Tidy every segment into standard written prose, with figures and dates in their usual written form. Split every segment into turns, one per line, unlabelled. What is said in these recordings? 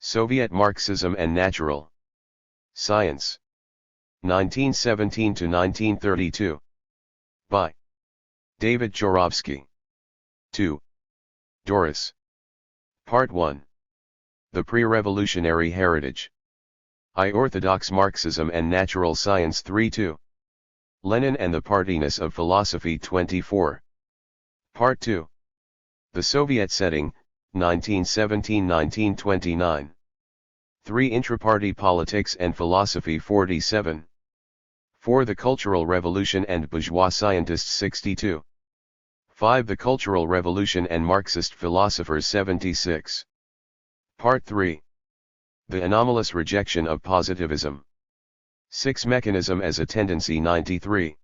Soviet Marxism and Natural Science. 1917 to 1932. By David Joravsky. 2. Doris. Part 1. The Pre-Revolutionary Heritage. Orthodox Marxism and Natural Science 3-2. Lenin and the Partiness of Philosophy 24. Part 2. The Soviet Setting, 1917-1929. 3. Intraparty Politics and Philosophy 47. 4. The Cultural Revolution and Bourgeois Scientists 62. 5. The Cultural Revolution and Marxist Philosophers 76. Part 3. The Anomalous Rejection of Positivism. 6. Mechanism as a Tendency 93.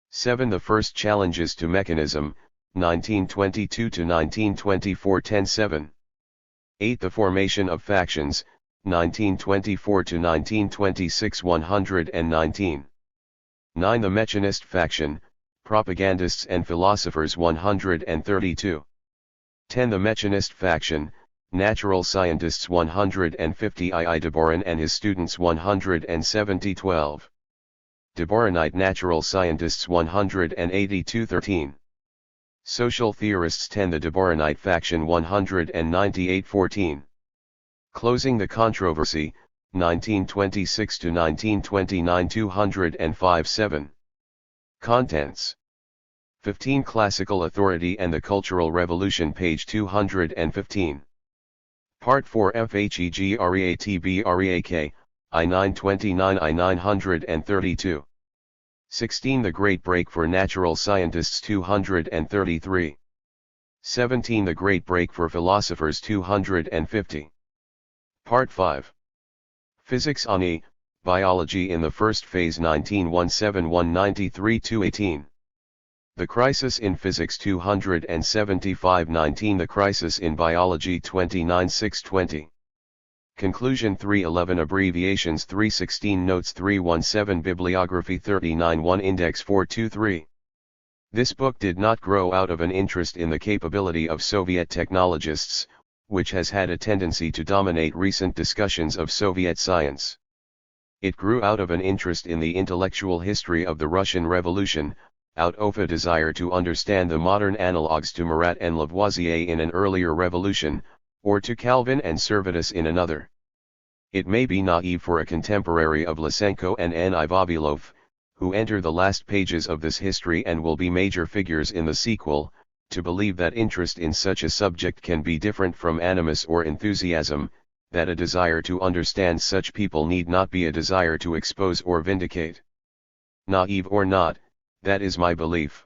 7. The First Challenges to Mechanism, 1922 to 1924 10-7. 8. The Formation of Factions, 1924 to 1926 119. 9. The Mechanist Faction, Propagandists and Philosophers 132. 10. The Mechanist Faction, Natural Scientists 150. II. Deborin and his students 170 12. Deborinite Natural Scientists 182 13. Social Theorists 10. The Deborinite Faction 198 14. Closing the Controversy, 1926 to 1929 205 7. Contents. 15. Classical Authority and the Cultural Revolution page 215. Part 4 FHEGREATBREAK, I-929 I-932. 16. The Great Break for Natural Scientists 233. 17. The Great Break for Philosophers 250. Part 5. Physics on E, Biology in the First Phase 1917-193-18. The Crisis in Physics 275-19. The Crisis in Biology 29-6-20. Conclusion 311. Abbreviations 316. Notes 317. Bibliography 39-1. Index 423. This book did not grow out of an interest in the capability of Soviet technologists, which has had a tendency to dominate recent discussions of Soviet science. It grew out of an interest in the intellectual history of the Russian Revolution, out of a desire to understand the modern analogues to Marat and Lavoisier in an earlier revolution, or to Calvin and Servetus in another. It may be naive for a contemporary of Lysenko and N. I. Vavilov, who enter the last pages of this history and will be major figures in the sequel, to believe that interest in such a subject can be different from animus or enthusiasm, that a desire to understand such people need not be a desire to expose or vindicate. Naive or not, that is my belief.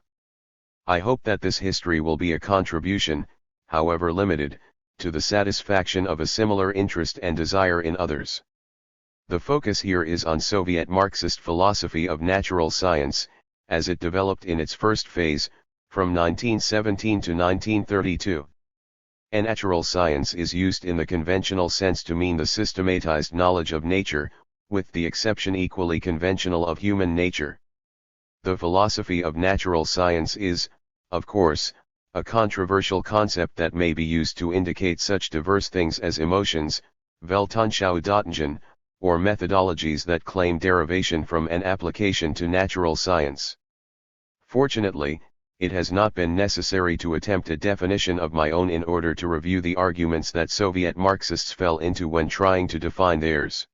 I hope that this history will be a contribution, however limited, to the satisfaction of a similar interest and desire in others. The focus here is on Soviet Marxist philosophy of natural science, as it developed in its first phase, from 1917 to 1932. A natural science is used in the conventional sense to mean the systematized knowledge of nature, with the exception equally conventional of human nature. The philosophy of natural science is, of course, a controversial concept that may be used to indicate such diverse things as emotions, Weltanschauungen, or methodologies that claim derivation from an application to natural science. Fortunately, it has not been necessary to attempt a definition of my own in order to review the arguments that Soviet Marxists fell into when trying to define theirs.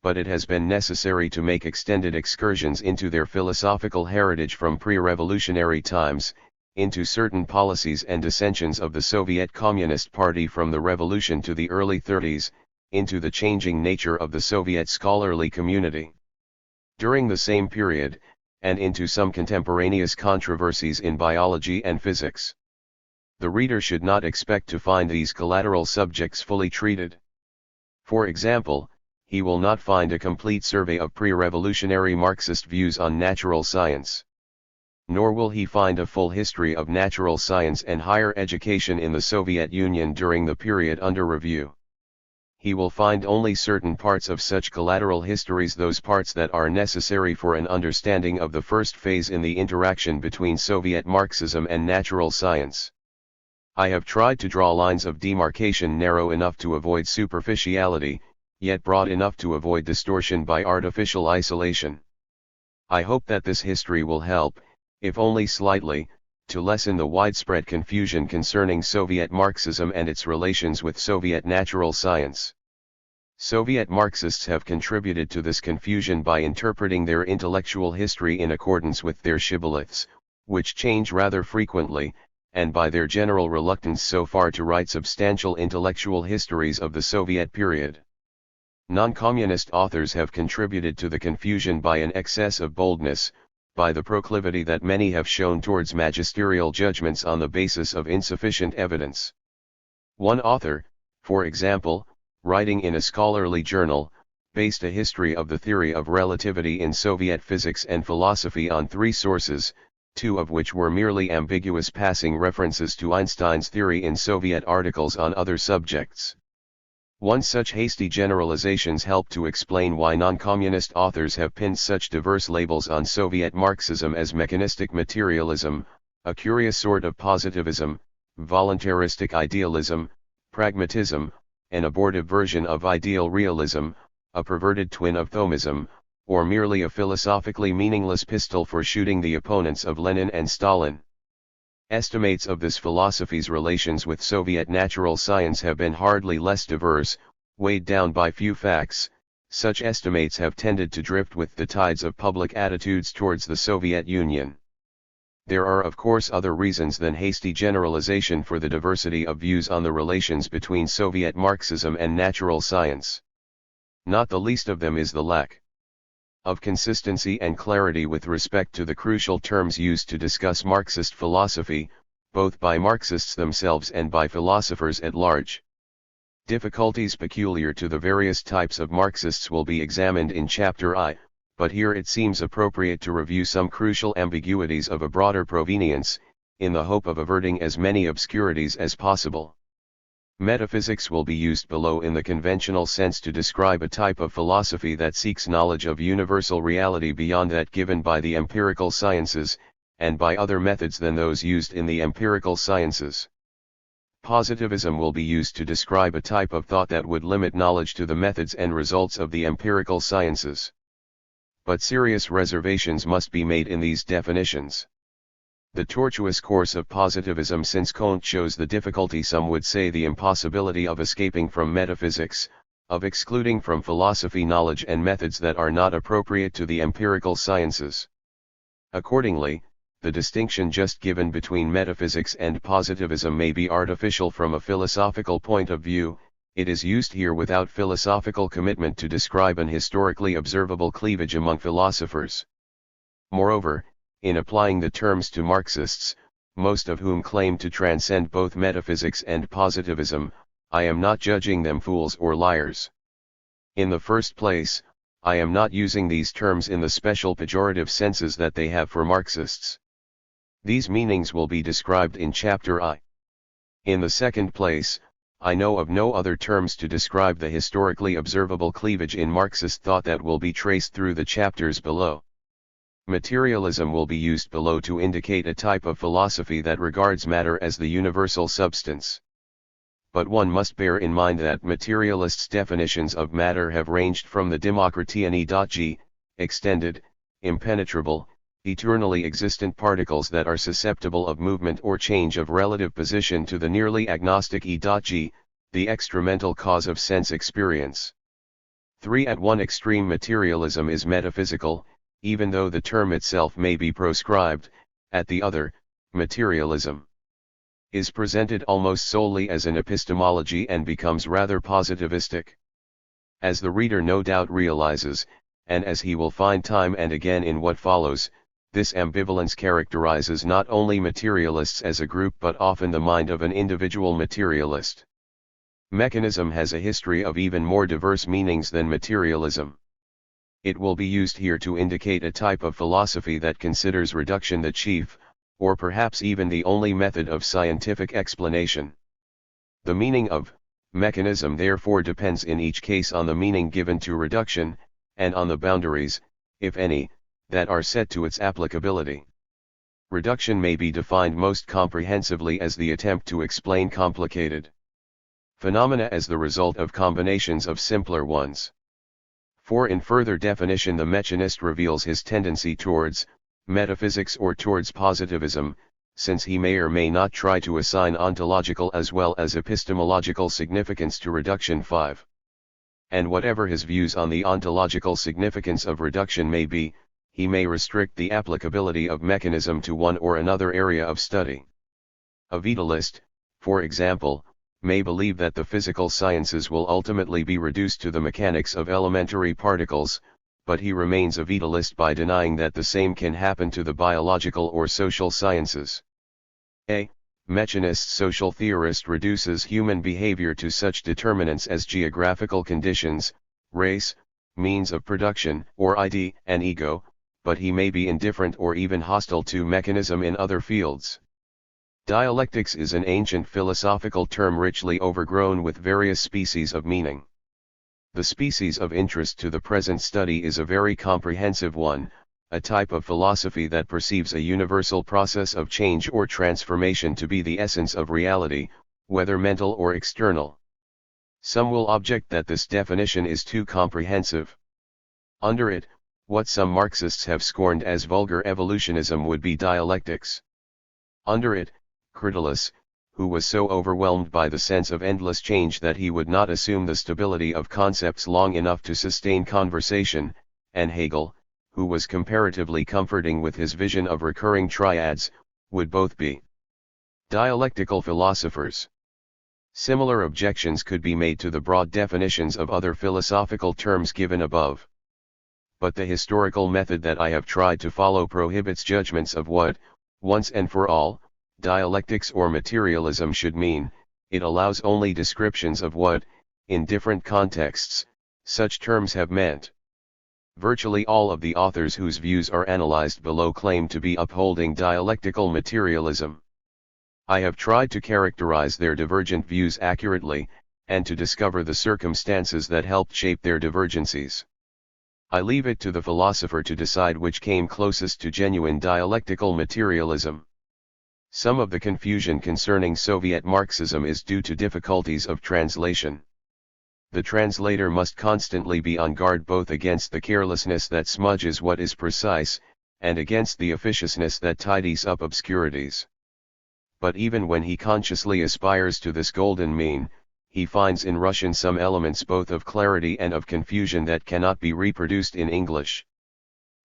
But it has been necessary to make extended excursions into their philosophical heritage from pre-revolutionary times, into certain policies and dissensions of the Soviet Communist Party from the revolution to the early 30s, into the changing nature of the Soviet scholarly community during the same period, and into some contemporaneous controversies in biology and physics. The reader should not expect to find these collateral subjects fully treated. For example, he will not find a complete survey of pre-revolutionary Marxist views on natural science. Nor will he find a full history of natural science and higher education in the Soviet Union during the period under review. He will find only certain parts of such collateral histories, those parts that are necessary for an understanding of the first phase in the interaction between Soviet Marxism and natural science. I have tried to draw lines of demarcation narrow enough to avoid superficiality, yet broad enough to avoid distortion by artificial isolation. I hope that this history will help, if only slightly, to lessen the widespread confusion concerning Soviet Marxism and its relations with Soviet natural science. Soviet Marxists have contributed to this confusion by interpreting their intellectual history in accordance with their shibboleths, which change rather frequently, and by their general reluctance so far to write substantial intellectual histories of the Soviet period. Non-communist authors have contributed to the confusion by an excess of boldness, by the proclivity that many have shown towards magisterial judgments on the basis of insufficient evidence. One author, for example, writing in a scholarly journal, based a history of the theory of relativity in Soviet physics and philosophy on 3 sources, 2 of which were merely ambiguous passing references to Einstein's theory in Soviet articles on other subjects. One such hasty generalizations help to explain why non-communist authors have pinned such diverse labels on Soviet Marxism as mechanistic materialism, a curious sort of positivism, voluntaristic idealism, pragmatism, an abortive version of ideal realism, a perverted twin of Thomism, or merely a philosophically meaningless pistol for shooting the opponents of Lenin and Stalin. Estimates of this philosophy's relations with Soviet natural science have been hardly less diverse, weighed down by few facts. Such estimates have tended to drift with the tides of public attitudes towards the Soviet Union. There are of course other reasons than hasty generalization for the diversity of views on the relations between Soviet Marxism and natural science. Not the least of them is the lack of consistency and clarity with respect to the crucial terms used to discuss Marxist philosophy, both by Marxists themselves and by philosophers at large. Difficulties peculiar to the various types of Marxists will be examined in Chapter I, but here it seems appropriate to review some crucial ambiguities of a broader provenience, in the hope of averting as many obscurities as possible. Metaphysics will be used below in the conventional sense to describe a type of philosophy that seeks knowledge of universal reality beyond that given by the empirical sciences, and by other methods than those used in the empirical sciences. Positivism will be used to describe a type of thought that would limit knowledge to the methods and results of the empirical sciences. But serious reservations must be made in these definitions. The tortuous course of positivism since Kant shows the difficulty, some would say the impossibility, of escaping from metaphysics, of excluding from philosophy knowledge and methods that are not appropriate to the empirical sciences. Accordingly, the distinction just given between metaphysics and positivism may be artificial from a philosophical point of view. It is used here without philosophical commitment to describe an historically observable cleavage among philosophers. Moreover, in applying the terms to Marxists, most of whom claim to transcend both metaphysics and positivism, I am not judging them fools or liars. In the first place, I am not using these terms in the special pejorative senses that they have for Marxists. These meanings will be described in Chapter I. In the second place, I know of no other terms to describe the historically observable cleavage in Marxist thought that will be traced through the chapters below. Materialism will be used below to indicate a type of philosophy that regards matter as the universal substance. But one must bear in mind that materialists' definitions of matter have ranged from the Democritian extended, impenetrable, eternally existent particles that are susceptible of movement or change of relative position to the nearly agnostic the extramental cause of sense experience. 3. At one extreme, materialism is metaphysical, even though the term itself may be proscribed. At the other, materialism is presented almost solely as an epistemology and becomes rather positivistic. As the reader no doubt realizes, and as he will find time and again in what follows, this ambivalence characterizes not only materialists as a group but often the mind of an individual materialist. Mechanism has a history of even more diverse meanings than materialism. It will be used here to indicate a type of philosophy that considers reduction the chief, or perhaps even the only method of scientific explanation. The meaning of mechanism therefore depends in each case on the meaning given to reduction, and on the boundaries, if any, that are set to its applicability. Reduction may be defined most comprehensively as the attempt to explain complicated phenomena as the result of combinations of simpler ones. For in further definition, the mechanist reveals his tendency towards metaphysics or towards positivism, since he may or may not try to assign ontological as well as epistemological significance to reduction 5. And whatever his views on the ontological significance of reduction may be, he may restrict the applicability of mechanism to one or another area of study. A vitalist, for example, may believe that the physical sciences will ultimately be reduced to the mechanics of elementary particles, but he remains a vitalist by denying that the same can happen to the biological or social sciences. A mechanist social theorist reduces human behavior to such determinants as geographical conditions, race, means of production, or ID and ego, but he may be indifferent or even hostile to mechanism in other fields. Dialectics is an ancient philosophical term richly overgrown with various species of meaning. The species of interest to the present study is a very comprehensive one, a type of philosophy that perceives a universal process of change or transformation to be the essence of reality, whether mental or external. Some will object that this definition is too comprehensive. Under it, what some Marxists have scorned as vulgar evolutionism would be dialectics. Under it, Critolus, who was so overwhelmed by the sense of endless change that he would not assume the stability of concepts long enough to sustain conversation, and Hegel, who was comparatively comforting with his vision of recurring triads, would both be dialectical philosophers. Similar objections could be made to the broad definitions of other philosophical terms given above. But the historical method that I have tried to follow prohibits judgments of what, once and for all, dialectics or materialism should mean. It allows only descriptions of what, in different contexts, such terms have meant. Virtually all of the authors whose views are analyzed below claim to be upholding dialectical materialism. I have tried to characterize their divergent views accurately, and to discover the circumstances that helped shape their divergencies. I leave it to the philosopher to decide which came closest to genuine dialectical materialism. Some of the confusion concerning Soviet Marxism is due to difficulties of translation. The translator must constantly be on guard both against the carelessness that smudges what is precise, and against the officiousness that tidies up obscurities. But even when he consciously aspires to this golden mean, he finds in Russian some elements both of clarity and of confusion that cannot be reproduced in English.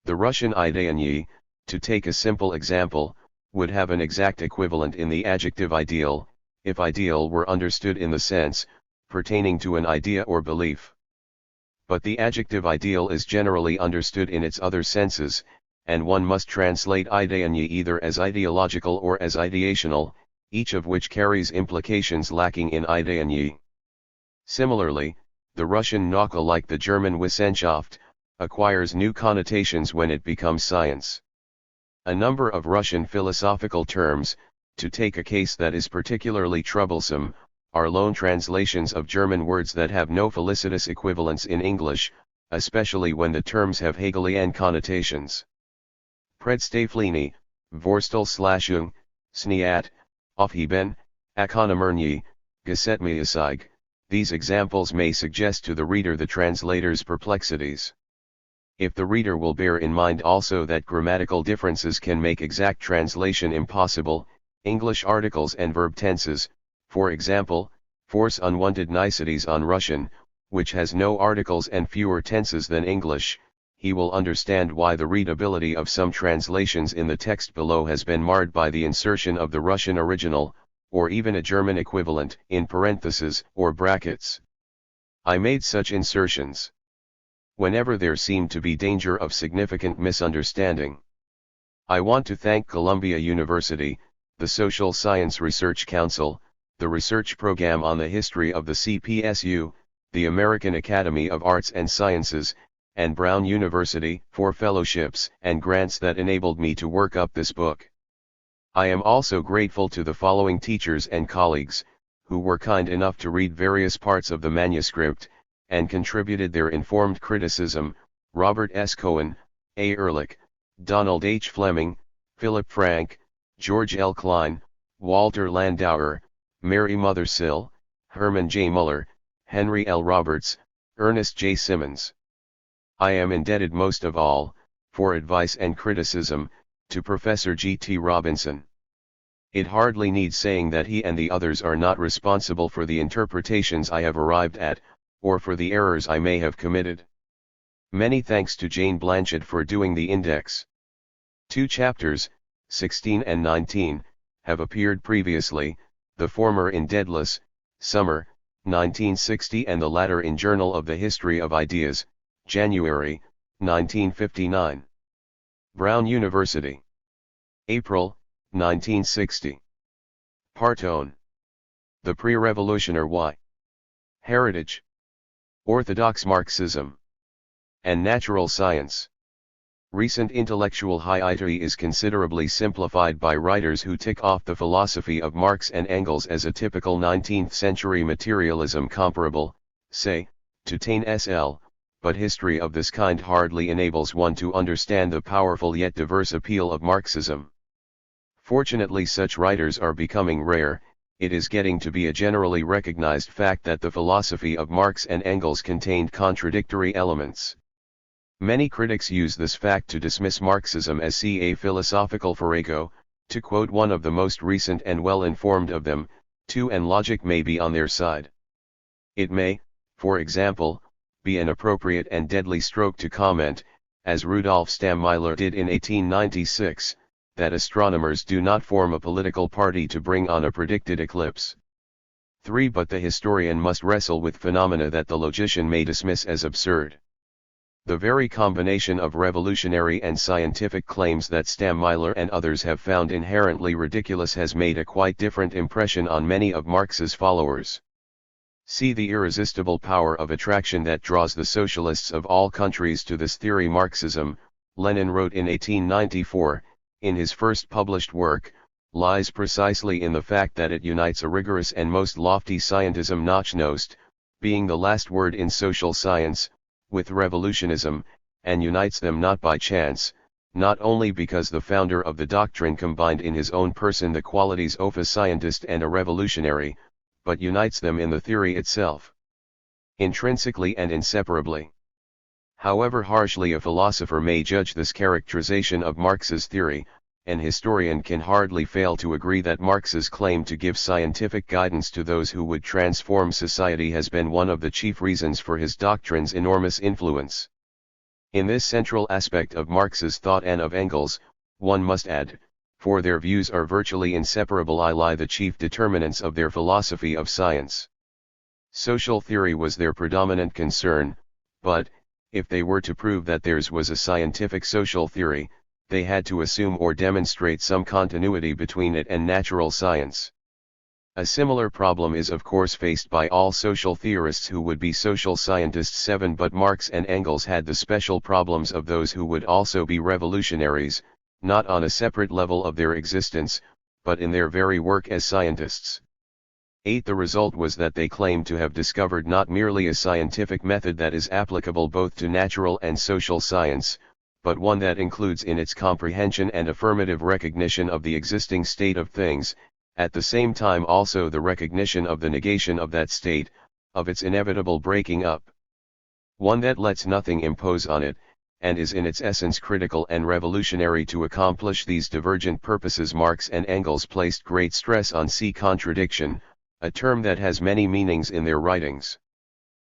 The Russian ideanye, to take a simple example, would have an exact equivalent in the adjective ideal, if ideal were understood in the sense, pertaining to an idea or belief. But the adjective ideal is generally understood in its other senses, and one must translate ideanye either as ideological or as ideational, each of which carries implications lacking in ideanye. Similarly, the Russian Nauka, like the German Wissenschaft, acquires new connotations when it becomes science. A number of Russian philosophical terms, to take a case that is particularly troublesome, are loan translations of German words that have no felicitous equivalents in English, especially when the terms have Hegelian connotations. Predstavlenie, Vorstellung, Sniat, Aufheben, Akonomernyi, Gesetmäßig. These examples may suggest to the reader the translator's perplexities. If the reader will bear in mind also that grammatical differences can make exact translation impossible, English articles and verb tenses, for example, force unwanted niceties on Russian, which has no articles and fewer tenses than English, he will understand why the readability of some translations in the text below has been marred by the insertion of the Russian original, or even a German equivalent, in parentheses or brackets. I made such insertions whenever there seemed to be danger of significant misunderstanding. I want to thank Columbia University, the Social Science Research Council, the Research Program on the History of the CPSU, the American Academy of Arts and Sciences, and Brown University for fellowships and grants that enabled me to work up this book. I am also grateful to the following teachers and colleagues, who were kind enough to read various parts of the manuscript, and contributed their informed criticism: Robert S. Cohen, A. Ehrlich, Donald H. Fleming, Philip Frank, George L. Klein, Walter Landauer, Mary Mothersill, Herman J. Muller, Henry L. Roberts, Ernest J. Simmons. I am indebted most of all, for advice and criticism, to Professor G. T. Robinson. It hardly needs saying that he and the others are not responsible for the interpretations I have arrived at, or for the errors I may have committed. Many thanks to Jane Blanchett for doing the index. 2 chapters, 16 and 19, have appeared previously, the former in Daedalus, Summer, 1960, and the latter in Journal of the History of Ideas, January, 1959. Brown University. April, 1960. Partone. The Pre-Revolutionary Y. Heritage. Orthodox Marxism. And Natural Science. Recent intellectual hiatus is considerably simplified by writers who tick off the philosophy of Marx and Engels as a typical 19th-century materialism comparable, say, to Taine S.L., but history of this kind hardly enables one to understand the powerful yet diverse appeal of Marxism. Fortunately, such writers are becoming rare. It is getting to be a generally recognized fact that the philosophy of Marx and Engels contained contradictory elements. Many critics use this fact to dismiss Marxism as a philosophical farrago, to quote one of the most recent and well-informed of them, and logic may be on their side. It may, for example, be an appropriate and deadly stroke to comment, as Rudolf Stammeiler did in 1896, that astronomers do not form a political party to bring on a predicted eclipse. 3. But the historian must wrestle with phenomena that the logician may dismiss as absurd. The very combination of revolutionary and scientific claims that Stammeiler and others have found inherently ridiculous has made a quite different impression on many of Marx's followers. See the irresistible power of attraction that draws the socialists of all countries to this theory. Marxism, Lenin wrote in 1894, in his first published work, lies precisely in the fact that it unites a rigorous and most lofty scientism, Nachnost, being the last word in social science, with revolutionism, and unites them not by chance, not only because the founder of the doctrine combined in his own person the qualities of a scientist and a revolutionary, but unites them in the theory itself, intrinsically and inseparably. However harshly a philosopher may judge this characterization of Marx's theory, an historian can hardly fail to agree that Marx's claim to give scientific guidance to those who would transform society has been one of the chief reasons for his doctrine's enormous influence. In this central aspect of Marx's thought and of Engels, one must add, for their views are virtually inseparable, lie the chief determinants of their philosophy of science. Social theory was their predominant concern, but, if they were to prove that theirs was a scientific social theory, they had to assume or demonstrate some continuity between it and natural science. A similar problem is of course faced by all social theorists who would be social scientists. 7. But Marx and Engels had the special problems of those who would also be revolutionaries, not on a separate level of their existence, but in their very work as scientists. 8. The result was that they claimed to have discovered not merely a scientific method that is applicable both to natural and social science, but one that includes in its comprehension and affirmative recognition of the existing state of things, at the same time also the recognition of the negation of that state, of its inevitable breaking up. One that lets nothing impose on it, and is in its essence critical and revolutionary. To accomplish these divergent purposes, Marx and Engels placed great stress on contradiction, a term that has many meanings in their writings.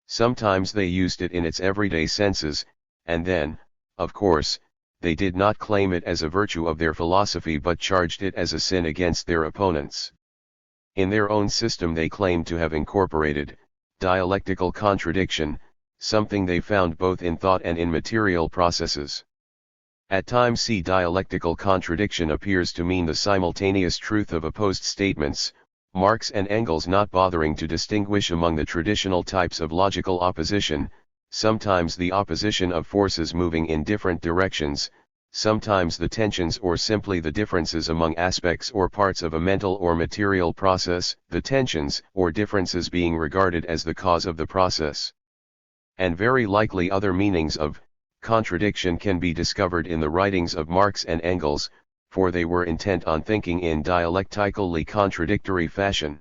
Sometimes they used it in its everyday senses, and then, of course, they did not claim it as a virtue of their philosophy but charged it as a sin against their opponents. In their own system they claimed to have incorporated dialectical contradiction, something they found both in thought and in material processes. At times dialectical contradiction appears to mean the simultaneous truth of opposed statements, Marx and Engels not bothering to distinguish among the traditional types of logical opposition, sometimes the opposition of forces moving in different directions, sometimes the tensions or simply the differences among aspects or parts of a mental or material process, the tensions or differences being regarded as the cause of the process. And very likely other meanings of contradiction can be discovered in the writings of Marx and Engels, for they were intent on thinking in dialectically contradictory fashion.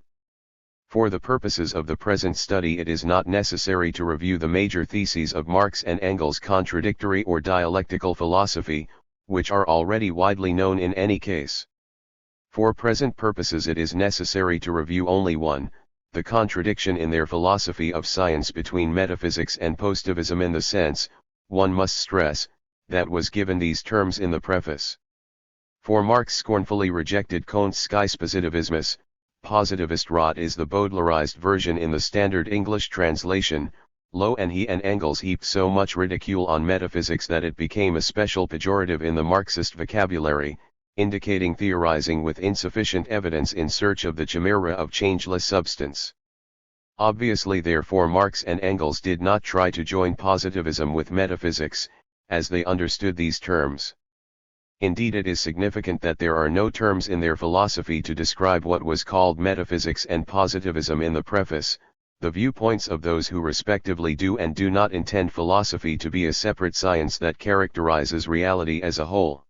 For the purposes of the present study, it is not necessary to review the major theses of Marx and Engels' contradictory or dialectical philosophy, which are already widely known in any case. For present purposes it is necessary to review only one, the contradiction in their philosophy of science between metaphysics and positivism, in the sense, one must stress, that was given these terms in the preface. For Marx scornfully rejected Kant's Positivismus. Positivist rot is the Baudelarized version in the standard English translation. Lowe and he and Engels heaped so much ridicule on metaphysics that it became a special pejorative in the Marxist vocabulary, indicating theorizing with insufficient evidence in search of the chimera of changeless substance. Obviously, therefore, Marx and Engels did not try to join positivism with metaphysics, as they understood these terms. Indeed, it is significant that there are no terms in their philosophy to describe what was called metaphysics and positivism in the preface, the viewpoints of those who respectively do and do not intend philosophy to be a separate science that characterizes reality as a whole.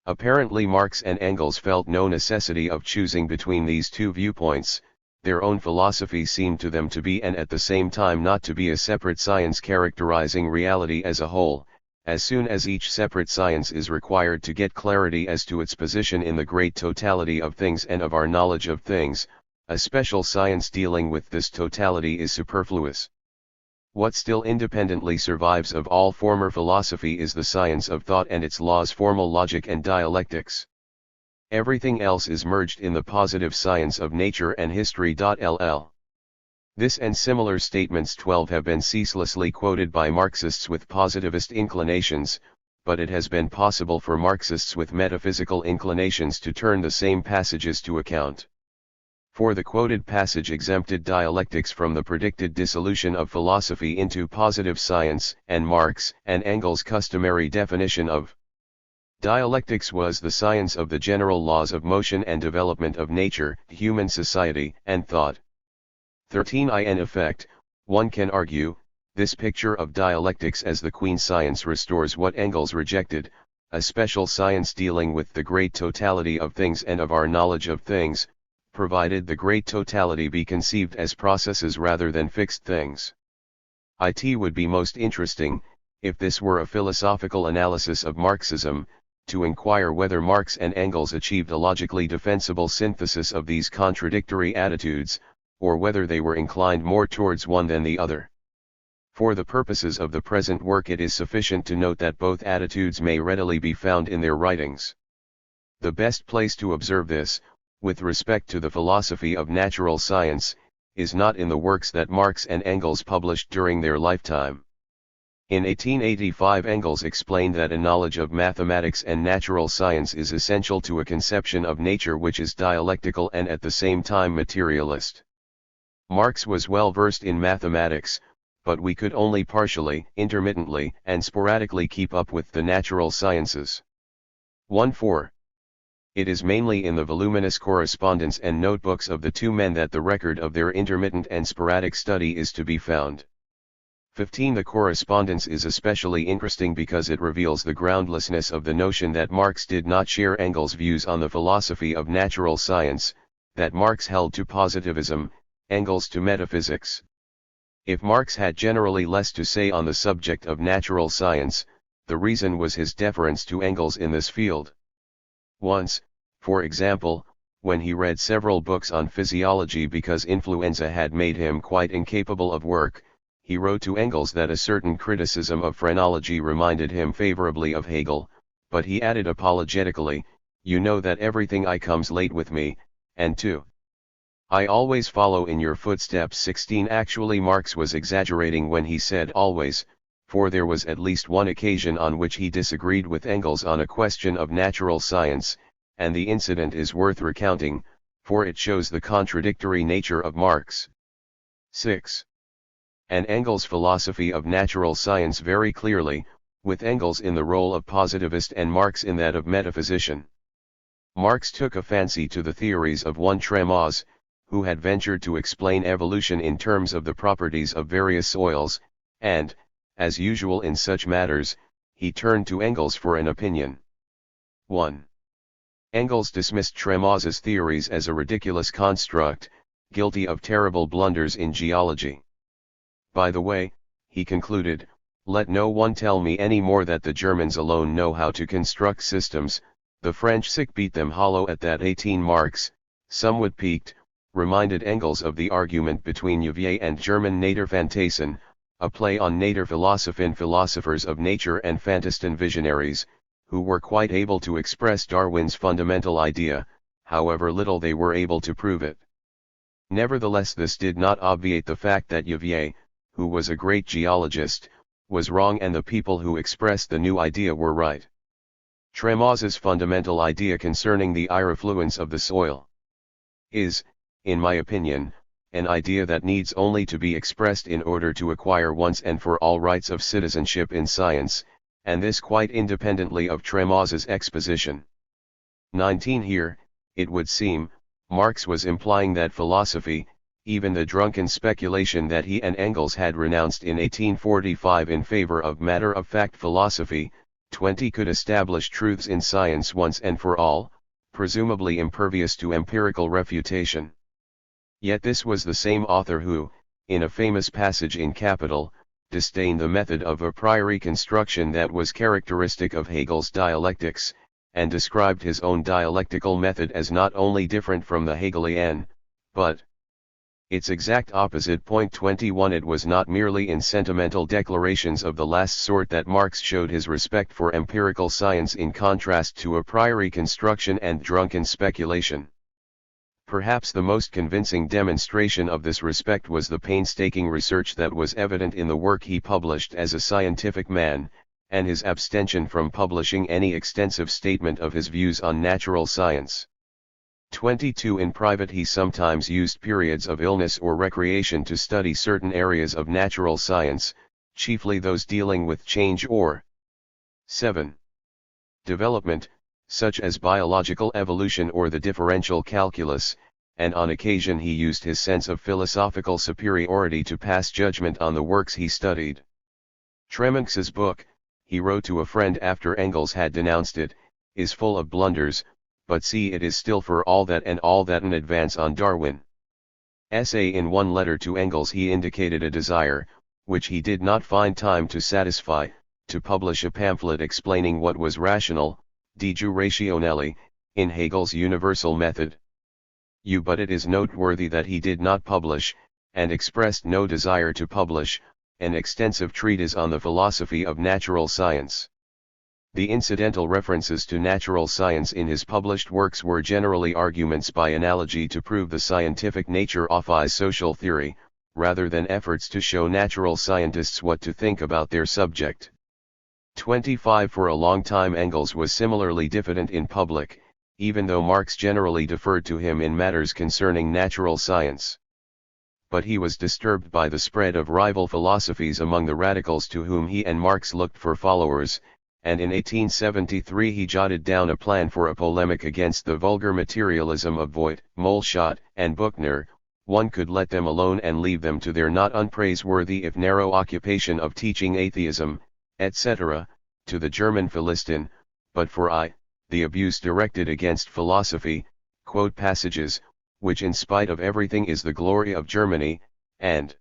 Apparently Marx and Engels felt no necessity of choosing between these two viewpoints. Their own philosophy seemed to them to be and at the same time not to be a separate science characterizing reality as a whole. As soon as each separate science is required to get clarity as to its position in the great totality of things and of our knowledge of things, a special science dealing with this totality is superfluous. What still independently survives of all former philosophy is the science of thought and its laws, formal logic and dialectics. Everything else is merged in the positive science of nature and history. LL. This and similar statements 12 have been ceaselessly quoted by Marxists with positivist inclinations, but it has been possible for Marxists with metaphysical inclinations to turn the same passages to account. For the quoted passage exempted dialectics from the predicted dissolution of philosophy into positive science, and Marx and Engels' customary definition of dialectics was the science of the general laws of motion and development of nature, human society, and thought. 13. In effect, one can argue, this picture of dialectics as the queen science restores what Engels rejected, a special science dealing with the great totality of things and of our knowledge of things, provided the great totality be conceived as processes rather than fixed things. It would be most interesting, if this were a philosophical analysis of Marxism, to inquire whether Marx and Engels achieved a logically defensible synthesis of these contradictory attitudes, or whether they were inclined more towards one than the other. For the purposes of the present work it is sufficient to note that both attitudes may readily be found in their writings. The best place to observe this, with respect to the philosophy of natural science, is not in the works that Marx and Engels published during their lifetime. In 1885 Engels explained that a knowledge of mathematics and natural science is essential to a conception of nature which is dialectical and at the same time materialist. Marx was well versed in mathematics, but we could only partially, intermittently, and sporadically keep up with the natural sciences. 1.4. It is mainly in the voluminous correspondence and notebooks of the two men that the record of their intermittent and sporadic study is to be found. 15. The correspondence is especially interesting because it reveals the groundlessness of the notion that Marx did not share Engels' views on the philosophy of natural science, that Marx held to positivism, Engels to metaphysics. If Marx had generally less to say on the subject of natural science, the reason was his deference to Engels in this field. Once, for example, when he read several books on physiology because influenza had made him quite incapable of work, he wrote to Engels that a certain criticism of phrenology reminded him favorably of Hegel, but he added apologetically, "You know that everything I comes late with me, and 2. I always follow in your footsteps." 16. Actually Marx was exaggerating when he said always, for there was at least one occasion on which he disagreed with Engels on a question of natural science, and the incident is worth recounting, for it shows the contradictory nature of Marx. 6. And Engels' philosophy of natural science very clearly, with Engels in the role of positivist and Marx in that of metaphysician. Marx took a fancy to the theories of one Tremoz, who had ventured to explain evolution in terms of the properties of various soils, and, as usual in such matters, he turned to Engels for an opinion. 1. Engels dismissed Tremaz's theories as a ridiculous construct, guilty of terrible blunders in geology. By the way, he concluded, let no one tell me any more that the Germans alone know how to construct systems, the French sick beat them hollow at that. 18 Marx, somewhat piqued, reminded Engels of the argument between Cuvier and German Naturfantasen, a play on Naturphilosophien, philosophers of nature and Fantastan visionaries, who were quite able to express Darwin's fundamental idea, however little they were able to prove it. Nevertheless, this did not obviate the fact that Cuvier, who was a great geologist, was wrong and the people who expressed the new idea were right. Tremaz's fundamental idea concerning the irrefluence of the soil is, in my opinion, an idea that needs only to be expressed in order to acquire once and for all rights of citizenship in science, and this quite independently of Tremaz's exposition. 19 Here, it would seem, Marx was implying that philosophy, even the drunken speculation that he and Engels had renounced in 1845 in favor of matter-of-fact philosophy, 20 could establish truths in science once and for all, presumably impervious to empirical refutation. Yet this was the same author who, in a famous passage in Capital, disdained the method of a priori construction that was characteristic of Hegel's dialectics, and described his own dialectical method as not only different from the Hegelian, but its exact opposite. 21 It was not merely in sentimental declarations of the last sort that Marx showed his respect for empirical science in contrast to a priori construction and drunken speculation. Perhaps the most convincing demonstration of this respect was the painstaking research that was evident in the work he published as a scientific man, and his abstention from publishing any extensive statement of his views on natural science. 22 In private he sometimes used periods of illness or recreation to study certain areas of natural science, chiefly those dealing with change or 7. development, such as biological evolution or the differential calculus, and on occasion he used his sense of philosophical superiority to pass judgment on the works he studied. Tremaz's book, he wrote to a friend after Engels had denounced it, is full of blunders, but see, it is still for all that and all that an advance on Darwin. In one letter to Engels he indicated a desire, which he did not find time to satisfy, to publish a pamphlet explaining what was rational, de jure rationale, in Hegel's universal method. But it is noteworthy that he did not publish, and expressed no desire to publish, an extensive treatise on the philosophy of natural science. The incidental references to natural science in his published works were generally arguments by analogy to prove the scientific nature of his social theory, rather than efforts to show natural scientists what to think about their subject. 25 For a long time Engels was similarly diffident in public, even though Marx generally deferred to him in matters concerning natural science. But he was disturbed by the spread of rival philosophies among the radicals to whom he and Marx looked for followers, and in 1873 he jotted down a plan for a polemic against the vulgar materialism of Voigt, Moleschott, and Buchner. One could let them alone and leave them to their not unpraiseworthy if narrow occupation of teaching atheism, etc., to the German Philistine, but for the abuse directed against philosophy, quote passages, which in spite of everything is the glory of Germany, and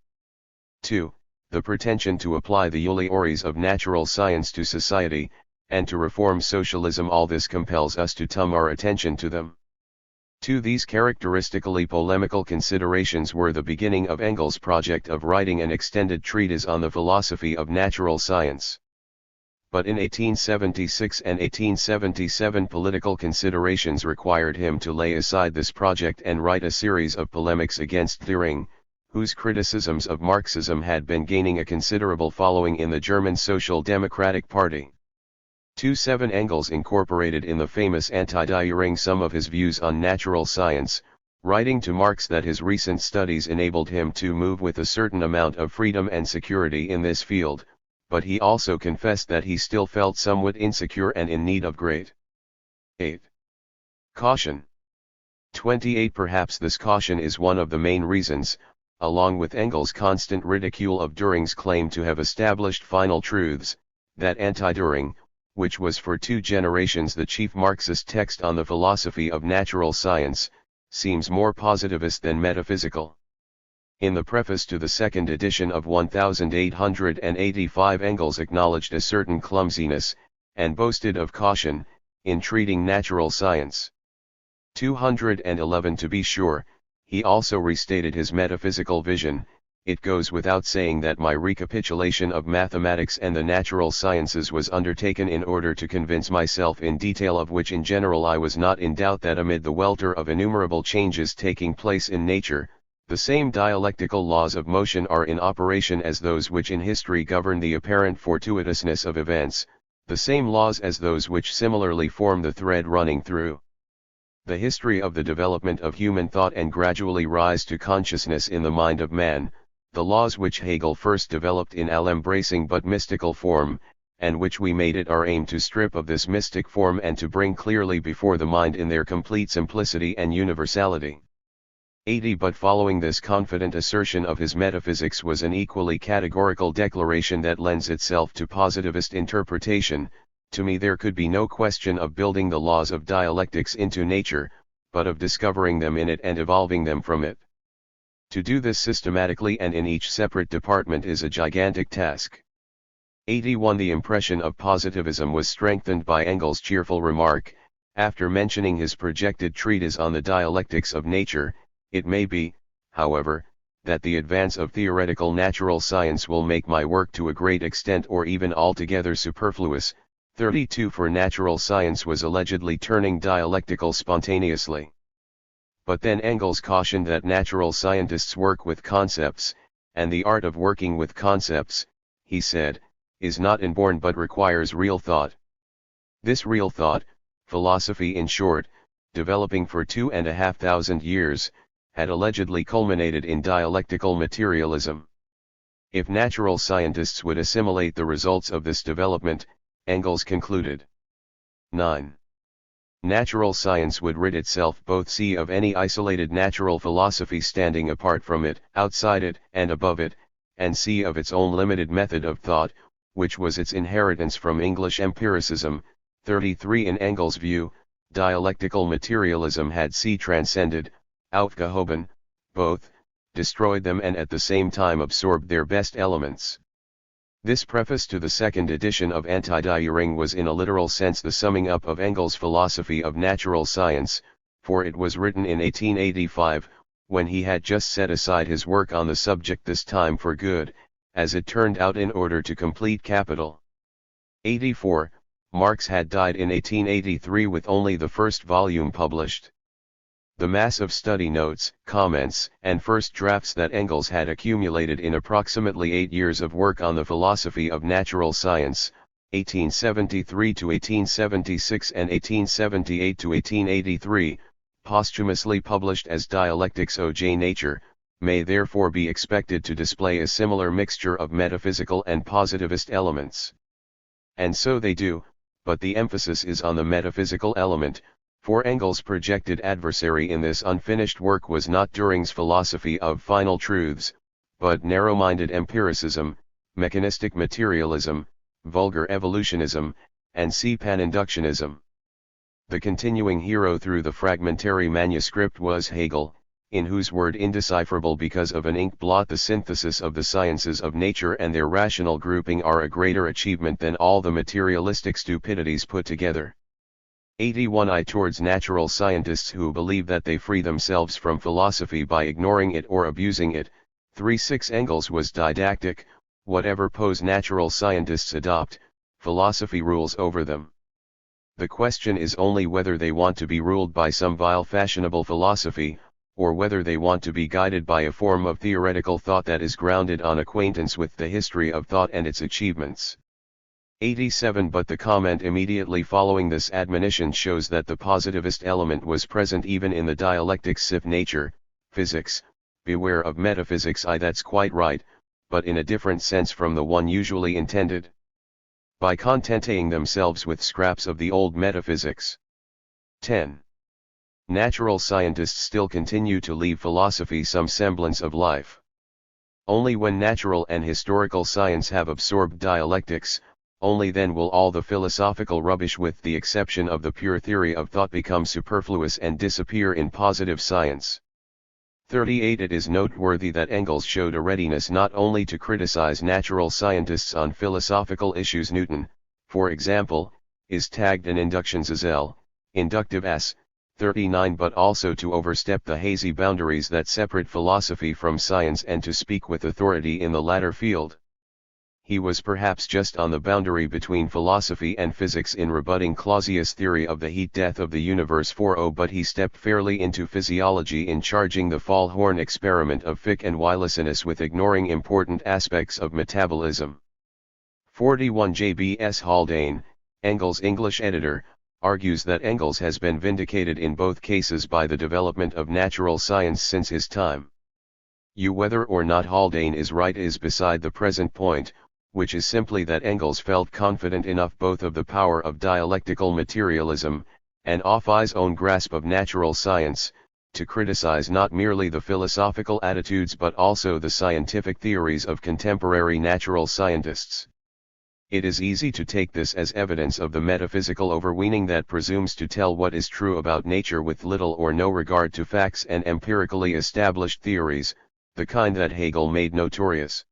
2. The pretension to apply the ulteriores of natural science to society, and to reform socialism. All this compels us to turn our attention to them. These characteristically polemical considerations were the beginning of Engels' project of writing an extended treatise on the philosophy of natural science. But in 1876 and 1877 political considerations required him to lay aside this project and write a series of polemics against Thüring, whose criticisms of Marxism had been gaining a considerable following in the German Social Democratic Party. 27 Engels incorporated in the famous Anti-Thüring some of his views on natural science, writing to Marx that his recent studies enabled him to move with a certain amount of freedom and security in this field, but he also confessed that he still felt somewhat insecure and in need of great 8. Caution. 28 Perhaps this caution is one of the main reasons, along with Engels' constant ridicule of Thüring's claim to have established final truths, that anti-Thüring, which was for 2 generations the chief Marxist text on the philosophy of natural science, seems more positivist than metaphysical. In the preface to the second edition of 1885, Engels acknowledged a certain clumsiness, and boasted of caution, in treating natural science. 211 To be sure, he also restated his metaphysical vision. It goes without saying that my recapitulation of mathematics and the natural sciences was undertaken in order to convince myself in detail, of which in general I was not in doubt, that amid the welter of innumerable changes taking place in nature, the same dialectical laws of motion are in operation as those which in history govern the apparent fortuitousness of events, the same laws as those which similarly form the thread running through the history of the development of human thought and gradually rise to consciousness in the mind of man, the laws which Hegel first developed in all-embracing but mystical form, and which we made it our aim to strip of this mystic form and to bring clearly before the mind in their complete simplicity and universality. 80 But following this confident assertion of his metaphysics was an equally categorical declaration that lends itself to positivist interpretation. To me there could be no question of building the laws of dialectics into nature, but of discovering them in it and evolving them from it. To do this systematically and in each separate department is a gigantic task. 81 The impression of positivism was strengthened by Engels' cheerful remark, after mentioning his projected treatise on the dialectics of nature: "It may be, however, that the advance of theoretical natural science will make my work to a great extent or even altogether superfluous." 32 For natural science was allegedly turning dialectical spontaneously. But then Engels cautioned that natural scientists work with concepts, and the art of working with concepts, he said, is not inborn but requires real thought. This real thought, philosophy in short, developing for 2,500 years, had allegedly culminated in dialectical materialism. If natural scientists would assimilate the results of this development, Engels concluded. 9. Natural science would rid itself both c of any isolated natural philosophy standing apart from it, outside it, and above it, and c of its own limited method of thought, which was its inheritance from English empiricism. 33 In Engels' view, dialectical materialism had c transcended, outgehoben, both, destroyed them and at the same time absorbed their best elements. This preface to the second edition of Anti-Diering was in a literal sense the summing up of Engels' philosophy of natural science, for it was written in 1885, when he had just set aside his work on the subject, this time for good, as it turned out, in order to complete Capital. 84, Marx had died in 1883 with only the first volume published. The mass of study notes, comments, and first drafts that Engels had accumulated in approximately 8 years of work on the philosophy of natural science, 1873 to 1876 and 1878 to 1883, posthumously published as Dialectics oj Nature, may therefore be expected to display a similar mixture of metaphysical and positivist elements. And so they do, but the emphasis is on the metaphysical element, for Engels' projected adversary in this unfinished work was not Dühring's philosophy of final truths, but narrow-minded empiricism, mechanistic materialism, vulgar evolutionism, and pan-inductionism. The continuing hero through the fragmentary manuscript was Hegel, in whose word indecipherable because of an ink blot the synthesis of the sciences of nature and their rational grouping are a greater achievement than all the materialistic stupidities put together. 81 I towards natural scientists who believe that they free themselves from philosophy by ignoring it or abusing it. 36 Engels was didactic: whatever pose natural scientists adopt, philosophy rules over them. The question is only whether they want to be ruled by some vile fashionable philosophy, or whether they want to be guided by a form of theoretical thought that is grounded on acquaintance with the history of thought and its achievements. 87 But the comment immediately following this admonition shows that the positivist element was present even in the dialectics of nature, physics. Beware of metaphysics. That's quite right, but in a different sense from the one usually intended. By contenting themselves with scraps of the old metaphysics. 10. Natural scientists still continue to leave philosophy some semblance of life. Only when natural and historical science have absorbed dialectics, only then will all the philosophical rubbish with the exception of the pure theory of thought become superfluous and disappear in positive science. 38. It is noteworthy that Engels showed a readiness not only to criticize natural scientists on philosophical issues. Newton, for example, is tagged an inductions as L, inductive S, 39, but also to overstep the hazy boundaries that separate philosophy from science and to speak with authority in the latter field. He was perhaps just on the boundary between philosophy and physics in rebutting Clausius' theory of the heat death of the universe 40, but he stepped fairly into physiology in charging the Faulhorn experiment of Fick and Wylicinus with ignoring important aspects of metabolism. 41. J.B.S. Haldane, Engels' English editor, argues that Engels has been vindicated in both cases by the development of natural science since his time. Whether or not Haldane is right is beside the present point, which is simply that Engels felt confident enough both of the power of dialectical materialism, and of his own grasp of natural science, to criticize not merely the philosophical attitudes but also the scientific theories of contemporary natural scientists. It is easy to take this as evidence of the metaphysical overweening that presumes to tell what is true about nature with little or no regard to facts and empirically established theories, the kind that Hegel made notorious.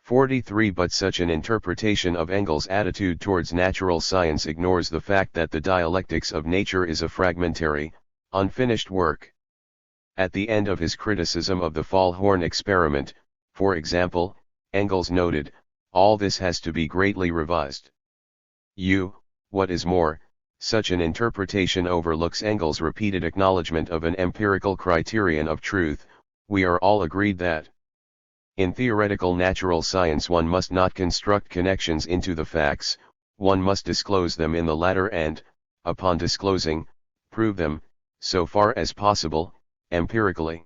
43. But such an interpretation of Engels' attitude towards natural science ignores the fact that the dialectics of nature is a fragmentary, unfinished work. At the end of his criticism of the Faulhorn experiment, for example, Engels noted, "All this has to be greatly revised." What is more, such an interpretation overlooks Engels' repeated acknowledgement of an empirical criterion of truth. We are all agreed that in theoretical natural science one must not construct connections into the facts, one must disclose them in the latter and, upon disclosing, prove them, so far as possible, empirically.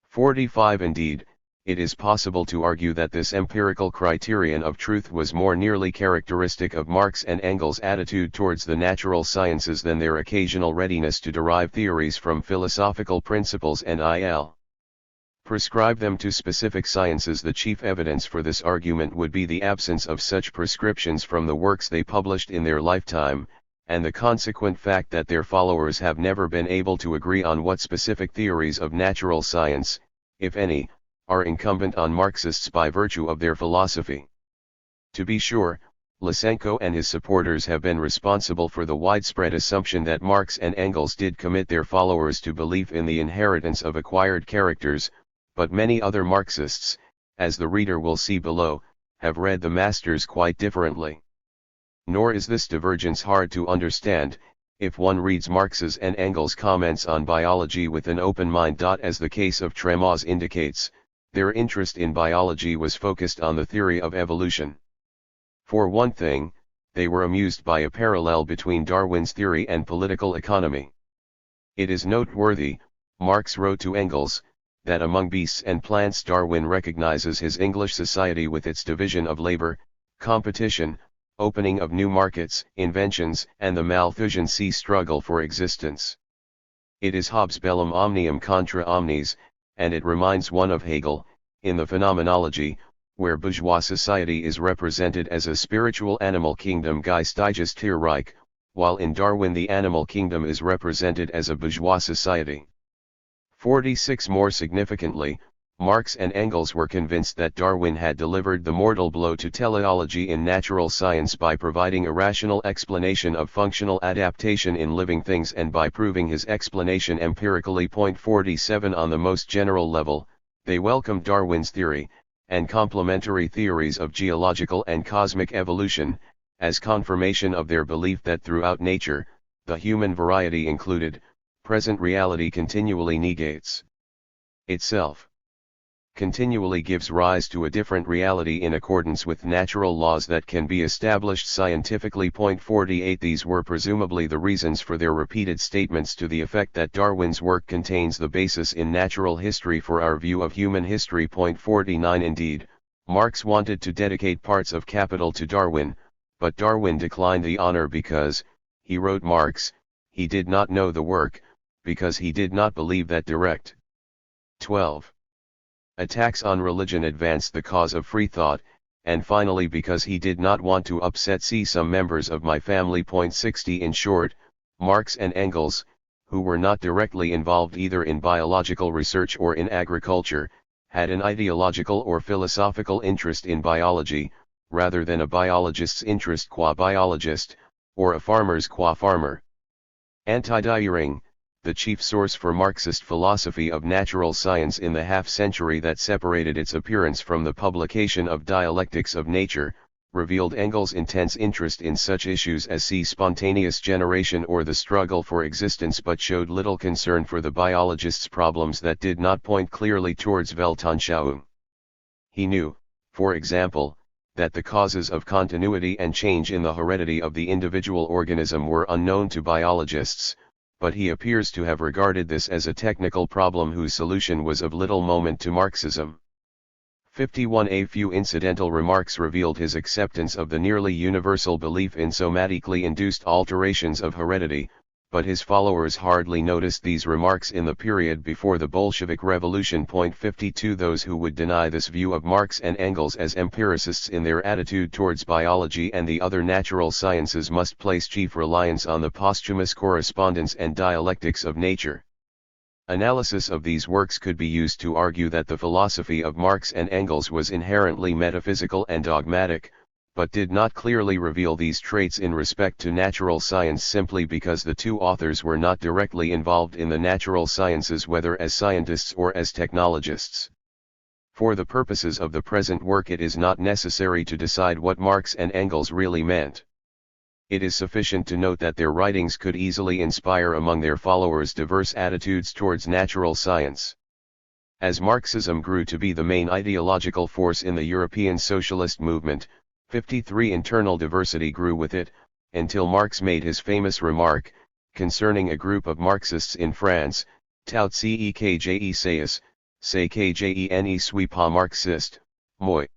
45. Indeed, it is possible to argue that this empirical criterion of truth was more nearly characteristic of Marx and Engels' attitude towards the natural sciences than their occasional readiness to derive theories from philosophical principles and prescribe them to specific sciences. The chief evidence for this argument would be the absence of such prescriptions from the works they published in their lifetime, and the consequent fact that their followers have never been able to agree on what specific theories of natural science, if any, are incumbent on Marxists by virtue of their philosophy. To be sure, Lysenko and his supporters have been responsible for the widespread assumption that Marx and Engels did commit their followers to belief in the inheritance of acquired characters, but many other Marxists, as the reader will see below, have read the masters quite differently. Nor is this divergence hard to understand, if one reads Marx's and Engels' comments on biology with an open mind. As the case of Tremoz indicates, their interest in biology was focused on the theory of evolution. For one thing, they were amused by a parallel between Darwin's theory and political economy. It is noteworthy, Marx wrote to Engels, that among beasts and plants Darwin recognizes his English society with its division of labor, competition, opening of new markets, inventions, and the Malthusian struggle for existence. It is Hobbes' bellum omnium contra omnes, and it reminds one of Hegel, in the Phenomenology, where bourgeois society is represented as a spiritual animal kingdom geistiges Tierreich, while in Darwin the animal kingdom is represented as a bourgeois society. 46. More significantly, Marx and Engels were convinced that Darwin had delivered the mortal blow to teleology in natural science by providing a rational explanation of functional adaptation in living things and by proving his explanation empirically. 47. On the most general level, they welcomed Darwin's theory, and complementary theories of geological and cosmic evolution, as confirmation of their belief that throughout nature, the human variety included, present reality continually negates itself, continually gives rise to a different reality in accordance with natural laws that can be established scientifically. 48. These were presumably the reasons for their repeated statements to the effect that Darwin's work contains the basis in natural history for our view of human history. 49. Indeed, Marx wanted to dedicate parts of Capital to Darwin, but Darwin declined the honor because, he wrote Marx, he did not know the work, because he did not believe that direct. 12. Attacks on religion advanced the cause of free thought, and finally because he did not want to upset some members of my family. 60 In short, Marx and Engels, who were not directly involved either in biological research or in agriculture, had an ideological or philosophical interest in biology, rather than a biologist's interest qua biologist, or a farmer's qua farmer. Anti-Dühring, the chief source for Marxist philosophy of natural science in the half-century that separated its appearance from the publication of Dialectics of Nature, revealed Engels' intense interest in such issues as spontaneous generation or the struggle for existence, but showed little concern for the biologist's problems that did not point clearly towards Weltanschauung. He knew, for example, that the causes of continuity and change in the heredity of the individual organism were unknown to biologists, but he appears to have regarded this as a technical problem whose solution was of little moment to Marxism. 51 A few incidental remarks revealed his acceptance of the nearly universal belief in somatically induced alterations of heredity, but his followers hardly noticed these remarks in the period before the Bolshevik Revolution. 52 Those who would deny this view of Marx and Engels as empiricists in their attitude towards biology and the other natural sciences must place chief reliance on the posthumous correspondence and dialectics of nature. Analysis of these works could be used to argue that the philosophy of Marx and Engels was inherently metaphysical and dogmatic, but did not clearly reveal these traits in respect to natural science simply because the two authors were not directly involved in the natural sciences, whether as scientists or as technologists. For the purposes of the present work, it is not necessary to decide what Marx and Engels really meant. It is sufficient to note that their writings could easily inspire among their followers diverse attitudes towards natural science. As Marxism grew to be the main ideological force in the European socialist movement, 53 internal diversity grew with it, until Marx made his famous remark, concerning a group of Marxists in France, tout ce que je sais, c'est que je ne suis pas Marxiste, moi.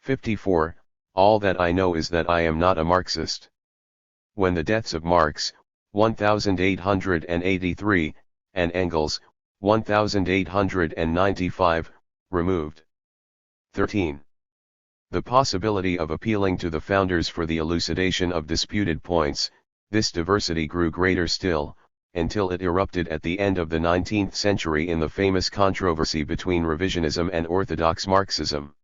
54, all that I know is that I am not a Marxist. When the deaths of Marx, 1883, and Engels, 1895, removed. 13. The possibility of appealing to the founders for the elucidation of disputed points, this diversity grew greater still, until it erupted at the end of the 19th century in the famous controversy between revisionism and orthodox Marxism.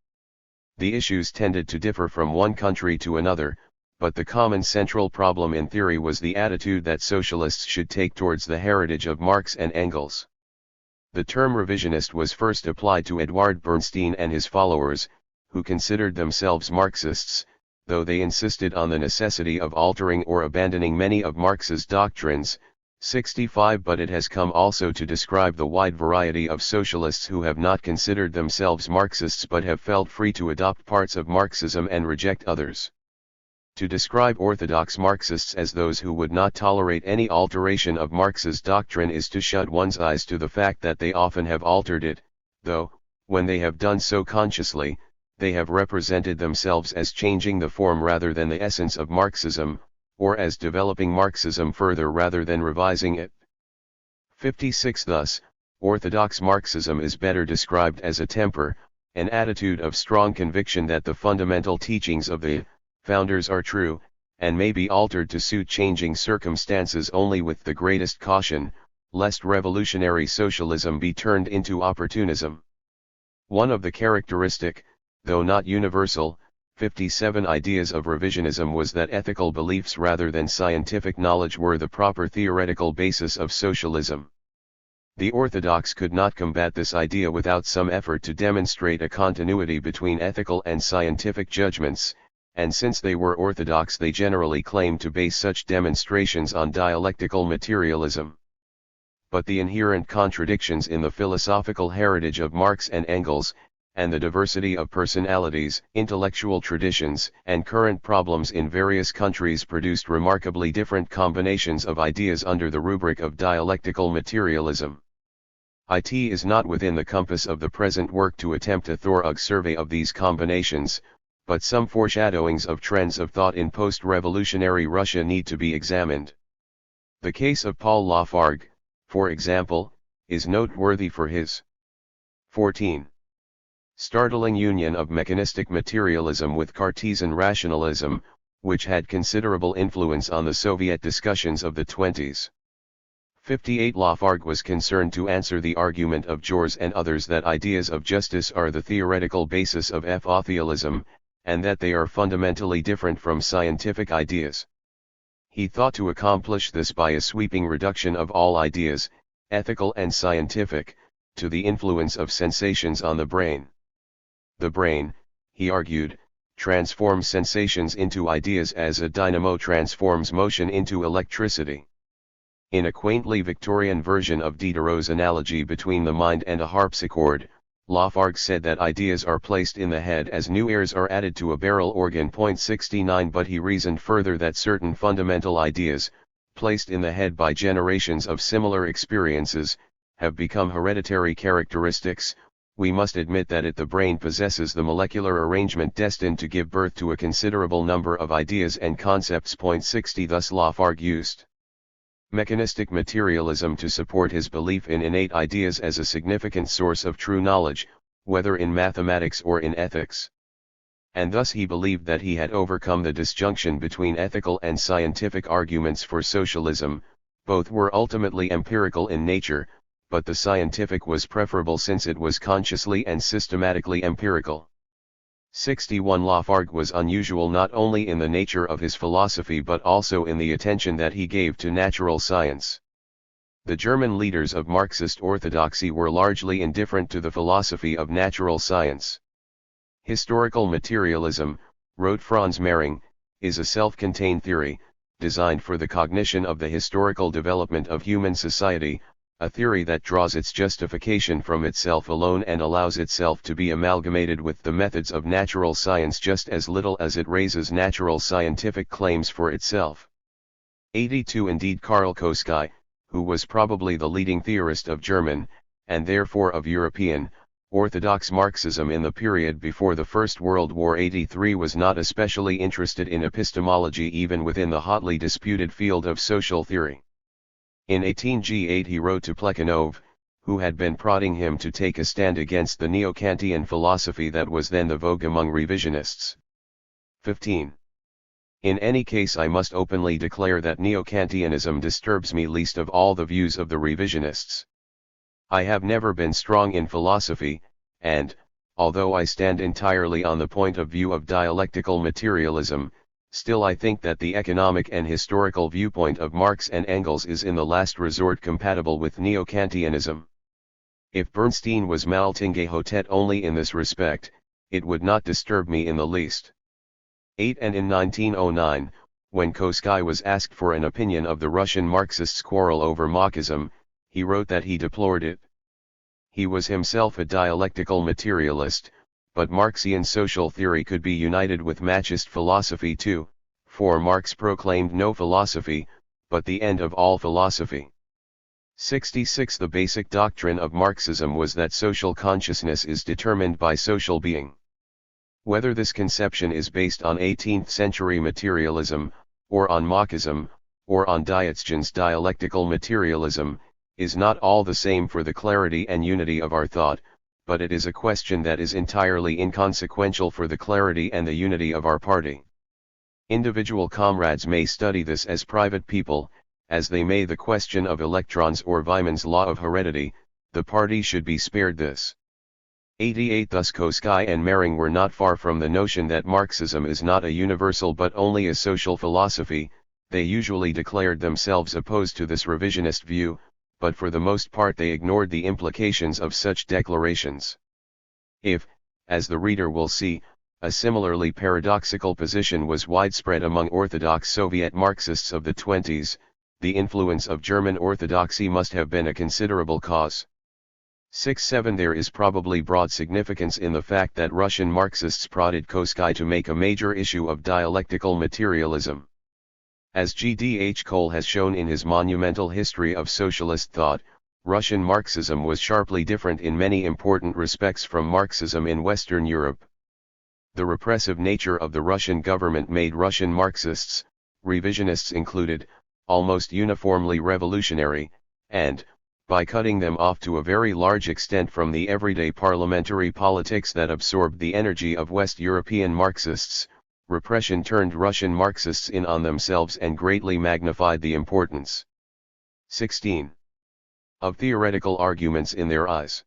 The issues tended to differ from one country to another, but the common central problem in theory was the attitude that socialists should take towards the heritage of Marx and Engels. The term revisionist was first applied to Edward Bernstein and his followers, who considered themselves Marxists, though they insisted on the necessity of altering or abandoning many of Marx's doctrines. 65 But it has come also to describe the wide variety of socialists who have not considered themselves Marxists but have felt free to adopt parts of Marxism and reject others. To describe orthodox Marxists as those who would not tolerate any alteration of Marx's doctrine is to shut one's eyes to the fact that they often have altered it, though, when they have done so consciously, they have represented themselves as changing the form rather than the essence of Marxism, or as developing Marxism further rather than revising it. 56 Thus, orthodox Marxism is better described as a temper, an attitude of strong conviction that the fundamental teachings of the founders are true, and may be altered to suit changing circumstances only with the greatest caution, lest revolutionary socialism be turned into opportunism. One of the characteristic, though not universal, 57 ideas of revisionism was that ethical beliefs rather than scientific knowledge were the proper theoretical basis of socialism. The orthodox could not combat this idea without some effort to demonstrate a continuity between ethical and scientific judgments, and since they were orthodox they generally claimed to base such demonstrations on dialectical materialism. But the inherent contradictions in the philosophical heritage of Marx and Engels, and the diversity of personalities, intellectual traditions, and current problems in various countries produced remarkably different combinations of ideas under the rubric of dialectical materialism. It is not within the compass of the present work to attempt a thorough survey of these combinations, but some foreshadowings of trends of thought in post-revolutionary Russia need to be examined. The case of Paul Lafargue, for example, is noteworthy for his 14. Startling union of mechanistic materialism with Cartesian rationalism, which had considerable influence on the Soviet discussions of the 20s. 58 Lafargue was concerned to answer the argument of Jors and others that ideas of justice are the theoretical basis of atheism, and that they are fundamentally different from scientific ideas. He thought to accomplish this by a sweeping reduction of all ideas, ethical and scientific, to the influence of sensations on the brain. The brain, he argued, transforms sensations into ideas as a dynamo transforms motion into electricity. In a quaintly Victorian version of Diderot's analogy between the mind and a harpsichord, Lafargue said that ideas are placed in the head as new airs are added to a barrel organ. 69 But he reasoned further that certain fundamental ideas, placed in the head by generations of similar experiences, have become hereditary characteristics. We must admit that the brain possesses the molecular arrangement destined to give birth to a considerable number of ideas and concepts. 60 Thus Lafargue used mechanistic materialism to support his belief in innate ideas as a significant source of true knowledge, whether in mathematics or in ethics. And thus he believed that he had overcome the disjunction between ethical and scientific arguments for socialism. Both were ultimately empirical in nature, but the scientific was preferable since it was consciously and systematically empirical. 61 Lafargue was unusual not only in the nature of his philosophy but also in the attention that he gave to natural science. The German leaders of Marxist orthodoxy were largely indifferent to the philosophy of natural science. Historical materialism, wrote Franz Mehring, is a self-contained theory, designed for the cognition of the historical development of human society, a theory that draws its justification from itself alone and allows itself to be amalgamated with the methods of natural science just as little as it raises natural scientific claims for itself. 82 Indeed, Karl Koschei, who was probably the leading theorist of German, and therefore of European, Orthodox Marxism in the period before the First World War, 83 was not especially interested in epistemology even within the hotly disputed field of social theory. In 1808 he wrote to Plekhanov, who had been prodding him to take a stand against the neo-Kantian philosophy that was then the vogue among revisionists. 15. In any case, I must openly declare that neo-Kantianism disturbs me least of all the views of the revisionists. I have never been strong in philosophy, and, although I stand entirely on the point of view of dialectical materialism, still I think that the economic and historical viewpoint of Marx and Engels is in the last resort compatible with neo-Kantianism. If Bernstein was Maltinge-Hotet only in this respect, it would not disturb me in the least. 8 And in 1909, when Koschei was asked for an opinion of the Russian Marxists' quarrel over Marxism, he wrote that he deplored it. He was himself a dialectical materialist, but Marxian social theory could be united with Machist philosophy too, for Marx proclaimed no philosophy, but the end of all philosophy. 66 The basic doctrine of Marxism was that social consciousness is determined by social being. Whether this conception is based on 18th-century materialism, or on Marxism, or on Diogenes' dialectical materialism, is not all the same for the clarity and unity of our thought, but it is a question that is entirely inconsequential for the clarity and the unity of our party. Individual comrades may study this as private people, as they may the question of electrons or Weimann's law of heredity. The party should be spared this. 88 Thus Koschei and Mehring were not far from the notion that Marxism is not a universal but only a social philosophy. They usually declared themselves opposed to this revisionist view, but for the most part they ignored the implications of such declarations. If, as the reader will see, a similarly paradoxical position was widespread among Orthodox Soviet Marxists of the 20s, the influence of German orthodoxy must have been a considerable cause. 6-7 There is probably broad significance in the fact that Russian Marxists prodded Koschei to make a major issue of dialectical materialism. As G.D.H. Cole has shown in his monumental history of socialist thought, Russian Marxism was sharply different in many important respects from Marxism in Western Europe. The repressive nature of the Russian government made Russian Marxists, revisionists included, almost uniformly revolutionary, and, by cutting them off to a very large extent from the everyday parliamentary politics that absorbed the energy of West European Marxists, repression turned Russian Marxists in on themselves and greatly magnified the importance. 16. Of theoretical arguments in their eyes.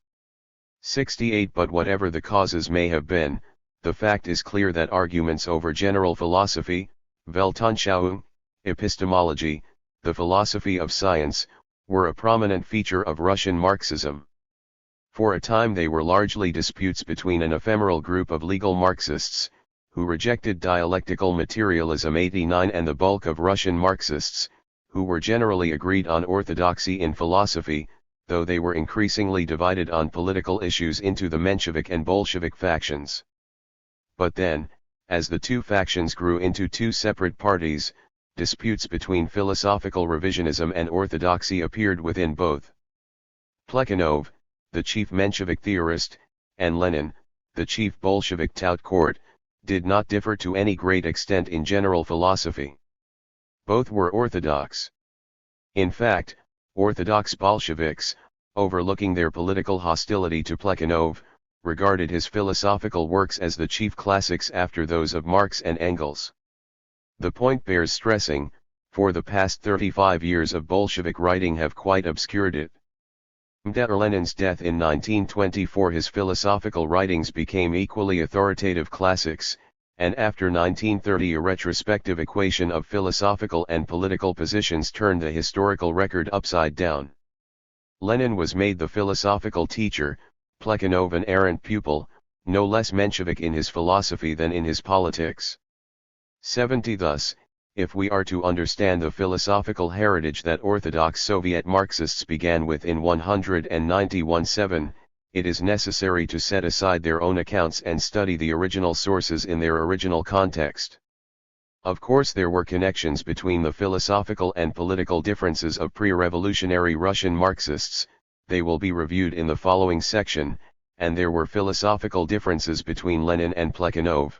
68. But whatever the causes may have been, the fact is clear that arguments over general philosophy, Weltanschauung, epistemology, the philosophy of science, were a prominent feature of Russian Marxism. For a time they were largely disputes between an ephemeral group of legal Marxists, who rejected dialectical materialism 89 and the bulk of Russian Marxists, who were generally agreed on orthodoxy in philosophy, though they were increasingly divided on political issues into the Menshevik and Bolshevik factions. But then, as the two factions grew into two separate parties, disputes between philosophical revisionism and orthodoxy appeared within both. Plekhanov, the chief Menshevik theorist, and Lenin, the chief Bolshevik tout court, did not differ to any great extent in general philosophy. Both were orthodox. In fact, orthodox Bolsheviks, overlooking their political hostility to Plekhanov, regarded his philosophical works as the chief classics after those of Marx and Engels. The point bears stressing, for the past 35 years of Bolshevik writing have quite obscured it. After Lenin's death in 1924 his philosophical writings became equally authoritative classics, and after 1930 a retrospective equation of philosophical and political positions turned the historical record upside down. Lenin was made the philosophical teacher, Plekhanov an errant pupil, no less Menshevik in his philosophy than in his politics. 70. Thus, if we are to understand the philosophical heritage that Orthodox Soviet Marxists began with in 191-7, it is necessary to set aside their own accounts and study the original sources in their original context. Of course there were connections between the philosophical and political differences of pre-revolutionary Russian Marxists, they will be reviewed in the following section, and there were philosophical differences between Lenin and Plekhanov.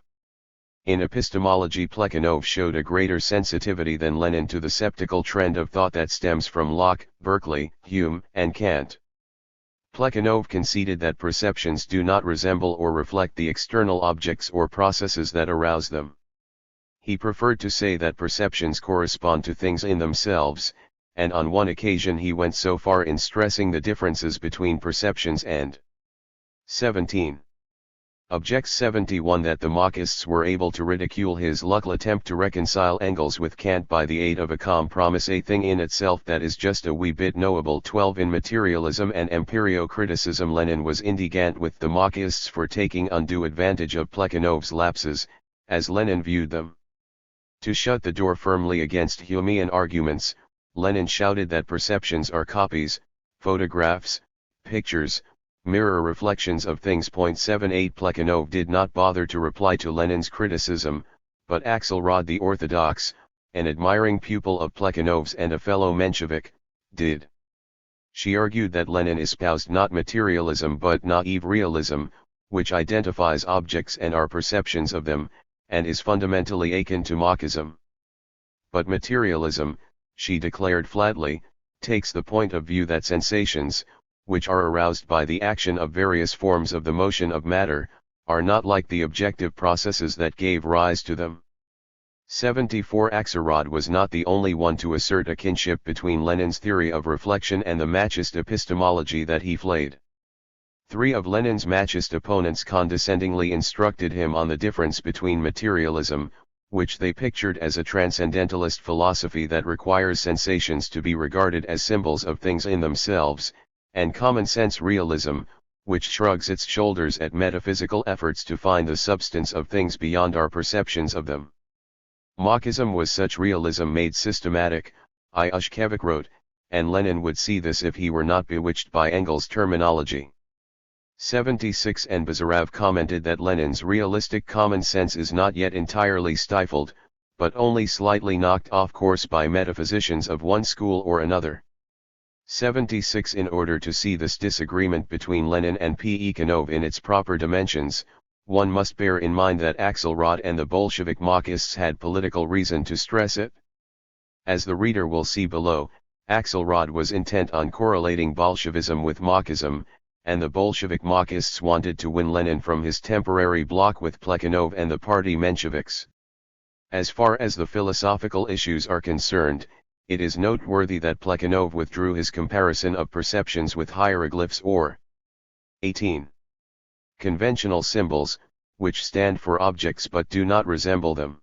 In epistemology Plekhanov showed a greater sensitivity than Lenin to the sceptical trend of thought that stems from Locke, Berkeley, Hume, and Kant. Plekhanov conceded that perceptions do not resemble or reflect the external objects or processes that arouse them. He preferred to say that perceptions correspond to things in themselves, and on one occasion he went so far in stressing the differences between perceptions and 17. Objects 71 that the Marxists were able to ridicule his lucky attempt to reconcile Engels with Kant by the aid of a compromise, a thing in itself that is just a wee bit knowable. 12. In materialism and empirio-criticism Lenin was indignant with the Marxists for taking undue advantage of Plekhanov's lapses, as Lenin viewed them. To shut the door firmly against Humean arguments, Lenin shouted that perceptions are copies, photographs, pictures, mirror reflections of things. 78. Plekhanov did not bother to reply to Lenin's criticism, but Axelrod the Orthodox, an admiring pupil of Plekhanov's and a fellow Menshevik, did. She argued that Lenin espoused not materialism but naive realism, which identifies objects and our perceptions of them, and is fundamentally akin to Marxism. But materialism, she declared flatly, takes the point of view that sensations, which are aroused by the action of various forms of the motion of matter, are not like the objective processes that gave rise to them. 74. Axelrod was not the only one to assert a kinship between Lenin's theory of reflection and the Marxist epistemology that he flayed. 3 of Lenin's Marxist opponents condescendingly instructed him on the difference between materialism, which they pictured as a transcendentalist philosophy that requires sensations to be regarded as symbols of things in themselves, and common-sense realism, which shrugs its shoulders at metaphysical efforts to find the substance of things beyond our perceptions of them. Marxism was such realism made systematic, Yushkevich wrote, and Lenin would see this if he were not bewitched by Engels' terminology. 76. And Bazarov commented that Lenin's realistic common sense is not yet entirely stifled, but only slightly knocked off course by metaphysicians of one school or another. 76. In order to see this disagreement between Lenin and Plekhanov in its proper dimensions, one must bear in mind that Axelrod and the Bolshevik Marxists had political reason to stress it. As the reader will see below, Axelrod was intent on correlating Bolshevism with Marxism, and the Bolshevik Marxists wanted to win Lenin from his temporary bloc with Plekhanov and the party Mensheviks. As far as the philosophical issues are concerned, it is noteworthy that Plekhanov withdrew his comparison of perceptions with hieroglyphs or 18. Conventional symbols, which stand for objects but do not resemble them.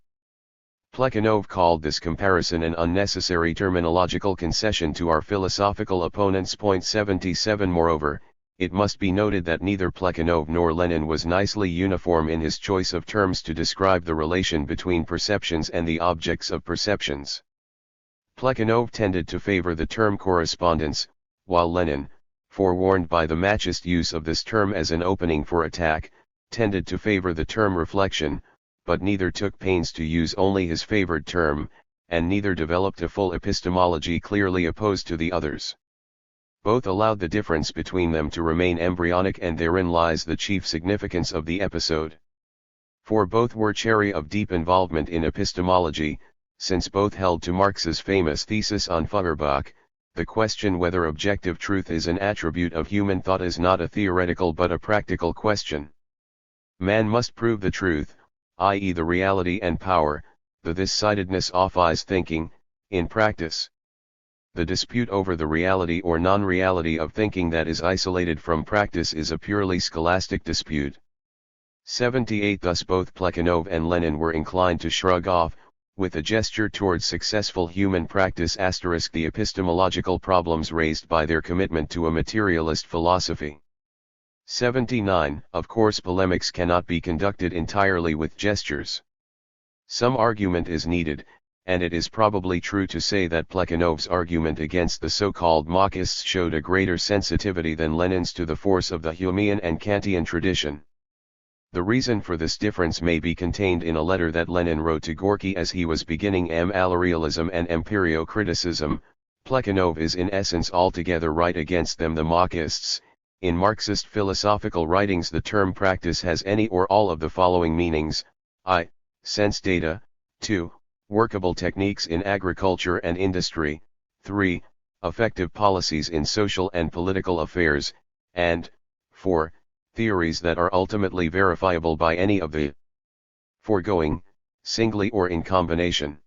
Plekhanov called this comparison an unnecessary terminological concession to our philosophical opponents. 77. Moreover, it must be noted that neither Plekhanov nor Lenin was nicely uniform in his choice of terms to describe the relation between perceptions and the objects of perceptions. Plekhanov tended to favor the term correspondence, while Lenin, forewarned by the Marxist use of this term as an opening for attack, tended to favor the term reflection, but neither took pains to use only his favored term, and neither developed a full epistemology clearly opposed to the others. Both allowed the difference between them to remain embryonic, and therein lies the chief significance of the episode. For both were chary of deep involvement in epistemology, since both held to Marx's famous thesis on Feuerbach: the question whether objective truth is an attribute of human thought is not a theoretical but a practical question. Man must prove the truth, i.e. the reality and power, the this-sidedness of his thinking, in practice. The dispute over the reality or non-reality of thinking that is isolated from practice is a purely scholastic dispute. 78. Thus both Plekhanov and Lenin were inclined to shrug off, with a gesture towards successful human practice, the epistemological problems raised by their commitment to a materialist philosophy. 79. Of course, polemics cannot be conducted entirely with gestures. Some argument is needed, and it is probably true to say that Plekhanov's argument against the so-called Marxists showed a greater sensitivity than Lenin's to the force of the Humean and Kantian tradition. The reason for this difference may be contained in a letter that Lenin wrote to Gorky as he was beginning realism and empirio-criticism. Plekhanov is in essence altogether right against them, the Marxists. In Marxist philosophical writings the term practice has any or all of the following meanings: I. Sense data, 2. Workable techniques in agriculture and industry, 3. Effective policies in social and political affairs, and 4. Theories that are ultimately verifiable by any of the foregoing, singly or in combination.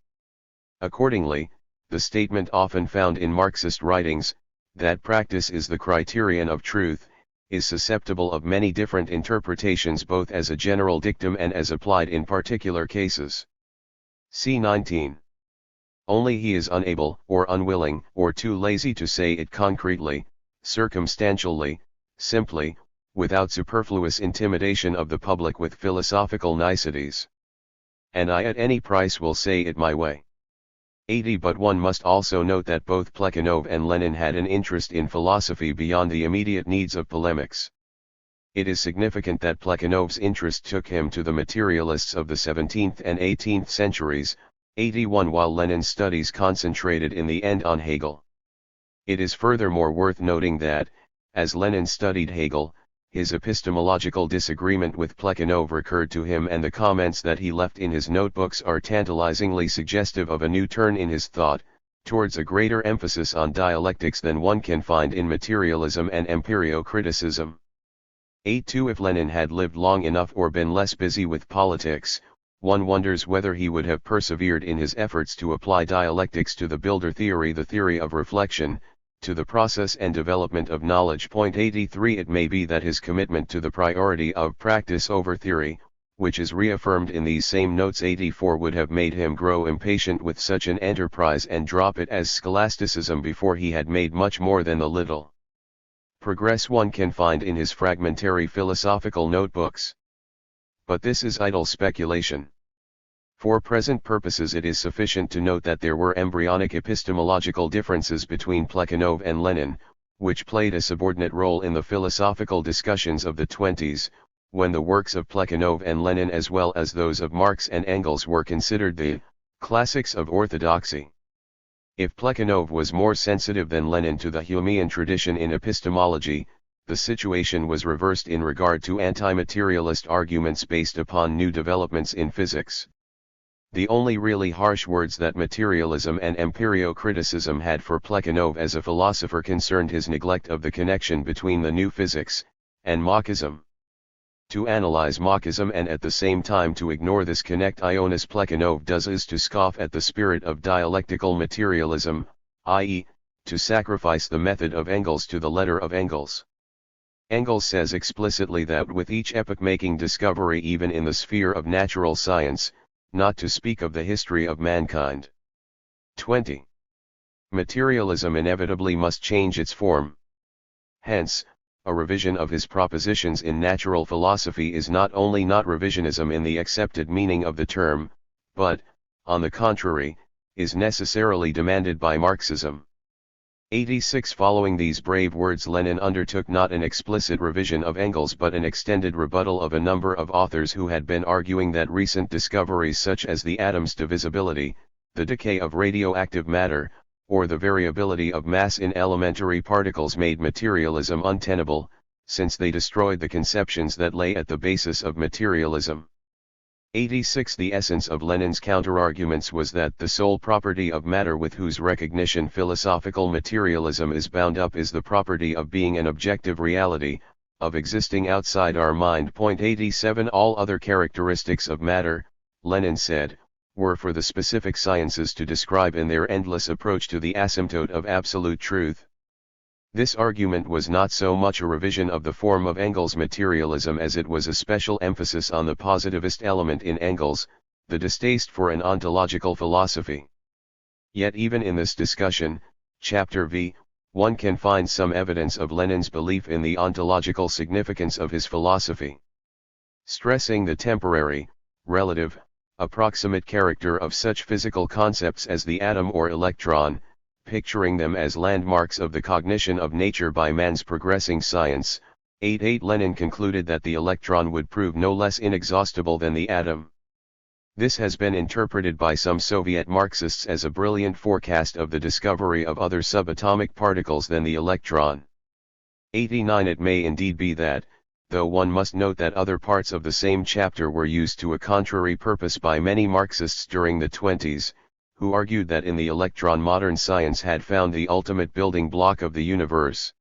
Accordingly, the statement often found in Marxist writings, that practice is the criterion of truth, is susceptible of many different interpretations both as a general dictum and as applied in particular cases. See 19. Only he is unable, or unwilling, or too lazy to say it concretely, circumstantially, simply, without superfluous intimidation of the public with philosophical niceties. And I at any price will say it my way. 80. But one must also note that both Plekhanov and Lenin had an interest in philosophy beyond the immediate needs of polemics. It is significant that Plekhanov's interest took him to the materialists of the 17th and 18th centuries, 81, while Lenin's studies concentrated in the end on Hegel. It is furthermore worth noting that, as Lenin studied Hegel, his epistemological disagreement with Plekhanov recurred to him, and the comments that he left in his notebooks are tantalizingly suggestive of a new turn in his thought, towards a greater emphasis on dialectics than one can find in materialism and empirio-criticism. 82. If Lenin had lived long enough or been less busy with politics, one wonders whether he would have persevered in his efforts to apply dialectics to the builder theory, the theory of reflection, to the process and development of knowledge. 83. It may be that his commitment to the priority of practice over theory, which is reaffirmed in these same notes 84, would have made him grow impatient with such an enterprise and drop it as scholasticism before he had made much more than the little progress one can find in his fragmentary philosophical notebooks. But this is idle speculation. For present purposes it is sufficient to note that there were embryonic epistemological differences between Plekhanov and Lenin, which played a subordinate role in the philosophical discussions of the 20s, when the works of Plekhanov and Lenin as well as those of Marx and Engels were considered the classics of orthodoxy. If Plekhanov was more sensitive than Lenin to the Humean tradition in epistemology, the situation was reversed in regard to anti-materialist arguments based upon new developments in physics. The only really harsh words that materialism and empirio-criticism had for Plekhanov as a philosopher concerned his neglect of the connection between the new physics and Marxism. To analyze Marxism and at the same time to ignore this connection as Plekhanov does is to scoff at the spirit of dialectical materialism, i.e., to sacrifice the method of Engels to the letter of Engels. Engels says explicitly that with each epoch-making discovery even in the sphere of natural science, not to speak of the history of mankind. 20. Materialism inevitably must change its form. Hence, a revision of his propositions in natural philosophy is not only not revisionism in the accepted meaning of the term, but, on the contrary, is necessarily demanded by Marxism. 86. Following these brave words, Lenin undertook not an explicit revision of Engels but an extended rebuttal of a number of authors who had been arguing that recent discoveries such as the atom's divisibility, the decay of radioactive matter, or the variability of mass in elementary particles made materialism untenable, since they destroyed the conceptions that lay at the basis of materialism. 86. The essence of Lenin's counterarguments was that the sole property of matter with whose recognition philosophical materialism is bound up is the property of being an objective reality, of existing outside our mind. 87. All other characteristics of matter, Lenin said, were for the specific sciences to describe in their endless approach to the asymptote of absolute truth. This argument was not so much a revision of the form of Engels' materialism as it was a special emphasis on the positivist element in Engels, the distaste for an ontological philosophy. Yet even in this discussion, Chapter V, one can find some evidence of Lenin's belief in the ontological significance of his philosophy. Stressing the temporary, relative, approximate character of such physical concepts as the atom or electron, picturing them as landmarks of the cognition of nature by man's progressing science. 88. Lenin concluded that the electron would prove no less inexhaustible than the atom. This has been interpreted by some Soviet Marxists as a brilliant forecast of the discovery of other subatomic particles than the electron. 89. It may indeed be that, though one must note that other parts of the same chapter were used to a contrary purpose by many Marxists during the 20s, who argued that in the electron modern science had found the ultimate building block of the universe.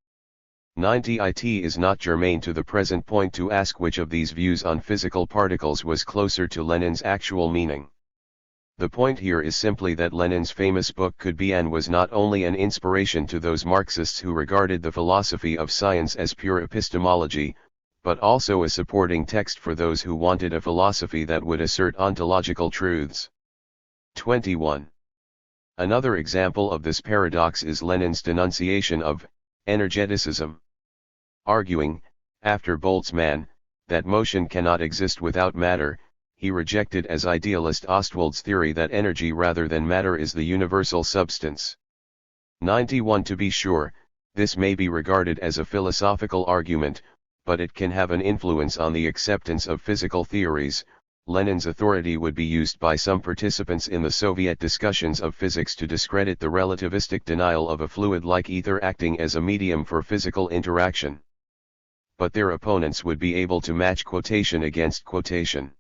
90. It is not germane to the present point to ask which of these views on physical particles was closer to Lenin's actual meaning. The point here is simply that Lenin's famous book could be and was not only an inspiration to those Marxists who regarded the philosophy of science as pure epistemology, but also a supporting text for those who wanted a philosophy that would assert ontological truths. 21. Another example of this paradox is Lenin's denunciation of energeticism. Arguing, after Boltzmann, that motion cannot exist without matter, he rejected as idealist Ostwald's theory that energy rather than matter is the universal substance. 91. To be sure, this may be regarded as a philosophical argument, but it can have an influence on the acceptance of physical theories. Lenin's authority would be used by some participants in the Soviet discussions of physics to discredit the relativistic denial of a fluid like ether acting as a medium for physical interaction. But their opponents would be able to match quotation against quotation.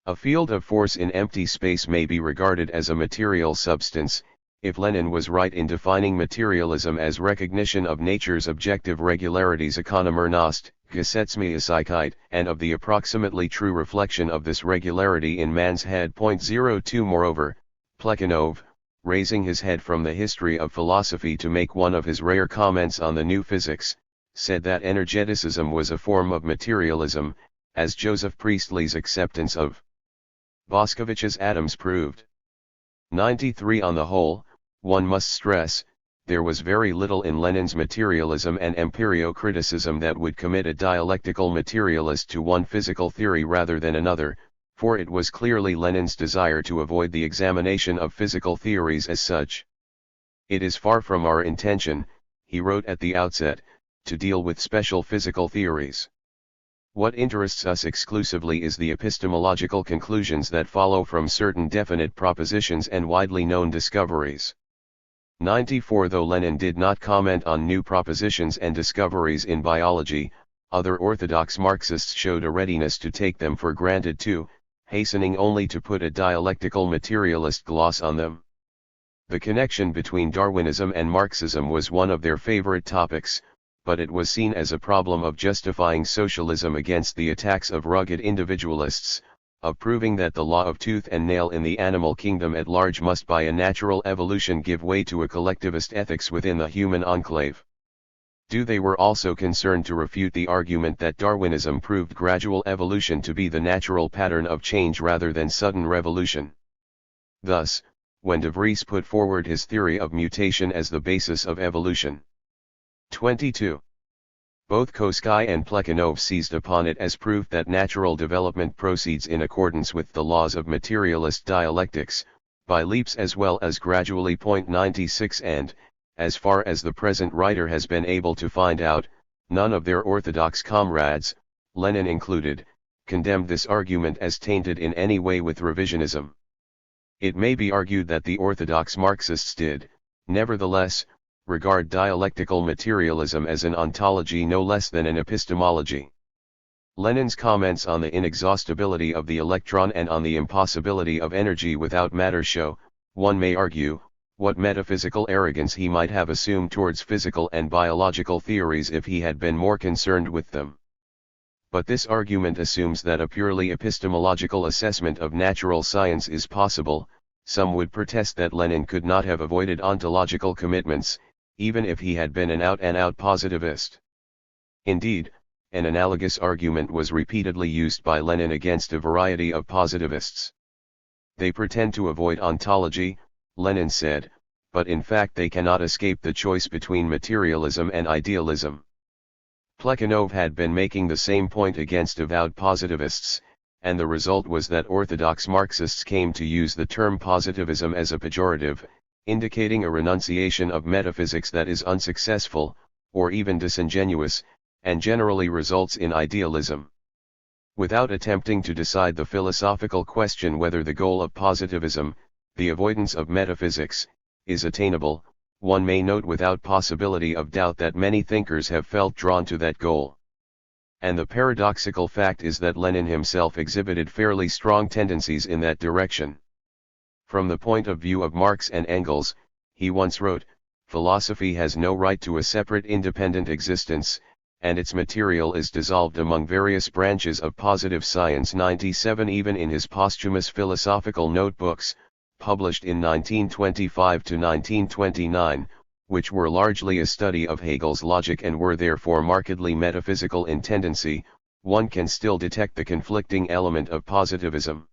A field of force in empty space may be regarded as a material substance, if Lenin was right in defining materialism as recognition of nature's objective regularities economernost, Gesetzmäßigkeit, and of the approximately true reflection of this regularity in man's head. 02. Moreover, Plekhanov, raising his head from the history of philosophy to make one of his rare comments on the new physics, said that energeticism was a form of materialism, as Joseph Priestley's acceptance of Boscovich's atoms proved. 93. On the whole, one must stress, there was very little in Lenin's materialism and empirio-criticism that would commit a dialectical materialist to one physical theory rather than another, for it was clearly Lenin's desire to avoid the examination of physical theories as such. It is far from our intention, he wrote at the outset, to deal with special physical theories. What interests us exclusively is the epistemological conclusions that follow from certain definite propositions and widely known discoveries. 94. Though Lenin did not comment on new propositions and discoveries in biology, other orthodox Marxists showed a readiness to take them for granted too, hastening only to put a dialectical materialist gloss on them. The connection between Darwinism and Marxism was one of their favorite topics, but it was seen as a problem of justifying socialism against the attacks of rugged individualists, of proving that the law of tooth and nail in the animal kingdom at large must by a natural evolution give way to a collectivist ethics within the human enclave. They were also concerned to refute the argument that Darwinism proved gradual evolution to be the natural pattern of change rather than sudden revolution. Thus, when de Vries put forward his theory of mutation as the basis of evolution. 22. Both Koski and Plekhanov seized upon it as proof that natural development proceeds in accordance with the laws of materialist dialectics, by leaps as well as gradually. 96 And, as far as the present writer has been able to find out, none of their orthodox comrades, Lenin included, condemned this argument as tainted in any way with revisionism. It may be argued that the orthodox Marxists did, nevertheless, regard dialectical materialism as an ontology no less than an epistemology. Lenin's comments on the inexhaustibility of the electron and on the impossibility of energy without matter show, one may argue, what metaphysical arrogance he might have assumed towards physical and biological theories if he had been more concerned with them. But this argument assumes that a purely epistemological assessment of natural science is possible. Some would protest that Lenin could not have avoided ontological commitments, even if he had been an out-and-out positivist. Indeed, an analogous argument was repeatedly used by Lenin against a variety of positivists. They pretend to avoid ontology, Lenin said, but in fact they cannot escape the choice between materialism and idealism. Plekhanov had been making the same point against avowed positivists, and the result was that orthodox Marxists came to use the term positivism as a pejorative, indicating a renunciation of metaphysics that is unsuccessful, or even disingenuous, and generally results in idealism. Without attempting to decide the philosophical question whether the goal of positivism, the avoidance of metaphysics, is attainable, one may note without possibility of doubt that many thinkers have felt drawn to that goal. And the paradoxical fact is that Lenin himself exhibited fairly strong tendencies in that direction. From the point of view of Marx and Engels, he once wrote, "Philosophy has no right to a separate independent existence, and its material is dissolved among various branches of positive science." 97 Even in his posthumous philosophical notebooks, published in 1925 to 1929, which were largely a study of Hegel's logic and were therefore markedly metaphysical in tendency, one can still detect the conflicting element of positivism.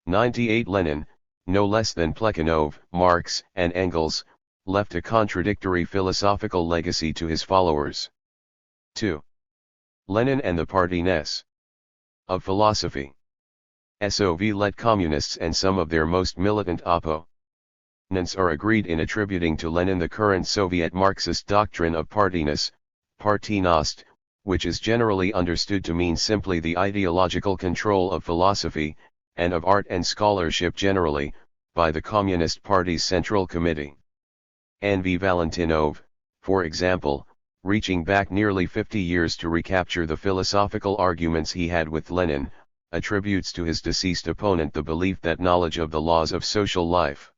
98 Lenin, no less than Plekhanov, Marx, and Engels, left a contradictory philosophical legacy to his followers. 2. Lenin and the partiness of philosophy. Soviet communists and some of their most militant opponents are agreed in attributing to Lenin the current Soviet Marxist doctrine of partiness, partinost, which is generally understood to mean simply the ideological control of philosophy, and of art and scholarship generally, by the Communist Party's Central Committee. N.V. Valentinov, for example, reaching back nearly 50 years to recapture the philosophical arguments he had with Lenin, attributes to his deceased opponent the belief that knowledge of the laws of social life,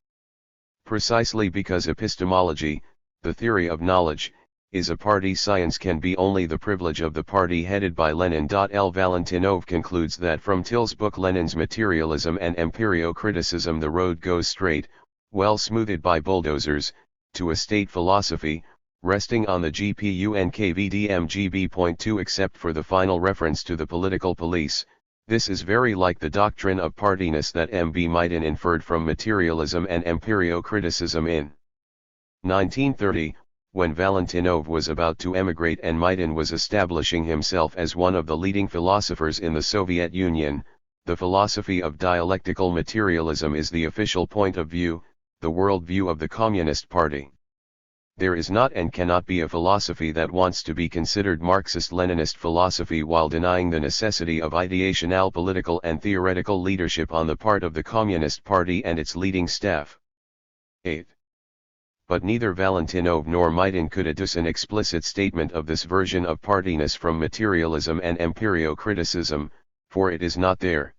precisely because epistemology, the theory of knowledge, is a party science, can be only the privilege of the party headed by Lenin. L. Valentinov concludes that from Till's book Lenin's Materialism and Empirio-Criticism the road goes straight, well smoothed by bulldozers, to a state philosophy, resting on the GPU-NKVDM-GB.2 except for the final reference to the political police. This is very like the doctrine of partiness that M.B. Maidan inferred from materialism and empirio-criticism in 1930, when Valentinov was about to emigrate and Maidan was establishing himself as one of the leading philosophers in the Soviet Union. The philosophy of dialectical materialism is the official point of view, the worldview of the Communist Party. There is not and cannot be a philosophy that wants to be considered Marxist-Leninist philosophy while denying the necessity of ideational political and theoretical leadership on the part of the Communist Party and its leading staff. 8. But neither Valentinov nor Maidan could adduce an explicit statement of this version of partiness from materialism and empirio-criticism, for it is not there.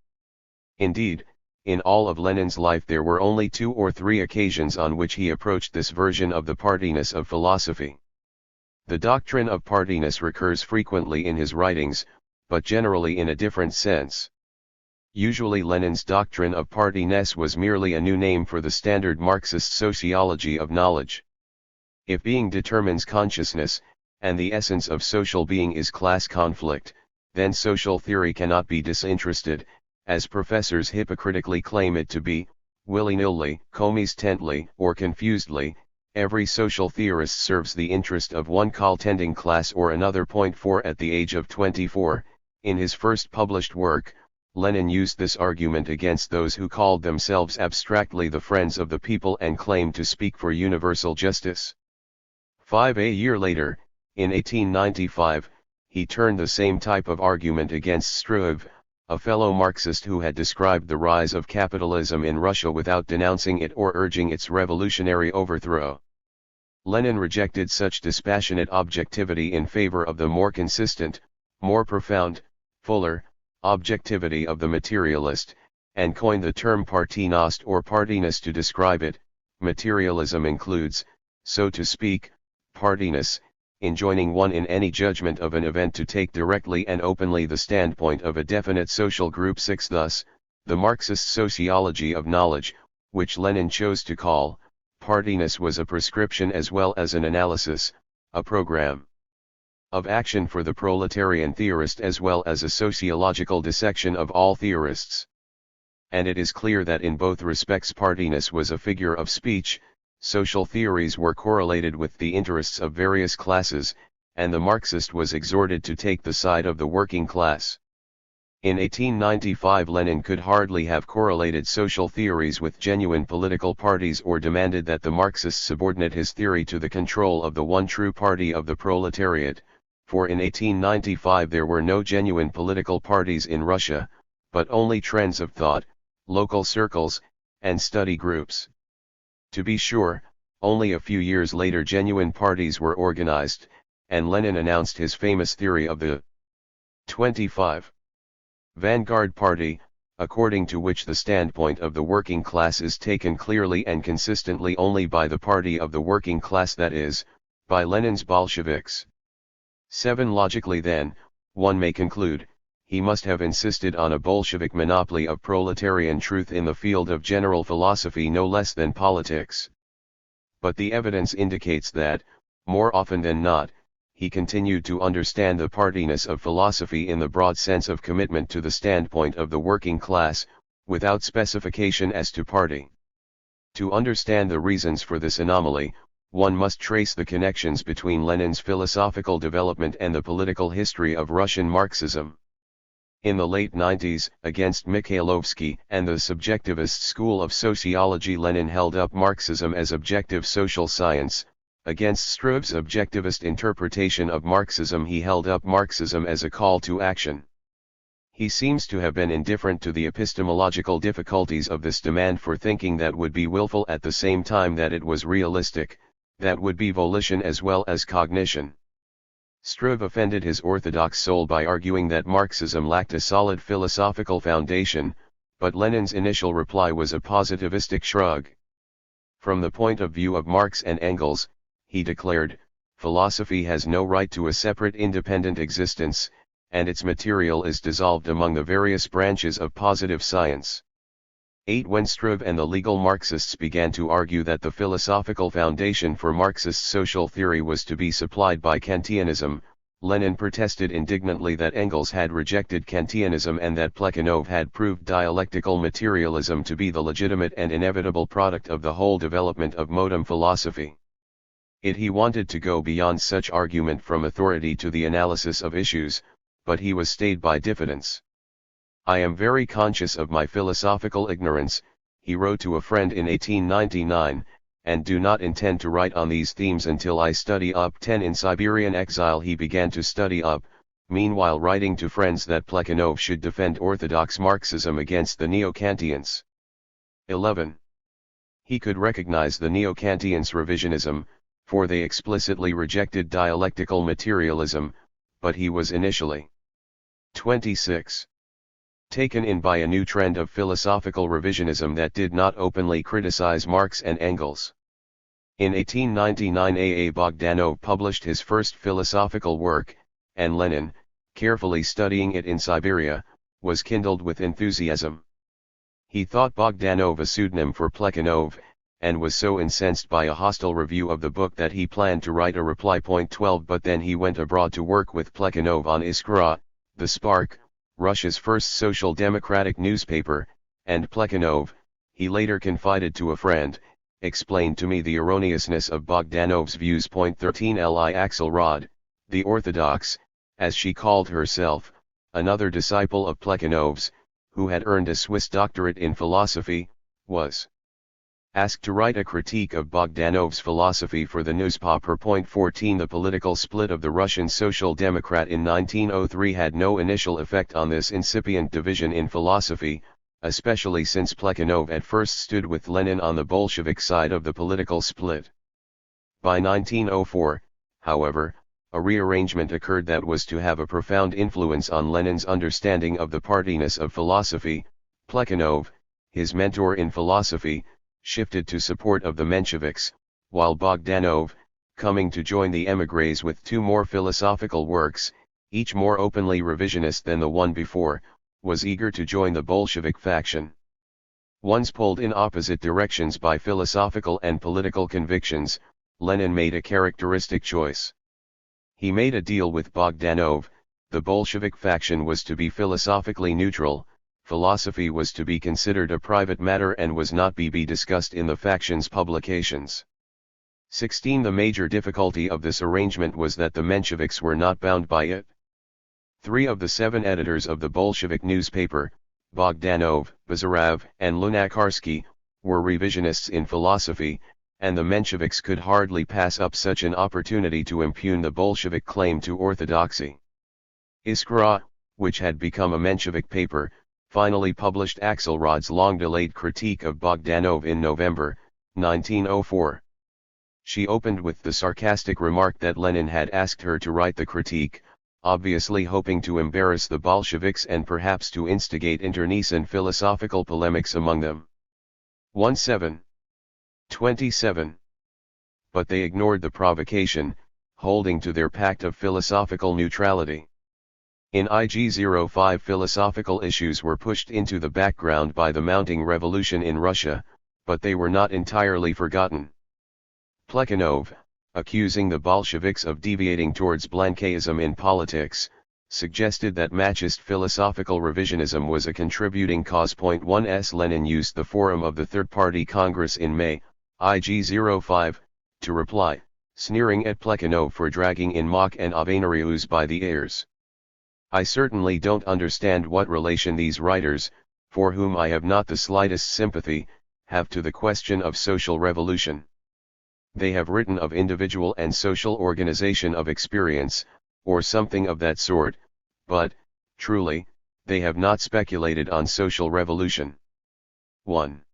Indeed, in all of Lenin's life there were only 2 or 3 occasions on which he approached this version of the partiness of philosophy. The doctrine of partiness recurs frequently in his writings, but generally in a different sense. Usually Lenin's doctrine of partiness was merely a new name for the standard Marxist sociology of knowledge. If being determines consciousness, and the essence of social being is class conflict, then social theory cannot be disinterested, as professors hypocritically claim it to be, willy-nilly, commiseratingly, or confusedly. Every social theorist serves the interest of one contending class or another. 4 At the age of 24, in his first published work, Lenin used this argument against those who called themselves abstractly the friends of the people and claimed to speak for universal justice. A year later, in 1895, he turned the same type of argument against Struve, a fellow Marxist who had described the rise of capitalism in Russia without denouncing it or urging its revolutionary overthrow. Lenin rejected such dispassionate objectivity in favor of the more consistent, more profound, fuller, objectivity of the materialist, and coined the term partinnost or partiness to describe it. Materialism includes, so to speak, partiness, enjoining one in any judgment of an event to take directly and openly the standpoint of a definite social group. 6 Thus, the Marxist sociology of knowledge, which Lenin chose to call partiness, was a prescription as well as an analysis, a program of action for the proletarian theorist as well as a sociological dissection of all theorists. And it is clear that in both respects partiness was a figure of speech. Social theories were correlated with the interests of various classes, and the Marxist was exhorted to take the side of the working class. In 1895 Lenin could hardly have correlated social theories with genuine political parties or demanded that the Marxists subordinate his theory to the control of the one true party of the proletariat, for in 1895 there were no genuine political parties in Russia, but only trends of thought, local circles, and study groups. To be sure, only a few years later genuine parties were organized, and Lenin announced his famous theory of the 25 Vanguard Party, according to which the standpoint of the working class is taken clearly and consistently only by the party of the working class, that is, by Lenin's Bolsheviks. 7 Logically then, one may conclude, he must have insisted on a Bolshevik monopoly of proletarian truth in the field of general philosophy no less than politics. But the evidence indicates that, more often than not, he continued to understand the partiness of philosophy in the broad sense of commitment to the standpoint of the working class, without specification as to party. To understand the reasons for this anomaly, one must trace the connections between Lenin's philosophical development and the political history of Russian Marxism. In the late 90s, against Mikhailovsky and the subjectivist school of sociology, Lenin held up Marxism as objective social science. Against Struve's objectivist interpretation of Marxism, he held up Marxism as a call to action. He seems to have been indifferent to the epistemological difficulties of this demand for thinking that would be willful at the same time that it was realistic, that would be volition as well as cognition. Struve offended his orthodox soul by arguing that Marxism lacked a solid philosophical foundation, but Lenin's initial reply was a positivistic shrug. From the point of view of Marx and Engels, he declared, philosophy has no right to a separate independent existence, and its material is dissolved among the various branches of positive science. 8 When Struve and the legal Marxists began to argue that the philosophical foundation for Marxist social theory was to be supplied by Kantianism, Lenin protested indignantly that Engels had rejected Kantianism and that Plekhanov had proved dialectical materialism to be the legitimate and inevitable product of the whole development of modern philosophy. He wanted to go beyond such argument from authority to the analysis of issues, but he was stayed by diffidence. I am very conscious of my philosophical ignorance, he wrote to a friend in 1899, and do not intend to write on these themes until I study up. 10 In Siberian exile he began to study up, meanwhile writing to friends that Plekhanov should defend orthodox Marxism against the Neo-Kantians. 11. He could recognize the Neo-Kantians' revisionism, for they explicitly rejected dialectical materialism, but he was initially 26. taken in by a new trend of philosophical revisionism that did not openly criticize Marx and Engels. In 1899 A. Bogdanov published his first philosophical work, and Lenin, carefully studying it in Siberia, was kindled with enthusiasm. He thought Bogdanov a pseudonym for Plekhanov, and was so incensed by a hostile review of the book that he planned to write a reply. 12 But then he went abroad to work with Plekhanov on Iskra, the Spark, Russia's first social democratic newspaper, and Plekhanov, he later confided to a friend, explained to me the erroneousness of Bogdanov's views. 13 Li Axelrod, the Orthodox, as she called herself, another disciple of Plekhanov's, who had earned a Swiss doctorate in philosophy, was asked to write a critique of Bogdanov's philosophy for the newspaper. 14 The political split of the Russian Social Democrat in 1903 had no initial effect on this incipient division in philosophy, especially since Plekhanov at first stood with Lenin on the Bolshevik side of the political split. By 1904, however, a rearrangement occurred that was to have a profound influence on Lenin's understanding of the partiness of philosophy. Plekhanov, his mentor in philosophy, shifted to support of the Mensheviks, while Bogdanov, coming to join the émigrés with two more philosophical works, each more openly revisionist than the one before, was eager to join the Bolshevik faction. Once pulled in opposite directions by philosophical and political convictions, Lenin made a characteristic choice. He made a deal with Bogdanov. The Bolshevik faction was to be philosophically neutral, philosophy was to be considered a private matter and was not be discussed in the faction's publications. 16 The major difficulty of this arrangement was that the Mensheviks were not bound by it. 3 of the 7 editors of the Bolshevik newspaper, Bogdanov, Bazarov, and Lunacharsky, were revisionists in philosophy, and the Mensheviks could hardly pass up such an opportunity to impugn the Bolshevik claim to orthodoxy. Iskra, which had become a Menshevik paper, finally published Axelrod's long-delayed critique of Bogdanov in November, 1904. She opened with the sarcastic remark that Lenin had asked her to write the critique, obviously hoping to embarrass the Bolsheviks and perhaps to instigate internecine philosophical polemics among them. 27. But they ignored the provocation, holding to their pact of philosophical neutrality. In IG-05 philosophical issues were pushed into the background by the mounting revolution in Russia, but they were not entirely forgotten. Plekhanov, accusing the Bolsheviks of deviating towards Blanquism in politics, suggested that Marxist philosophical revisionism was a contributing cause. 1 Lenin used the forum of the Third Party Congress in May, IG-05, to reply, sneering at Plekhanov for dragging in Mach and Avenarius by the ears. I certainly don't understand what relation these writers, for whom I have not the slightest sympathy, have to the question of social revolution. They have written of individual and social organization of experience, or something of that sort, but, truly, they have not speculated on social revolution. 1.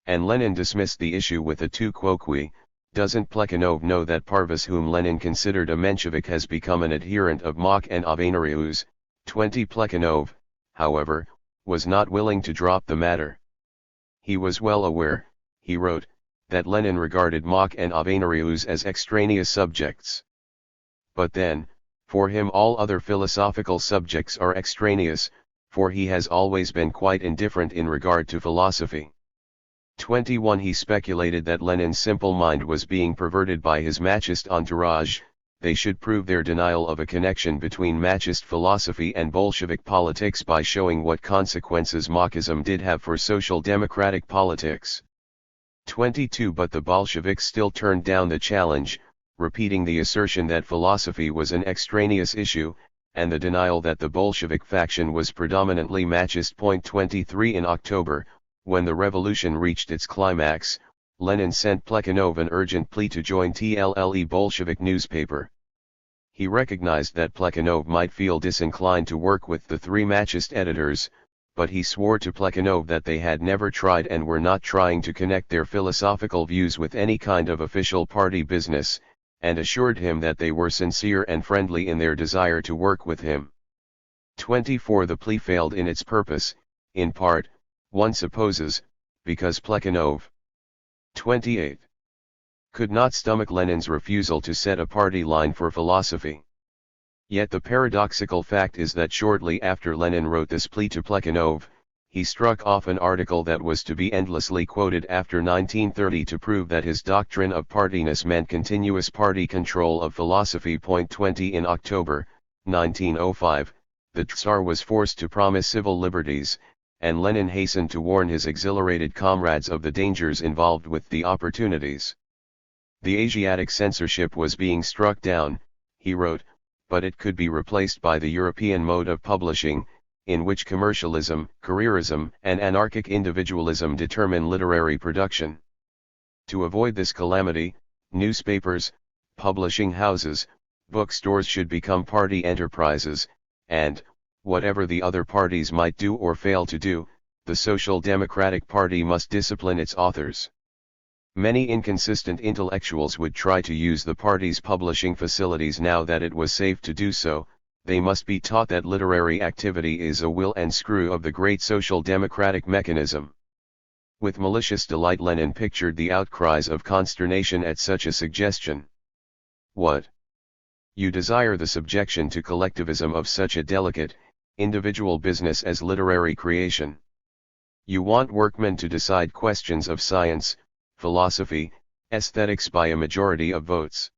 And Lenin dismissed the issue with a tu quoque. Doesn't Plekhanov know that Parvus, whom Lenin considered a Menshevik, has become an adherent of Mach and Avenarius? 20 Plekhanov, however, was not willing to drop the matter. He was well aware, he wrote, that Lenin regarded Mach and Avenarius as extraneous subjects. But then, for him all other philosophical subjects are extraneous, for he has always been quite indifferent in regard to philosophy. 21 He speculated that Lenin's simple mind was being perverted by his Marxist entourage. They should prove their denial of a connection between Marxist philosophy and Bolshevik politics by showing what consequences Marxism did have for social democratic politics. 22 But the Bolsheviks still turned down the challenge, repeating the assertion that philosophy was an extraneous issue, and the denial that the Bolshevik faction was predominantly Marxist. 23 In October, when the revolution reached its climax, Lenin sent Plekhanov an urgent plea to join TLLE Bolshevik newspaper. He recognized that Plekhanov might feel disinclined to work with the 3 Marxist editors, but he swore to Plekhanov that they had never tried and were not trying to connect their philosophical views with any kind of official party business, and assured him that they were sincere and friendly in their desire to work with him. 24. The plea failed in its purpose, in part, one supposes, because Plekhanov 28. could not stomach Lenin's refusal to set a party line for philosophy. Yet the paradoxical fact is that shortly after Lenin wrote this plea to Plekhanov, he struck off an article that was to be endlessly quoted after 1930 to prove that his doctrine of partyness meant continuous party control of philosophy. 20. In October 1905, the Tsar was forced to promise civil liberties, and Lenin hastened to warn his exhilarated comrades of the dangers involved with the opportunities. The Asiatic censorship was being struck down, he wrote, but it could be replaced by the European mode of publishing, in which commercialism, careerism, and anarchic individualism determine literary production. To avoid this calamity, newspapers, publishing houses, bookstores should become party enterprises, and, whatever the other parties might do or fail to do, the Social Democratic Party must discipline its authors. Many inconsistent intellectuals would try to use the party's publishing facilities now that it was safe to do so. They must be taught that literary activity is a will and screw of the great social democratic mechanism. With malicious delight Lenin pictured the outcries of consternation at such a suggestion. What? You desire the subjection to collectivism of such a delicate, individual business as literary creation. You want workmen to decide questions of science, philosophy, aesthetics by a majority of votes.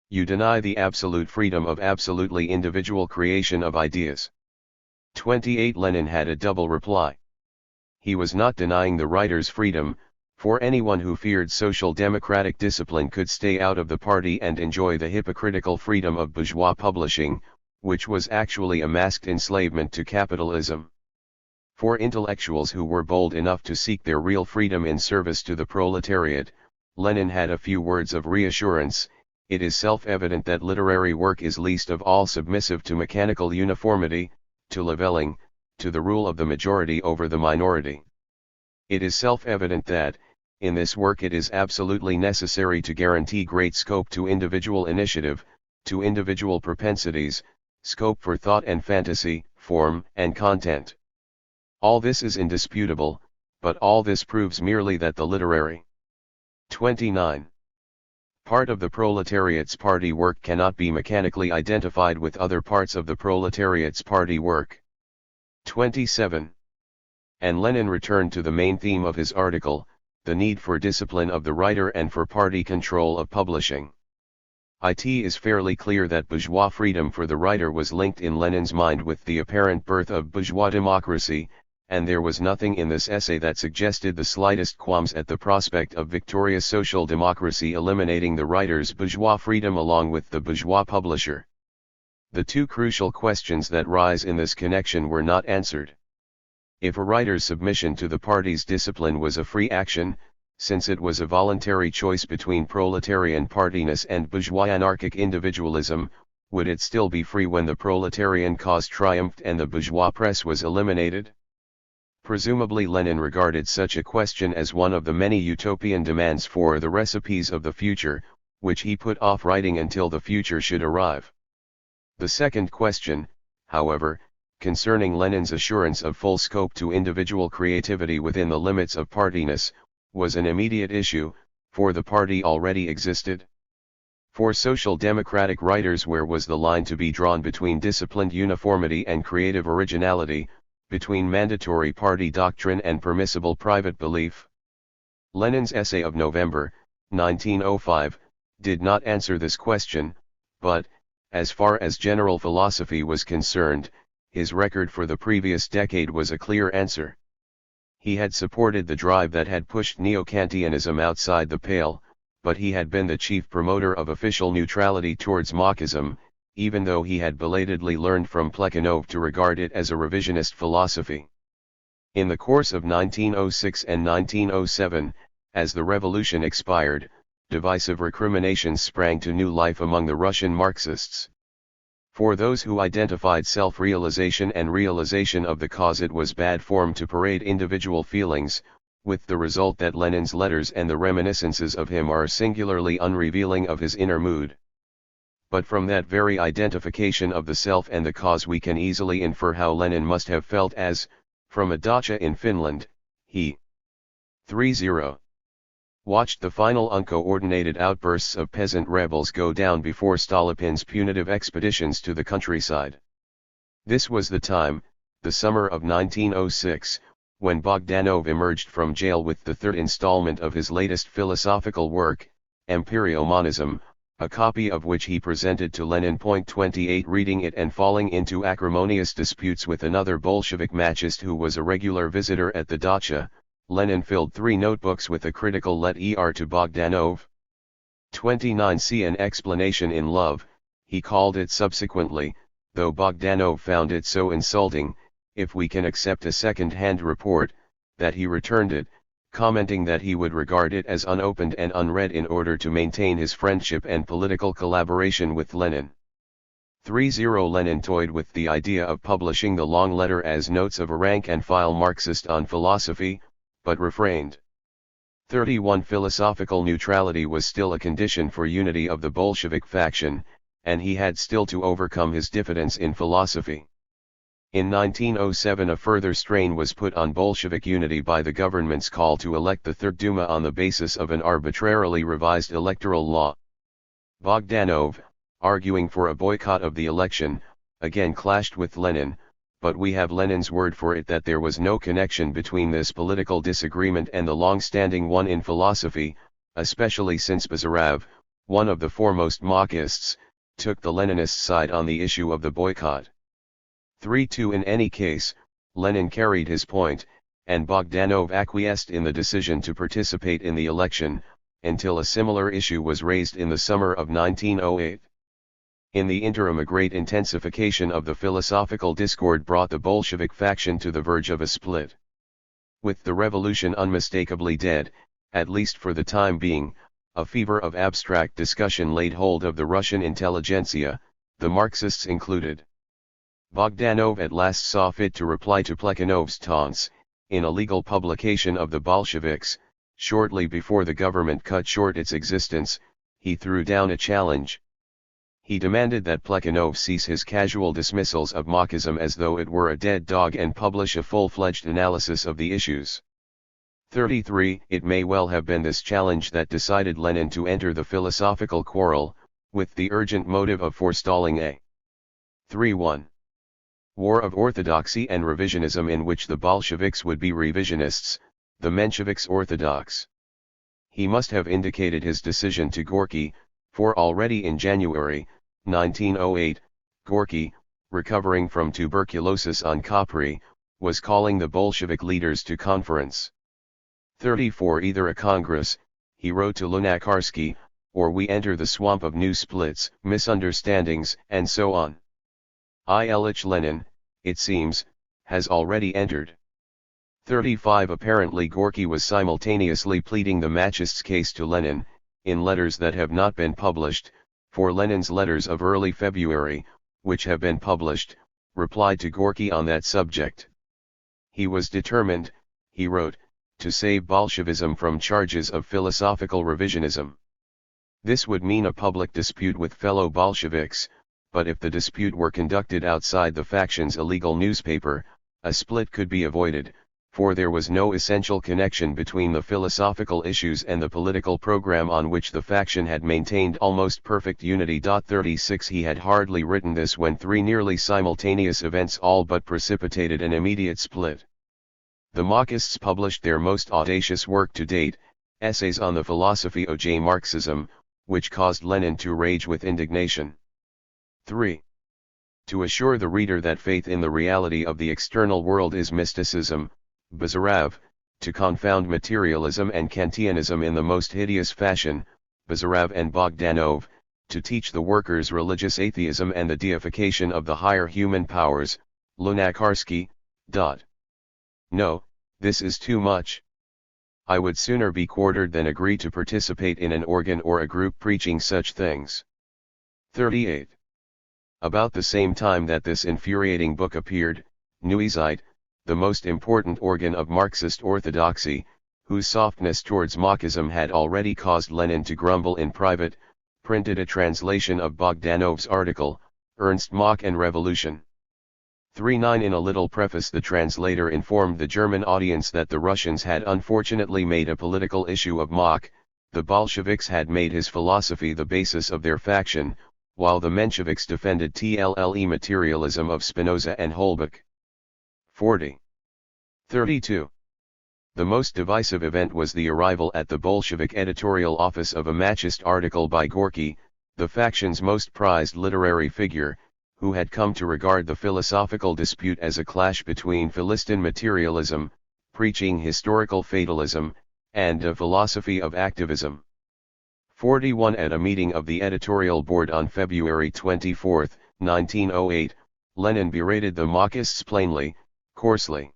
You deny the absolute freedom of absolutely individual creation of ideas. 28. Lenin had a double reply. He was not denying the writer's freedom, for anyone who feared social democratic discipline could stay out of the party and enjoy the hypocritical freedom of bourgeois publishing, which was actually a masked enslavement to capitalism. For intellectuals who were bold enough to seek their real freedom in service to the proletariat, Lenin had a few words of reassurance. It is self-evident that literary work is least of all submissive to mechanical uniformity, to leveling, to the rule of the majority over the minority. It is self-evident that, in this work it is absolutely necessary to guarantee great scope to individual initiative, to individual propensities, scope for thought and fantasy, form and content. All this is indisputable, but all this proves merely that the literary 29. part of the proletariat's party work cannot be mechanically identified with other parts of the proletariat's party work. 27. And Lenin returned to the main theme of his article, the need for discipline of the writer and for party control of publishing. It is fairly clear that bourgeois freedom for the writer was linked in Lenin's mind with the apparent birth of bourgeois democracy, and there was nothing in this essay that suggested the slightest qualms at the prospect of victorious social democracy eliminating the writer's bourgeois freedom along with the bourgeois publisher. The two crucial questions that rise in this connection were not answered. If a writer's submission to the party's discipline was a free action, since it was a voluntary choice between proletarian partyness and bourgeois anarchic individualism, would it still be free when the proletarian cause triumphed and the bourgeois press was eliminated? Presumably Lenin regarded such a question as one of the many utopian demands for the recipes of the future, which he put off writing until the future should arrive. The second question, however, concerning Lenin's assurance of full scope to individual creativity within the limits of partyness, was an immediate issue, for the party already existed. For social democratic writers, where was the line to be drawn between disciplined uniformity and creative originality, between mandatory party doctrine and permissible private belief? Lenin's essay of November 1905 did not answer this question, but, as far as general philosophy was concerned, his record for the previous decade was a clear answer. He had supported the drive that had pushed neo-Kantianism outside the pale, but he had been the chief promoter of official neutrality towards Marxism, even though he had belatedly learned from Plekhanov to regard it as a revisionist philosophy. In the course of 1906 and 1907, as the revolution expired, divisive recriminations sprang to new life among the Russian Marxists. For those who identified self-realization and realization of the cause, it was bad form to parade individual feelings, with the result that Lenin's letters and the reminiscences of him are singularly unrevealing of his inner mood. But from that very identification of the self and the cause we can easily infer how Lenin must have felt as, from a dacha in Finland, he 30. Watched the final uncoordinated outbursts of peasant rebels go down before Stolypin's punitive expeditions to the countryside. This was the time, the summer of 1906, when Bogdanov emerged from jail with the third installment of his latest philosophical work, Empirio-Monism, a copy of which he presented to Lenin. 28 Reading it and falling into acrimonious disputes with another Bolshevik Machist who was a regular visitor at the dacha, Lenin filled 3 notebooks with a critical letter to Bogdanov. 29 See an explanation in love, he called it subsequently, though Bogdanov found it so insulting, if we can accept a second-hand report, that he returned it, commenting that he would regard it as unopened and unread in order to maintain his friendship and political collaboration with Lenin. 30 Lenin toyed with the idea of publishing the long letter as notes of a rank-and-file Marxist on philosophy, but refrained. 31 Philosophical neutrality was still a condition for unity of the Bolshevik faction, and he had still to overcome his diffidence in philosophy. In 1907 a further strain was put on Bolshevik unity by the government's call to elect the Third Duma on the basis of an arbitrarily revised electoral law. Bogdanov, arguing for a boycott of the election, again clashed with Lenin, but we have Lenin's word for it that there was no connection between this political disagreement and the long-standing one in philosophy, especially since Bazarov, one of the foremost Marxists, took the Leninist side on the issue of the boycott. 3-2 In any case, Lenin carried his point, and Bogdanov acquiesced in the decision to participate in the election, until a similar issue was raised in the summer of 1908. In the interim a great intensification of the philosophical discord brought the Bolshevik faction to the verge of a split. With the revolution unmistakably dead, at least for the time being, a fever of abstract discussion laid hold of the Russian intelligentsia, the Marxists included. Bogdanov at last saw fit to reply to Plekhanov's taunts, in a legal publication of the Bolsheviks. Shortly before the government cut short its existence, he threw down a challenge. He demanded that Plekhanov cease his casual dismissals of Marxism as though it were a dead dog and publish a full-fledged analysis of the issues. 33 It may well have been this challenge that decided Lenin to enter the philosophical quarrel, with the urgent motive of forestalling a 3-1 war of orthodoxy and revisionism in which the Bolsheviks would be revisionists, the Mensheviks orthodox. He must have indicated his decision to Gorky, for already in January, 1908, Gorky, recovering from tuberculosis on Capri, was calling the Bolshevik leaders to conference. 34 Either a congress, he wrote to Lunacharsky, or we enter the swamp of new splits, misunderstandings, and so on. Ilyich Lenin, it seems, has already entered. 35 Apparently Gorky was simultaneously pleading the Machists' case to Lenin, in letters that have not been published, for Lenin's letters of early February, which have been published, replied to Gorky on that subject. He was determined, he wrote, to save Bolshevism from charges of philosophical revisionism. This would mean a public dispute with fellow Bolsheviks, but if the dispute were conducted outside the faction's illegal newspaper, a split could be avoided, for there was no essential connection between the philosophical issues and the political program on which the faction had maintained almost perfect unity. 36 He had hardly written this when 3 nearly simultaneous events all but precipitated an immediate split. The Marxists published their most audacious work to date, Essays on the Philosophy of Marxism, which caused Lenin to rage with indignation. 3. To assure the reader that faith in the reality of the external world is mysticism, Bazarov, to confound materialism and Kantianism in the most hideous fashion, Bazarov and Bogdanov, to teach the workers religious atheism and the deification of the higher human powers, Lunacharsky. No, this is too much. I would sooner be quartered than agree to participate in an organ or a group preaching such things. 38. About the same time that this infuriating book appeared, Neuezeit, the most important organ of Marxist orthodoxy, whose softness towards Marxism had already caused Lenin to grumble in private, printed a translation of Bogdanov's article, Ernst Mach and Revolution. 3.9 In a little preface, the translator informed the German audience that the Russians had unfortunately made a political issue of Mach, the Bolsheviks had made his philosophy the basis of their faction, while the Mensheviks defended TLLE materialism of Spinoza and Holbach. 40. 32. The most divisive event was the arrival at the Bolshevik editorial office of a Machist article by Gorky, the faction's most prized literary figure, who had come to regard the philosophical dispute as a clash between Philistine materialism, preaching historical fatalism, and a philosophy of activism. 41 At a meeting of the editorial board on February 24, 1908, Lenin berated the Machists plainly, coarsely.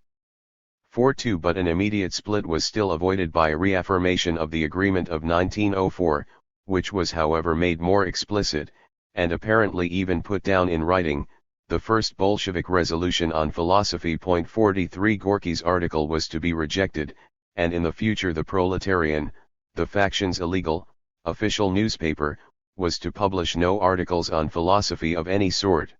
42 But an immediate split was still avoided by a reaffirmation of the agreement of 1904, which was however made more explicit, and apparently even put down in writing, the first Bolshevik resolution on philosophy. 43 Gorky's article was to be rejected, and in the future the Proletarian, the faction's illegal, official newspaper, was to publish no articles on philosophy of any sort.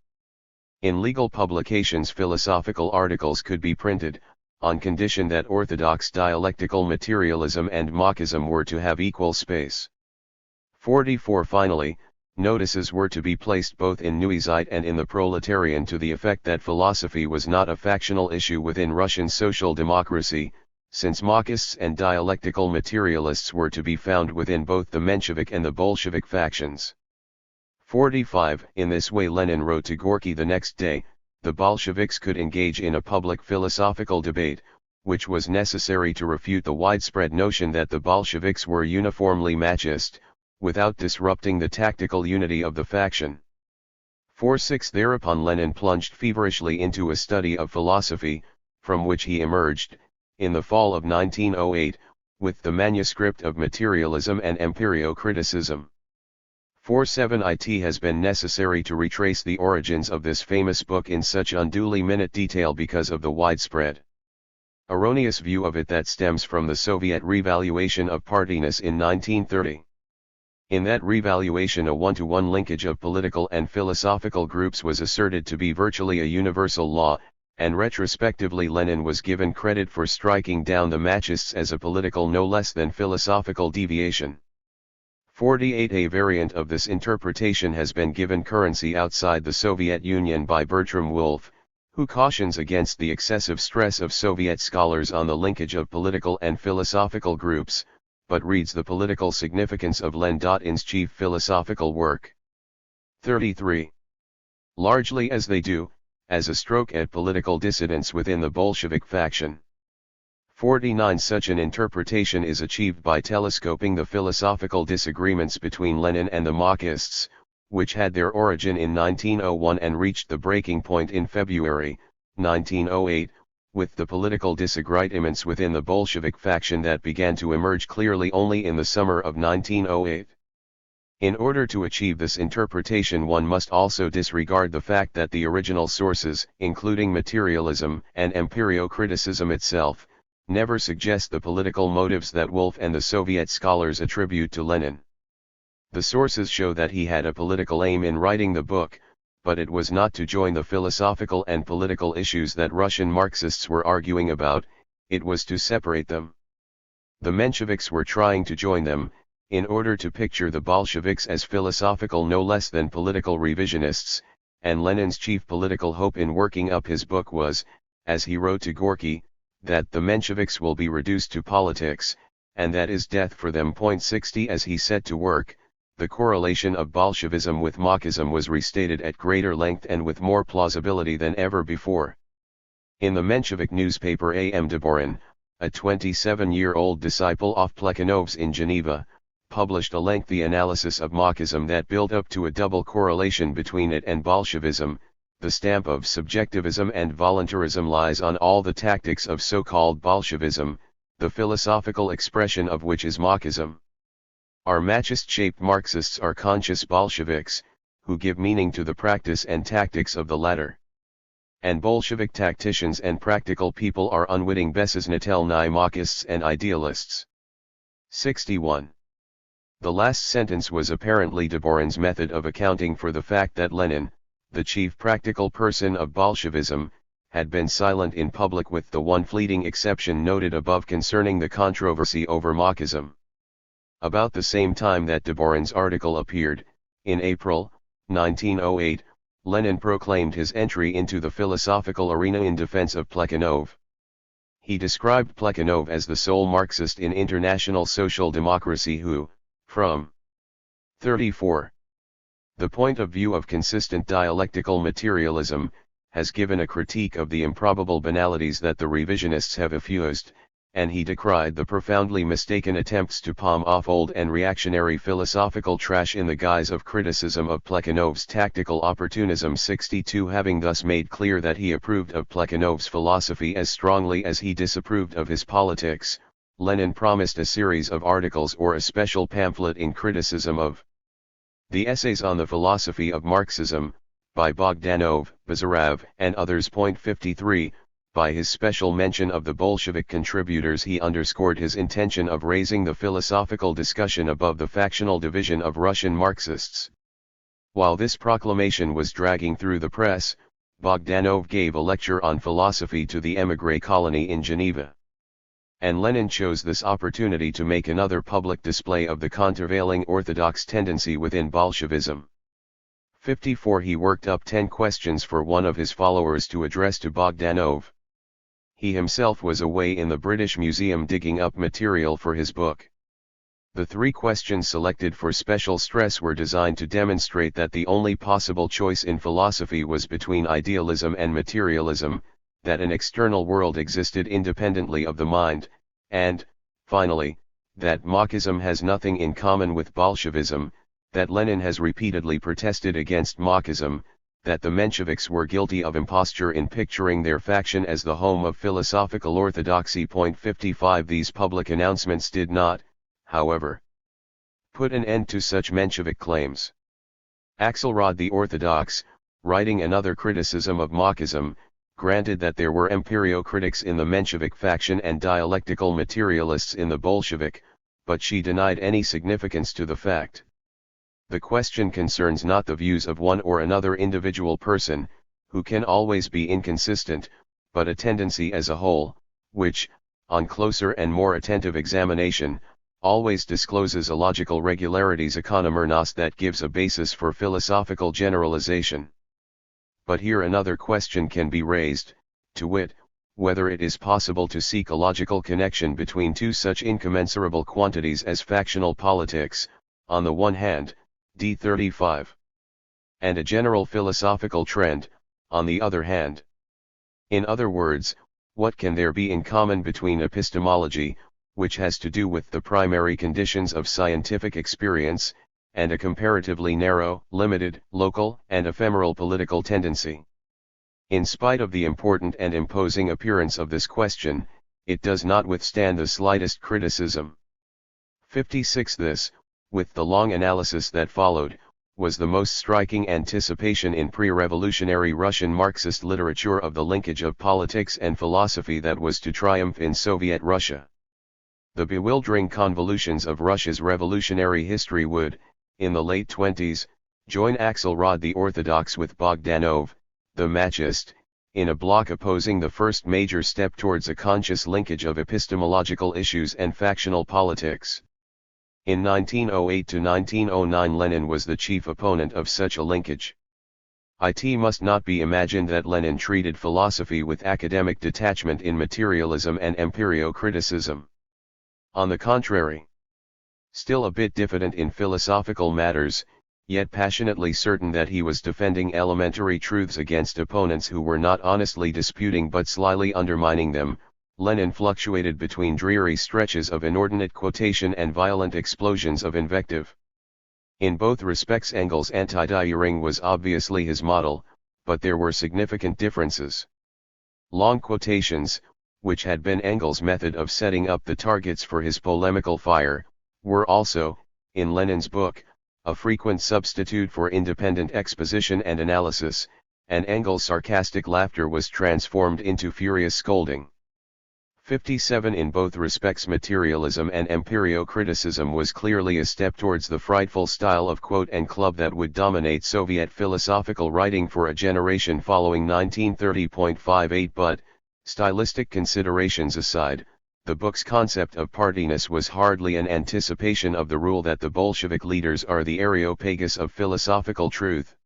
In legal publications philosophical articles could be printed, on condition that orthodox dialectical materialism and Machism were to have equal space. 44 Finally, notices were to be placed both in Neue Zeit and in the Proletarian to the effect that philosophy was not a factional issue within Russian social democracy, since Machists and dialectical materialists were to be found within both the Menshevik and the Bolshevik factions. 45 In this way Lenin wrote to Gorky the next day, the Bolsheviks could engage in a public philosophical debate, which was necessary to refute the widespread notion that the Bolsheviks were uniformly Machist, without disrupting the tactical unity of the faction. 46 Thereupon Lenin plunged feverishly into a study of philosophy, from which he emerged, in the fall of 1908, with the manuscript of Materialism and Empirio-Criticism. 47 It has been necessary to retrace the origins of this famous book in such unduly minute detail because of the widespread erroneous view of it that stems from the Soviet revaluation of partiness in 1930. In that revaluation a one-to-one linkage of political and philosophical groups was asserted to be virtually a universal law, and retrospectively Lenin was given credit for striking down the Machists as a political no less than philosophical deviation. 48 A variant of this interpretation has been given currency outside the Soviet Union by Bertram Wolff, who cautions against the excessive stress of Soviet scholars on the linkage of political and philosophical groups, but reads the political significance of Lenin's chief philosophical work. 33. Largely as they do, as a stroke at political dissidents within the Bolshevik faction. 49 Such an interpretation is achieved by telescoping the philosophical disagreements between Lenin and the Machists, which had their origin in 1901 and reached the breaking point in February, 1908, with the political disagreements within the Bolshevik faction that began to emerge clearly only in the summer of 1908. In order to achieve this interpretation one must also disregard the fact that the original sources, including materialism and empirio-criticism itself, never suggest the political motives that Wolff and the Soviet scholars attribute to Lenin. The sources show that he had a political aim in writing the book, but it was not to join the philosophical and political issues that Russian Marxists were arguing about, it was to separate them. The Mensheviks were trying to join them, in order to picture the Bolsheviks as philosophical no less than political revisionists, and Lenin's chief political hope in working up his book was, as he wrote to Gorky, that the Mensheviks will be reduced to politics, and that is death for them. 60 As he set to work, the correlation of Bolshevism with Machism was restated at greater length and with more plausibility than ever before. In the Menshevik newspaper A.M. Deborin, a 27-year-old disciple of Plekhanov's in Geneva, published a lengthy analysis of Machism that built up to a double correlation between it and Bolshevism. The stamp of subjectivism and voluntarism lies on all the tactics of so-called Bolshevism, the philosophical expression of which is Machism. Our Machist-shaped Marxists are conscious Bolsheviks, who give meaning to the practice and tactics of the latter. And Bolshevik tacticians and practical people are unwitting besoznatelny Machists and idealists. 61. The last sentence was apparently Deborin's method of accounting for the fact that Lenin, the chief practical person of Bolshevism, had been silent in public, with the one fleeting exception noted above concerning the controversy over Marxism. About the same time that Deborin's article appeared, in April 1908, Lenin proclaimed his entry into the philosophical arena in defense of Plekhanov. He described Plekhanov as the sole Marxist in international social democracy who, from 34. The point of view of consistent dialectical materialism, has given a critique of the improbable banalities that the revisionists have effused, and he decried the profoundly mistaken attempts to palm off old and reactionary philosophical trash in the guise of criticism of Plekhanov's tactical opportunism. 62. Having thus made clear that he approved of Plekhanov's philosophy as strongly as he disapproved of his politics, Lenin promised a series of articles or a special pamphlet in criticism of the Essays on the Philosophy of Marxism, by Bogdanov, Bazarov, and others. 53. By his special mention of the Bolshevik contributors, he underscored his intention of raising the philosophical discussion above the factional division of Russian Marxists. While this proclamation was dragging through the press, Bogdanov gave a lecture on philosophy to the émigré colony in Geneva. And Lenin chose this opportunity to make another public display of the countervailing orthodox tendency within Bolshevism. 54. He worked up 10 questions for one of his followers to address to Bogdanov. He himself was away in the British Museum digging up material for his book. The 3 questions selected for special stress were designed to demonstrate that the only possible choice in philosophy was between idealism and materialism, that an external world existed independently of the mind, and, finally, that Marxism has nothing in common with Bolshevism, that Lenin has repeatedly protested against Marxism, that the Mensheviks were guilty of imposture in picturing their faction as the home of philosophical orthodoxy. 55. These public announcements did not, however, put an end to such Menshevik claims. Axelrod the Orthodox, writing another criticism of Marxism, granted that there were empirio-critics in the Menshevik faction and dialectical materialists in the Bolshevik, but she denied any significance to the fact. The question concerns not the views of one or another individual person, who can always be inconsistent, but a tendency as a whole, which, on closer and more attentive examination, always discloses a logical regularities economernos that gives a basis for philosophical generalization. But here another question can be raised, to wit, whether it is possible to seek a logical connection between two such incommensurable quantities as factional politics, on the one hand, d. 35. And a general philosophical trend, on the other hand. In other words, what can there be in common between epistemology, which has to do with the primary conditions of scientific experience, and a comparatively narrow, limited, local, and ephemeral political tendency? In spite of the important and imposing appearance of this question, it does not withstand the slightest criticism. 56. This, with the long analysis that followed, was the most striking anticipation in pre-revolutionary Russian Marxist literature of the linkage of politics and philosophy that was to triumph in Soviet Russia. The bewildering convolutions of Russia's revolutionary history would, in the late 20s, join Axelrod the Orthodox with Bogdanov, the Machist, in a bloc opposing the first major step towards a conscious linkage of epistemological issues and factional politics. In 1908 to 1909 Lenin was the chief opponent of such a linkage. It must not be imagined that Lenin treated philosophy with academic detachment in materialism and empirio-criticism. On the contrary, still a bit diffident in philosophical matters, yet passionately certain that he was defending elementary truths against opponents who were not honestly disputing but slyly undermining them, Lenin fluctuated between dreary stretches of inordinate quotation and violent explosions of invective. In both respects Engels' anti-Dühring was obviously his model, but there were significant differences. Long quotations, which had been Engels' method of setting up the targets for his polemical fire, were also, in Lenin's book, a frequent substitute for independent exposition and analysis, and Engels' sarcastic laughter was transformed into furious scolding. 57. In both respects, materialism and empirio-criticism was clearly a step towards the frightful style of quote and club that would dominate Soviet philosophical writing for a generation following 1930.58. But, stylistic considerations aside, the book's concept of partiness was hardly an anticipation of the rule that the Bolshevik leaders are the Areopagus of philosophical truth.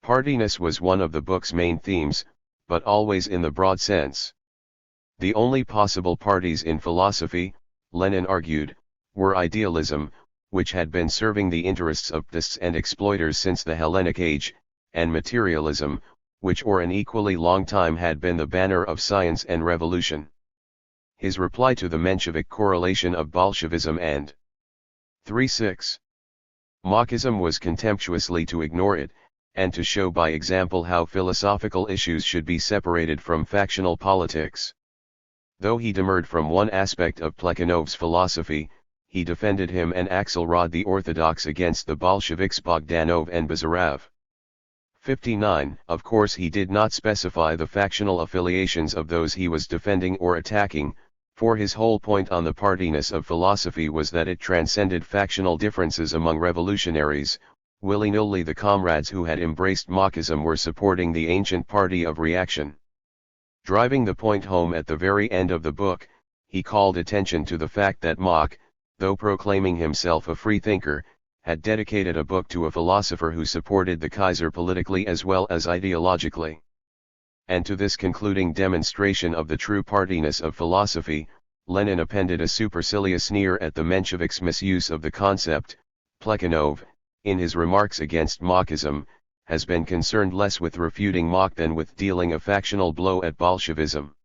Partiness was one of the book's main themes, but always in the broad sense. The only possible parties in philosophy, Lenin argued, were idealism, which had been serving the interests of papists and exploiters since the Hellenic Age, and materialism, which for an equally long time had been the banner of science and revolution. His reply to the Menshevik correlation of Bolshevism and 3.6. Marxism was contemptuously to ignore it, and to show by example how philosophical issues should be separated from factional politics. Though he demurred from one aspect of Plekhanov's philosophy, he defended him and Axelrod the Orthodox against the Bolsheviks Bogdanov and Bazarov. 59. Of course he did not specify the factional affiliations of those he was defending or attacking, for his whole point on the partiness of philosophy was that it transcended factional differences among revolutionaries. Willy-nilly the comrades who had embraced Marxism were supporting the ancient party of reaction. Driving the point home at the very end of the book, he called attention to the fact that Mach, though proclaiming himself a free thinker, had dedicated a book to a philosopher who supported the Kaiser politically as well as ideologically. And to this concluding demonstration of the true partiness of philosophy, Lenin appended a supercilious sneer at the Mensheviks' misuse of the concept. Plekhanov, in his remarks against Marxism, has been concerned less with refuting Mach than with dealing a factional blow at Bolshevism.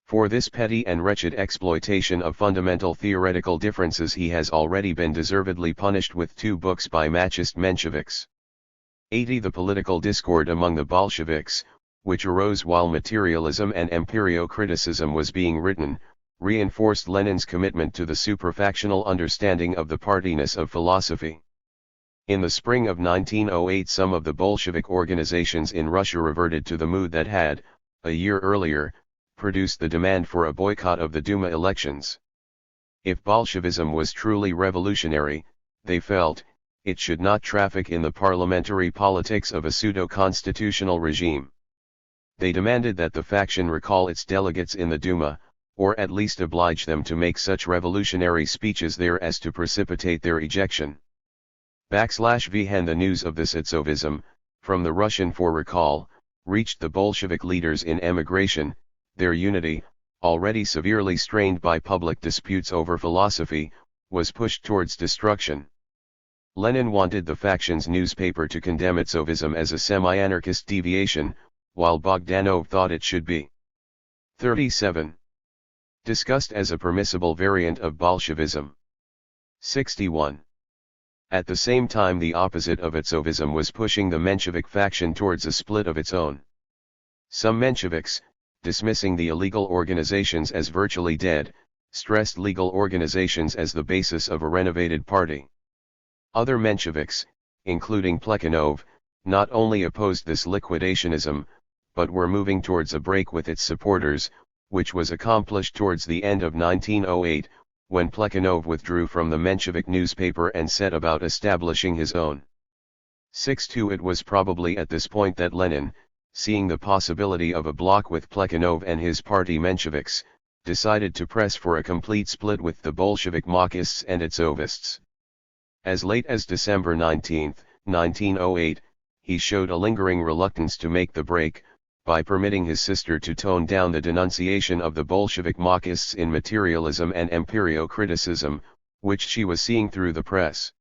For this petty and wretched exploitation of fundamental theoretical differences he has already been deservedly punished with 2 books by Marxist Mensheviks. 80. The political discord among the Bolsheviks, which arose while materialism and empirio-criticism was being written, reinforced Lenin's commitment to the superfactional understanding of the partiness of philosophy. In the spring of 1908 some of the Bolshevik organizations in Russia reverted to the mood that had, a year earlier, produced the demand for a boycott of the Duma elections. If Bolshevism was truly revolutionary, they felt, it should not traffic in the parliamentary politics of a pseudo-constitutional regime. They demanded that the faction recall its delegates in the Duma, or at least oblige them to make such revolutionary speeches there as to precipitate their ejection. /Vhen The news of the Sitsovism, from the Russian for recall, reached the Bolshevik leaders in emigration. Their unity, already severely strained by public disputes over philosophy, was pushed towards destruction. Lenin wanted the faction's newspaper to condemn Itsovism as a semi-anarchist deviation, while Bogdanov thought it should be 37. Discussed as a permissible variant of Bolshevism. 61. At the same time the opposite of Itsovism was pushing the Menshevik faction towards a split of its own. Some Mensheviks, dismissing the illegal organizations as virtually dead, stressed legal organizations as the basis of a renovated party. Other Mensheviks, including Plekhanov, not only opposed this liquidationism, but were moving towards a break with its supporters, which was accomplished towards the end of 1908, when Plekhanov withdrew from the Menshevik newspaper and set about establishing his own. 6.2 It was probably at this point that Lenin, seeing the possibility of a bloc with Plekhanov and his party Mensheviks, decided to press for a complete split with the Bolshevik Marxists and Itsovists. As late as December 19, 1908, he showed a lingering reluctance to make the break, by permitting his sister to tone down the denunciation of the Bolshevik Marxists in materialism and empirio-criticism, which she was seeing through the press.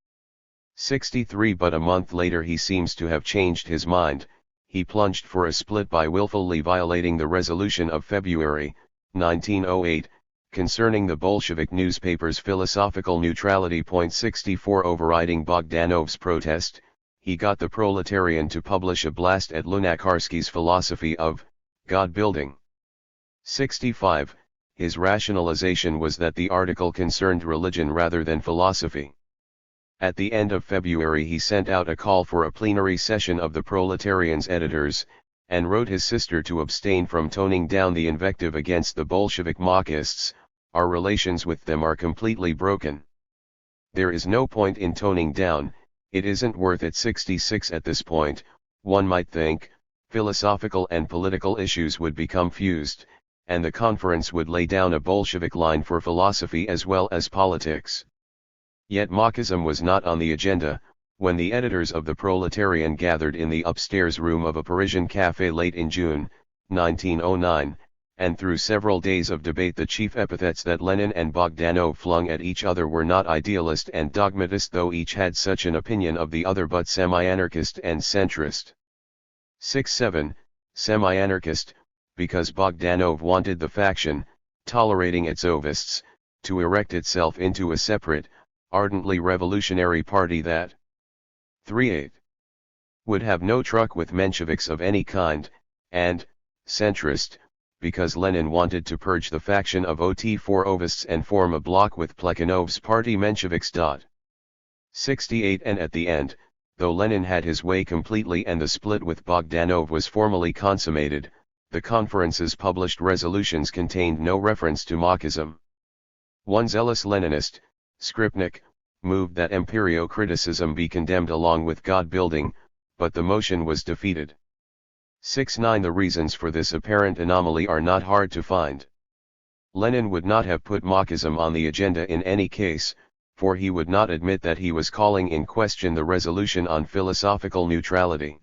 63 But a month later he seems to have changed his mind. He plunged for a split by willfully violating the resolution of February, 1908, concerning the Bolshevik newspaper's philosophical neutrality. 64 Overriding Bogdanov's protest, he got the proletarian to publish a blast at Lunacharsky's philosophy of God-building. 65 His rationalization was that the article concerned religion rather than philosophy. At the end of February he sent out a call for a plenary session of the proletarian's editors, and wrote his sister to abstain from toning down the invective against the Bolshevik Marxists. Our relations with them are completely broken. There is no point in toning down, it isn't worth it. 66 At this point, one might think, philosophical and political issues would become fused, and the conference would lay down a Bolshevik line for philosophy as well as politics. Yet Marxism was not on the agenda, when the editors of the Proletarian gathered in the upstairs room of a Parisian café late in June, 1909, and through several days of debate the chief epithets that Lenin and Bogdanov flung at each other were not idealist and dogmatist, though each had such an opinion of the other, but semi-anarchist and centrist. 6-7, semi-anarchist, because Bogdanov wanted the faction, tolerating its ovists, to erect itself into a separate, ardently revolutionary party that 3-8 would have no truck with Mensheviks of any kind, and centrist, because Lenin wanted to purge the faction of OT4 ovists and form a bloc with Plekhanov's party Mensheviks. 68 And at the end, though Lenin had his way completely and the split with Bogdanov was formally consummated, the conference's published resolutions contained no reference to Marxism. One zealous Leninist, Skripnik, moved that empirio-criticism be condemned along with God-building, but the motion was defeated. 6-9 The reasons for this apparent anomaly are not hard to find. Lenin would not have put Marxism on the agenda in any case, for he would not admit that he was calling in question the resolution on philosophical neutrality.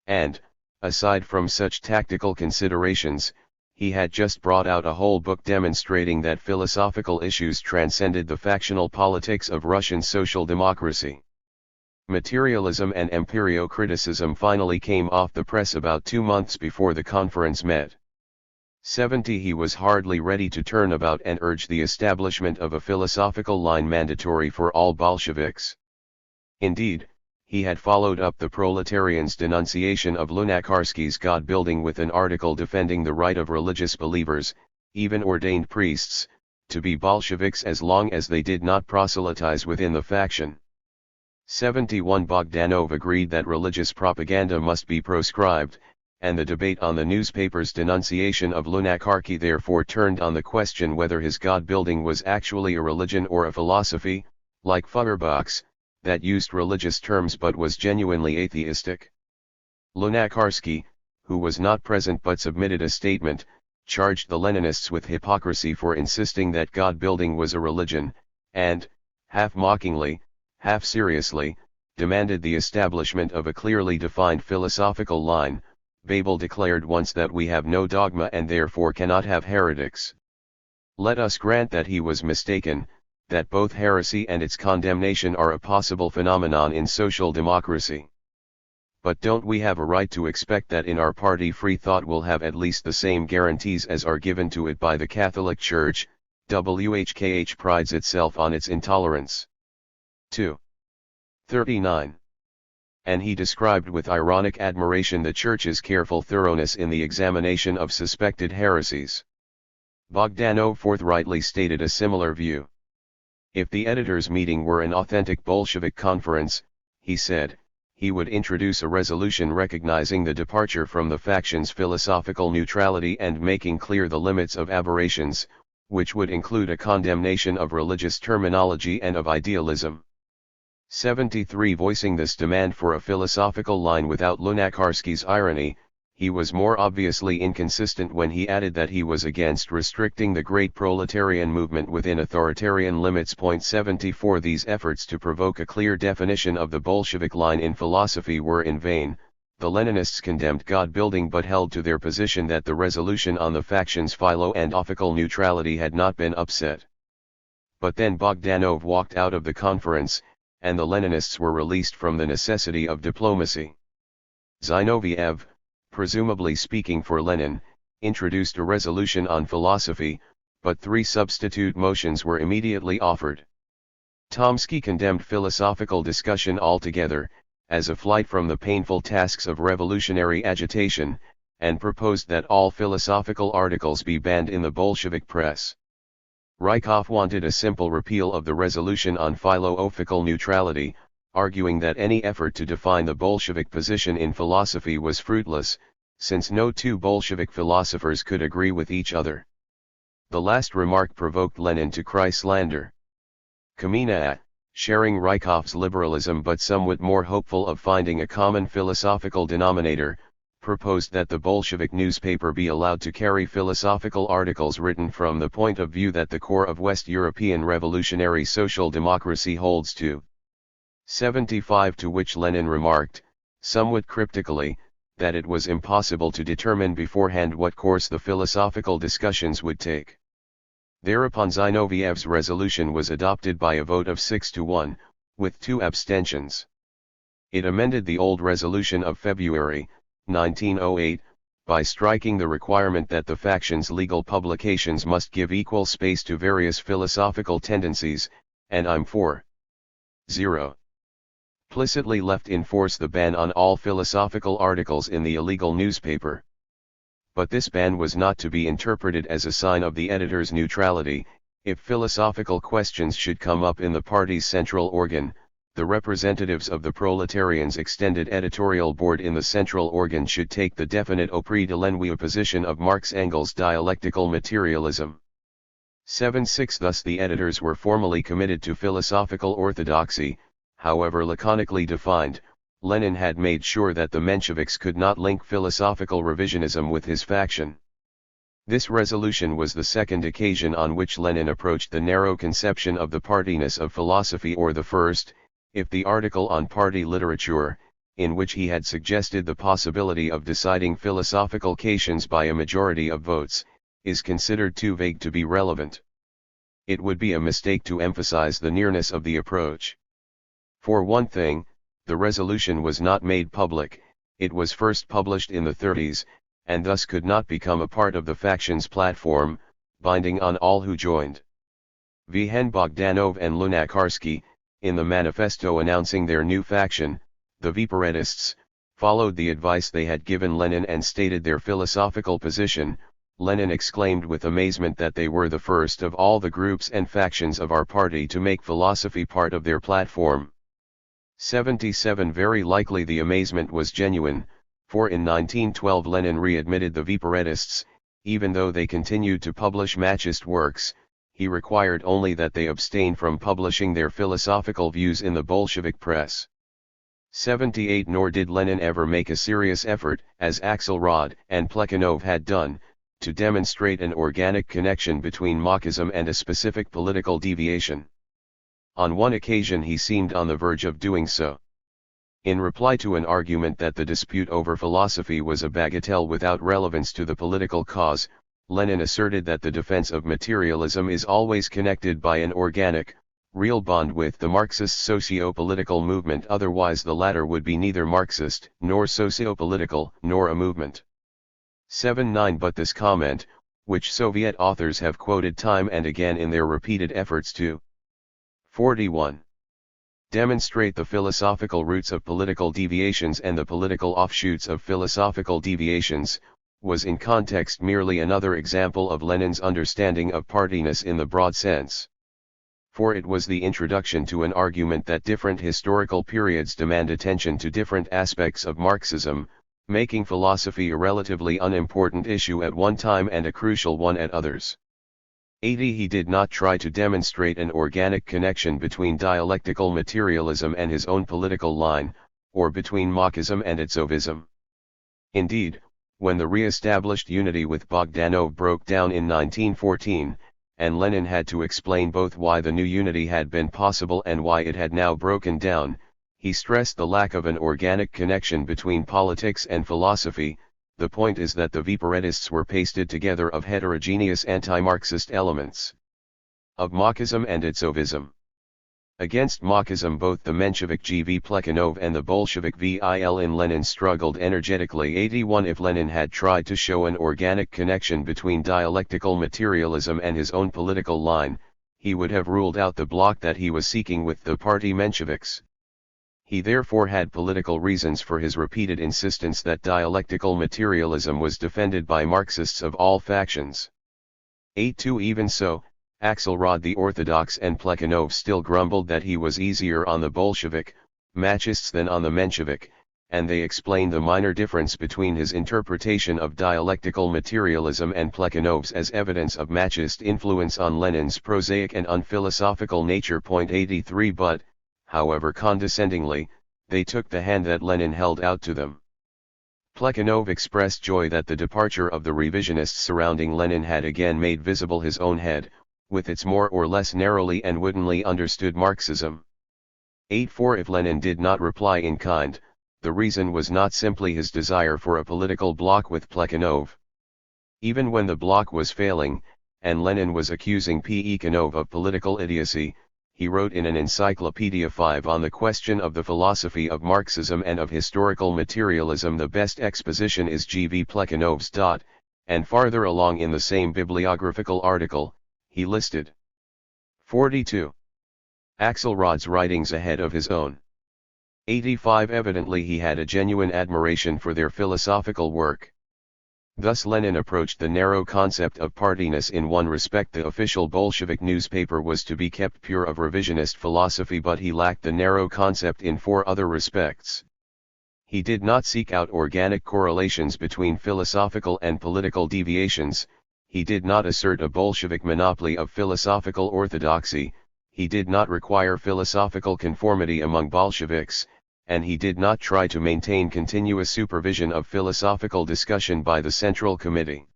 And, aside from such tactical considerations, he had just brought out a whole book demonstrating that philosophical issues transcended the factional politics of Russian social democracy. Materialism and empirio-criticism finally came off the press about 2 months before the conference met. 70 He was hardly ready to turn about and urge the establishment of a philosophical line mandatory for all Bolsheviks. Indeed, he had followed up the proletarians' denunciation of Lunacharsky's God-building with an article defending the right of religious believers, even ordained priests, to be Bolsheviks as long as they did not proselytize within the faction. 71 Bogdanov agreed that religious propaganda must be proscribed, and the debate on the newspaper's denunciation of Lunacharsky therefore turned on the question whether his God-building was actually a religion or a philosophy, like Feuerbach's, that used religious terms but was genuinely atheistic. Lunacharsky, who was not present but submitted a statement, charged the Leninists with hypocrisy for insisting that God-building was a religion, and, half mockingly, half seriously, demanded the establishment of a clearly defined philosophical line. Babel declared once that we have no dogma and therefore cannot have heretics. Let us grant that he was mistaken, that both heresy and its condemnation are a possible phenomenon in social democracy. But don't we have a right to expect that in our party free thought will have at least the same guarantees as are given to it by the Catholic Church? WHKH prides itself on its intolerance. 2. 39. And he described with ironic admiration the Church's careful thoroughness in the examination of suspected heresies. Bogdanov forthrightly stated a similar view. If the editors' meeting were an authentic Bolshevik conference, he said, he would introduce a resolution recognizing the departure from the faction's philosophical neutrality and making clear the limits of aberrations, which would include a condemnation of religious terminology and of idealism. 73 Voicing this demand for a philosophical line without Lunacharsky's irony, he was more obviously inconsistent when he added that he was against restricting the great proletarian movement within authoritarian limits. 74 These efforts to provoke a clear definition of the Bolshevik line in philosophy were in vain. The Leninists condemned God-building but held to their position that the resolution on the faction's philo and ethical neutrality had not been upset. But then Bogdanov walked out of the conference, and the Leninists were released from the necessity of diplomacy. Zinoviev, presumably speaking for Lenin, introduced a resolution on philosophy, but 3 substitute motions were immediately offered. Tomsky condemned philosophical discussion altogether, as a flight from the painful tasks of revolutionary agitation, and proposed that all philosophical articles be banned in the Bolshevik press. Rykov wanted a simple repeal of the resolution on philo-ethical neutrality, arguing that any effort to define the Bolshevik position in philosophy was fruitless, since no two Bolshevik philosophers could agree with each other. The last remark provoked Lenin to cry slander. Kamina at, sharing Rykhov's liberalism but somewhat more hopeful of finding a common philosophical denominator, proposed that the Bolshevik newspaper be allowed to carry philosophical articles written from the point of view that the core of West European revolutionary social democracy holds to. 75, to which Lenin remarked, somewhat cryptically, that it was impossible to determine beforehand what course the philosophical discussions would take. Thereupon Zinoviev's resolution was adopted by a vote of 6-1, with 2 abstentions. It amended the old resolution of February, 1908, by striking the requirement that the faction's legal publications must give equal space to various philosophical tendencies, and I'm for 0. Implicitly left in force the ban on all philosophical articles in the illegal newspaper. But this ban was not to be interpreted as a sign of the editor's neutrality. If philosophical questions should come up in the party's central organ, the representatives of the proletarians' extended editorial board in the central organ should take the definite au prix de l'ennui position of Marx-Engels dialectical materialism. 7-6. Thus the editors were formally committed to philosophical orthodoxy, however laconically defined. Lenin had made sure that the Mensheviks could not link philosophical revisionism with his faction. This resolution was the second occasion on which Lenin approached the narrow conception of the partyness of philosophy, or the first, if the article on party literature, in which he had suggested the possibility of deciding philosophical questions by a majority of votes, is considered too vague to be relevant. It would be a mistake to emphasize the nearness of the approach. For one thing, the resolution was not made public. It was first published in the 30s, and thus could not become a part of the faction's platform, binding on all who joined. Vhen Bogdanov and Lunacharsky, in the manifesto announcing their new faction, the Viparetists, followed the advice they had given Lenin and stated their philosophical position. Lenin exclaimed with amazement that they were the first of all the groups and factions of our party to make philosophy part of their platform. 77. Very likely the amazement was genuine, for in 1912 Lenin readmitted the Viparetists. Even though they continued to publish Marxist works, he required only that they abstain from publishing their philosophical views in the Bolshevik press. 78. Nor did Lenin ever make a serious effort, as Axelrod and Plekhanov had done, to demonstrate an organic connection between Marxism and a specific political deviation. On one occasion he seemed on the verge of doing so. In reply to an argument that the dispute over philosophy was a bagatelle without relevance to the political cause, Lenin asserted that the defense of materialism is always connected by an organic, real bond with the Marxist socio-political movement, otherwise the latter would be neither Marxist, nor socio-political, nor a movement. 79. But this comment, which Soviet authors have quoted time and again in their repeated efforts to 41. Demonstrate the philosophical roots of political deviations and the political offshoots of philosophical deviations, was in context merely another example of Lenin's understanding of partyness in the broad sense. For it was the introduction to an argument that different historical periods demand attention to different aspects of Marxism, making philosophy a relatively unimportant issue at one time and a crucial one at others. 80. He did not try to demonstrate an organic connection between dialectical materialism and his own political line, or between Marxism and Itzovism. Indeed, when the re-established unity with Bogdanov broke down in 1914, and Lenin had to explain both why the new unity had been possible and why it had now broken down, he stressed the lack of an organic connection between politics and philosophy. The point is that the Viparetists were pasted together of heterogeneous anti-Marxist elements of Marxism and Itzovism. Against Marxism both the Menshevik G.V. Plekhanov and the Bolshevik V.I.L. Lenin struggled energetically. 81. If Lenin had tried to show an organic connection between dialectical materialism and his own political line, he would have ruled out the bloc that he was seeking with the party Mensheviks. He therefore had political reasons for his repeated insistence that dialectical materialism was defended by Marxists of all factions. 82. Even so, Axelrod the Orthodox and Plekhanov still grumbled that he was easier on the Bolshevik, Marxists than on the Menshevik, and they explain the minor difference between his interpretation of dialectical materialism and Plekhanov's as evidence of Marxist influence on Lenin's prosaic and unphilosophical nature. 83 But, however condescendingly, they took the hand that Lenin held out to them. Plekhanov expressed joy that the departure of the revisionists surrounding Lenin had again made visible his own head, with its more or less narrowly and woodenly understood Marxism. 84 If Lenin did not reply in kind, the reason was not simply his desire for a political bloc with Plekhanov. Even when the bloc was failing, and Lenin was accusing Plekhanov of political idiocy, he wrote in an Encyclopedia 5 on the question of the philosophy of Marxism and of historical materialism. The best exposition is G.V. Plekhanov's. And farther along in the same bibliographical article, he listed 42 Axelrod's writings ahead of his own. 85 Evidently he had a genuine admiration for their philosophical work. Thus Lenin approached the narrow concept of partiness in one respect. The official Bolshevik newspaper was to be kept pure of revisionist philosophy, but he lacked the narrow concept in 4 other respects. He did not seek out organic correlations between philosophical and political deviations, he did not assert a Bolshevik monopoly of philosophical orthodoxy, he did not require philosophical conformity among Bolsheviks, and he did not try to maintain continuous supervision of philosophical discussion by the Central Committee.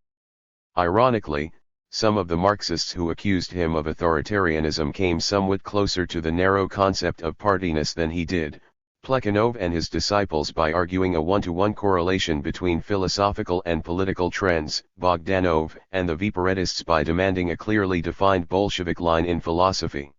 Ironically, some of the Marxists who accused him of authoritarianism came somewhat closer to the narrow concept of partiness than he did, Plekhanov and his disciples, by arguing a one-to-one correlation between philosophical and political trends, Bogdanov and the Viparetists by demanding a clearly defined Bolshevik line in philosophy.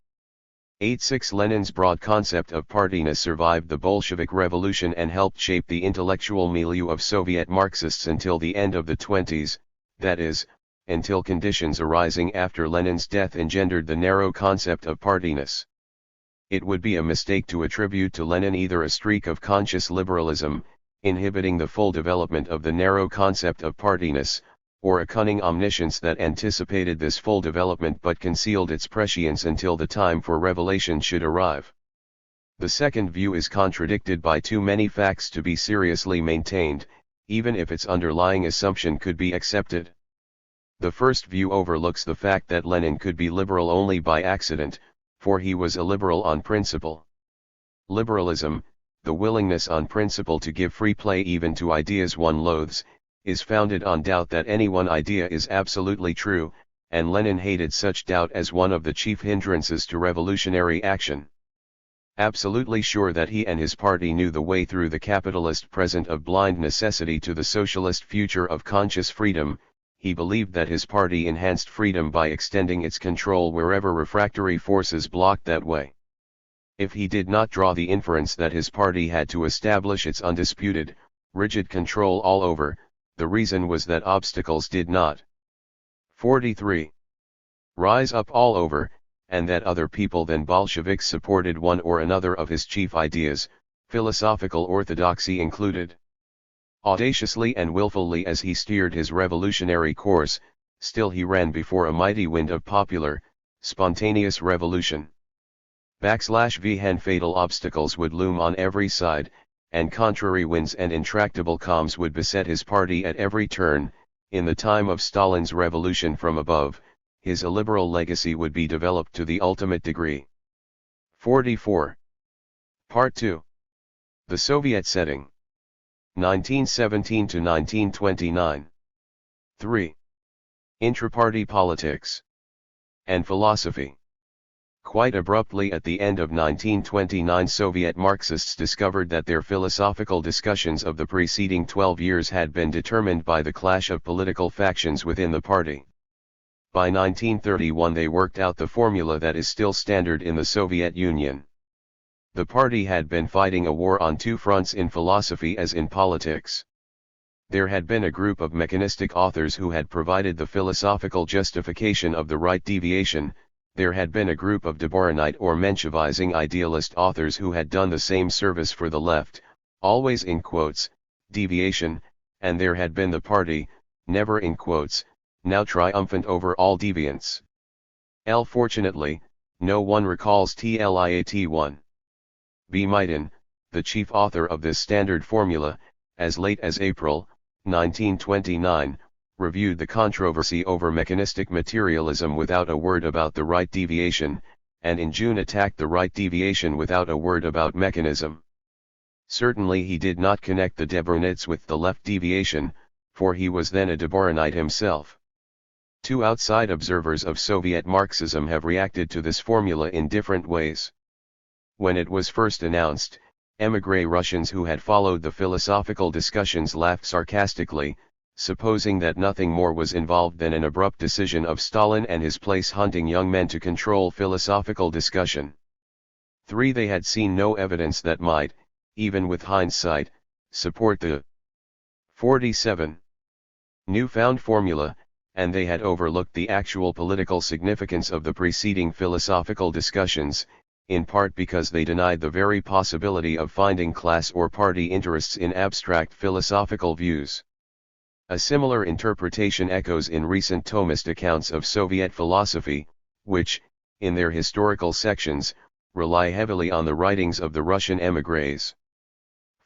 86 Lenin's broad concept of partiness survived the Bolshevik Revolution and helped shape the intellectual milieu of Soviet Marxists until the end of the 20s, that is, until conditions arising after Lenin's death engendered the narrow concept of partiness. It would be a mistake to attribute to Lenin either a streak of conscious liberalism, inhibiting the full development of the narrow concept of partiness, or a cunning omniscience that anticipated this full development but concealed its prescience until the time for revelation should arrive. The second view is contradicted by too many facts to be seriously maintained, even if its underlying assumption could be accepted. The first view overlooks the fact that Lenin could be liberal only by accident, for he was a liberal on principle. Liberalism, the willingness on principle to give free play even to ideas one loathes, is founded on doubt that any one idea is absolutely true, and Lenin hated such doubt as one of the chief hindrances to revolutionary action. Absolutely sure that he and his party knew the way through the capitalist present of blind necessity to the socialist future of conscious freedom, he believed that his party enhanced freedom by extending its control wherever refractory forces blocked that way. If he did not draw the inference that his party had to establish its undisputed, rigid control all over, the reason was that obstacles did not 43 rise up all over, and that other people than Bolsheviks supported one or another of his chief ideas, philosophical orthodoxy included. Audaciously and willfully as he steered his revolutionary course, still he ran before a mighty wind of popular, spontaneous revolution. /V fatal obstacles would loom on every side, and contrary winds and intractable calms would beset his party at every turn. In the time of Stalin's revolution from above, his illiberal legacy would be developed to the ultimate degree. 44. Part 2. The Soviet setting. 1917 to 1929. 3. Intraparty politics and philosophy. Quite abruptly at the end of 1929, Soviet Marxists discovered that their philosophical discussions of the preceding 12 years had been determined by the clash of political factions within the party. By 1931 they worked out the formula that is still standard in the Soviet Union. The party had been fighting a war on two fronts in philosophy as in politics. There had been a group of mechanistic authors who had provided the philosophical justification of the right deviation. There had been a group of Dvorinite or Menshevizing idealist authors who had done the same service for the left, always in quotes, deviation, and there had been the party, never in quotes, now triumphant over all deviants. Fortunately, no one recalls TLIAT1. B. Maiden, the chief author of this standard formula, as late as April 1929, reviewed the controversy over mechanistic materialism without a word about the right deviation, and in June attacked the right deviation without a word about mechanism. Certainly he did not connect the de Brunits with the left deviation, for he was then a de Brunite himself. Two outside observers of Soviet Marxism have reacted to this formula in different ways. When it was first announced, émigré Russians who had followed the philosophical discussions laughed sarcastically, supposing that nothing more was involved than an abrupt decision of Stalin and his place-hunting young men to control philosophical discussion. 3. They had seen no evidence that might, even with hindsight, support the 47 newfound formula, and they had overlooked the actual political significance of the preceding philosophical discussions, in part because they denied the very possibility of finding class or party interests in abstract philosophical views. A similar interpretation echoes in recent Thomist accounts of Soviet philosophy, which, in their historical sections, rely heavily on the writings of the Russian émigrés.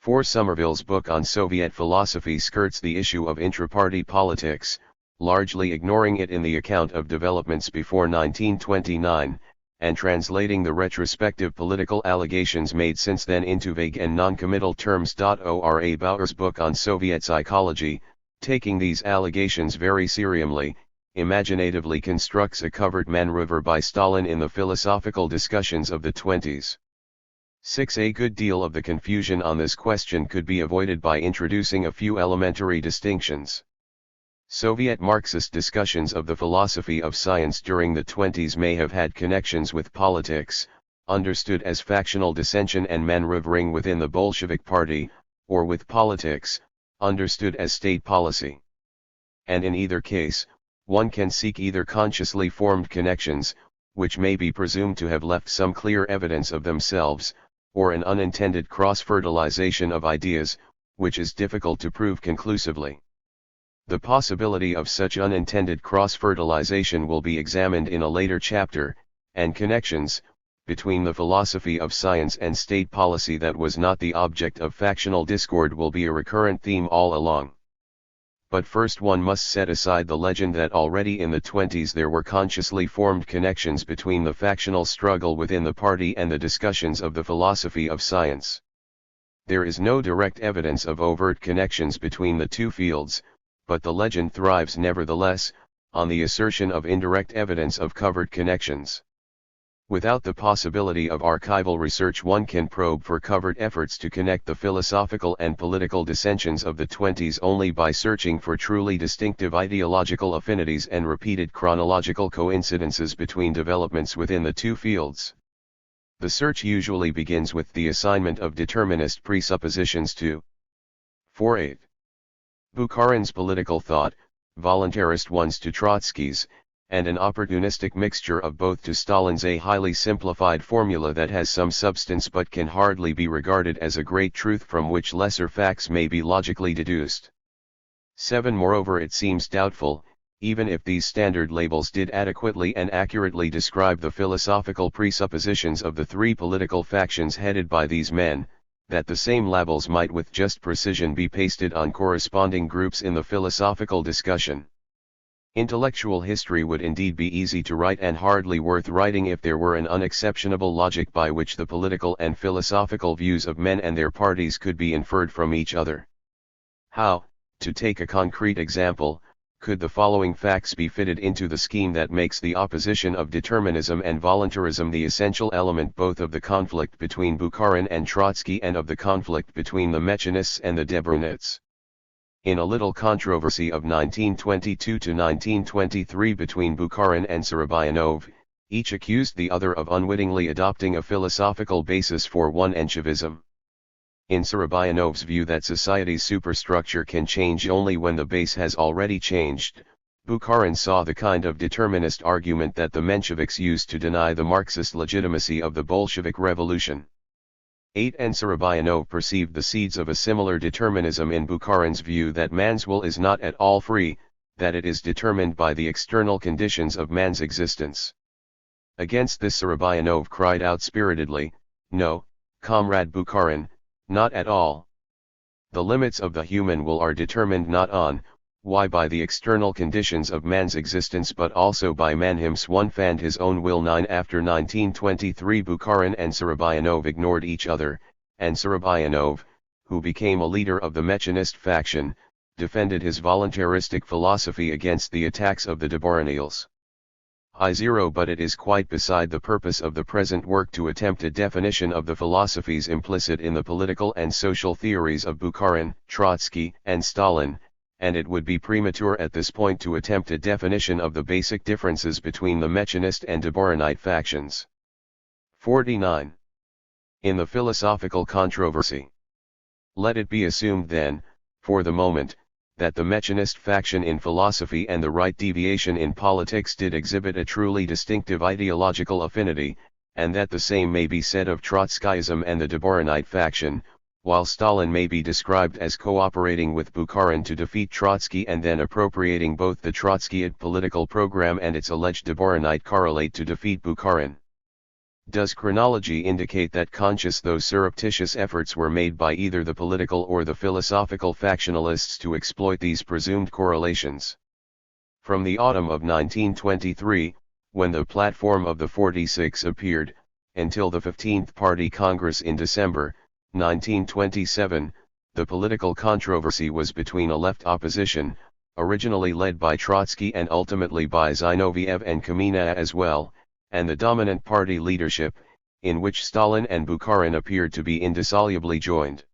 4. Somerville's book on Soviet philosophy skirts the issue of intra-party politics, largely ignoring it in the account of developments before 1929, and translating the retrospective political allegations made since then into vague and non-committal terms. Ora Bauer's book on Soviet psychology, taking these allegations very seriously, imaginatively constructs a covert maneuver by Stalin in the philosophical discussions of the 20s. 6. A good deal of the confusion on this question could be avoided by introducing a few elementary distinctions. Soviet Marxist discussions of the philosophy of science during the 20s may have had connections with politics, understood as factional dissension and maneuvering within the Bolshevik Party, or with politics, understood as state policy. And in either case, one can seek either consciously formed connections, which may be presumed to have left some clear evidence of themselves, or an unintended cross-fertilization of ideas, which is difficult to prove conclusively. The possibility of such unintended cross-fertilization will be examined in a later chapter, and connections between the philosophy of science and state policy that was not the object of factional discord will be a recurrent theme all along. But first one must set aside the legend that already in the 20s there were consciously formed connections between the factional struggle within the party and the discussions of the philosophy of science. There is no direct evidence of overt connections between the two fields, but the legend thrives nevertheless, on the assertion of indirect evidence of covert connections. Without the possibility of archival research, one can probe for covert efforts to connect the philosophical and political dissensions of the 20s only by searching for truly distinctive ideological affinities and repeated chronological coincidences between developments within the two fields. The search usually begins with the assignment of determinist presuppositions to 4.8. Bukharin's political thought, voluntarist ones to Trotsky's, and an opportunistic mixture of both to Stalin's, a highly simplified formula that has some substance but can hardly be regarded as a great truth from which lesser facts may be logically deduced. 7. Moreover, it seems doubtful, even if these standard labels did adequately and accurately describe the philosophical presuppositions of the three political factions headed by these men, that the same labels might with just precision be pasted on corresponding groups in the philosophical discussion. Intellectual history would indeed be easy to write and hardly worth writing if there were an unexceptionable logic by which the political and philosophical views of men and their parties could be inferred from each other. How, to take a concrete example, could the following facts be fitted into the scheme that makes the opposition of determinism and voluntarism the essential element both of the conflict between Bukharin and Trotsky and of the conflict between the mechanists and the de Brunits? In a little controversy of 1922 to 1923 between Bukharin and Sorobayanov, each accused the other of unwittingly adopting a philosophical basis for one-enchevism. In Sorobayanov's view that society's superstructure can change only when the base has already changed, Bukharin saw the kind of determinist argument that the Mensheviks used to deny the Marxist legitimacy of the Bolshevik Revolution. 8. And Sorobayanov perceived the seeds of a similar determinism in Bukharin's view that man's will is not at all free, that it is determined by the external conditions of man's existence. Against this Sorobayanov cried out spiritedly, "No, Comrade Bukharin, Not at all. The limits of the human will are determined not on, why by the external conditions of man's existence but also by man himself and his own will. 9 After 1923 Bukharin and Sorobayanov ignored each other, and Sorobayanov, who became a leader of the Mechanist faction, defended his voluntaristic philosophy against the attacks of the Dvoraniels. I0 But it is quite beside the purpose of the present work to attempt a definition of the philosophies implicit in the political and social theories of Bukharin, Trotsky, and Stalin, and it would be premature at this point to attempt a definition of the basic differences between the Mechanist and Dvoranite factions. 49. In the philosophical controversy. Let it be assumed then, for the moment, that the Mechanist faction in philosophy and the right deviation in politics did exhibit a truly distinctive ideological affinity, and that the same may be said of Trotskyism and the Dvoranite faction, while Stalin may be described as cooperating with Bukharin to defeat Trotsky and then appropriating both the Trotskyite political program and its alleged Dvoranite correlate to defeat Bukharin. Does chronology indicate that conscious though surreptitious efforts were made by either the political or the philosophical factionalists to exploit these presumed correlations? From the autumn of 1923, when the platform of the 46 appeared, until the 15th Party Congress in December 1927, the political controversy was between a left opposition, originally led by Trotsky and ultimately by Zinoviev and Kamina as well, and the dominant party leadership, in which Stalin and Bukharin appeared to be indissolubly joined.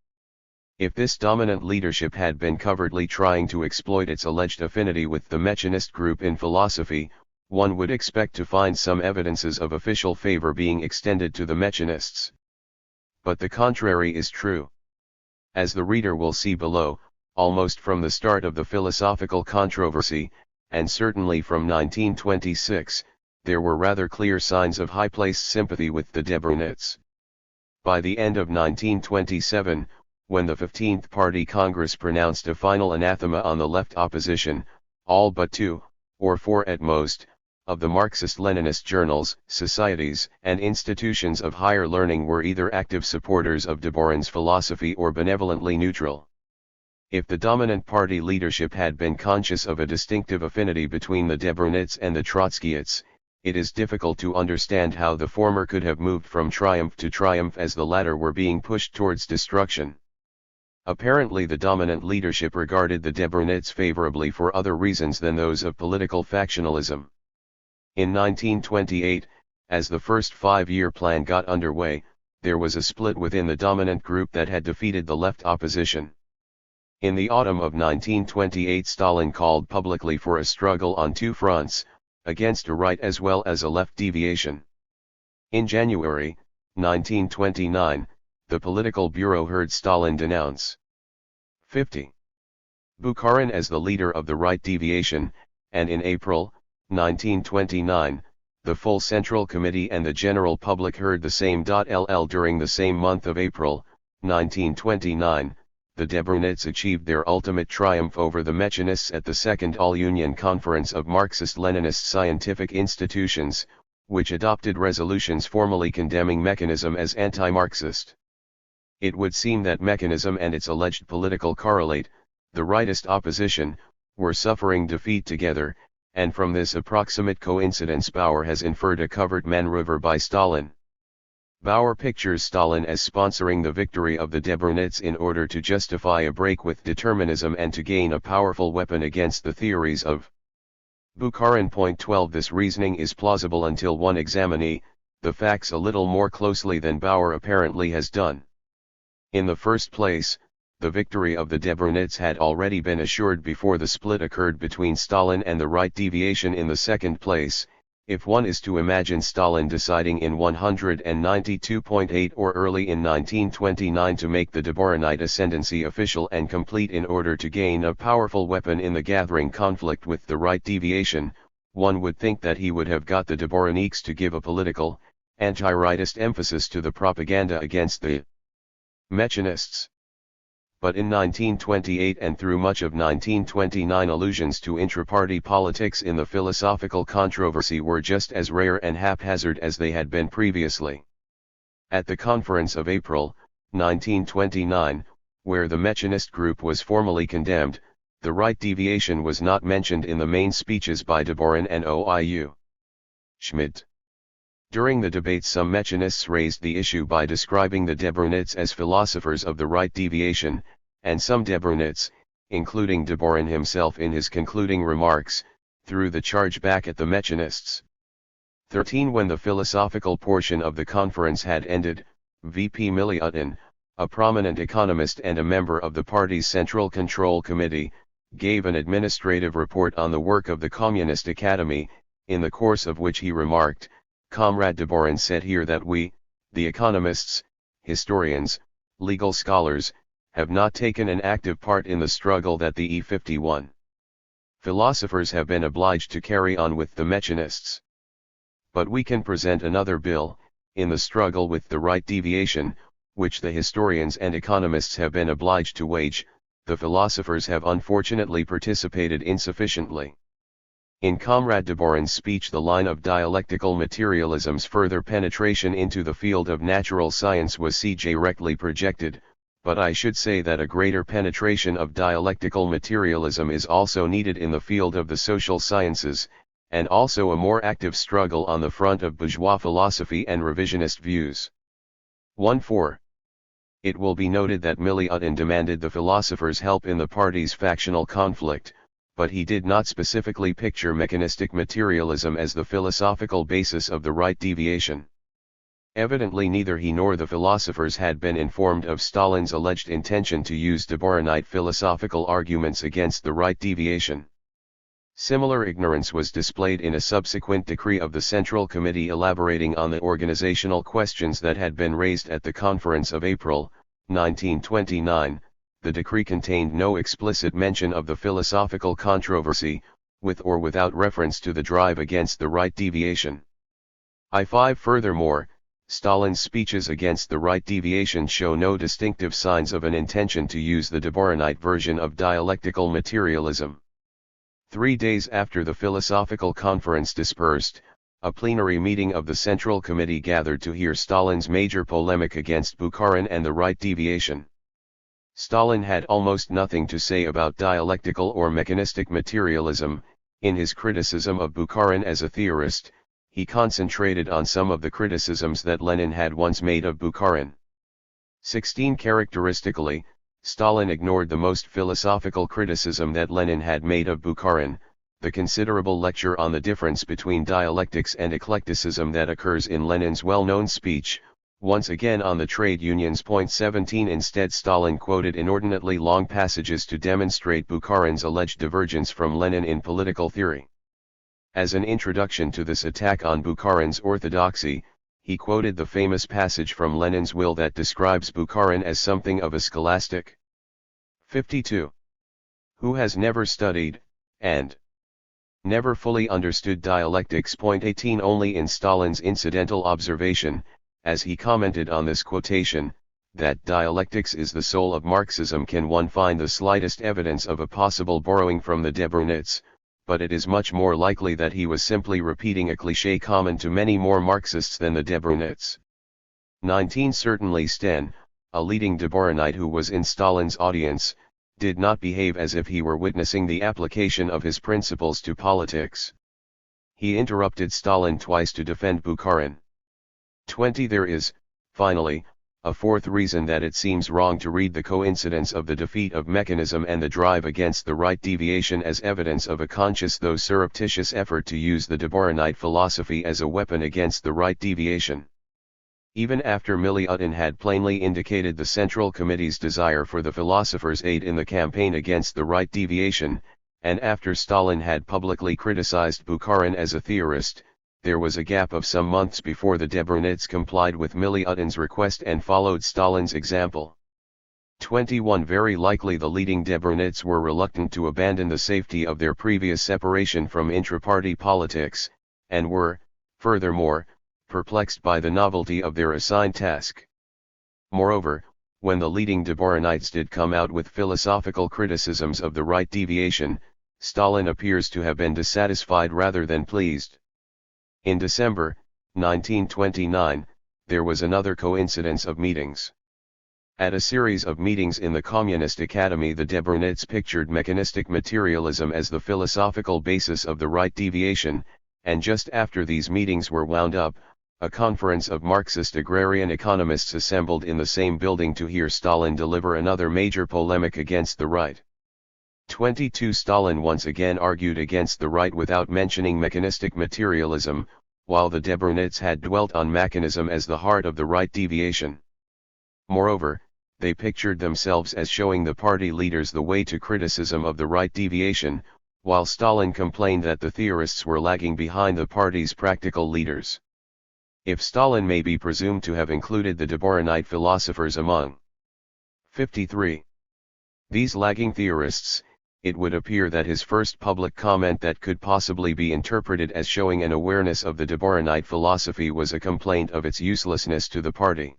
If this dominant leadership had been covertly trying to exploit its alleged affinity with the Mechanist group in philosophy, one would expect to find some evidences of official favor being extended to the Mechanists. But the contrary is true. As the reader will see below, almost from the start of the philosophical controversy, and certainly from 1926, there were rather clear signs of high-placed sympathy with the Dvoranites. By the end of 1927, when the 15th Party Congress pronounced a final anathema on the left opposition, all but 2, or 4 at most, of the Marxist-Leninist journals, societies, and institutions of higher learning were either active supporters of Dvorin's philosophy or benevolently neutral. If the dominant party leadership had been conscious of a distinctive affinity between the Dvoranites and the Trotskyites, it is difficult to understand how the former could have moved from triumph to triumph as the latter were being pushed towards destruction. Apparently the dominant leadership regarded the Dvoranites favorably for other reasons than those of political factionalism. In 1928, as the first 5-year plan got underway, there was a split within the dominant group that had defeated the left opposition. In the autumn of 1928 Stalin called publicly for a struggle on 2 fronts, against a right as well as a left deviation. In January 1929, the Political Bureau heard Stalin denounce 50. Bukharin as the leader of the right deviation, and in April 1929, the full Central Committee and the general public heard the same. During the same month of April 1929, the Dvoranites achieved their ultimate triumph over the Mechanists at the Second All-Union Conference of Marxist-Leninist Scientific Institutions, which adopted resolutions formally condemning mechanism as anti-Marxist. It would seem that mechanism and its alleged political correlate, the rightist opposition, were suffering defeat together, and from this approximate coincidence Bauer has inferred a covert maneuver by Stalin. Bauer pictures Stalin as sponsoring the victory of the Dvoranites in order to justify a break with determinism and to gain a powerful weapon against the theories of Bukharin. 12 This reasoning is plausible until one examines the facts a little more closely than Bauer apparently has done. In the first place, the victory of the Dvoranites had already been assured before the split occurred between Stalin and the right deviation. In the second place, if one is to imagine Stalin deciding in 192.8 or early in 1929 to make the Dvoranite ascendancy official and complete in order to gain a powerful weapon in the gathering conflict with the right deviation, one would think that he would have got the Dvoraniks to give a political, anti-rightist emphasis to the propaganda against the Mechanists. But in 1928 and through much of 1929 allusions to intra-party politics in the philosophical controversy were just as rare and haphazard as they had been previously. At the conference of April 1929, where the Mechanist group was formally condemned, the right deviation was not mentioned in the main speeches by Deborin and OIU. Schmidt. During the debates, some Mechanists raised the issue by describing the Debrunists as philosophers of the right deviation, and some Debrunists, including Deborin himself in his concluding remarks, threw the charge back at the Mechanists. 13. When the philosophical portion of the conference had ended, V.P. Miliutin, a prominent economist and a member of the party's Central Control Committee, gave an administrative report on the work of the Communist Academy, in the course of which he remarked, "Comrade Deborin said here that we, the economists, historians, legal scholars, have not taken an active part in the struggle that the E51 philosophers have been obliged to carry on with the Mechanists. But we can present another bill, in the struggle with the right deviation, which the historians and economists have been obliged to wage. The philosophers have unfortunately participated insufficiently." In Comrade Deborin's speech, the line of dialectical materialism's further penetration into the field of natural science was directly projected, but I should say that a greater penetration of dialectical materialism is also needed in the field of the social sciences, and also a more active struggle on the front of bourgeois philosophy and revisionist views. 1.4. It will be noted that Miliutin demanded the philosophers' help in the party's factional conflict, but he did not specifically picture mechanistic materialism as the philosophical basis of the right deviation. Evidently neither he nor the philosophers had been informed of Stalin's alleged intention to use Deborinite philosophical arguments against the right deviation. Similar ignorance was displayed in a subsequent decree of the Central Committee elaborating on the organizational questions that had been raised at the conference of April, 1929. The decree contained no explicit mention of the philosophical controversy, with or without reference to the drive against the right deviation. I5. Furthermore, Stalin's speeches against the right deviation show no distinctive signs of an intention to use the Deborinite version of dialectical materialism. 3 days after the philosophical conference dispersed, a plenary meeting of the Central Committee gathered to hear Stalin's major polemic against Bukharin and the right deviation. Stalin had almost nothing to say about dialectical or mechanistic materialism. In his criticism of Bukharin as a theorist, he concentrated on some of the criticisms that Lenin had once made of Bukharin. 16. Characteristically, Stalin ignored the most philosophical criticism that Lenin had made of Bukharin, the considerable lecture on the difference between dialectics and eclecticism that occurs in Lenin's well-known speech, once again on the trade unions. 17. Instead, Stalin quoted inordinately long passages to demonstrate Bukharin's alleged divergence from Lenin in political theory. As an introduction to this attack on Bukharin's orthodoxy, he quoted the famous passage from Lenin's will that describes Bukharin as something of a scholastic. 52. Who has never studied, and never fully understood dialectics. 18. Only in Stalin's incidental observation, as he commented on this quotation, that dialectics is the soul of Marxism, can one find the slightest evidence of a possible borrowing from the Debrunists, but it is much more likely that he was simply repeating a cliché common to many more Marxists than the Debrunists. 19. Certainly Sten, a leading Deborinite who was in Stalin's audience, did not behave as if he were witnessing the application of his principles to politics. He interrupted Stalin twice to defend Bukharin. 20. There is, finally, a fourth reason that it seems wrong to read the coincidence of the defeat of mechanism and the drive against the right deviation as evidence of a conscious though surreptitious effort to use the Deborinite philosophy as a weapon against the right deviation. Even after Miliutin had plainly indicated the Central Committee's desire for the philosophers' aid in the campaign against the right deviation, and after Stalin had publicly criticized Bukharin as a theorist, there was a gap of some months before the Debrunists complied with Miliutin's request and followed Stalin's example. 21. Very likely the leading Debrunists were reluctant to abandon the safety of their previous separation from intra-party politics, and were, furthermore, perplexed by the novelty of their assigned task. Moreover, when the leading Deborinites did come out with philosophical criticisms of the right deviation, Stalin appears to have been dissatisfied rather than pleased. In December, 1929, there was another coincidence of meetings. At a series of meetings in the Communist Academy, the Debrunets pictured mechanistic materialism as the philosophical basis of the right deviation, and just after these meetings were wound up, a conference of Marxist agrarian economists assembled in the same building to hear Stalin deliver another major polemic against the right. 22. Stalin once again argued against the right without mentioning mechanistic materialism, while the Debrunets had dwelt on mechanism as the heart of the right deviation. Moreover, they pictured themselves as showing the party leaders the way to criticism of the right deviation, while Stalin complained that the theorists were lagging behind the party's practical leaders. If Stalin may be presumed to have included the Dvorinite philosophers among 53. These lagging theorists, it would appear that his first public comment that could possibly be interpreted as showing an awareness of the Dvorinite philosophy was a complaint of its uselessness to the party.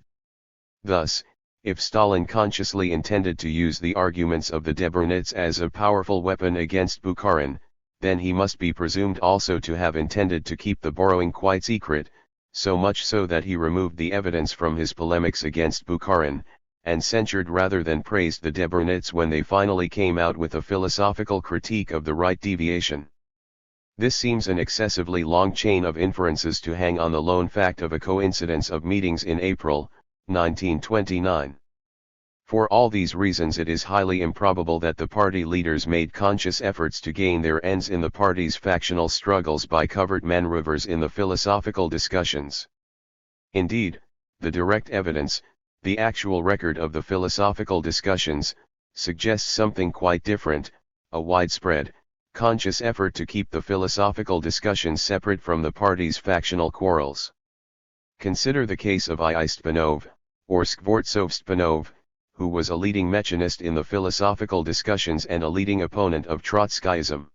Thus, if Stalin consciously intended to use the arguments of the Debrunets as a powerful weapon against Bukharin, then he must be presumed also to have intended to keep the borrowing quite secret, so much so that he removed the evidence from his polemics against Bukharin, and censured rather than praised the Debrunets when they finally came out with a philosophical critique of the right deviation. This seems an excessively long chain of inferences to hang on the lone fact of a coincidence of meetings in April 1929. For all these reasons, it is highly improbable that the party leaders made conscious efforts to gain their ends in the party's factional struggles by covert maneuvers in the philosophical discussions. Indeed, the direct evidence, the actual record of the philosophical discussions, suggests something quite different, a widespread, conscious effort to keep the philosophical discussions separate from the party's factional quarrels. Consider the case of I. Stpanov, or Skvortsov Stpanov, who was a leading mechanist in the philosophical discussions and a leading opponent of Trotskyism.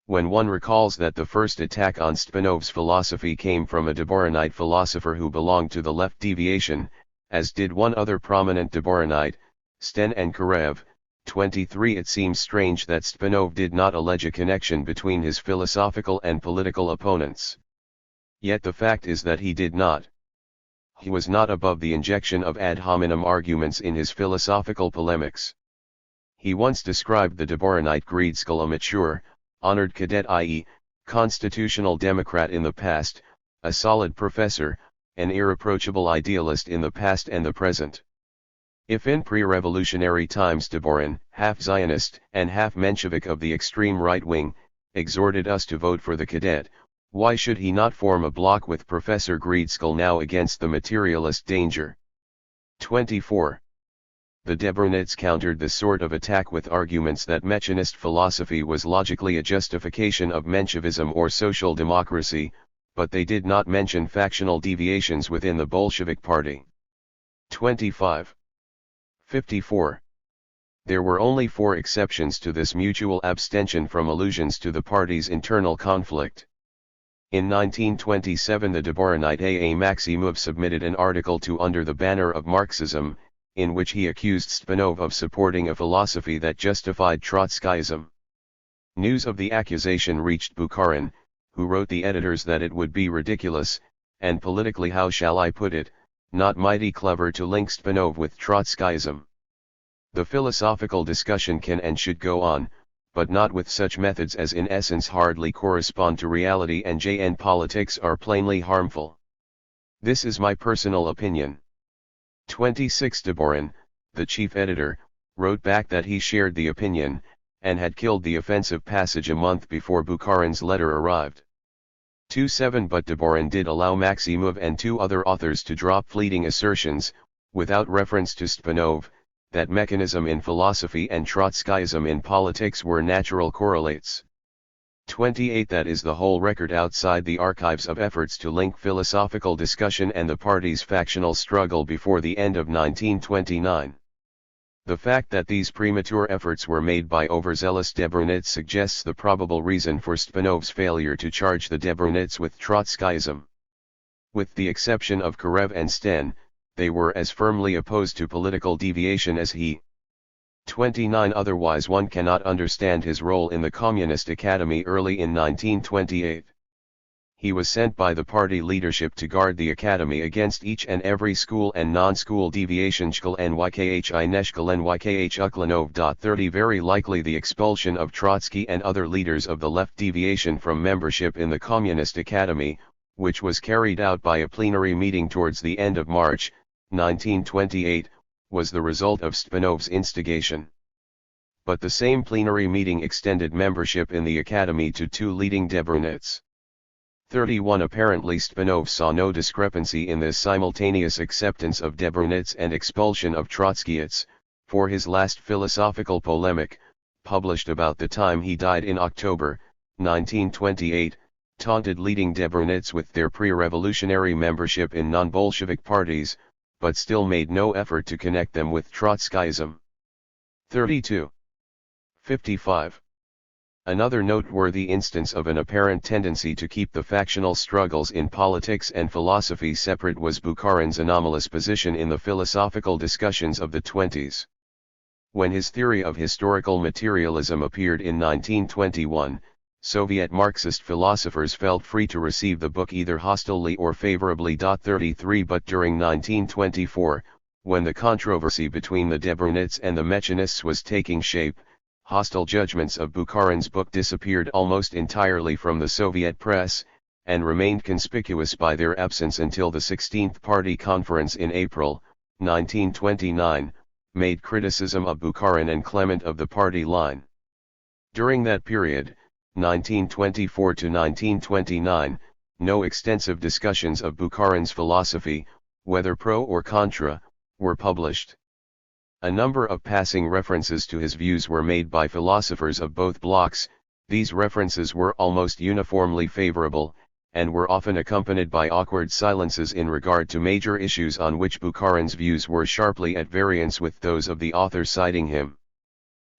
When one recalls that the first attack on Stpanov's philosophy came from a Dvorinite philosopher who belonged to the left deviation, as did one other prominent Dvorinite, Sten and Karev, 23, it seems strange that Stpanov did not allege a connection between his philosophical and political opponents. Yet the fact is that he did not. He was not above the injection of ad hominem arguments in his philosophical polemics. He once described the Dvorinite Greedskal a mature, honored cadet, i.e., constitutional Democrat in the past, a solid professor, an irreproachable idealist in the past and the present. If in pre-revolutionary times Dvorin, half Zionist and half Menshevik of the extreme right wing, exhorted us to vote for the cadet, why should he not form a bloc with Professor Greedskal now against the materialist danger? 24. The Debrunets countered this sort of attack with arguments that mechanist philosophy was logically a justification of Menshevism or social democracy, but they did not mention factional deviations within the Bolshevik Party. 25. 54. There were only 4 exceptions to this mutual abstention from allusions to the party's internal conflict. In 1927, the Dvorinite A. Maximov submitted an article to Under the Banner of Marxism, in which he accused Stpanov of supporting a philosophy that justified Trotskyism. News of the accusation reached Bukharin, who wrote the editors that it would be ridiculous, and politically, how shall I put it, not mighty clever to link Stpanov with Trotskyism. The philosophical discussion can and should go on, but not with such methods as in essence hardly correspond to reality and JN politics are plainly harmful. This is my personal opinion. 26. Dvorin, the chief editor, wrote back that he shared the opinion, and had killed the offensive passage a month before Bukharin's letter arrived. 27. But Dvorin did allow Maximov and 2 other authors to drop fleeting assertions, without reference to Stpanov, that mechanism in philosophy and Trotskyism in politics were natural correlates. 28. That is the whole record outside the archives of efforts to link philosophical discussion and the party's factional struggle before the end of 1929. The fact that these premature efforts were made by overzealous Debrunets suggests the probable reason for Stpanov's failure to charge the Debrunets with Trotskyism. With the exception of Karev and Sten, they were as firmly opposed to political deviation as he. 29. Otherwise one cannot understand his role in the Communist Academy early in 1928. he was sent by the party leadership to guard the academy against each and every school and non-school deviation. Shkal nykhi neshkal nykh uklanov. 30 Very likely the expulsion of Trotsky and other leaders of the left deviation from membership in the Communist Academy, which was carried out by a plenary meeting towards the end of March, 1928, was the result of Stepanov's instigation. But the same plenary meeting extended membership in the academy to two leading Debrenets. 31 Apparently Stepanov saw no discrepancy in this simultaneous acceptance of Debrenets and expulsion of Trotskyites, for his last philosophical polemic, published about the time he died in October, 1928, taunted leading Debrenets with their pre-revolutionary membership in non-Bolshevik parties, but still made no effort to connect them with Trotskyism. 32. 55. Another noteworthy instance of an apparent tendency to keep the factional struggles in politics and philosophy separate was Bukharin's anomalous position in the philosophical discussions of the 20s. When his theory of historical materialism appeared in 1921, Soviet Marxist philosophers felt free to receive the book either hostilely or favorably. 33 But during 1924, when the controversy between the Debrenets and the Mechanists was taking shape, hostile judgments of Bukharin's book disappeared almost entirely from the Soviet press, and remained conspicuous by their absence until the 16th Party Conference in April, 1929, made criticism of Bukharin and Clement of the party line. During that period, 1924 to 1929, no extensive discussions of Bukharin's philosophy, whether pro or contra, were published. A number of passing references to his views were made by philosophers of both blocs. These references were almost uniformly favorable, and were often accompanied by awkward silences in regard to major issues on which Bukharin's views were sharply at variance with those of the author citing him.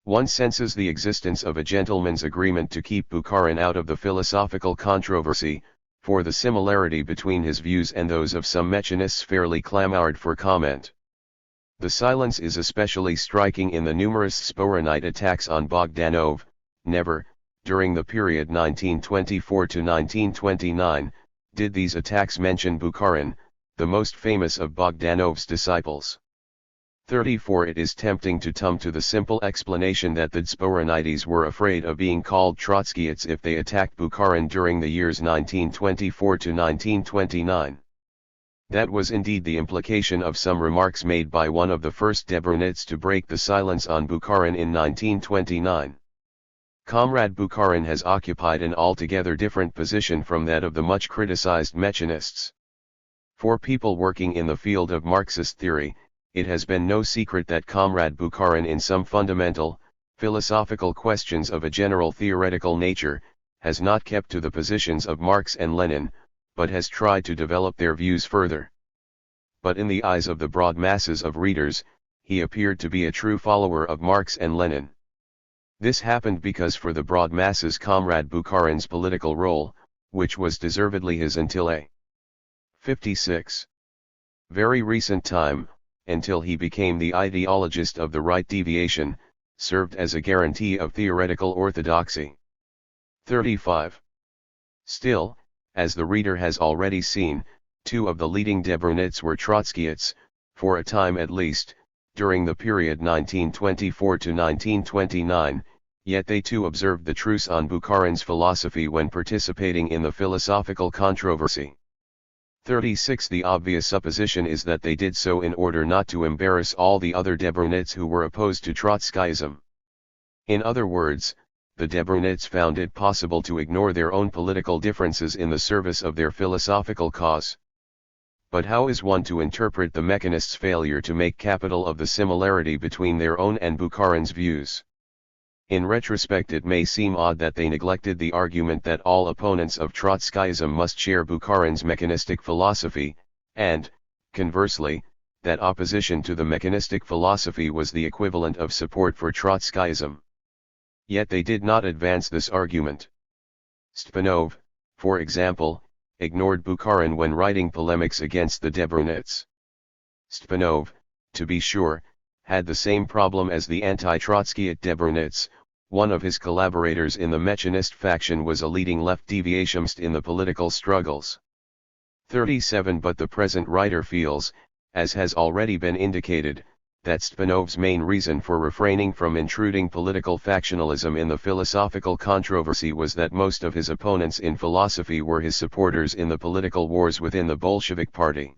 One senses the existence of a gentleman's agreement to keep Bukharin out of the philosophical controversy, for the similarity between his views and those of some Mechanists fairly clamored for comment. The silence is especially striking in the numerous Sporonite attacks on Bogdanov. Never, during the period 1924 to 1929, did these attacks mention Bukharin, the most famous of Bogdanov's disciples. 34 It is tempting to come to the simple explanation that the Sporonites were afraid of being called Trotskyites if they attacked Bukharin during the years 1924 to 1929. That was indeed the implication of some remarks made by one of the first Debrenets to break the silence on Bukharin in 1929. Comrade Bukharin has occupied an altogether different position from that of the much criticized Mechanists. For people working in the field of Marxist theory, it has been no secret that Comrade Bukharin in some fundamental, philosophical questions of a general theoretical nature, has not kept to the positions of Marx and Lenin, but has tried to develop their views further. But in the eyes of the broad masses of readers, he appeared to be a true follower of Marx and Lenin. This happened because for the broad masses Comrade Bukharin's political role, which was deservedly his until a 56. Very recent time, until he became the ideologist of the right deviation, served as a guarantee of theoretical orthodoxy. 35. Still, as the reader has already seen, two of the leading Debrenets were Trotskyites, for a time at least, during the period 1924 to 1929, yet they too observed the truce on Bukharin's philosophy when participating in the philosophical controversy. 36 The obvious supposition is that they did so in order not to embarrass all the other Debrenets who were opposed to Trotskyism. In other words, the Debrenets found it possible to ignore their own political differences in the service of their philosophical cause. But how is one to interpret the Mechanists' failure to make capital of the similarity between their own and Bukharin's views? In retrospect it may seem odd that they neglected the argument that all opponents of Trotskyism must share Bukharin's mechanistic philosophy, and, conversely, that opposition to the mechanistic philosophy was the equivalent of support for Trotskyism. Yet they did not advance this argument. Stepanov, for example, ignored Bukharin when writing polemics against the Debrenets. Stepanov, to be sure, had the same problem as the anti-Trotskyite Debrenets, One of his collaborators in the Mechanist faction was a leading left deviationist in the political struggles. 37 But the present writer feels, as has already been indicated, that Stepanov's main reason for refraining from intruding political factionalism in the philosophical controversy was that most of his opponents in philosophy were his supporters in the political wars within the Bolshevik Party.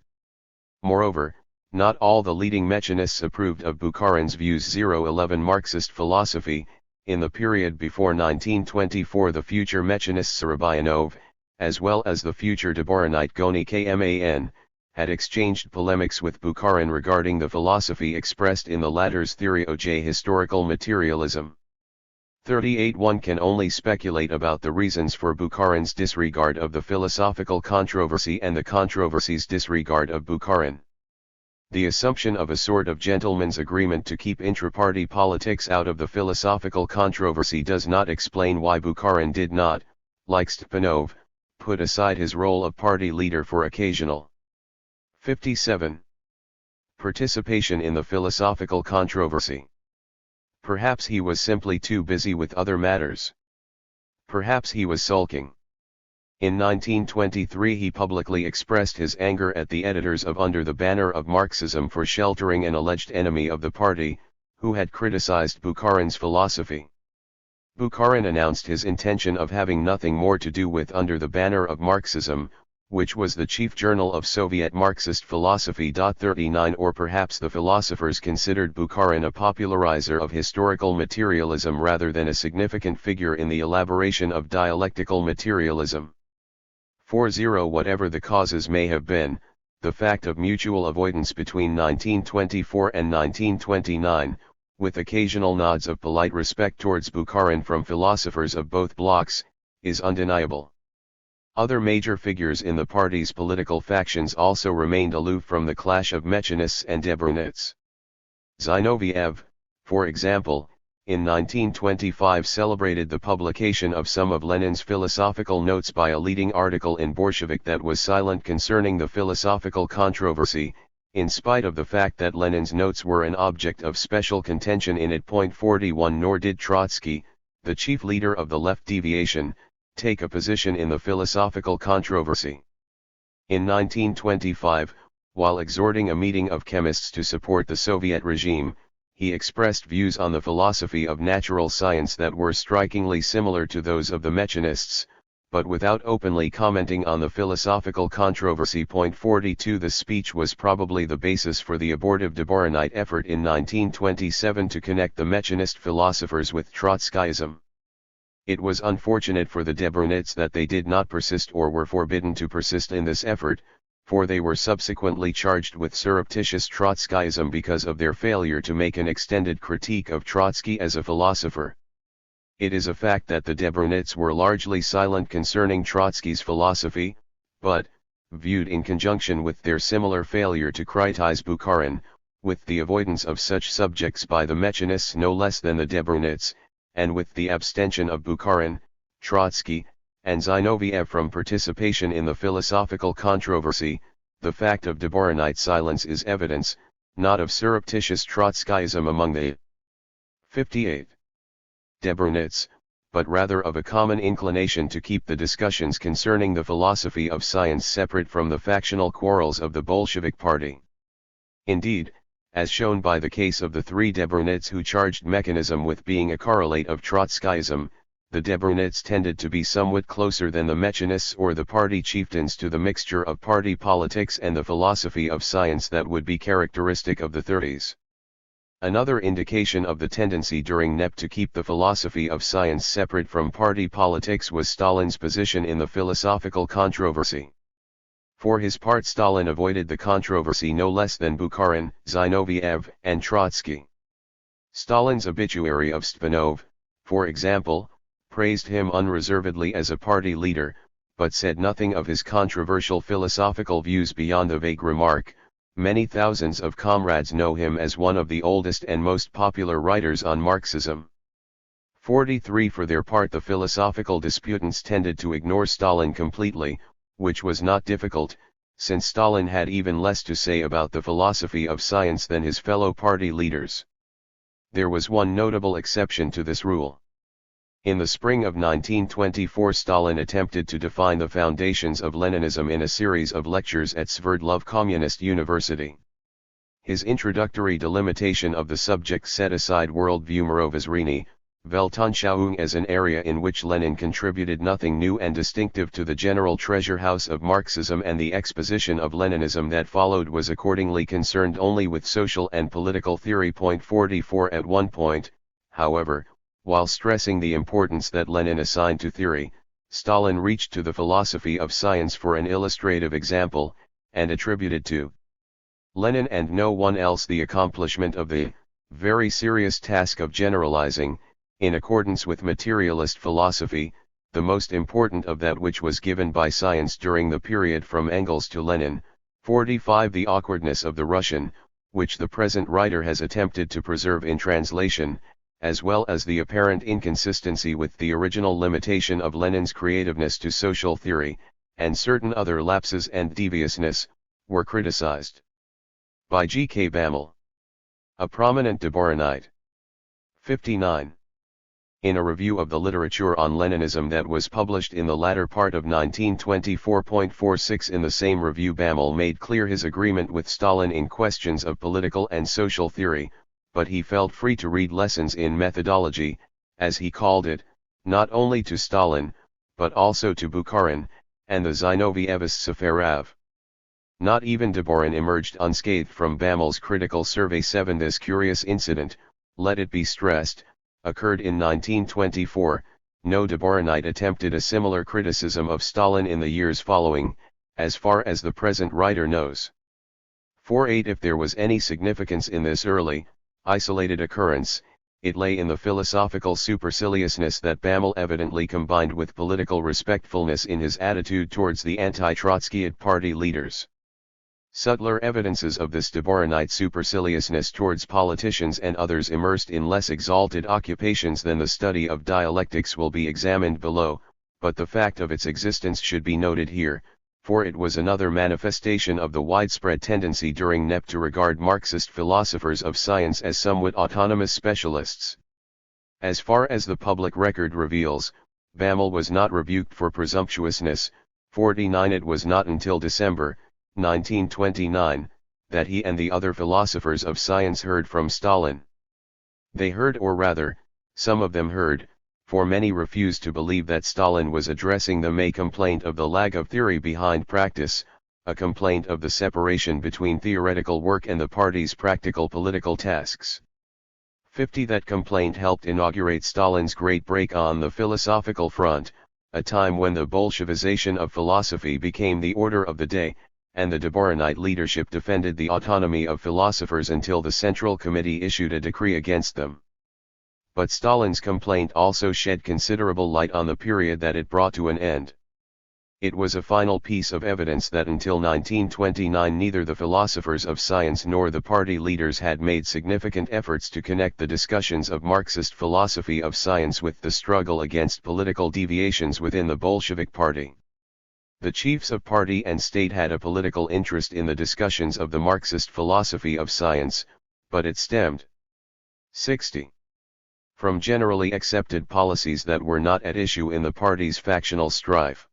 Moreover, not all the leading Mechanists approved of Bukharin's views. 11 Marxist philosophy. In the period before 1924, the future Mechanists Sarabayanov, as well as the future Dvorinite Goni Kman, had exchanged polemics with Bukharin regarding the philosophy expressed in the latter's theory of historical materialism. 38 One can only speculate about the reasons for Bukharin's disregard of the philosophical controversy and the controversy's disregard of Bukharin. The assumption of a sort of gentleman's agreement to keep intra-party politics out of the philosophical controversy does not explain why Bukharin did not, like Stepanov, put aside his role of party leader for occasional 57. Participation in the philosophical controversy. Perhaps he was simply too busy with other matters. Perhaps he was sulking. In 1923 he publicly expressed his anger at the editors of Under the Banner of Marxism for sheltering an alleged enemy of the party, who had criticized Bukharin's philosophy. Bukharin announced his intention of having nothing more to do with Under the Banner of Marxism, which was the chief journal of Soviet Marxist philosophy. 39 Or perhaps the philosophers considered Bukharin a popularizer of historical materialism rather than a significant figure in the elaboration of dialectical materialism. 40 Whatever the causes may have been, the fact of mutual avoidance between 1924 and 1929, with occasional nods of polite respect towards Bukharin from philosophers of both blocs, is undeniable. Other major figures in the party's political factions also remained aloof from the clash of Mechanists and Debrunets. Zinoviev, for example, in 1925 celebrated the publication of some of Lenin's philosophical notes by a leading article in Bolshevik that was silent concerning the philosophical controversy, in spite of the fact that Lenin's notes were an object of special contention in it. 41 Nor did Trotsky, the chief leader of the left deviation, take a position in the philosophical controversy. In 1925, while exhorting a meeting of chemists to support the Soviet regime, he expressed views on the philosophy of natural science that were strikingly similar to those of the Mechanists, but without openly commenting on the philosophical controversy. 42 The speech was probably the basis for the abortive Dvorinite effort in 1927 to connect the Mechanist philosophers with Trotskyism. It was unfortunate for the Debrunets that they did not persist or were forbidden to persist in this effort, for they were subsequently charged with surreptitious Trotskyism because of their failure to make an extended critique of Trotsky as a philosopher. It is a fact that the Debrunets were largely silent concerning Trotsky's philosophy, but, viewed in conjunction with their similar failure to criticize Bukharin, with the avoidance of such subjects by the Mechanists no less than the Debrunets, and with the abstention of Bukharin, Trotsky, and Zinoviev from participation in the philosophical controversy, the fact of Dvorinite silence is evidence, not of surreptitious Trotskyism among the 58 Debrunets, but rather of a common inclination to keep the discussions concerning the philosophy of science separate from the factional quarrels of the Bolshevik Party. Indeed, as shown by the case of the three Debrunets who charged mechanism with being a correlate of Trotskyism, the Debrunets tended to be somewhat closer than the Mechanists or the party chieftains to the mixture of party politics and the philosophy of science that would be characteristic of the 30s. Another indication of the tendency during NEP to keep the philosophy of science separate from party politics was Stalin's position in the philosophical controversy. For his part, Stalin avoided the controversy no less than Bukharin, Zinoviev, and Trotsky. Stalin's obituary of Stepanov, for example, praised him unreservedly as a party leader, but said nothing of his controversial philosophical views beyond the vague remark, "Many thousands of comrades know him as one of the oldest and most popular writers on Marxism." 43 For their part, the philosophical disputants tended to ignore Stalin completely, which was not difficult, since Stalin had even less to say about the philosophy of science than his fellow party leaders. There was one notable exception to this rule. In the spring of 1924, Stalin attempted to define the foundations of Leninism in a series of lectures at Sverdlov Communist University. His introductory delimitation of the subject set aside worldview Mirovozhrenie, Weltanschauung as an area in which Lenin contributed nothing new and distinctive to the general treasure house of Marxism, and the exposition of Leninism that followed was accordingly concerned only with social and political theory. 44 At one point, however, while stressing the importance that Lenin assigned to theory, Stalin reached to the philosophy of science for an illustrative example, and attributed to Lenin and no one else the accomplishment of the very serious task of generalizing, in accordance with materialist philosophy, the most important of that which was given by science during the period from Engels to Lenin. 45 The awkwardness of the Russian, which the present writer has attempted to preserve in translation, as well as the apparent inconsistency with the original limitation of Lenin's creativeness to social theory, and certain other lapses and deviousness, were criticized by G. K. Bammel, a prominent Dvorinite. 59. In a review of the literature on Leninism that was published in the latter part of 1924.46 in the same review, Bammel made clear his agreement with Stalin in questions of political and social theory, but he felt free to read lessons in methodology, as he called it, not only to Stalin, but also to Bukharin, and the Zinovievists Safarov. Not even Dvorin emerged unscathed from Bammel's critical survey. 7 This curious incident, let it be stressed, occurred in 1924, no Dvorinite attempted a similar criticism of Stalin in the years following, as far as the present writer knows. 48 If there was any significance in this early, isolated occurrence, it lay in the philosophical superciliousness that Bammel evidently combined with political respectfulness in his attitude towards the anti-Trotskyite party leaders. Subtler evidences of this Dvorinite superciliousness towards politicians and others immersed in less exalted occupations than the study of dialectics will be examined below, but the fact of its existence should be noted here, for it was another manifestation of the widespread tendency during NEP to regard Marxist philosophers of science as somewhat autonomous specialists. As far as the public record reveals, Bammel was not rebuked for presumptuousness. 49 It was not until December 1929, that he and the other philosophers of science heard from Stalin. They heard, or rather, some of them heard, for many refused to believe that Stalin was addressing them, a complaint of the lag of theory behind practice, a complaint of the separation between theoretical work and the party's practical political tasks. 50 That complaint helped inaugurate Stalin's great break on the philosophical front, a time when the Bolshevization of philosophy became the order of the day, and the Dvorinite leadership defended the autonomy of philosophers until the Central Committee issued a decree against them. But Stalin's complaint also shed considerable light on the period that it brought to an end. It was a final piece of evidence that until 1929 neither the philosophers of science nor the party leaders had made significant efforts to connect the discussions of Marxist philosophy of science with the struggle against political deviations within the Bolshevik Party. The chiefs of party and state had a political interest in the discussions of the Marxist philosophy of science, but it stemmed 60. From generally accepted policies that were not at issue in the party's factional strife.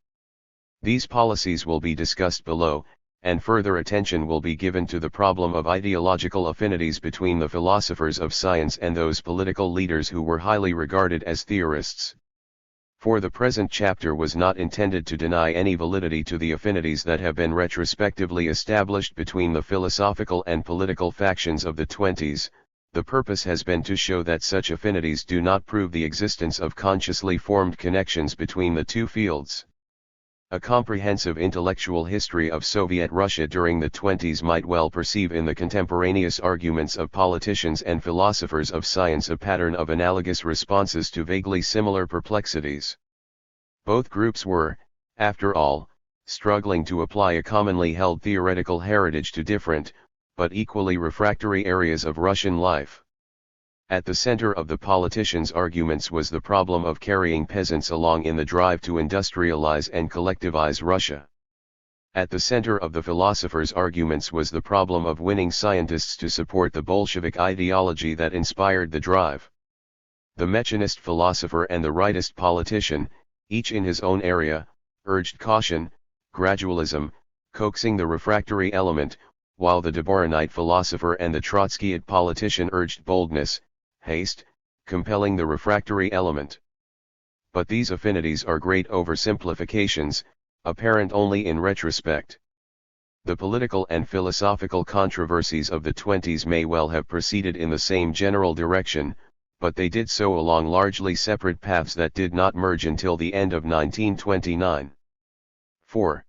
These policies will be discussed below, and further attention will be given to the problem of ideological affinities between the philosophers of science and those political leaders who were highly regarded as theorists. For the present chapter was not intended to deny any validity to the affinities that have been retrospectively established between the philosophical and political factions of the 20s, the purpose has been to show that such affinities do not prove the existence of consciously formed connections between the two fields. A comprehensive intellectual history of Soviet Russia during the 20s might well perceive in the contemporaneous arguments of politicians and philosophers of science a pattern of analogous responses to vaguely similar perplexities. Both groups were, after all, struggling to apply a commonly held theoretical heritage to different, but equally refractory areas of Russian life. At the center of the politicians' arguments was the problem of carrying peasants along in the drive to industrialize and collectivize Russia. At the center of the philosophers' arguments was the problem of winning scientists to support the Bolshevik ideology that inspired the drive. The Mechanist philosopher and the rightist politician, each in his own area, urged caution, gradualism, coaxing the refractory element, while the Dvorinite philosopher and the Trotskyite politician urged boldness, haste, compelling the refractory element. But these affinities are great oversimplifications, apparent only in retrospect. The political and philosophical controversies of the 20s may well have proceeded in the same general direction, but they did so along largely separate paths that did not merge until the end of 1929. 4.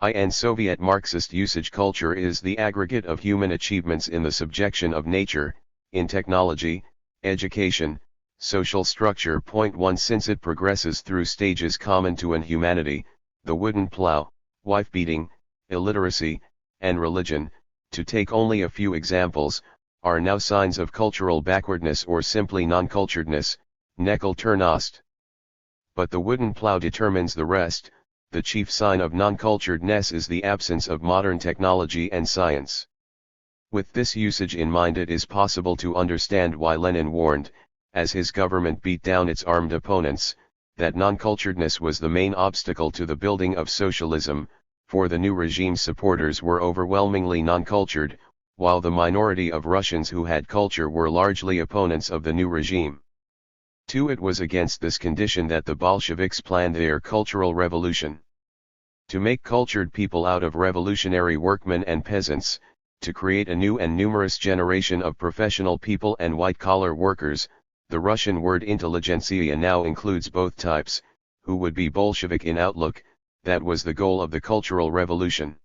In Soviet Marxist usage, culture is the aggregate of human achievements in the subjection of nature, in technology, education, social structure. 1. Since it progresses through stages common to an humanity, the wooden plow, wife-beating, illiteracy, and religion, to take only a few examples, are now signs of cultural backwardness or simply non-culturedness, nekulturnost. But the wooden plow determines the rest. The chief sign of non-culturedness is the absence of modern technology and science. With this usage in mind, it is possible to understand why Lenin warned, as his government beat down its armed opponents, that non-culturedness was the main obstacle to the building of socialism, for the new regime's supporters were overwhelmingly non-cultured, while the minority of Russians who had culture were largely opponents of the new regime. 2. It was against this condition that the Bolsheviks planned their cultural revolution. To make cultured people out of revolutionary workmen and peasants, to create a new and numerous generation of professional people and white-collar workers, the Russian word intelligentsia now includes both types, who would be Bolshevik in outlook. That was the goal of the Cultural Revolution.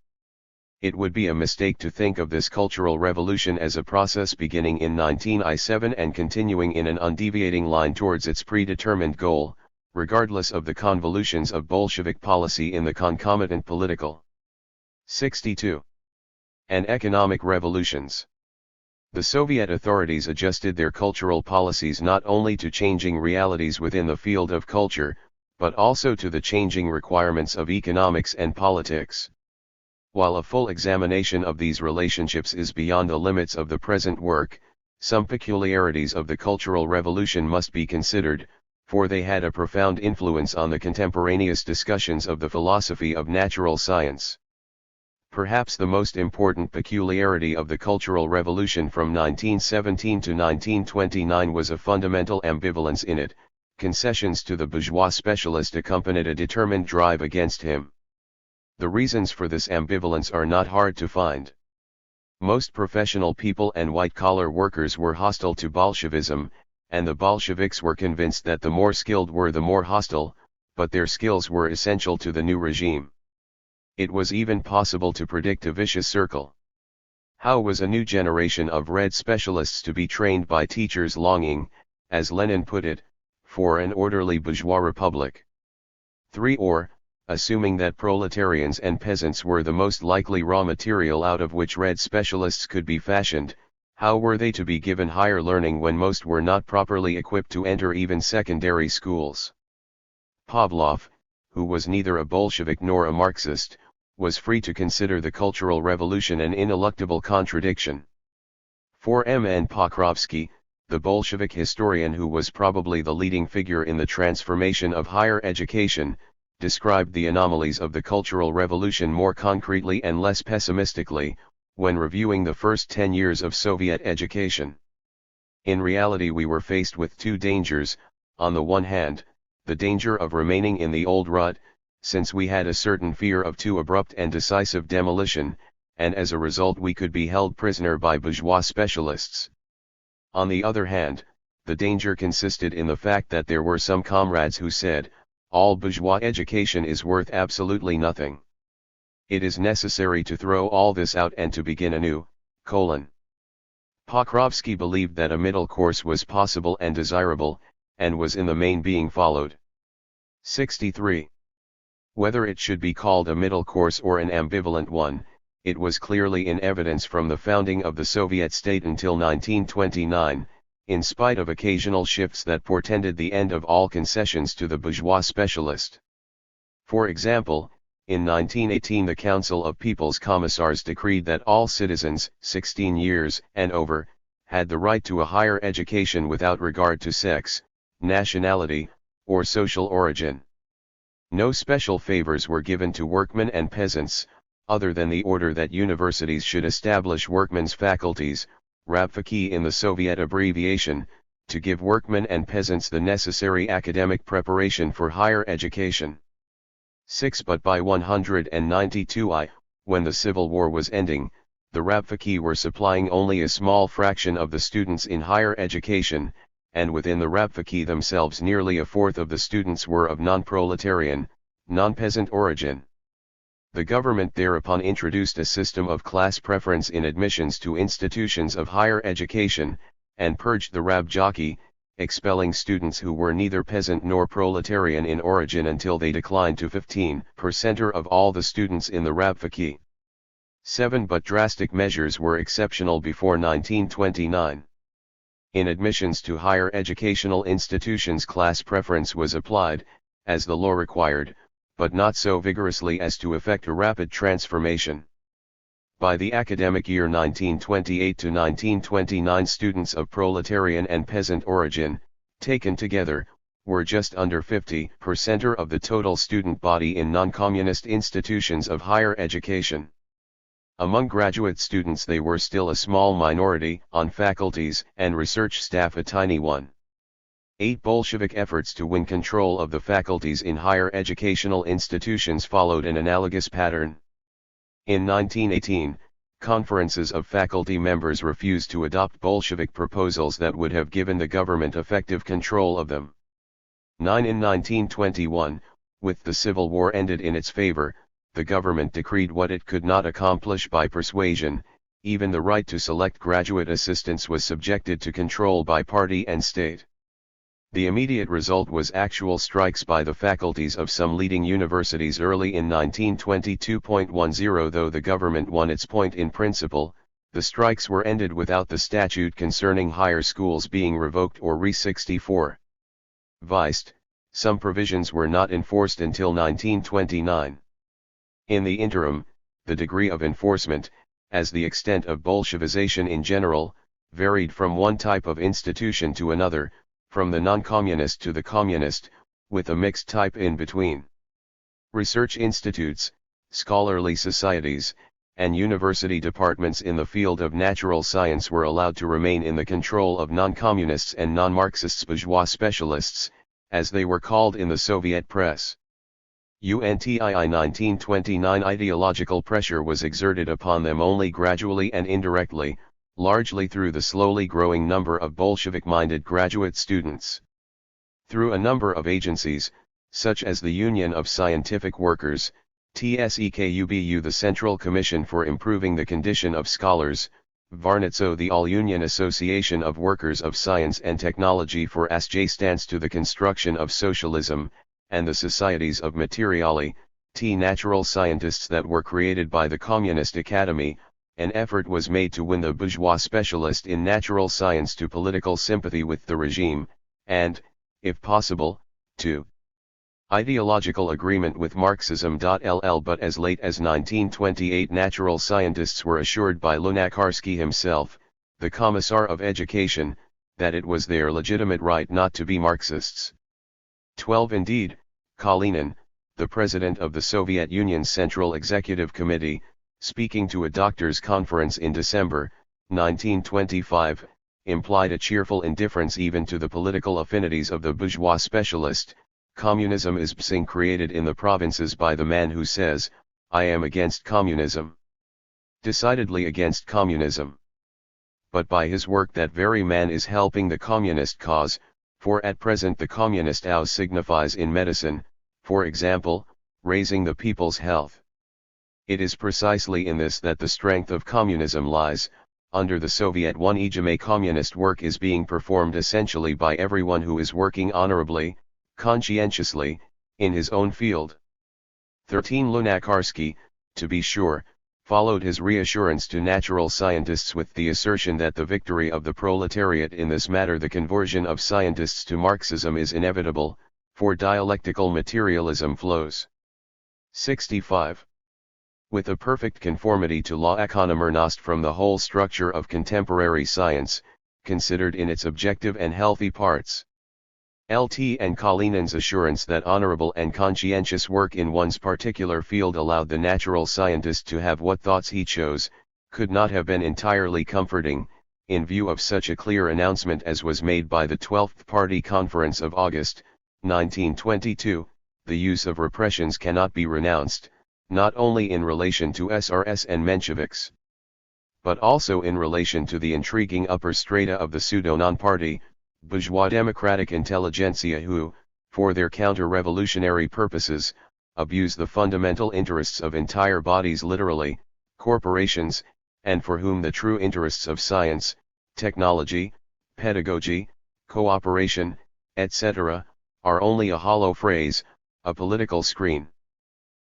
It would be a mistake to think of this Cultural Revolution as a process beginning in 1907 and continuing in an undeviating line towards its predetermined goal, regardless of the convolutions of Bolshevik policy in the concomitant political. 62. And economic revolutions. The Soviet authorities adjusted their cultural policies not only to changing realities within the field of culture, but also to the changing requirements of economics and politics. While a full examination of these relationships is beyond the limits of the present work, some peculiarities of the Cultural Revolution must be considered, for they had a profound influence on the contemporaneous discussions of the philosophy of natural science. Perhaps the most important peculiarity of the Cultural Revolution from 1917 to 1929 was a fundamental ambivalence in it. Concessions to the bourgeois specialist accompanied a determined drive against him. The reasons for this ambivalence are not hard to find. Most professional people and white-collar workers were hostile to Bolshevism, and the Bolsheviks were convinced that the more skilled were the more hostile, but their skills were essential to the new regime. It was even possible to predict a vicious circle. How was a new generation of red specialists to be trained by teachers longing, as Lenin put it, for an orderly bourgeois republic? 3. Or, assuming that proletarians and peasants were the most likely raw material out of which red specialists could be fashioned, how were they to be given higher learning when most were not properly equipped to enter even secondary schools? Pavlov, who was neither a Bolshevik nor a Marxist, was free to consider the Cultural Revolution an ineluctable contradiction. 4. M. Pokrovsky, the Bolshevik historian who was probably the leading figure in the transformation of higher education, described the anomalies of the Cultural Revolution more concretely and less pessimistically, when reviewing the first 10 years of Soviet education. In reality, we were faced with two dangers: on the one hand, the danger of remaining in the old rut, since we had a certain fear of too abrupt and decisive demolition, and as a result we could be held prisoner by bourgeois specialists. On the other hand, the danger consisted in the fact that there were some comrades who said, all bourgeois education is worth absolutely nothing. It is necessary to throw all this out and to begin anew. Pokrovsky believed that a middle course was possible and desirable, and was in the main being followed. 63. Whether it should be called a middle course or an ambivalent one, it was clearly in evidence from the founding of the Soviet state until 1929, in spite of occasional shifts that portended the end of all concessions to the bourgeois specialist. For example, in 1918 the Council of People's Commissars decreed that all citizens, 16 years and over, had the right to a higher education without regard to sex, nationality, or social origin. No special favors were given to workmen and peasants, other than the order that universities should establish workmen's faculties, JORAVSKY in the Soviet abbreviation, to give workmen and peasants the necessary academic preparation for higher education. 6. But by 192 when the Civil War was ending, the JORAVSKY were supplying only a small fraction of the students in higher education, and within the JORAVSKY themselves nearly a fourth of the students were of non-proletarian, non-peasant origin. The government thereupon introduced a system of class preference in admissions to institutions of higher education, and purged the JORAVSKY, expelling students who were neither peasant nor proletarian in origin until they declined to 15% of all the students in the JORAVSKY. 7. But drastic measures were exceptional before 1929. In admissions to higher educational institutions, class preference was applied, as the law required, but not so vigorously as to effect a rapid transformation. By the academic year 1928 to 1929, students of proletarian and peasant origin, taken together, were just under 50% of the total student body in non-communist institutions of higher education. Among graduate students they were still a small minority, on faculties and research staff a tiny one. 8. Bolshevik efforts to win control of the faculties in higher educational institutions followed an analogous pattern. In 1918, conferences of faculty members refused to adopt Bolshevik proposals that would have given the government effective control of them. 9. In 1921, with the Civil War ended in its favor, the government decreed what it could not accomplish by persuasion. Even the right to select graduate assistants was subjected to control by party and state. The immediate result was actual strikes by the faculties of some leading universities early in 1922.10. Though the government won its point in principle, the strikes were ended without the statute concerning higher schools being revoked or re-64. Viced, some provisions were not enforced until 1929. In the interim, the degree of enforcement, as the extent of Bolshevization in general, varied from one type of institution to another, from the non-communist to the communist, with a mixed type in between. Research institutes, scholarly societies, and university departments in the field of natural science were allowed to remain in the control of non-communists and non-Marxists, bourgeois specialists, as they were called in the Soviet press. UNTII 1929 ideological pressure was exerted upon them only gradually and indirectly, largely through the slowly growing number of Bolshevik-minded graduate students. Through a number of agencies, such as the Union of Scientific Workers, TSEKUBU, the Central Commission for Improving the Condition of Scholars, Varnitso, the All-Union Association of Workers of Science and Technology for SJ stands to the construction of socialism, and the Societies of Materiali, natural scientists that were created by the Communist Academy. An effort was made to win the bourgeois specialist in natural science to political sympathy with the regime, and, if possible, to ideological agreement with Marxism. But as late as 1928 natural scientists were assured by Lunacharsky himself, the Commissar of Education, that it was their legitimate right not to be Marxists. 12. Indeed, Kalinin, the president of the Soviet Union's Central Executive Committee, speaking to a doctors' conference in December, 1925, implied a cheerful indifference even to the political affinities of the bourgeois specialist. Communism is something created in the provinces by the man who says, "I am against communism." Decidedly against communism. But by his work that very man is helping the communist cause, for at present the communist cause signifies in medicine, for example, raising the people's health. It is precisely in this that the strength of communism lies. Under the Soviet regime, communist work is being performed essentially by everyone who is working honorably, conscientiously, in his own field. 13. Lunacharsky, to be sure, followed his reassurance to natural scientists with the assertion that the victory of the proletariat in this matter, the conversion of scientists to Marxism, is inevitable, for dialectical materialism flows. 65. With a perfect conformity to law economernost from the whole structure of contemporary science, considered in its objective and healthy parts. Lt and Kalinen's assurance that honorable and conscientious work in one's particular field allowed the natural scientist to have what thoughts he chose, could not have been entirely comforting, in view of such a clear announcement as was made by the 12th Party Conference of August, 1922, the use of repressions cannot be renounced, not only in relation to SRS and Mensheviks, but also in relation to the intriguing upper strata of the pseudo-non-party, bourgeois democratic intelligentsia who, for their counter-revolutionary purposes, abuse the fundamental interests of entire bodies literally, corporations, and for whom the true interests of science, technology, pedagogy, cooperation, etc., are only a hollow phrase, a political screen.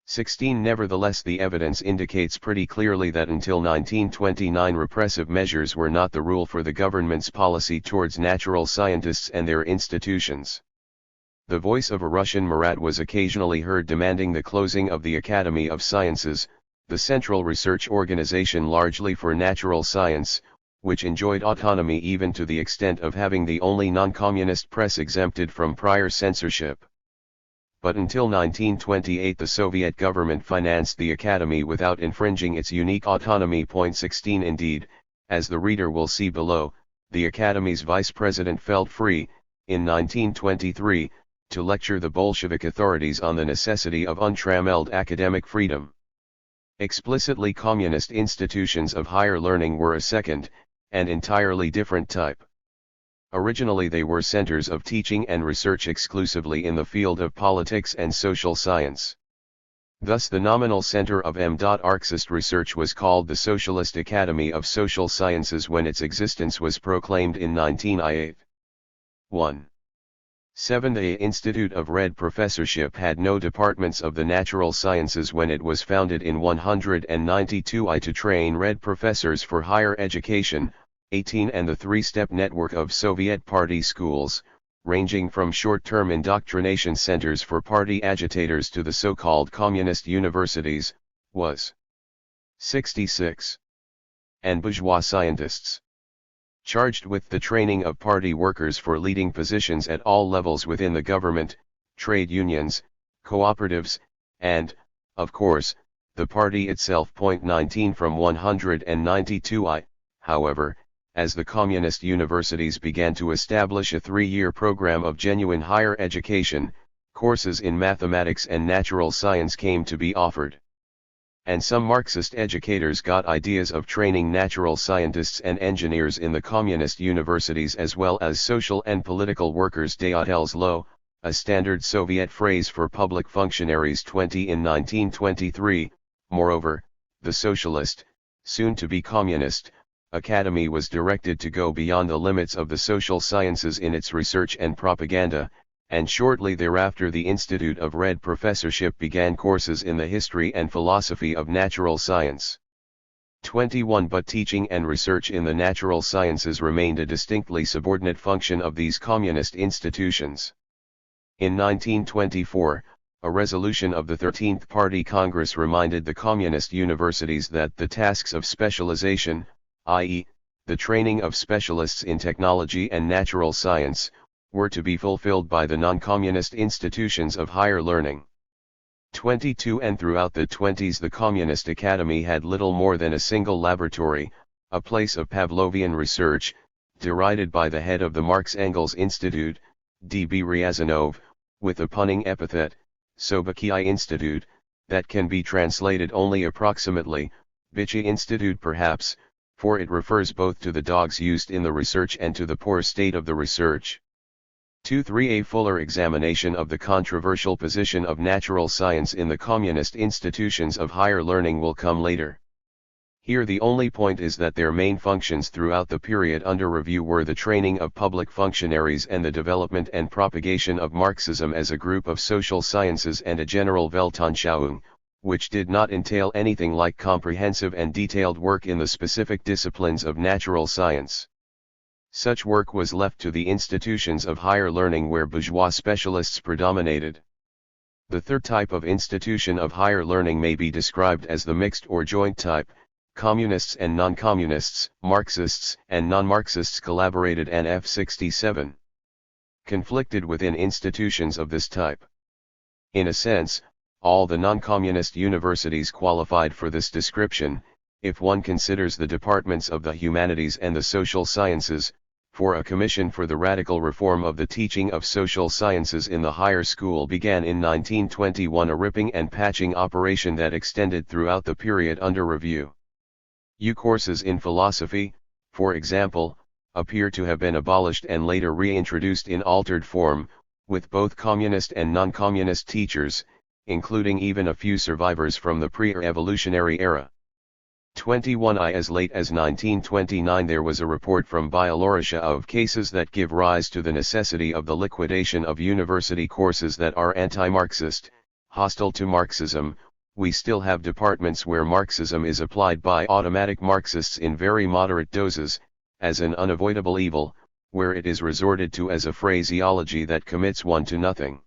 16. Nevertheless, the evidence indicates pretty clearly that until 1929 repressive measures were not the rule for the government's policy towards natural scientists and their institutions. The voice of a Russian Marat was occasionally heard demanding the closing of the Academy of Sciences, the central research organization largely for natural science, which enjoyed autonomy even to the extent of having the only non-communist press exempted from prior censorship. But until 1928 the Soviet government financed the Academy without infringing its unique autonomy. 16 Indeed, as the reader will see below, the Academy's vice president felt free, in 1923, to lecture the Bolshevik authorities on the necessity of untrammeled academic freedom. Explicitly communist institutions of higher learning were a second, and entirely different type. Originally they were centers of teaching and research exclusively in the field of politics and social science. Thus the nominal center of Marxist research was called the Socialist Academy of Social Sciences when its existence was proclaimed in 1908. 1. 7. The Institute of Red Professorship had no departments of the natural sciences when it was founded in 192 to train Red professors for higher education. 18. And the three-step network of Soviet party schools, ranging from short-term indoctrination centers for party agitators to the so-called communist universities, was 66. And bourgeois scientists, charged with the training of party workers for leading positions at all levels within the government, trade unions, cooperatives, and, of course, the party itself. 19 From 192 however, as the communist universities began to establish a 3-year program of genuine higher education, courses in mathematics and natural science came to be offered. And some Marxist educators got ideas of training natural scientists and engineers in the communist universities as well as social and political workers. Déatel's law, a standard Soviet phrase for public functionaries. 20 In 1923, moreover, the socialist, soon to be communist, Academy was directed to go beyond the limits of the social sciences in its research and propaganda, and shortly thereafter the Institute of Red Professorship began courses in the history and philosophy of natural science. 21 But teaching and research in the natural sciences remained a distinctly subordinate function of these communist institutions. In 1924, a resolution of the 13th Party Congress reminded the communist universities that the tasks of specialization, i.e., the training of specialists in technology and natural science, were to be fulfilled by the non-communist institutions of higher learning. 22 And throughout the 20s the Communist Academy had little more than a single laboratory, a place of Pavlovian research, derided by the head of the Marx-Engels Institute, D.B. Ryazanov, with a punning epithet, Sobakiy Institute, that can be translated only approximately, Bitchy Institute perhaps, for it refers both to the dogs used in the research and to the poor state of the research. 2-3 A fuller examination of the controversial position of natural science in the communist institutions of higher learning will come later. Here the only point is that their main functions throughout the period under review were the training of public functionaries and the development and propagation of Marxism as a group of social sciences and a general Weltanschauung, which did not entail anything like comprehensive and detailed work in the specific disciplines of natural science. Such work was left to the institutions of higher learning where bourgeois specialists predominated. The third type of institution of higher learning may be described as the mixed or joint type, Communists and non-communists, Marxists and non-Marxists collaborated and F67. Conflicted within institutions of this type. In a sense, all the non-communist universities qualified for this description, if one considers the departments of the humanities and the social sciences, for a commission for the radical reform of the teaching of social sciences in the higher school began in 1921, a ripping and patching operation that extended throughout the period under review. Courses in philosophy, for example, appear to have been abolished and later reintroduced in altered form, with both communist and non-communist teachers, including even a few survivors from the pre-revolutionary era. 21. As late as 1929 there was a report from Bielorussia of cases that give rise to the necessity of the liquidation of university courses that are anti-Marxist, hostile to Marxism. We still have departments where Marxism is applied by automatic Marxists in very moderate doses, as an unavoidable evil, where it is resorted to as a phraseology that commits one to nothing.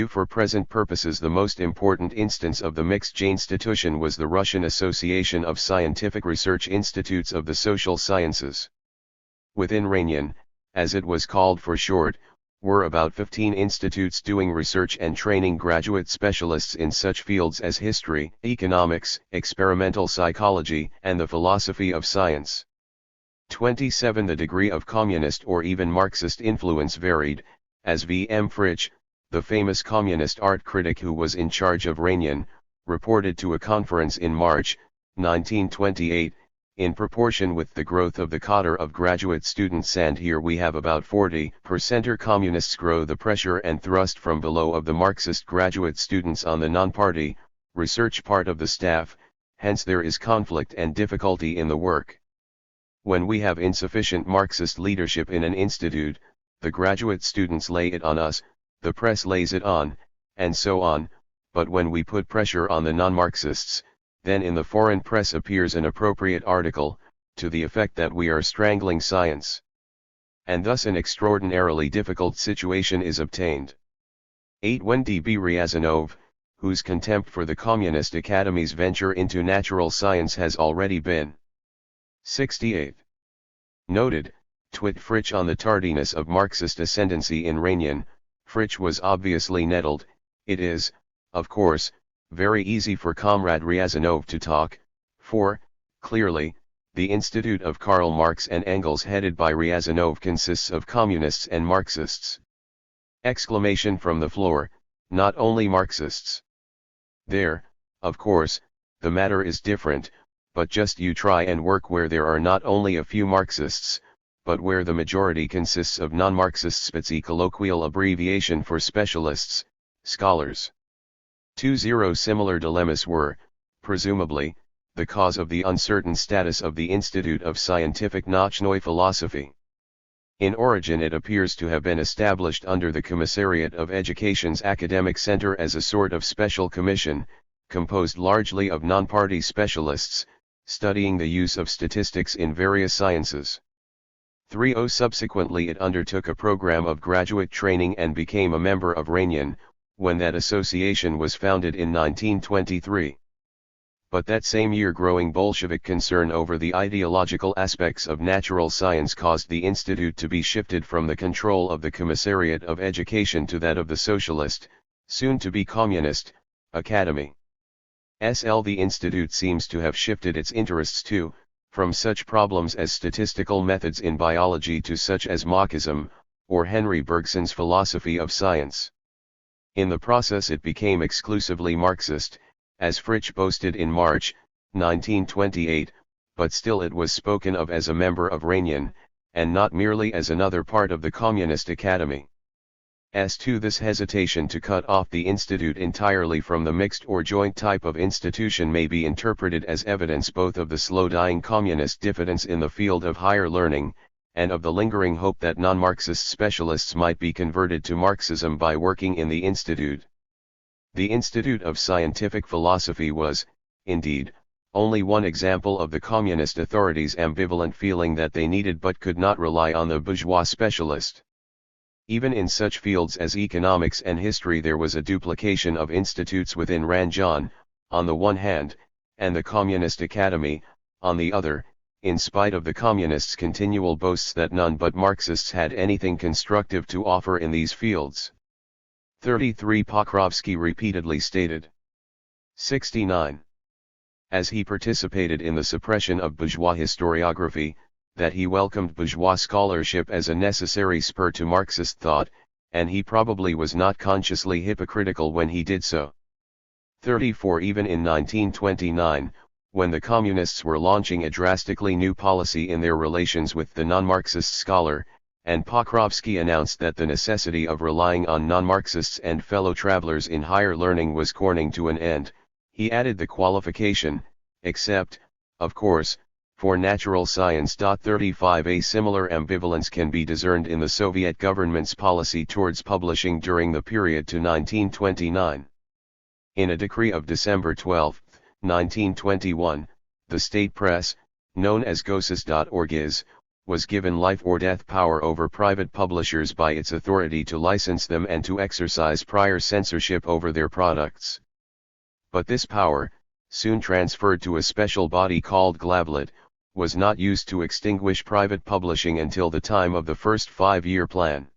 For present purposes the most important instance of the mixed institution was the Russian Association of Scientific Research Institutes of the Social Sciences. Within RANIAN, as it was called for short, were about 15 institutes doing research and training graduate specialists in such fields as history, economics, experimental psychology, and the philosophy of science. 27. The degree of communist or even Marxist influence varied, as V. M. Fritsch, the famous communist art critic who was in charge of RANIAN, reported to a conference in March, 1928, in proportion with the growth of the cadre of graduate students, and here we have about 40% communists, grow the pressure and thrust from below of the Marxist graduate students on the non-party, research part of the staff, hence there is conflict and difficulty in the work. When we have insufficient Marxist leadership in an institute, the graduate students lay it on us, the press lays it on, and so on, but when we put pressure on the non-Marxists, then in the foreign press appears an appropriate article, to the effect that we are strangling science. And thus an extraordinarily difficult situation is obtained. 8. When D.B. Ryazanov, whose contempt for the Communist Academy's venture into natural science has already been 68. Noted, Twit Fritsch on the tardiness of Marxist ascendancy in RANIAN. Fritsch was obviously nettled. It is, of course, very easy for Comrade Ryazanov to talk, for, clearly, the Institute of Karl Marx and Engels headed by Ryazanov consists of communists and Marxists. Exclamation from the floor, not only Marxists. There, of course, the matter is different, but just you try and work where there are not only a few Marxists, but where the majority consists of non-Marxists. Spitzy colloquial abbreviation for specialists, scholars. 20. Similar dilemmas were, presumably, the cause of the uncertain status of the Institute of Scientific Nauchnoy Philosophy. In origin it appears to have been established under the Commissariat of Education's Academic Center as a sort of special commission, composed largely of non-party specialists, studying the use of statistics in various sciences. 30. Subsequently it undertook a program of graduate training and became a member of RANIAN, when that association was founded in 1923. But that same year growing Bolshevik concern over the ideological aspects of natural science caused the institute to be shifted from the control of the Commissariat of Education to that of the Socialist, soon to be Communist, Academy. The institute seems to have shifted its interests too, from such problems as statistical methods in biology to such as Marxism, or Henry Bergson's philosophy of science. In the process it became exclusively Marxist, as Fritsch boasted in March, 1928, but still it was spoken of as a member of RANIAN, and not merely as another part of the Communist Academy. As to this hesitation to cut off the institute entirely from the mixed or joint type of institution may be interpreted as evidence both of the slow-dying communist diffidence in the field of higher learning, and of the lingering hope that non-Marxist specialists might be converted to Marxism by working in the institute. The Institute of Scientific Philosophy was, indeed, only one example of the communist authorities' ambivalent feeling that they needed but could not rely on the bourgeois specialist. Even in such fields as economics and history there was a duplication of institutes within RANJAN, on the one hand, and the Communist Academy, on the other, in spite of the Communists' continual boasts that none but Marxists had anything constructive to offer in these fields. 33 Pokrovsky repeatedly stated. 69. As he participated in the suppression of bourgeois historiography, that he welcomed bourgeois scholarship as a necessary spur to Marxist thought, and he probably was not consciously hypocritical when he did so. 34 Even in 1929, when the Communists were launching a drastically new policy in their relations with the non-Marxist scholar, and Pokrovsky announced that the necessity of relying on non-Marxists and fellow travelers in higher learning was coming to an end, he added the qualification, except, of course, for natural science. 35 A similar ambivalence can be discerned in the Soviet government's policy towards publishing during the period to 1929. In a decree of December 12, 1921, the state press, known as Gosis.org, was given life or death power over private publishers by its authority to license them and to exercise prior censorship over their products. But this power, soon transferred to a special body called Glavlit, was not used to extinguish private publishing until the time of the first 5-year plan.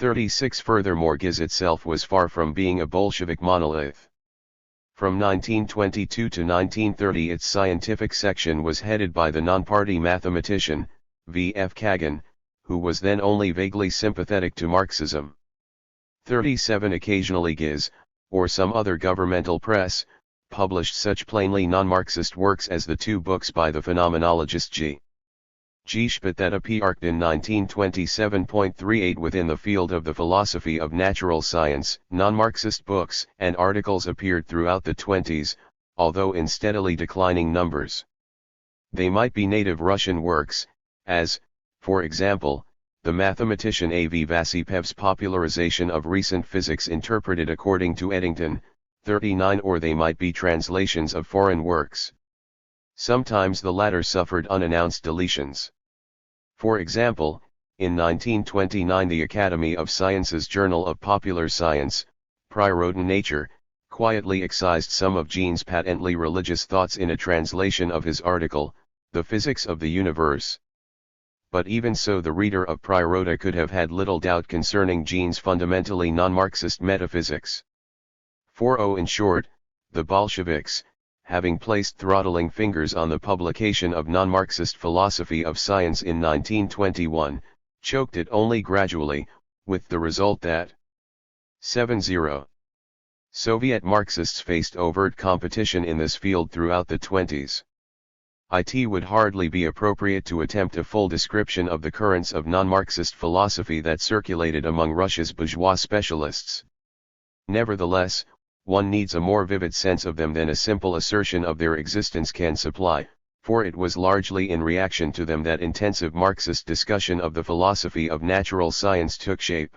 36 Furthermore, GIZ itself was far from being a Bolshevik monolith. From 1922 to 1930 its scientific section was headed by the non-party mathematician, V.F. Kagan, who was then only vaguely sympathetic to Marxism. 37 Occasionally GIZ, or some other governmental press, published such plainly non-Marxist works as the 2 books by the phenomenologist G. Schmidt that appeared in 1927.38 within the field of the philosophy of natural science. Non-Marxist books and articles appeared throughout the 20s, although in steadily declining numbers. They might be native Russian works, as, for example, the mathematician A.V. Vasipev's popularization of recent physics interpreted according to Eddington, 39, or they might be translations of foreign works. Sometimes the latter suffered unannounced deletions. For example, in 1929 the Academy of Sciences Journal of Popular Science, Priroden Nature, quietly excised some of Jean's patently religious thoughts in a translation of his article, The Physics of the Universe. But even so, the reader of Priroda could have had little doubt concerning Jean's fundamentally non-Marxist metaphysics. 40 In short, the Bolsheviks, having placed throttling fingers on the publication of non-Marxist philosophy of science in 1921, choked it only gradually, with the result that 70. Soviet Marxists faced overt competition in this field throughout the 20s. It would hardly be appropriate to attempt a full description of the currents of non-Marxist philosophy that circulated among Russia's bourgeois specialists. Nevertheless, one needs a more vivid sense of them than a simple assertion of their existence can supply, for it was largely in reaction to them that intensive Marxist discussion of the philosophy of natural science took shape.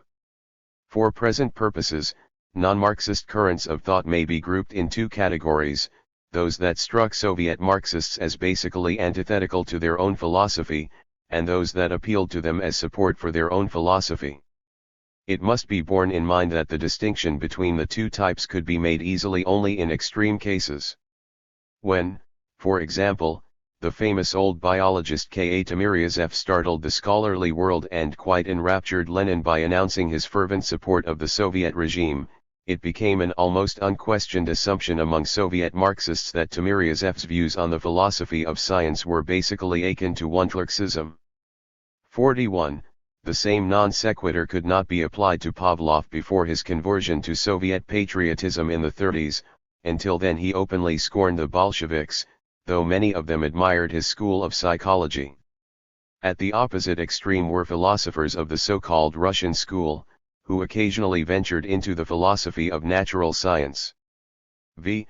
For present purposes, non-Marxist currents of thought may be grouped in 2 categories, those that struck Soviet Marxists as basically antithetical to their own philosophy, and those that appealed to them as support for their own philosophy. It must be borne in mind that the distinction between the 2 types could be made easily only in extreme cases. When, for example, the famous old biologist K.A. Timiryazev startled the scholarly world and quite enraptured Lenin by announcing his fervent support of the Soviet regime, it became an almost unquestioned assumption among Soviet Marxists that Timiryazev's views on the philosophy of science were basically akin to Marxism. 41. The same non sequitur could not be applied to Pavlov before his conversion to Soviet patriotism in the 30s, until then he openly scorned the Bolsheviks, though many of them admired his school of psychology. At the opposite extreme were philosophers of the so-called Russian school, who occasionally ventured into the philosophy of natural science. V.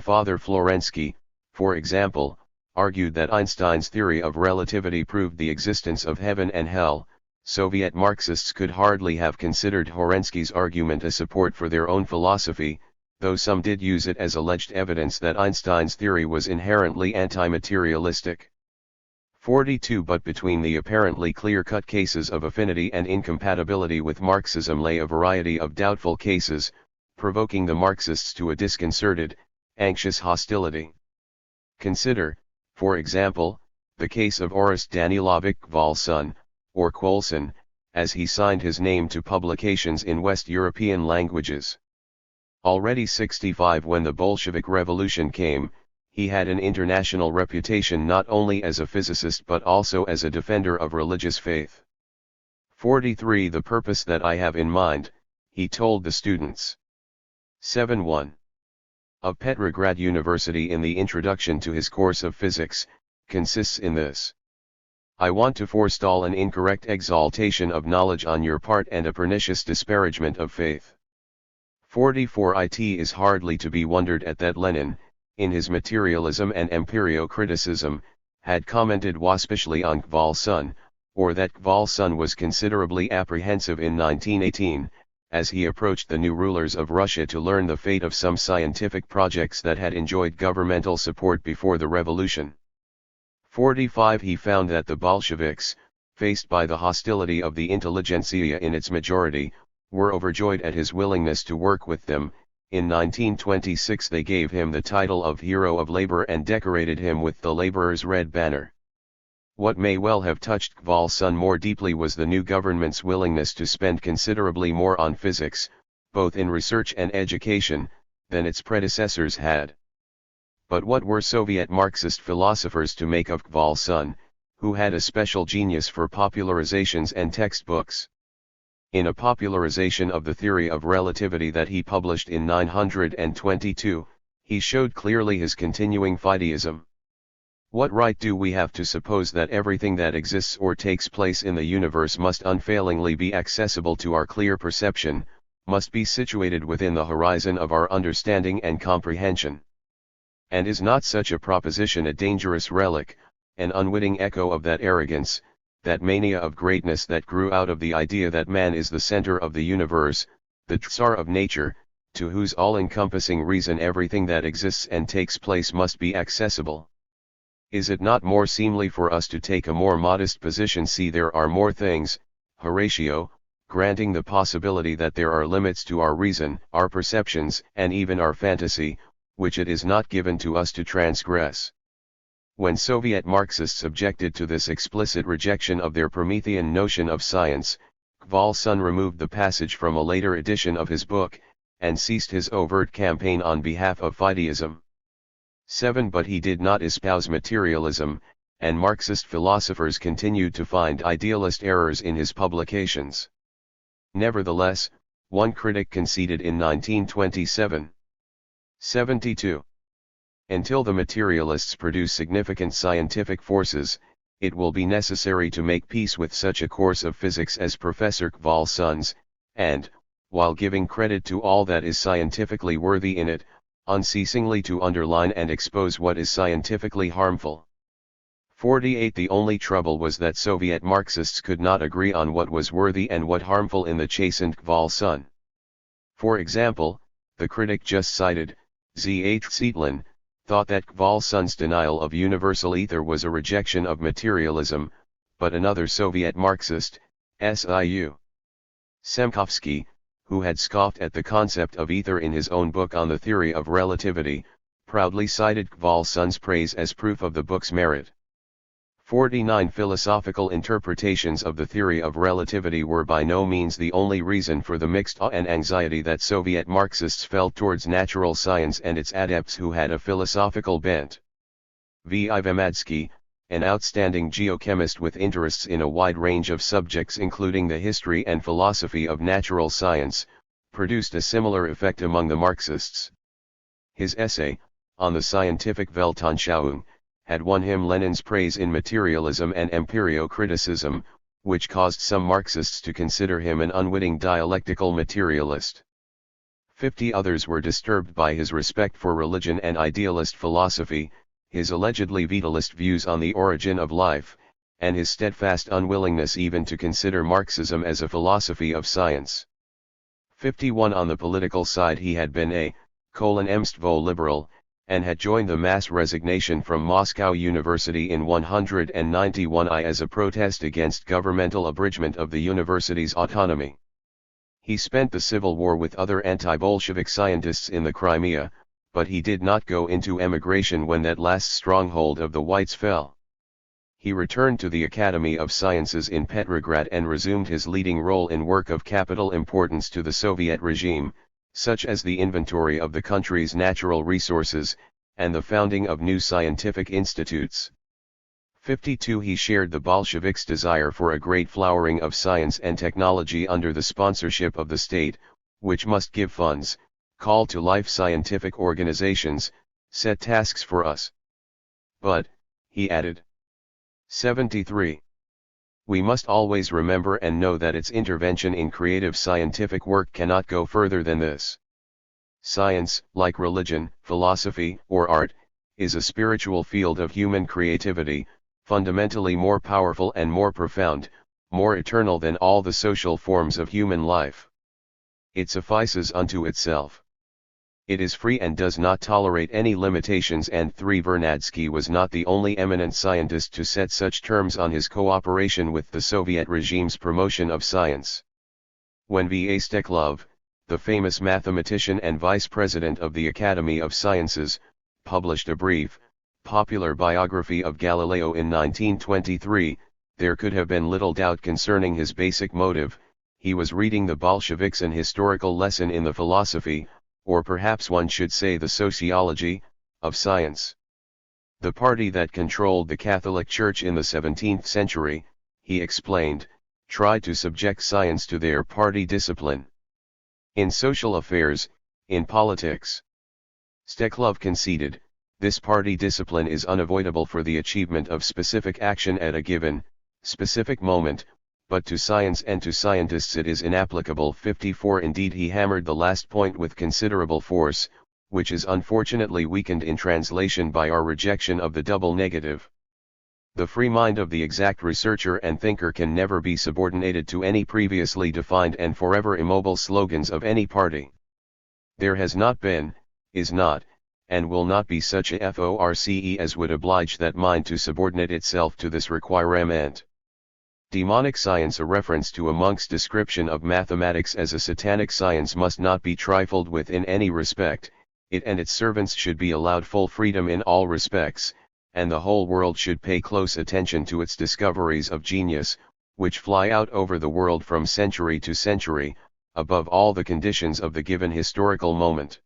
Father Florensky, for example, argued that Einstein's theory of relativity proved the existence of heaven and hell. Soviet Marxists could hardly have considered Horensky's argument a support for their own philosophy, though some did use it as alleged evidence that Einstein's theory was inherently anti-materialistic. 42 But between the apparently clear-cut cases of affinity and incompatibility with Marxism lay a variety of doubtful cases, provoking the Marxists to a disconcerted, anxious hostility. Consider, for example, the case of Orest Danilovich Gvalson, or Quolson, as he signed his name to publications in West European languages. Already 65 when the Bolshevik Revolution came, he had an international reputation not only as a physicist but also as a defender of religious faith. 43 The purpose that I have in mind, he told the students. 7-1. Of Petrograd University in the introduction to his course of physics, consists in this. I want to forestall an incorrect exaltation of knowledge on your part and a pernicious disparagement of faith. 44 It is hardly to be wondered at that Lenin, in his materialism and empirio-criticism, had commented waspishly on Gvalson, or that Gvalson was considerably apprehensive in 1918, as he approached the new rulers of Russia to learn the fate of some scientific projects that had enjoyed governmental support before the revolution. 45 He found that the Bolsheviks, faced by the hostility of the intelligentsia in its majority, were overjoyed at his willingness to work with them. In 1926 they gave him the title of Hero of Labor and decorated him with the laborer's red banner. What may well have touched Gvalson more deeply was the new government's willingness to spend considerably more on physics, both in research and education, than its predecessors had. But what were Soviet Marxist philosophers to make of Gvalson, who had a special genius for popularizations and textbooks? In a popularization of the theory of relativity that he published in 922, he showed clearly his continuing fideism. What right do we have to suppose that everything that exists or takes place in the universe must unfailingly be accessible to our clear perception, must be situated within the horizon of our understanding and comprehension? And is not such a proposition a dangerous relic, an unwitting echo of that arrogance, that mania of greatness that grew out of the idea that man is the center of the universe, the Tsar of nature, to whose all-encompassing reason everything that exists and takes place must be accessible? Is it not more seemly for us to take a more modest position? See, there are more things, Horatio, granting the possibility that there are limits to our reason, our perceptions, and even our fantasy, which it is not given to us to transgress. When Soviet Marxists objected to this explicit rejection of their Promethean notion of science, Gvalson removed the passage from a later edition of his book, and ceased his overt campaign on behalf of fideism. 7 But he did not espouse materialism, and Marxist philosophers continued to find idealist errors in his publications. Nevertheless, one critic conceded in 1927. 72. Until the materialists produce significant scientific forces, it will be necessary to make peace with such a course of physics as Professor Gvalson's, and, while giving credit to all that is scientifically worthy in it, unceasingly to underline and expose what is scientifically harmful. 48 The only trouble was that Soviet Marxists could not agree on what was worthy and what harmful in the chastened Gvalson. For example, the critic just cited, Z.H. Seatlin, thought that Gvalson's denial of universal ether was a rejection of materialism, but another Soviet Marxist, S.I.U. Semkovsky, who had scoffed at the concept of ether in his own book on the theory of relativity, proudly cited Gvalson's praise as proof of the book's merit. 49 Philosophical interpretations of the theory of relativity were by no means the only reason for the mixed awe and anxiety that Soviet Marxists felt towards natural science and its adepts who had a philosophical bent. V. I. Vemadsky, an outstanding geochemist with interests in a wide range of subjects including the history and philosophy of natural science, produced a similar effect among the Marxists. His essay, on the scientific Weltanschauung, had won him Lenin's praise in materialism and empirio-criticism, which caused some Marxists to consider him an unwitting dialectical materialist. 50 others were disturbed by his respect for religion and idealist philosophy, his allegedly vitalist views on the origin of life, and his steadfast unwillingness even to consider Marxism as a philosophy of science. 51 On the political side he had been a Mstvo liberal, and had joined the mass resignation from Moscow University in 191 as a protest against governmental abridgment of the university's autonomy. He spent the Civil War with other anti-Bolshevik scientists in the Crimea, but he did not go into emigration when that last stronghold of the Whites fell. He returned to the Academy of Sciences in Petrograd and resumed his leading role in work of capital importance to the Soviet regime, such as the inventory of the country's natural resources, and the founding of new scientific institutes. 52. He shared the Bolsheviks' desire for a great flowering of science and technology under the sponsorship of the state, which must give funds, call to life scientific organizations, set tasks for us. But, he added. 73. We must always remember and know that its intervention in creative scientific work cannot go further than this. Science, like religion, philosophy, or art, is a spiritual field of human creativity, fundamentally more powerful and more profound, more eternal than all the social forms of human life. It suffices unto itself. It is free and does not tolerate any limitations, and Vernadsky was not the only eminent scientist to set such terms on his cooperation with the Soviet regime's promotion of science. When V. A. Steklov, the famous mathematician and vice president of the Academy of Sciences, published a brief, popular biography of Galileo in 1923, there could have been little doubt concerning his basic motive. He was reading the Bolsheviks an historical lesson in the philosophy, or perhaps one should say the sociology, of science. The party that controlled the Catholic Church in the 17th century, he explained, tried to subject science to their party discipline. In social affairs, in politics, Steklov conceded, this party discipline is unavoidable for the achievement of specific action at a given, specific moment, but to science and to scientists it is inapplicable. 54. Indeed, he hammered the last point with considerable force, which is unfortunately weakened in translation by our rejection of the double negative. The free mind of the exact researcher and thinker can never be subordinated to any previously defined and forever immobile slogans of any party. There has not been, is not, and will not be such a force as would oblige that mind to subordinate itself to this requirement. Demonic science, a reference to a monk's description of mathematics as a satanic science, must not be trifled with in any respect. It and its servants should be allowed full freedom in all respects, and the whole world should pay close attention to its discoveries of genius, which fly out over the world from century to century, above all the conditions of the given historical moment.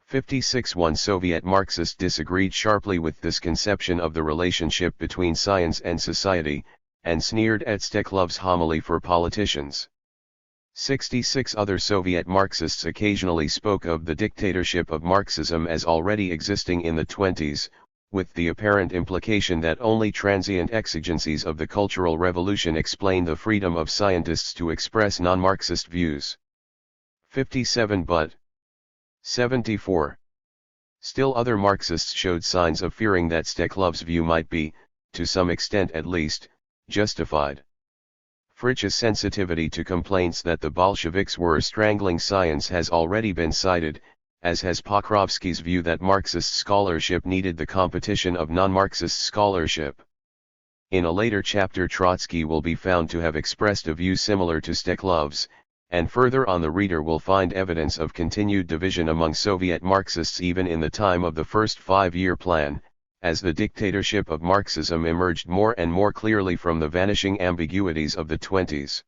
56. One Soviet Marxist disagreed sharply with this conception of the relationship between science and society, and sneered at Steklov's homily for politicians. 66. Other Soviet Marxists occasionally spoke of the dictatorship of Marxism as already existing in the 20s, with the apparent implication that only transient exigencies of the Cultural Revolution explain the freedom of scientists to express non-Marxist views. 57. But 74. Still other Marxists showed signs of fearing that Steklov's view might be, to some extent at least, justified. Fritzsche's sensitivity to complaints that the Bolsheviks were strangling science has already been cited, as has Pokrovsky's view that Marxist scholarship needed the competition of non-Marxist scholarship. In a later chapter, Trotsky will be found to have expressed a view similar to Steklov's, and further on the reader will find evidence of continued division among Soviet Marxists even in the time of the first five-year plan, as the dictatorship of Marxism emerged more and more clearly from the vanishing ambiguities of the 20s.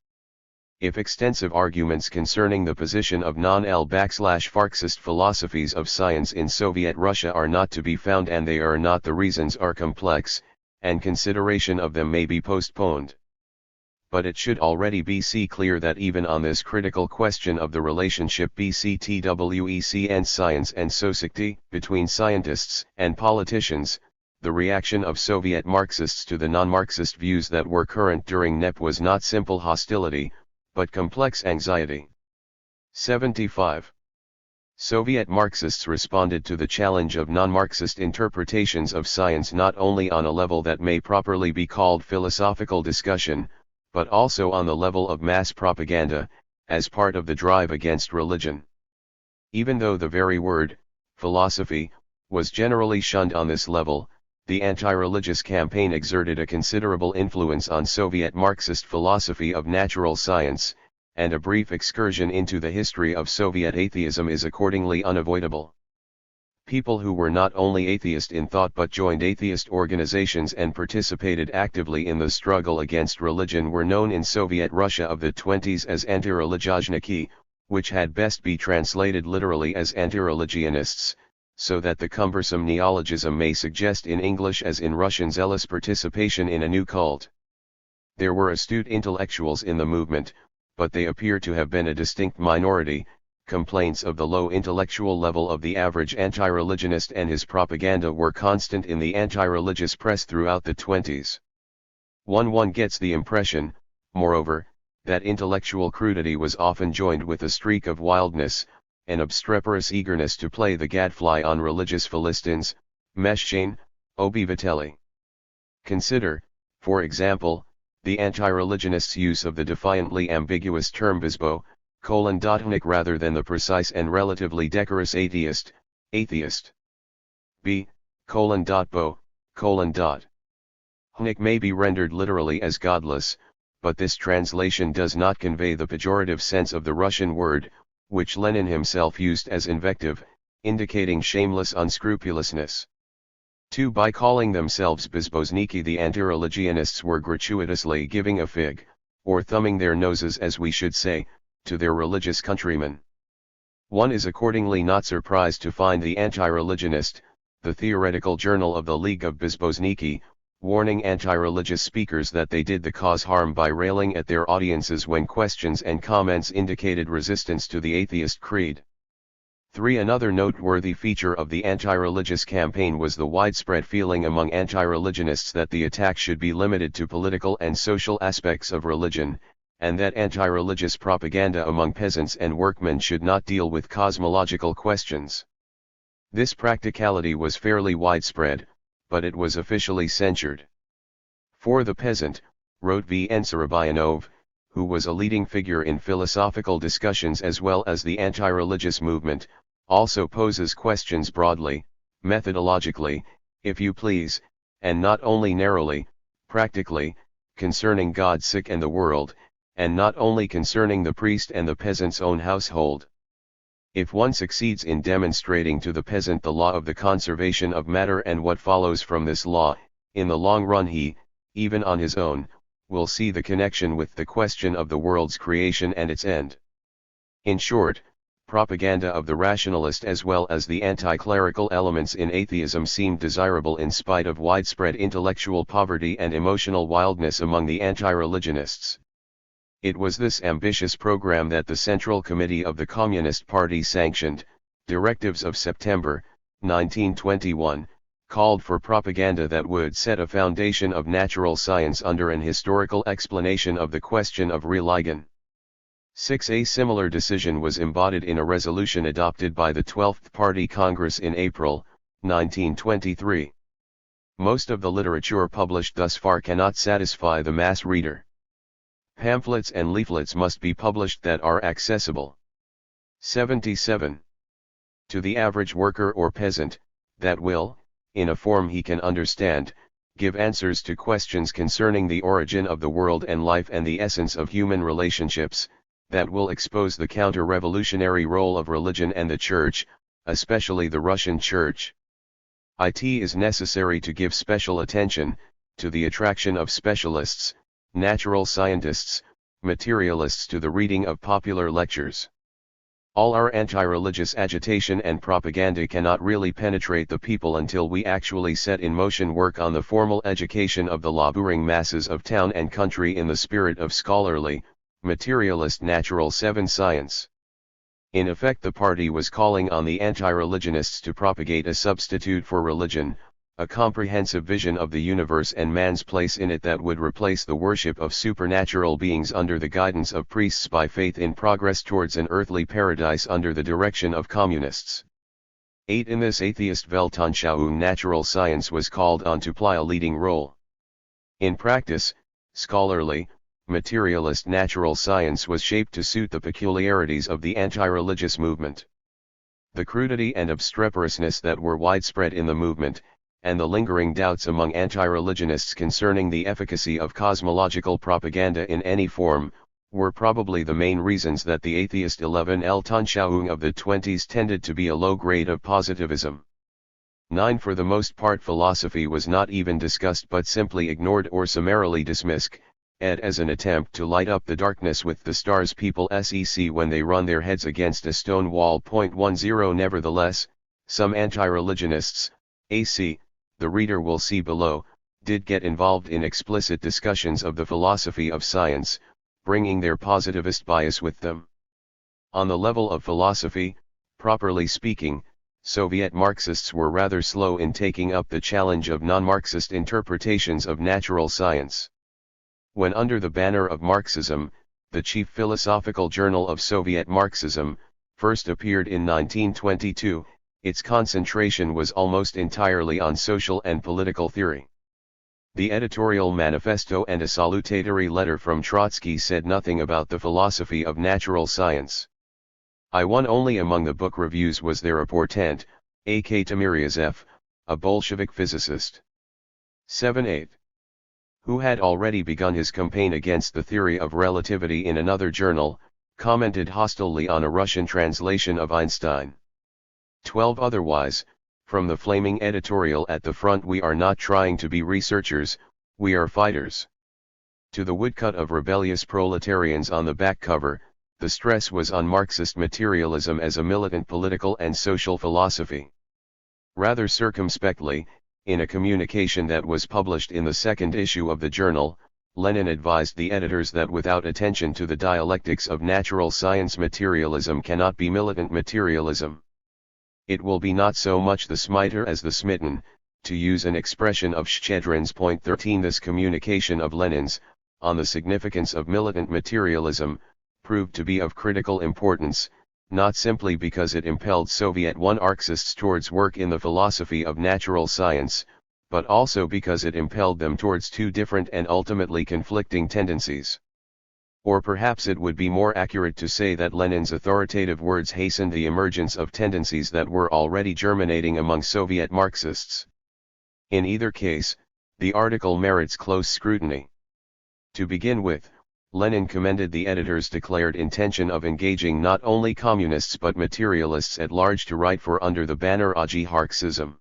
If extensive arguments concerning the position of non-L/Marxist philosophies of science in Soviet Russia are not to be found, and they are not, the reasons are complex, and consideration of them may be postponed. But it should already be clear that even on this critical question of the relationship BCTWEC science and society, between scientists and politicians, the reaction of Soviet Marxists to the non-Marxist views that were current during NEP was not simple hostility, but complex anxiety. 75. Soviet Marxists responded to the challenge of non-Marxist interpretations of science not only on a level that may properly be called philosophical discussion, but also on the level of mass propaganda, as part of the drive against religion. Even though the very word, philosophy, was generally shunned on this level, the anti-religious campaign exerted a considerable influence on Soviet Marxist philosophy of natural science, and a brief excursion into the history of Soviet atheism is accordingly unavoidable. People who were not only atheist in thought but joined atheist organizations and participated actively in the struggle against religion were known in Soviet Russia of the 20s as anti-religioniki, which had best be translated literally as anti-religionists, so that the cumbersome neologism may suggest in English as in Russian zealous participation in a new cult. There were astute intellectuals in the movement, but they appear to have been a distinct minority. Complaints of the low intellectual level of the average anti-religionist and his propaganda were constant in the anti-religious press throughout the 20s. One gets the impression, moreover, that intellectual crudity was often joined with a streak of wildness, an obstreperous eagerness to play the gadfly on religious Philistines, Meshchain, Obivatelli. Consider, for example, the anti-religionists' use of the defiantly ambiguous term bizbo, hnik rather than the precise and relatively decorous atheist. B, bo, hnik may be rendered literally as godless, but this translation does not convey the pejorative sense of the Russian word, which Lenin himself used as invective, indicating shameless unscrupulousness. 2. By calling themselves bizbosniki, the anti-religionists were gratuitously giving a fig, or thumbing their noses as we should say, to their religious countrymen. One is accordingly not surprised to find the Anti-Religionist, the theoretical journal of the League of Bizbosniki, warning anti-religious speakers that they did the cause harm by railing at their audiences when questions and comments indicated resistance to the atheist creed. 3. Another noteworthy feature of the anti-religious campaign was the widespread feeling among anti-religionists that the attack should be limited to political and social aspects of religion, and that anti-religious propaganda among peasants and workmen should not deal with cosmological questions. This practicality was fairly widespread, but it was officially censured. For the peasant, wrote V. N. Sarabayanov, who was a leading figure in philosophical discussions as well as the anti-religious movement, also poses questions broadly, methodologically, if you please, and not only narrowly, practically, concerning God and the world, and not only concerning the priest and the peasant's own household. If one succeeds in demonstrating to the peasant the law of the conservation of matter and what follows from this law, in the long run he, even on his own, will see the connection with the question of the world's creation and its end. In short, propaganda of the rationalist as well as the anti-clerical elements in atheism seemed desirable in spite of widespread intellectual poverty and emotional wildness among the anti-religionists. It was this ambitious program that the Central Committee of the Communist Party sanctioned. Directives of September, 1921, called for propaganda that would set a foundation of natural science under an historical explanation of the question of religion. 6. A similar decision was embodied in a resolution adopted by the 12th Party Congress in April, 1923. Most of the literature published thus far cannot satisfy the mass reader. Pamphlets and leaflets must be published that are accessible. 77. To the average worker or peasant, that will, in a form he can understand, give answers to questions concerning the origin of the world and life and the essence of human relationships, that will expose the counter-revolutionary role of religion and the Church, especially the Russian Church. It is necessary to give special attention to the attraction of specialists, natural scientists, materialists to the reading of popular lectures. All our anti-religious agitation and propaganda cannot really penetrate the people until we actually set in motion work on the formal education of the laboring masses of town and country in the spirit of scholarly, materialist natural science. In effect, the party was calling on the anti-religionists to propagate a substitute for religion, a comprehensive vision of the universe and man's place in it that would replace the worship of supernatural beings under the guidance of priests by faith in progress towards an earthly paradise under the direction of communists. 8. In this atheist Weltanschauung natural science was called on to play a leading role. In practice, scholarly, materialist natural science was shaped to suit the peculiarities of the anti-religious movement. The crudity and obstreperousness that were widespread in the movement, and the lingering doubts among anti-religionists concerning the efficacy of cosmological propaganda in any form, were probably the main reasons that the atheist 11 Weltanschauung of the 20s tended to be a low grade of positivism. 9. For the most part philosophy was not even discussed but simply ignored or summarily dismissed, as an attempt to light up the darkness with the stars people see when they run their heads against a stone wall. 10. Nevertheless, some anti-religionists, ac. the reader will see below, did get involved in explicit discussions of the philosophy of science, bringing their positivist bias with them. On the level of philosophy, properly speaking, Soviet Marxists were rather slow in taking up the challenge of non-Marxist interpretations of natural science. When under the banner of Marxism, the chief philosophical journal of Soviet Marxism, first appeared in 1922, its concentration was almost entirely on social and political theory. The editorial manifesto and a salutatory letter from Trotsky said nothing about the philosophy of natural science. One only among the book reviews was their portent, A.K. Timiryazev, a Bolshevik physicist. 7-8. Who had already begun his campaign against the theory of relativity in another journal, commented hostilely on a Russian translation of Einstein. 12. Otherwise, from the flaming editorial at the front, we are not trying to be researchers, we are fighters. To the woodcut of rebellious proletarians on the back cover, the stress was on Marxist materialism as a militant political and social philosophy. Rather circumspectly, in a communication that was published in the second issue of the journal, Lenin advised the editors that without attention to the dialectics of natural science, materialism cannot be militant materialism. It will be not so much the smiter as the smitten, to use an expression of Shchedrin's. 13. This communication of Lenin's, on the significance of militant materialism, proved to be of critical importance, not simply because it impelled Soviet Marxists towards work in the philosophy of natural science, but also because it impelled them towards two different and ultimately conflicting tendencies. Or perhaps it would be more accurate to say that Lenin's authoritative words hastened the emergence of tendencies that were already germinating among Soviet Marxists. In either case, the article merits close scrutiny. To begin with, Lenin commended the editor's declared intention of engaging not only communists but materialists at large to write for under the banner Marxism.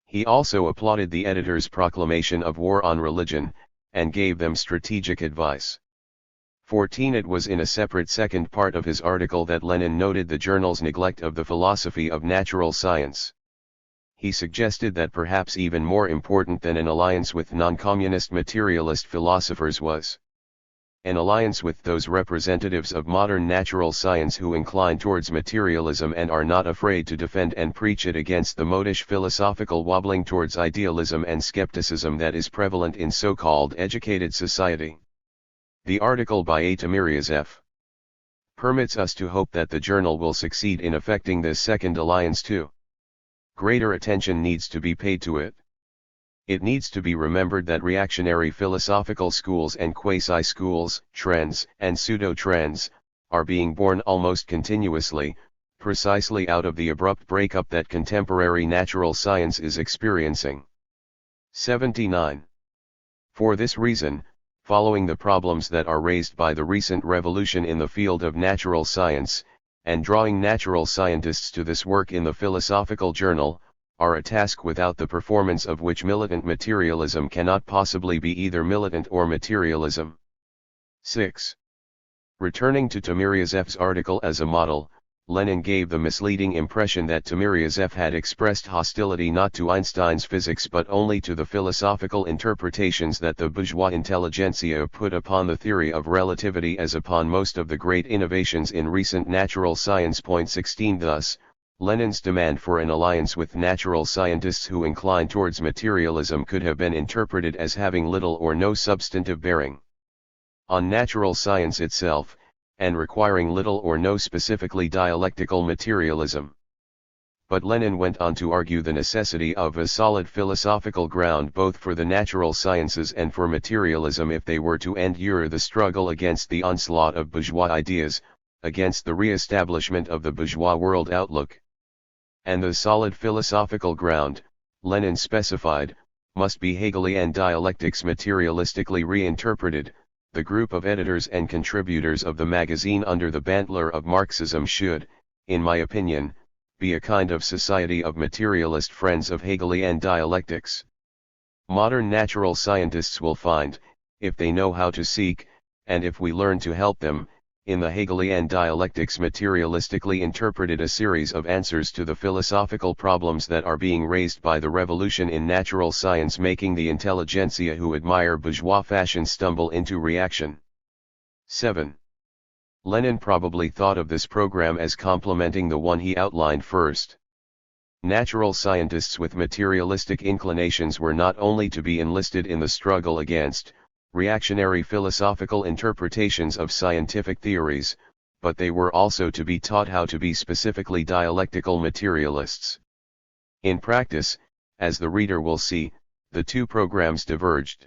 He also applauded the editor's proclamation of war on religion, and gave them strategic advice. 14. It was in a separate second part of his article that Lenin noted the journal's neglect of the philosophy of natural science. He suggested that perhaps even more important than an alliance with non-communist materialist philosophers was an alliance with those representatives of modern natural science who incline towards materialism and are not afraid to defend and preach it against the modish philosophical wobbling towards idealism and skepticism that is prevalent in so-called educated society. The article by Timiryazev permits us to hope that the journal will succeed in effecting this second alliance too. Greater attention needs to be paid to it. It needs to be remembered that reactionary philosophical schools and quasi-schools, trends and pseudo-trends, are being born almost continuously, precisely out of the abrupt breakup that contemporary natural science is experiencing. 79. For this reason, following the problems that are raised by the recent revolution in the field of natural science, and drawing natural scientists to this work in the philosophical journal, are a task without the performance of which militant materialism cannot possibly be either militant or materialism. 6. Returning to Timiryazev's article as a model, Lenin gave the misleading impression that Timiryazev had expressed hostility not to Einstein's physics but only to the philosophical interpretations that the bourgeois intelligentsia put upon the theory of relativity as upon most of the great innovations in recent natural science. 16. Thus, Lenin's demand for an alliance with natural scientists who incline towards materialism could have been interpreted as having little or no substantive bearing on natural science itself, and requiring little or no specifically dialectical materialism. But Lenin went on to argue the necessity of a solid philosophical ground both for the natural sciences and for materialism if they were to endure the struggle against the onslaught of bourgeois ideas, against the re-establishment of the bourgeois world outlook. And the solid philosophical ground, Lenin specified, must be Hegelian dialectics materialistically reinterpreted. The group of editors and contributors of the magazine under the banner of Marxism should, in my opinion, be a kind of society of materialist friends of Hegelian dialectics. Modern natural scientists will find, if they know how to seek, and if we learn to help them, in the Hegelian dialectics materialistically interpreted a series of answers to the philosophical problems that are being raised by the revolution in natural science, making the intelligentsia who admire bourgeois fashion stumble into reaction. 7. Lenin probably thought of this program as complementing the one he outlined first. Natural scientists with materialistic inclinations were not only to be enlisted in the struggle against reactionary philosophical interpretations of scientific theories, but they were also to be taught how to be specifically dialectical materialists. In practice, as the reader will see, the two programs diverged.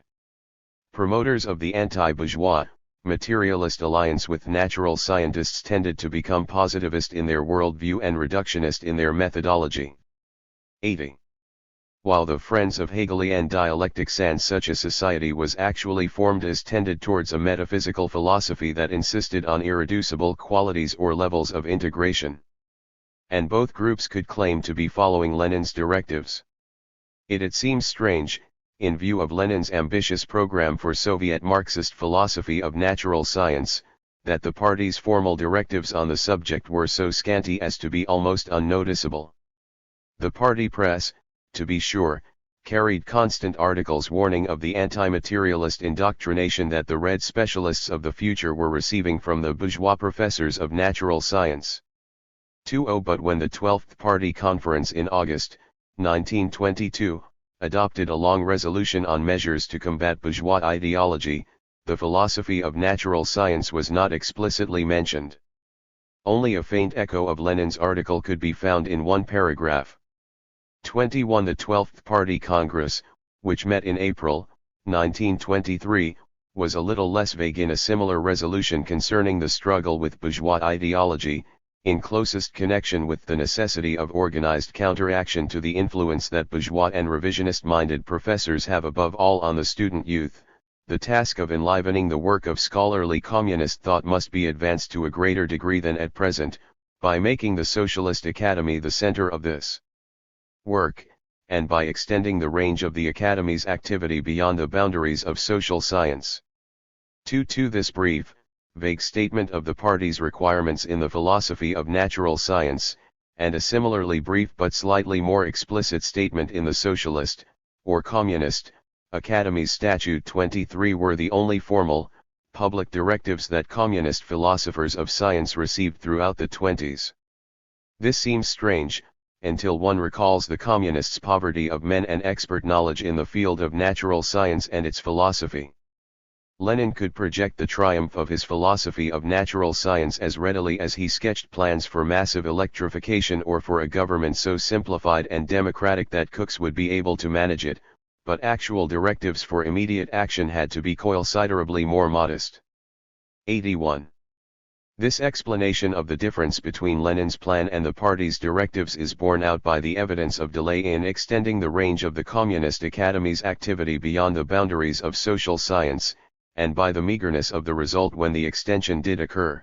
Promoters of the anti-bourgeois, materialist alliance with natural scientists tended to become positivist in their worldview and reductionist in their methodology. 80. While the friends of Hegelian dialectics and such a society was actually formed as tended towards a metaphysical philosophy that insisted on irreducible qualities or levels of integration. And both groups could claim to be following Lenin's directives. It seems strange, in view of Lenin's ambitious program for Soviet Marxist philosophy of natural science, that the party's formal directives on the subject were so scanty as to be almost unnoticeable. The party press, to be sure, carried constant articles warning of the anti-materialist indoctrination that the red specialists of the future were receiving from the bourgeois professors of natural science. 20. But when the 12th Party Conference in August, 1922, adopted a long resolution on measures to combat bourgeois ideology, the philosophy of natural science was not explicitly mentioned. Only a faint echo of Lenin's article could be found in one paragraph. 21. The 12th Party Congress, which met in April, 1923, was a little less vague in a similar resolution concerning the struggle with bourgeois ideology, in closest connection with the necessity of organized counteraction to the influence that bourgeois and revisionist-minded professors have above all on the student youth. The task of enlivening the work of scholarly communist thought must be advanced to a greater degree than at present, by making the Socialist Academy the center of this work, and by extending the range of the Academy's activity beyond the boundaries of social science. 2. This brief, vague statement of the party's requirements in the philosophy of natural science, and a similarly brief but slightly more explicit statement in the Socialist, or Communist, Academy's Statute 23 were the only formal, public directives that communist philosophers of science received throughout the 20s. This seems strange, until one recalls the communists' poverty of men and expert knowledge in the field of natural science and its philosophy. Lenin could project the triumph of his philosophy of natural science as readily as he sketched plans for massive electrification or for a government so simplified and democratic that cooks would be able to manage it, but actual directives for immediate action had to be considerably more modest. 81. This explanation of the difference between Lenin's plan and the party's directives is borne out by the evidence of delay in extending the range of the Communist Academy's activity beyond the boundaries of social science, and by the meagerness of the result when the extension did occur.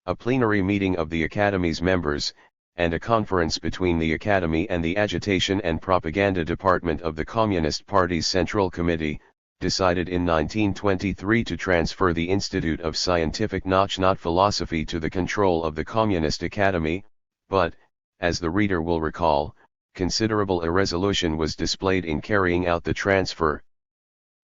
A plenary meeting of the Academy's members, and a conference between the Academy and the Agitation and Propaganda Department of the Communist Party's Central Committee, decided in 1923 to transfer the Institute of Scientific Not Philosophy to the control of the Communist Academy, but, as the reader will recall, considerable irresolution was displayed in carrying out the transfer.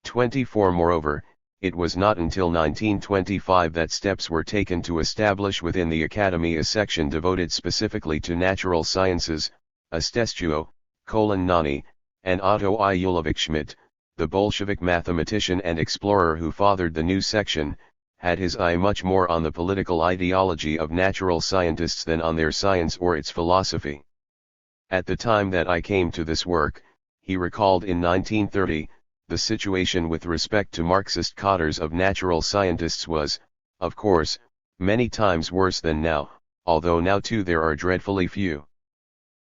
24. Moreover, it was not until 1925 that steps were taken to establish within the Academy a section devoted specifically to natural sciences, Estestuo, Nani, and Otto I. Ulrich Schmidt, the Bolshevik mathematician and explorer who fathered the new section, had his eye much more on the political ideology of natural scientists than on their science or its philosophy. At the time that I came to this work, he recalled in 1930, the situation with respect to Marxist cadres of natural scientists was, of course, many times worse than now, although now too there are dreadfully few.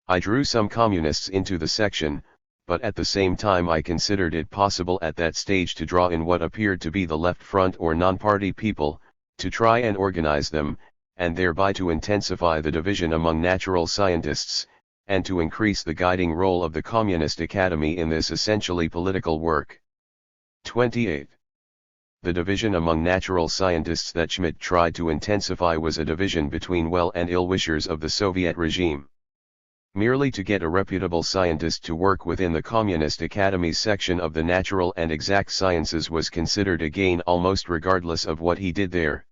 I drew some communists into the section, but at the same time I considered it possible at that stage to draw in what appeared to be the left front or non-party people, to try and organize them, and thereby to intensify the division among natural scientists, and to increase the guiding role of the Communist Academy in this essentially political work. 28. The division among natural scientists that Schmidt tried to intensify was a division between well and ill-wishers of the Soviet regime. Merely to get a reputable scientist to work within the Communist Academy's section of the natural and exact sciences was considered a gain almost regardless of what he did there.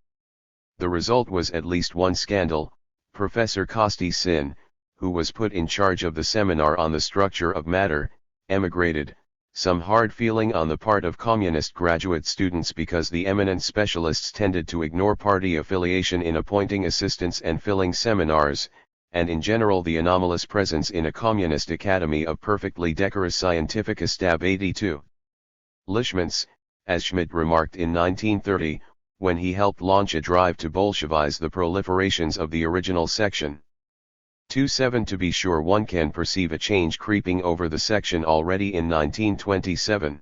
The result was at least one scandal. Professor Kosti Sin, who was put in charge of the seminar on the structure of matter, emigrated, some hard feeling on the part of communist graduate students because the eminent specialists tended to ignore party affiliation in appointing assistants and filling seminars, and in general the anomalous presence in a communist academy of perfectly decorous scientific stab 82. Lischmans, as Schmidt remarked in 1930, when he helped launch a drive to Bolshevize the proliferations of the original section. 27. To be sure, one can perceive a change creeping over the section already in 1927.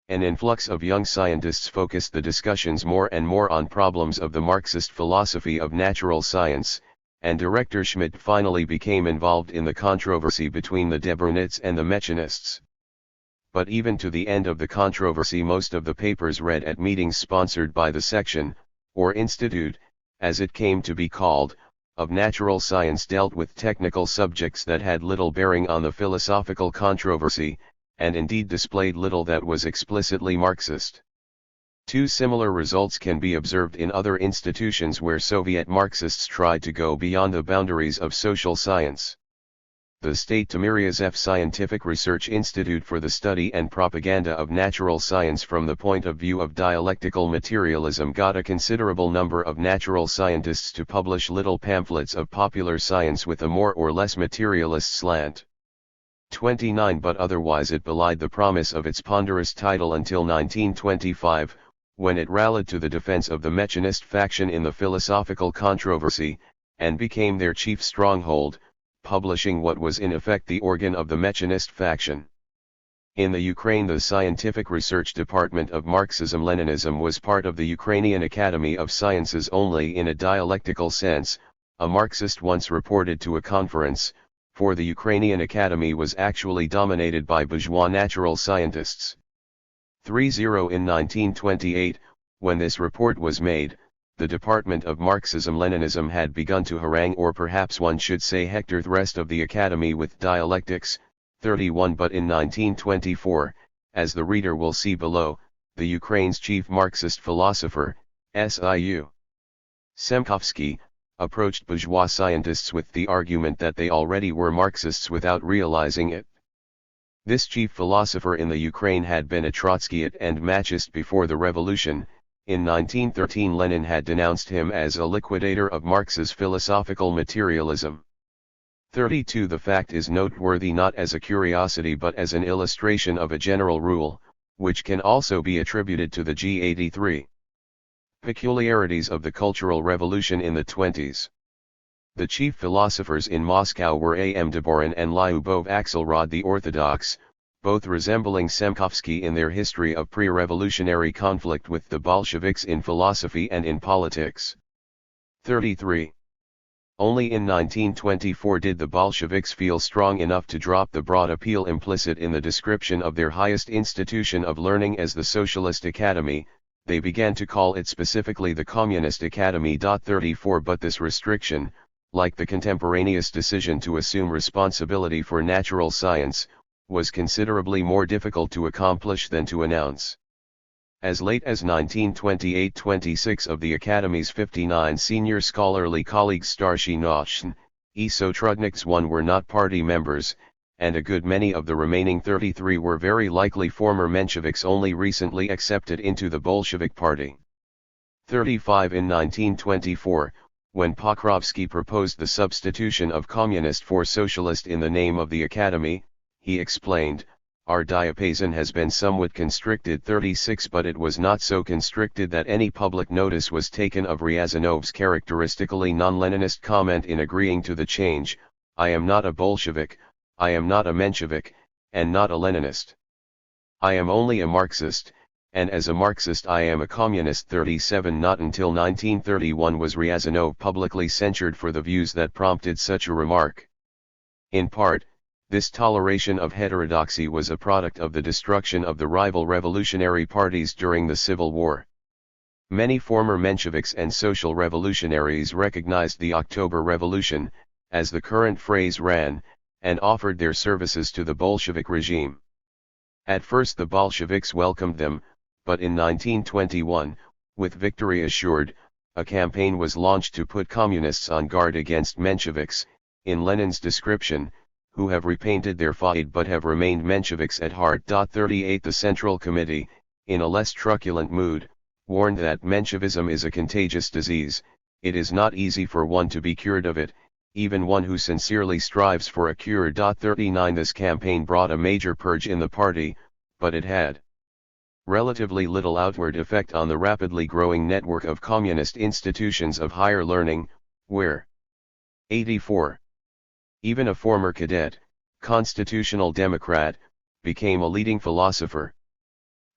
An influx of young scientists focused the discussions more and more on problems of the Marxist philosophy of natural science, and Director Schmidt finally became involved in the controversy between the Debrunists and the Mechanists. But even to the end of the controversy, most of the papers read at meetings sponsored by the section, or institute, as it came to be called, of natural science dealt with technical subjects that had little bearing on the philosophical controversy, and indeed displayed little that was explicitly Marxist. Two similar results can be observed in other institutions where Soviet Marxists tried to go beyond the boundaries of social science. The State Timiryazev Scientific Research Institute for the Study and Propaganda of Natural Science from the point of view of dialectical materialism got a considerable number of natural scientists to publish little pamphlets of popular science with a more or less materialist slant. 29. But otherwise it belied the promise of its ponderous title until 1925, when it rallied to the defense of the Mechanist faction in the philosophical controversy, and became their chief stronghold, publishing what was in effect the organ of the Mechanist faction. In the Ukraine, the Scientific Research Department of Marxism-Leninism was part of the Ukrainian Academy of Sciences only in a dialectical sense. A Marxist once reported to a conference, for the Ukrainian Academy was actually dominated by bourgeois natural scientists. 30. In 1928, when this report was made, the Department of Marxism-Leninism had begun to harangue, or perhaps one should say hector the rest of the Academy with dialectics. 31. But in 1924, as the reader will see below, the Ukraine's chief Marxist philosopher, Siu Semkovsky, approached bourgeois scientists with the argument that they already were Marxists without realizing it. This chief philosopher in the Ukraine had been a Trotskyite and Machist before the revolution. In 1913 Lenin had denounced him as a liquidator of Marx's philosophical materialism. 32. The fact is noteworthy not as a curiosity but as an illustration of a general rule, which can also be attributed to the G83 peculiarities of the Cultural Revolution in the 20s. The chief philosophers in Moscow were A. M. Deborin and Lyubov Axelrod the Orthodox, both resembling Semkovsky in their history of pre-revolutionary conflict with the Bolsheviks in philosophy and in politics. 33. Only in 1924 did the Bolsheviks feel strong enough to drop the broad appeal implicit in the description of their highest institution of learning as the Socialist Academy. They began to call it specifically the Communist Academy. 34. But this restriction, like the contemporaneous decision to assume responsibility for natural science, was considerably more difficult to accomplish than to announce. As late as 1928, 26 of the Academy's 59 senior scholarly colleagues Starshi Noshn, Iso Trudniks I were not party members, and a good many of the remaining 33 were very likely former Mensheviks only recently accepted into the Bolshevik Party. 35. In 1924, when Pokrovsky proposed the substitution of communist for socialist in the name of the Academy, he explained, "Our diapason has been somewhat constricted." 36. But it was not so constricted that any public notice was taken of Ryazanov's characteristically non-Leninist comment in agreeing to the change, "I am not a Bolshevik, I am not a Menshevik, and not a Leninist. I am only a Marxist, and as a Marxist I am a communist. 37. Not until 1931 was Ryazanov publicly censured for the views that prompted such a remark. In part, this toleration of heterodoxy was a product of the destruction of the rival revolutionary parties during the Civil War. Many former Mensheviks and social revolutionaries recognized the October Revolution, as the current phrase ran, and offered their services to the Bolshevik regime. At first the Bolsheviks welcomed them, but in 1921, with victory assured, a campaign was launched to put communists on guard against Mensheviks, in Lenin's description, who have repainted their fade but have remained Mensheviks at heart. 38. The Central Committee, in a less truculent mood, warned that Menshevism is a contagious disease. It is not easy for one to be cured of it, even one who sincerely strives for a cure. 39. This campaign brought a major purge in the party, but it had relatively little outward effect on the rapidly growing network of communist institutions of higher learning, where 84. Even a former cadet, constitutional Democrat, became a leading philosopher.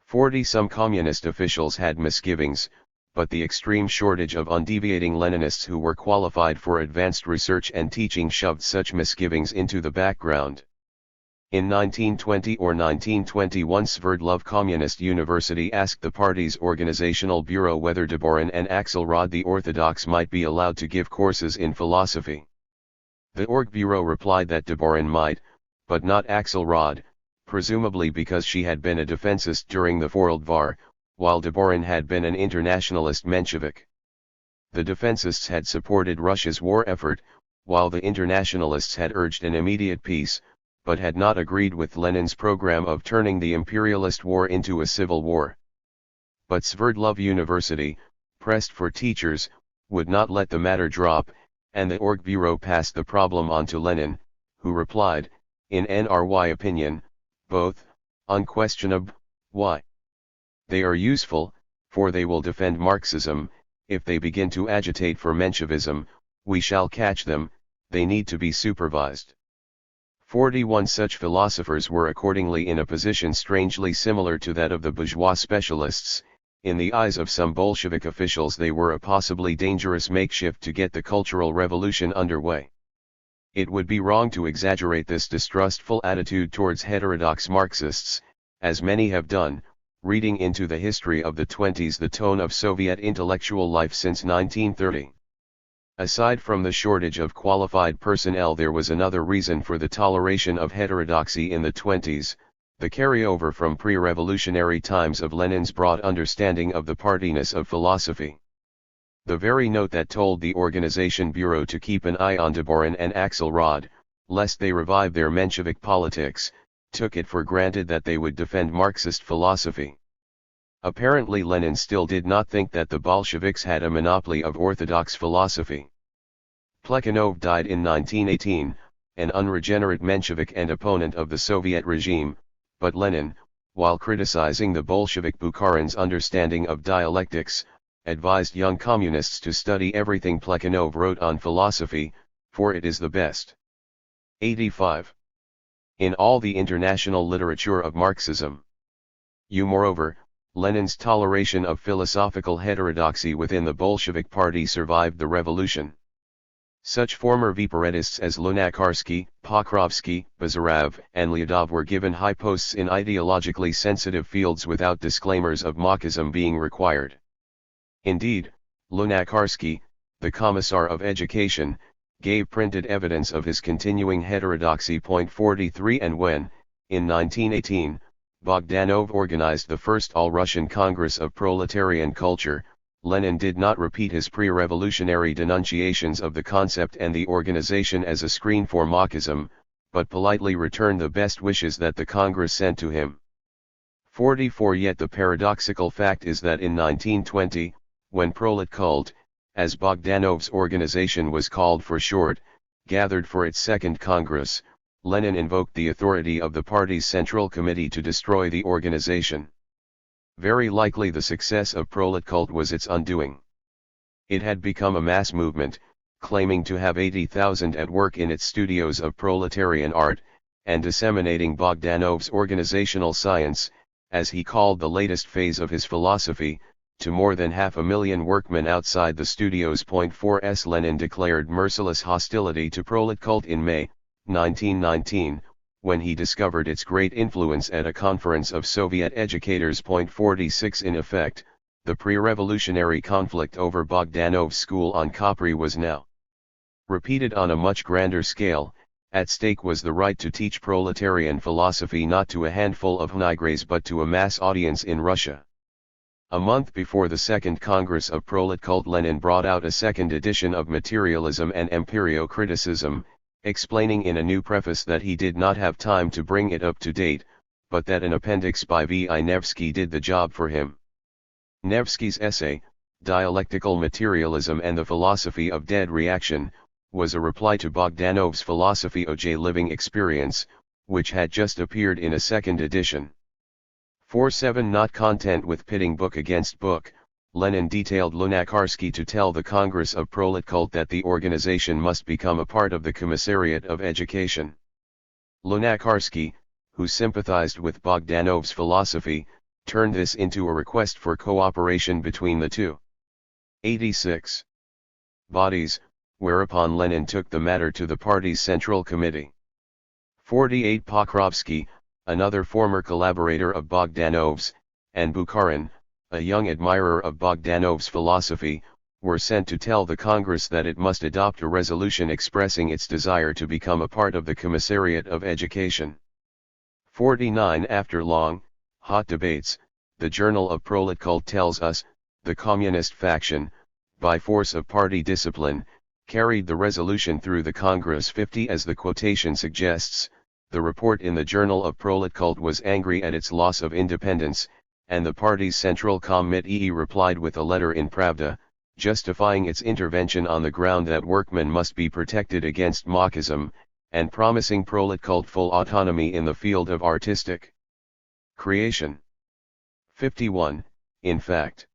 40. Some communist officials had misgivings, but the extreme shortage of undeviating Leninists who were qualified for advanced research and teaching shoved such misgivings into the background. In 1920 or 1921, Sverdlov Communist University asked the party's organizational bureau whether Deborin and Axelrod the Orthodox might be allowed to give courses in philosophy. The Org Bureau replied that Deborin might, but not Axelrod, presumably because she had been a defensist during the Vorldvar, while Deborin had been an internationalist Menshevik. The defensists had supported Russia's war effort, while the internationalists had urged an immediate peace, but had not agreed with Lenin's program of turning the imperialist war into a civil war. But Sverdlov University, pressed for teachers, would not let the matter drop, and the Org Bureau passed the problem on to Lenin, who replied, in NRY opinion, both, unquestionable, why? They are useful, for they will defend Marxism. If they begin to agitate for Menshevism, we shall catch them, they need to be supervised. 41. Such philosophers were accordingly in a position strangely similar to that of the bourgeois specialists. In the eyes of some Bolshevik officials they were a possibly dangerous makeshift to get the Cultural Revolution underway. It would be wrong to exaggerate this distrustful attitude towards heterodox Marxists, as many have done, reading into the history of the 20s the tone of Soviet intellectual life since 1930. Aside from the shortage of qualified personnel, there was another reason for the toleration of heterodoxy in the 20s, the carryover from pre-revolutionary times of Lenin's broad understanding of the partyness of philosophy. The very note that told the Organization Bureau to keep an eye on Deborin and Axelrod, lest they revive their Menshevik politics, took it for granted that they would defend Marxist philosophy. Apparently Lenin still did not think that the Bolsheviks had a monopoly of orthodox philosophy. Plekhanov died in 1918, an unregenerate Menshevik and opponent of the Soviet regime, but Lenin, while criticizing the Bolshevik Bukharin's understanding of dialectics, advised young communists to study everything Plekhanov wrote on philosophy, for it is the best. 85. In all the international literature of Marxism. Moreover, Lenin's toleration of philosophical heterodoxy within the Bolshevik party survived the revolution. Such former Viparetists as Lunacharsky, Pokrovsky, Bazarov, and Lyudov were given high posts in ideologically sensitive fields without disclaimers of Marxism being required. Indeed, Lunacharsky, the Commissar of Education, gave printed evidence of his continuing heterodoxy. 43. And when, in 1918, Bogdanov organized the first All-Russian Congress of Proletarian Culture, Lenin did not repeat his pre-revolutionary denunciations of the concept and the organization as a screen for Marxism, but politely returned the best wishes that the Congress sent to him. 44. Yet the paradoxical fact is that in 1920, when Prolet Cult, as Bogdanov's organization was called for short, gathered for its second Congress, Lenin invoked the authority of the party's Central Committee to destroy the organization. Very likely the success of Prolet Cult was its undoing. It had become a mass movement, claiming to have 80,000 at work in its studios of proletarian art, and disseminating Bogdanov's organizational science, as he called the latest phase of his philosophy, to more than 500,000 workmen outside the studios. 4s Lenin declared merciless hostility to prolet cult in May 1919, when he discovered its great influence at a conference of Soviet educators. 46 In effect, the pre-revolutionary conflict over Bogdanov's school on Capri was now repeated on a much grander scale. At stake was the right to teach proletarian philosophy not to a handful of negres but to a mass audience in Russia. A month before the Second Congress of Prolet Cult, Lenin brought out a second edition of Materialism and Empirio-Criticism, explaining in a new preface that he did not have time to bring it up to date, but that an appendix by V.I. Nevsky did the job for him. Nevsky's essay, Dialectical Materialism and the Philosophy of Dead Reaction, was a reply to Bogdanov's Philosophy of Living Experience, which had just appeared in a second edition. 47 Not content with pitting book against book, Lenin detailed Lunacharsky to tell the Congress of Prolet Cult that the organization must become a part of the Commissariat of Education. Lunacharsky, who sympathized with Bogdanov's philosophy, turned this into a request for cooperation between the two 86 bodies, whereupon Lenin took the matter to the party's Central Committee. 48 Pokrovsky, another former collaborator of Bogdanov's, and Bukharin, a young admirer of Bogdanov's philosophy, were sent to tell the Congress that it must adopt a resolution expressing its desire to become a part of the Commissariat of Education. 49 After long, hot debates, the Journal of Prolet Cult tells us, the communist faction, by force of party discipline, carried the resolution through the Congress. 50 As the quotation suggests, the report in the Journal of Prolet Cult was angry at its loss of independence, and the party's Central Committee replied with a letter in Pravda, justifying its intervention on the ground that workmen must be protected against Marxism, and promising Prolet Cult full autonomy in the field of artistic creation. 51 In fact,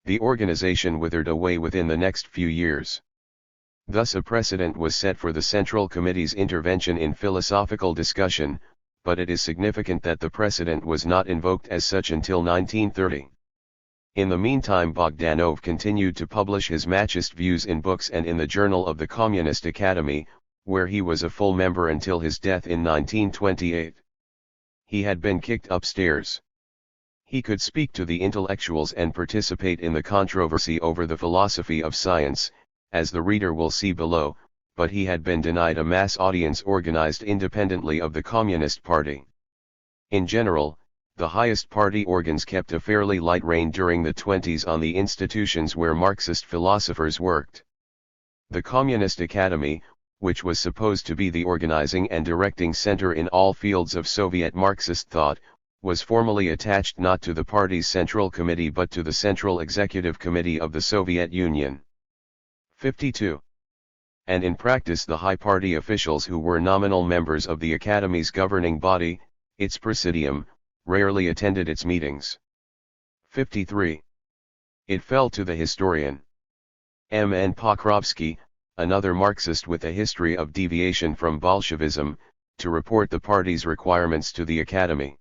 the organization withered away within the next few years. Thus a precedent was set for the Central Committee's intervention in philosophical discussion, but it is significant that the precedent was not invoked as such until 1930. In the meantime, Bogdanov continued to publish his Marxist views in books and in the Journal of the Communist Academy, where he was a full member until his death in 1928. He had been kicked upstairs. He could speak to the intellectuals and participate in the controversy over the philosophy of science, as the reader will see below, but he had been denied a mass audience organized independently of the Communist Party. In general, the highest party organs kept a fairly light rein during the 20s on the institutions where Marxist philosophers worked. The Communist Academy, which was supposed to be the organizing and directing center in all fields of Soviet Marxist thought, was formally attached not to the party's Central Committee but to the Central Executive Committee of the Soviet Union. 52. And in practice the high party officials who were nominal members of the Academy's governing body, its presidium, rarely attended its meetings. 53. It fell to the historian M. N. Pokrovsky, another Marxist with a history of deviation from Bolshevism, to report the party's requirements to the Academy.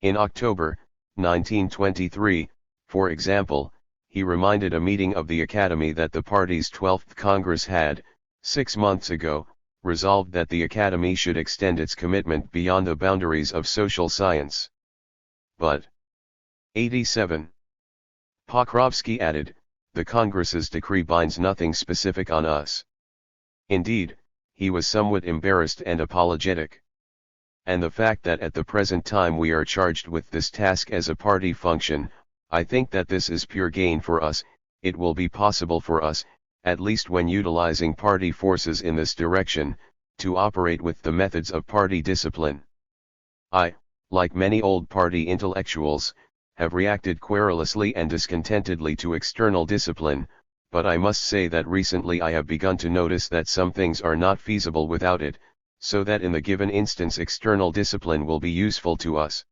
In October 1923, for example, he reminded a meeting of the Academy that the party's 12th Congress had, 6 months ago, resolved that the Academy should extend its commitment beyond the boundaries of social science. But 87. Pokrovsky added, the Congress's decree binds nothing specific on us. Indeed, he was somewhat embarrassed and apologetic. And the fact that at the present time we are charged with this task as a party function, I think that this is pure gain for us. It will be possible for us, at least when utilizing party forces in this direction, to operate with the methods of party discipline. I, like many old party intellectuals, have reacted querulously and discontentedly to external discipline, but I must say that recently I have begun to notice that some things are not feasible without it, so that in the given instance external discipline will be useful to us.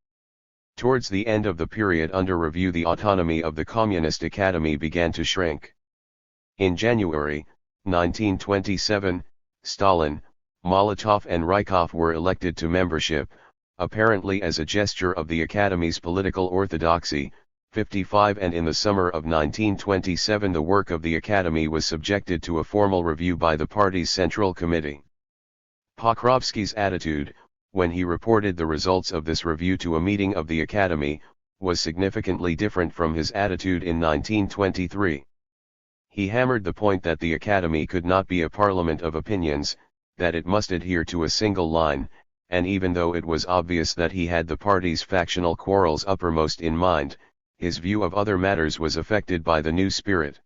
Towards the end of the period under review, the autonomy of the Communist Academy began to shrink. In January 1927, Stalin, Molotov and Rykov were elected to membership, apparently as a gesture of the Academy's political orthodoxy. 55 And in the summer of 1927 the work of the Academy was subjected to a formal review by the party's Central Committee. Pokrovsky's attitude, when he reported the results of this review to a meeting of the Academy, was significantly different from his attitude in 1923. He hammered the point that the Academy could not be a parliament of opinions, that it must adhere to a single line, and even though it was obvious that he had the party's factional quarrels uppermost in mind, his view of other matters was affected by the new spirit.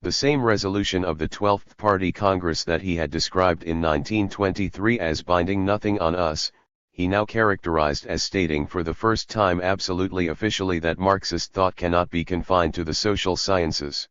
The same resolution of the 12th Party Congress that he had described in 1923 as binding nothing on us, he now characterized as stating for the first time absolutely officially that Marxist thought cannot be confined to the social sciences.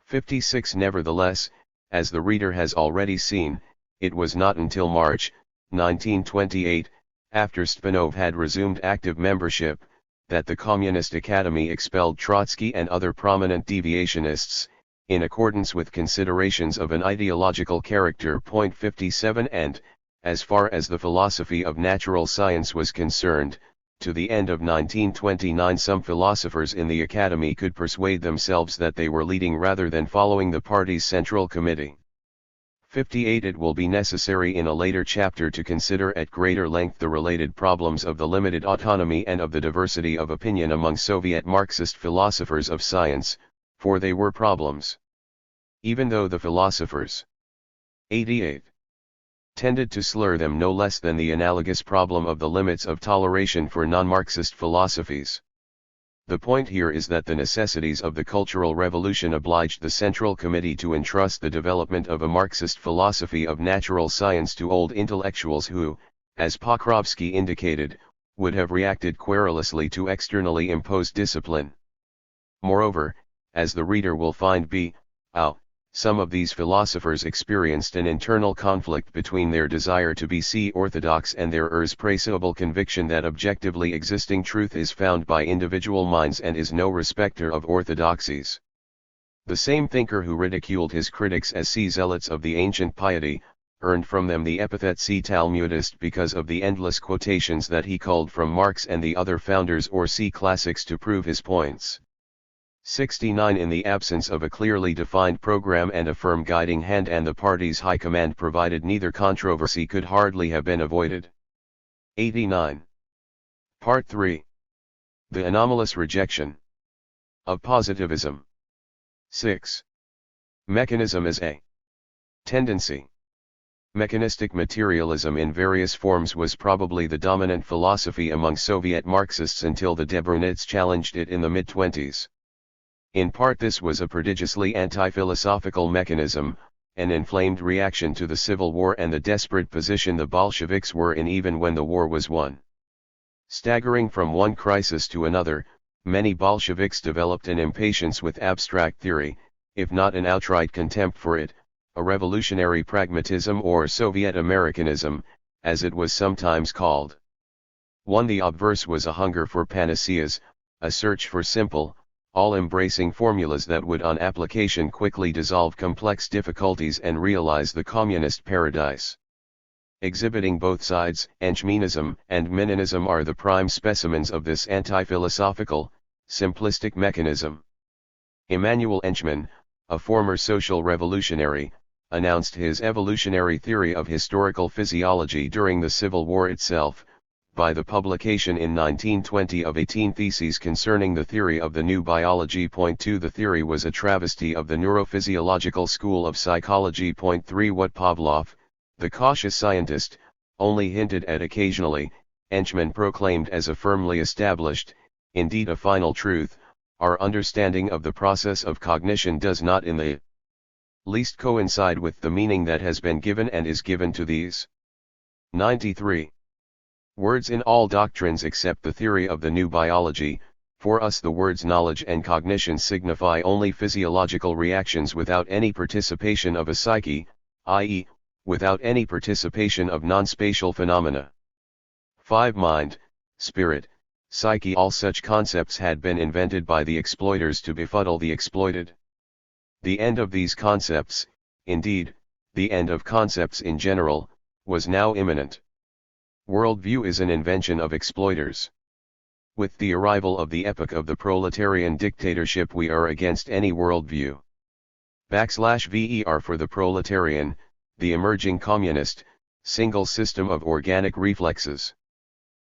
56 Nevertheless, as the reader has already seen, it was not until March, 1928, after Stpanov had resumed active membership, that the Communist Academy expelled Trotsky and other prominent deviationists, in accordance with considerations of an ideological character. 57 And, as far as the philosophy of natural science was concerned, to the end of 1929 some philosophers in the Academy could persuade themselves that they were leading rather than following the party's Central Committee. 58 It will be necessary in a later chapter to consider at greater length the related problems of the limited autonomy and of the diversity of opinion among Soviet Marxist philosophers of science, for they were problems. Even though the philosophers 88 tended to slur them no less than the analogous problem of the limits of toleration for non-Marxist philosophies. The point here is that the necessities of the Cultural Revolution obliged the Central Committee to entrust the development of a Marxist philosophy of natural science to old intellectuals who, as Pokrovsky indicated, would have reacted querulously to externally imposed discipline. Moreover, as the reader will find some of these philosophers experienced an internal conflict between their desire to be orthodox and their irrepressible conviction that objectively existing truth is found by individual minds and is no respecter of orthodoxies. The same thinker who ridiculed his critics as zealots of the ancient piety, earned from them the epithet Talmudist because of the endless quotations that he culled from Marx and the other founders or classics to prove his points. 69 In the absence of a clearly defined program and a firm guiding hand and the party's high command provided, neither controversy could hardly have been avoided. 89. Part 3. The anomalous rejection of positivism. 6. Mechanism as a tendency. Mechanistic materialism in various forms was probably the dominant philosophy among Soviet Marxists until the Debrunists challenged it in the mid-20s. In part this was a prodigiously anti-philosophical mechanism, an inflamed reaction to the Civil War and the desperate position the Bolsheviks were in even when the war was won. Staggering from one crisis to another, many Bolsheviks developed an impatience with abstract theory, if not an outright contempt for it, a revolutionary pragmatism or Soviet Americanism, as it was sometimes called. The obverse was a hunger for panaceas, a search for simple, all-embracing formulas that would on application quickly dissolve complex difficulties and realize the communist paradise. Exhibiting both sides, Enchmenism and Meninism are the prime specimens of this anti-philosophical, simplistic mechanism. Immanuel Enchman, a former social revolutionary, announced his evolutionary theory of historical physiology during the Civil War itself, by the publication in 1920 of 18 theses concerning the theory of the new biology. 2 The theory was a travesty of the neurophysiological school of psychology. 3 What Pavlov, the cautious scientist, only hinted at occasionally, Enchman proclaimed as a firmly established, indeed a final truth, our understanding of the process of cognition does not in the least coincide with the meaning that has been given and is given to these 93 words in all doctrines except the theory of the new biology. For us the words knowledge and cognition signify only physiological reactions without any participation of a psyche, i.e., without any participation of non-spatial phenomena. 5 Mind, spirit, psyche, all such concepts had been invented by the exploiters to befuddle the exploited. The end of these concepts, indeed, the end of concepts in general, was now imminent. Worldview is an invention of exploiters. With the arrival of the epoch of the proletarian dictatorship, we are against any worldview. \ver for the proletarian, the emerging communist, single system of organic reflexes.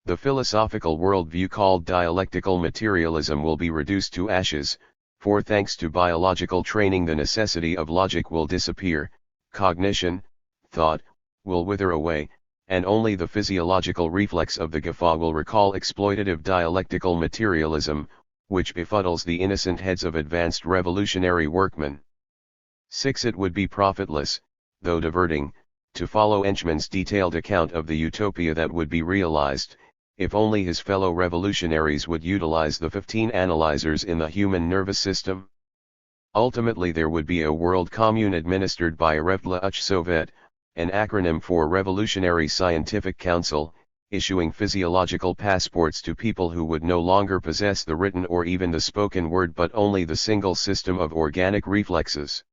The philosophical worldview called dialectical materialism will be reduced to ashes, for thanks to biological training the necessity of logic will disappear, cognition, thought, will wither away, and only the physiological reflex of the guffaw will recall exploitative dialectical materialism, which befuddles the innocent heads of advanced revolutionary workmen. 6. It would be profitless, though diverting, to follow Henchman's detailed account of the utopia that would be realized, if only his fellow revolutionaries would utilize the 15 analyzers in the human nervous system. Ultimately there would be a world commune administered by a Revlyuchsovet, an acronym for Revolutionary Scientific Council, issuing physiological passports to people who would no longer possess the written or even the spoken word but only the single system of organic reflexes.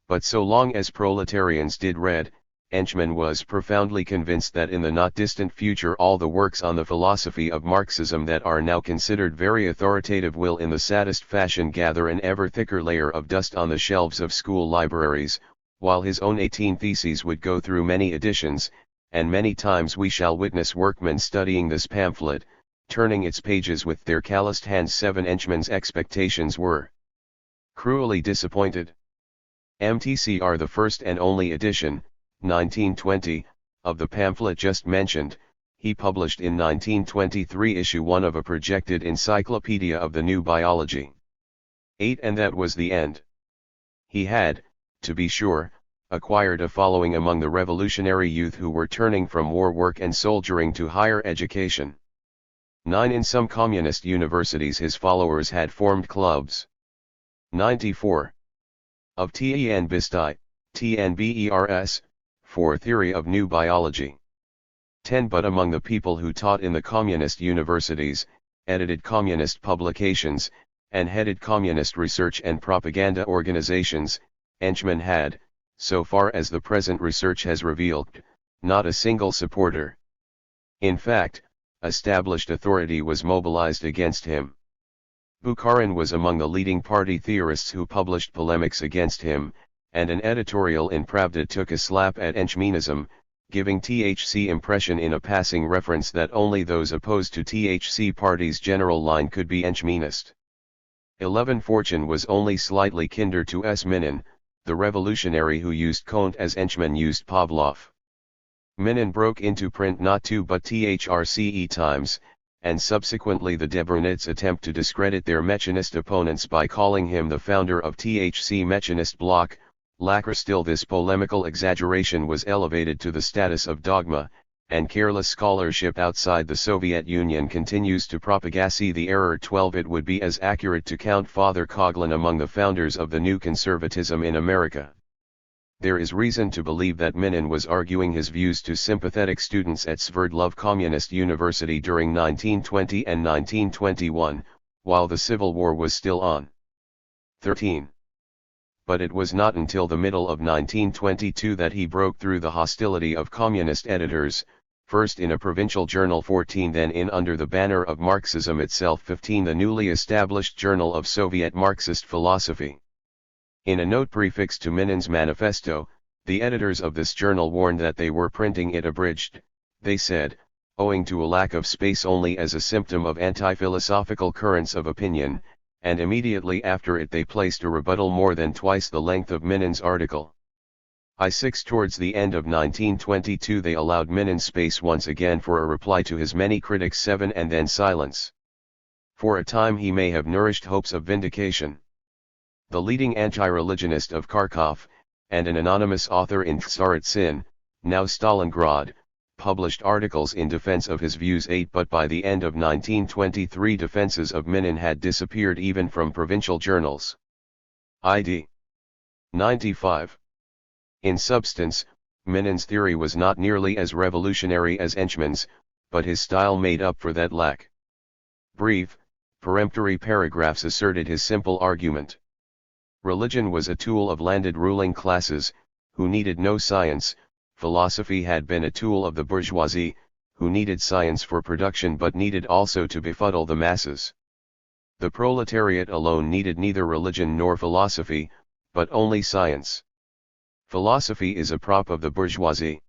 But so long as proletarians did read, Henchman was profoundly convinced that in the not distant future all the works on the philosophy of Marxism that are now considered very authoritative will in the saddest fashion gather an ever thicker layer of dust on the shelves of school libraries, while his own 18 theses would go through many editions, and many times we shall witness workmen studying this pamphlet, turning its pages with their calloused hands. 7. Henchman's expectations were cruelly disappointed. MTCR the first and only edition, 1920, of the pamphlet just mentioned, he published in 1923 issue 1 of a projected encyclopedia of the new biology. 8. And that was the end. He had, to be sure, acquired a following among the revolutionary youth who were turning from war work and soldiering to higher education. 9. In some communist universities his followers had formed clubs. 94. Of TNBSTI, TNBERS, for theory of new biology. 10. But among the people who taught in the communist universities, edited communist publications, and headed communist research and propaganda organizations, Henchman had, so far as the present research has revealed, not a single supporter. In fact, established authority was mobilized against him. Bukharin was among the leading party theorists who published polemics against him, and an editorial in Pravda took a slap at Henchmanism, giving THC impression in a passing reference that only those opposed to THC party's general line could be Henchmanist. 11. Fortune was only slightly kinder to S. Minin, the revolutionary who used Comte as Henchman used Pavlov. Minin broke into print not 2 but THRCE times, and subsequently the Debrunets attempt to discredit their Mechanist opponents by calling him the founder of THC Mechanist bloc. Lacquer still this polemical exaggeration was elevated to the status of dogma, and careless scholarship outside the Soviet Union continues to propagate the error. 12. It would be as accurate to count Father Coughlin among the founders of the new conservatism in America. There is reason to believe that Minin was arguing his views to sympathetic students at Sverdlov Communist University during 1920 and 1921, while the Civil War was still on. 13. But it was not until the middle of 1922 that he broke through the hostility of communist editors, first in a provincial journal, 14 then in under the banner of Marxism itself, 15 the newly established Journal of Soviet Marxist Philosophy. In a note prefixed to Minin's manifesto, the editors of this journal warned that they were printing it abridged, they said, owing to a lack of space only as a symptom of anti-philosophical currents of opinion, and immediately after it they placed a rebuttal more than twice the length of Minin's article. I6 towards the end of 1922 they allowed Minin space once again for a reply to his many critics. 7 and then silence. For a time he may have nourished hopes of vindication. The leading anti-religionist of Kharkov, and an anonymous author in Tsaritsyn, now Stalingrad, published articles in defense of his views. 8 But by the end of 1923 defenses of Minin had disappeared even from provincial journals. ID 95. In substance, Minin's theory was not nearly as revolutionary as Henchman's, but his style made up for that lack. Brief, peremptory paragraphs asserted his simple argument. Religion was a tool of landed ruling classes, who needed no science. Philosophy had been a tool of the bourgeoisie, who needed science for production but needed also to befuddle the masses. The proletariat alone needed neither religion nor philosophy, but only science. Philosophy is a prop of the bourgeoisie.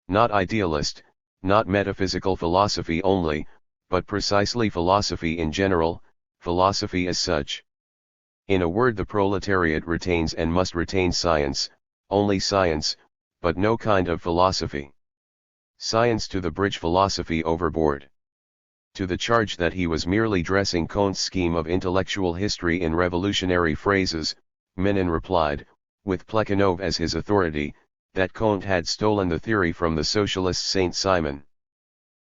Not idealist, not metaphysical philosophy only, but precisely philosophy in general, philosophy as such. In a word, the proletariat retains and must retain science, only science, but no kind of philosophy. Science to the bridge, philosophy overboard. To the charge that he was merely dressing Comte's scheme of intellectual history in revolutionary phrases, Minin replied, with Plekhanov as his authority, that Comte had stolen the theory from the socialist Saint Simon.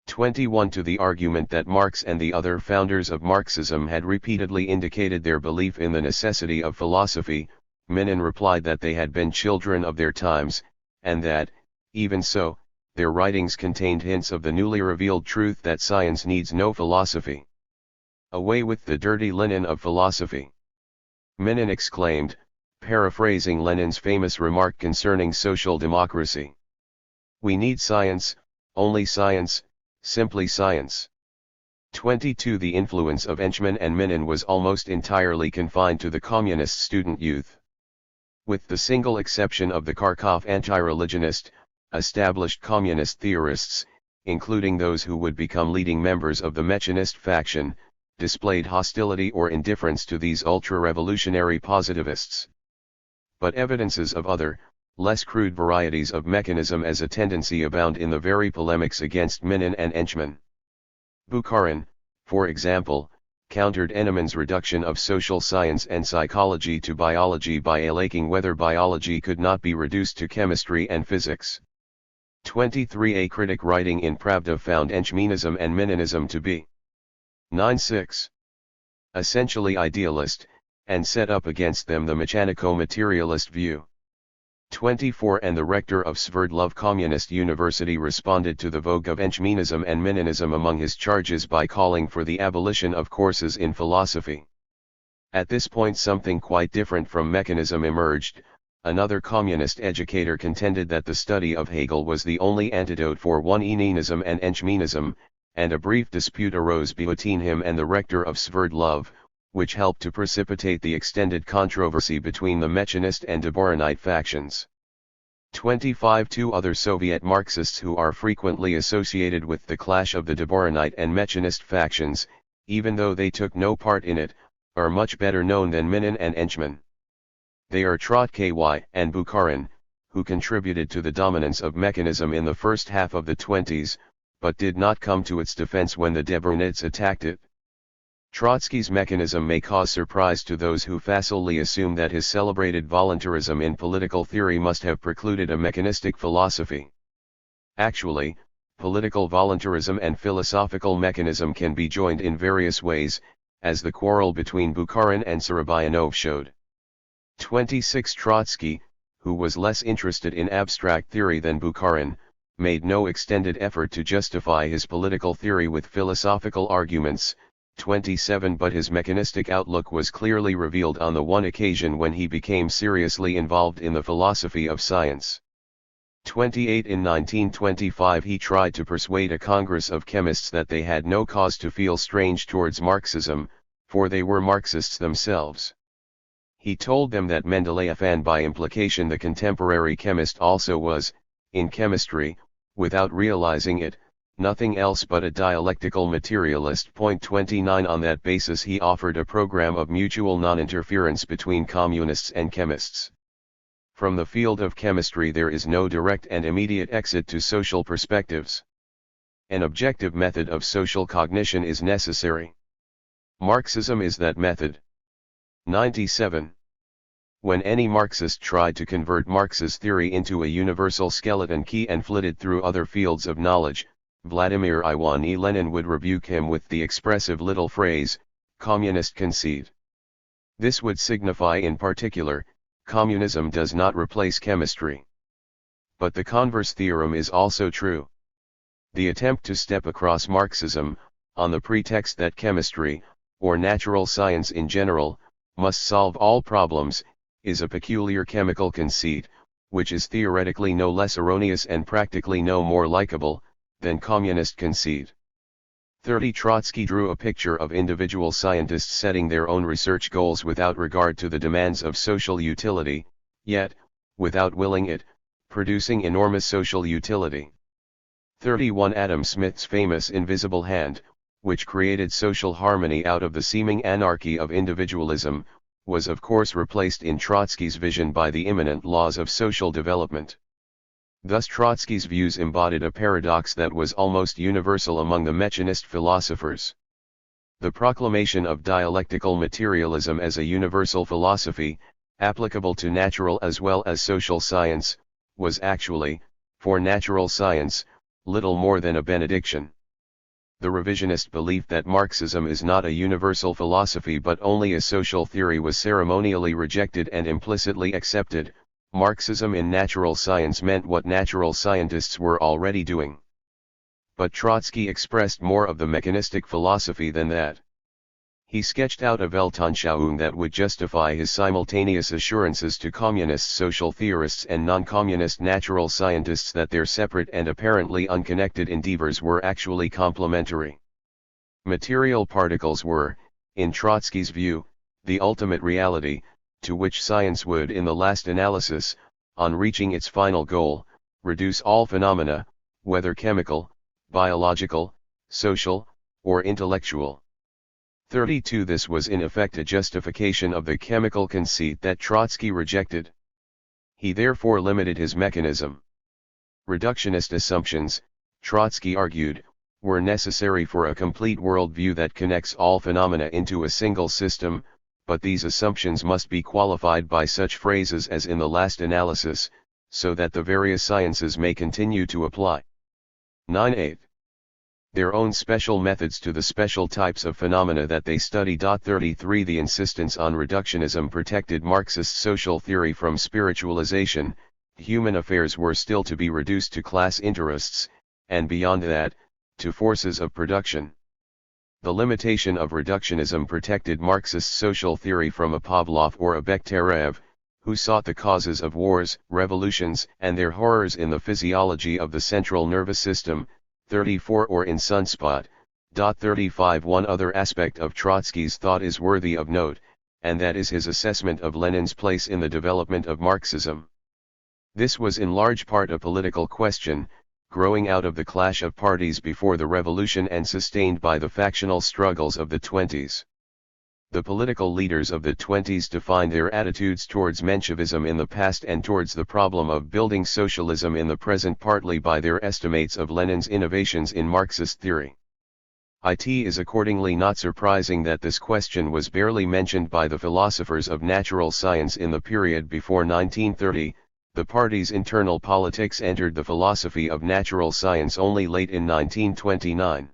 21. To the argument that Marx and the other founders of Marxism had repeatedly indicated their belief in the necessity of philosophy, Minin replied that they had been children of their times, and that, even so, their writings contained hints of the newly revealed truth that science needs no philosophy. Away with the dirty linen of philosophy! Minin exclaimed, paraphrasing Lenin's famous remark concerning social democracy. We need science, only science, simply science. 22. The influence of Henchman and Minin was almost entirely confined to the communist student youth. With the single exception of the Kharkov anti-religionist, established communist theorists, including those who would become leading members of the Mechanist faction, displayed hostility or indifference to these ultra-revolutionary positivists. But evidences of other, less crude varieties of mechanism as a tendency abound in the very polemics against Minin and Henchman. Bukharin, for example, countered Henneman's reduction of social science and psychology to biology by alleging whether biology could not be reduced to chemistry and physics. 23. A critic writing in Pravda found Henchmanism and Mininism to be 9.6. Essentially idealist, and set up against them the mechanico-materialist view. 24. And the rector of Sverdlov Communist University responded to the vogue of Henchmanism and Mininism among his charges by calling for the abolition of courses in philosophy. At this point something quite different from mechanism emerged. Another communist educator contended that the study of Hegel was the only antidote for Leninism and Henchmanism, and a brief dispute arose between him and the rector of Sverdlov, which helped to precipitate the extended controversy between the Mechanist and Dvorinite factions. 25. Two other Soviet Marxists who are frequently associated with the clash of the Dvorinite and Mechanist factions, even though they took no part in it, are much better known than Minin and Henchman. They are Trotsky and Bukharin, who contributed to the dominance of mechanism in the first half of the 20s, but did not come to its defense when the Dvorinites attacked it. Trotsky's mechanism may cause surprise to those who facilely assume that his celebrated voluntarism in political theory must have precluded a mechanistic philosophy. Actually, political voluntarism and philosophical mechanism can be joined in various ways, as the quarrel between Bukharin and Sorobayanov showed. 26. Trotsky, who was less interested in abstract theory than Bukharin, made no extended effort to justify his political theory with philosophical arguments. 27. But his mechanistic outlook was clearly revealed on the one occasion when he became seriously involved in the philosophy of science. 28. In 1925 he tried to persuade a congress of chemists that they had no cause to feel strange towards Marxism, for they were Marxists themselves. He told them that Mendeleev and by implication the contemporary chemist also was, in chemistry, without realizing it, nothing else but a dialectical materialist. 29. On that basis he offered a program of mutual non-interference between communists and chemists. From the field of chemistry there is no direct and immediate exit to social perspectives. An objective method of social cognition is necessary. Marxism is that method. 97. When any Marxist tried to convert Marx's theory into a universal skeleton key and flit it through other fields of knowledge, Vladimir Ilyich Lenin would rebuke him with the expressive little phrase, "Communist conceit." This would signify in particular, communism does not replace chemistry. But the converse theorem is also true. The attempt to step across Marxism, on the pretext that chemistry, or natural science in general, must solve all problems, is a peculiar chemical conceit, which is theoretically no less erroneous and practically no more likable, then communist conceit. 30. Trotsky drew a picture of individual scientists setting their own research goals without regard to the demands of social utility, yet, without willing it, producing enormous social utility. 31. Adam Smith's famous invisible hand, which created social harmony out of the seeming anarchy of individualism, was of course replaced in Trotsky's vision by the immanent laws of social development. Thus Trotsky's views embodied a paradox that was almost universal among the mechanist philosophers. The proclamation of dialectical materialism as a universal philosophy, applicable to natural as well as social science, was actually, for natural science, little more than a benediction. The revisionist belief that Marxism is not a universal philosophy but only a social theory was ceremonially rejected and implicitly accepted. Marxism in natural science meant what natural scientists were already doing. But Trotsky expressed more of the mechanistic philosophy than that. He sketched out a Weltanschauung that would justify his simultaneous assurances to communist social theorists and non-communist natural scientists that their separate and apparently unconnected endeavors were actually complementary. Material particles were, in Trotsky's view, the ultimate reality, to which science would in the last analysis, on reaching its final goal, reduce all phenomena, whether chemical, biological, social, or intellectual. 32. This was in effect a justification of the chemical conceit that Trotsky rejected. He therefore limited his mechanism. Reductionist assumptions, Trotsky argued, were necessary for a complete worldview that connects all phenomena into a single system, but these assumptions must be qualified by such phrases as in the last analysis, so that the various sciences may continue to apply. 9. Their own special methods to the special types of phenomena that they study. 33. The insistence on reductionism protected Marxist social theory from spiritualization. Human affairs were still to be reduced to class interests, and beyond that, to forces of production. The limitation of reductionism protected Marxist social theory from a Pavlov or a Bekhterev, who sought the causes of wars, revolutions, and their horrors in the physiology of the central nervous system. 34. Or in sunspot. 35. One other aspect of Trotsky's thought is worthy of note, and that is his assessment of Lenin's place in the development of Marxism. This was in large part a political question, growing out of the clash of parties before the revolution and sustained by the factional struggles of the 20s. The political leaders of the 20s defined their attitudes towards Menshevism in the past and towards the problem of building socialism in the present partly by their estimates of Lenin's innovations in Marxist theory. It is accordingly not surprising that this question was barely mentioned by the philosophers of natural science in the period before 1930. The party's internal politics entered the philosophy of natural science only late in 1929.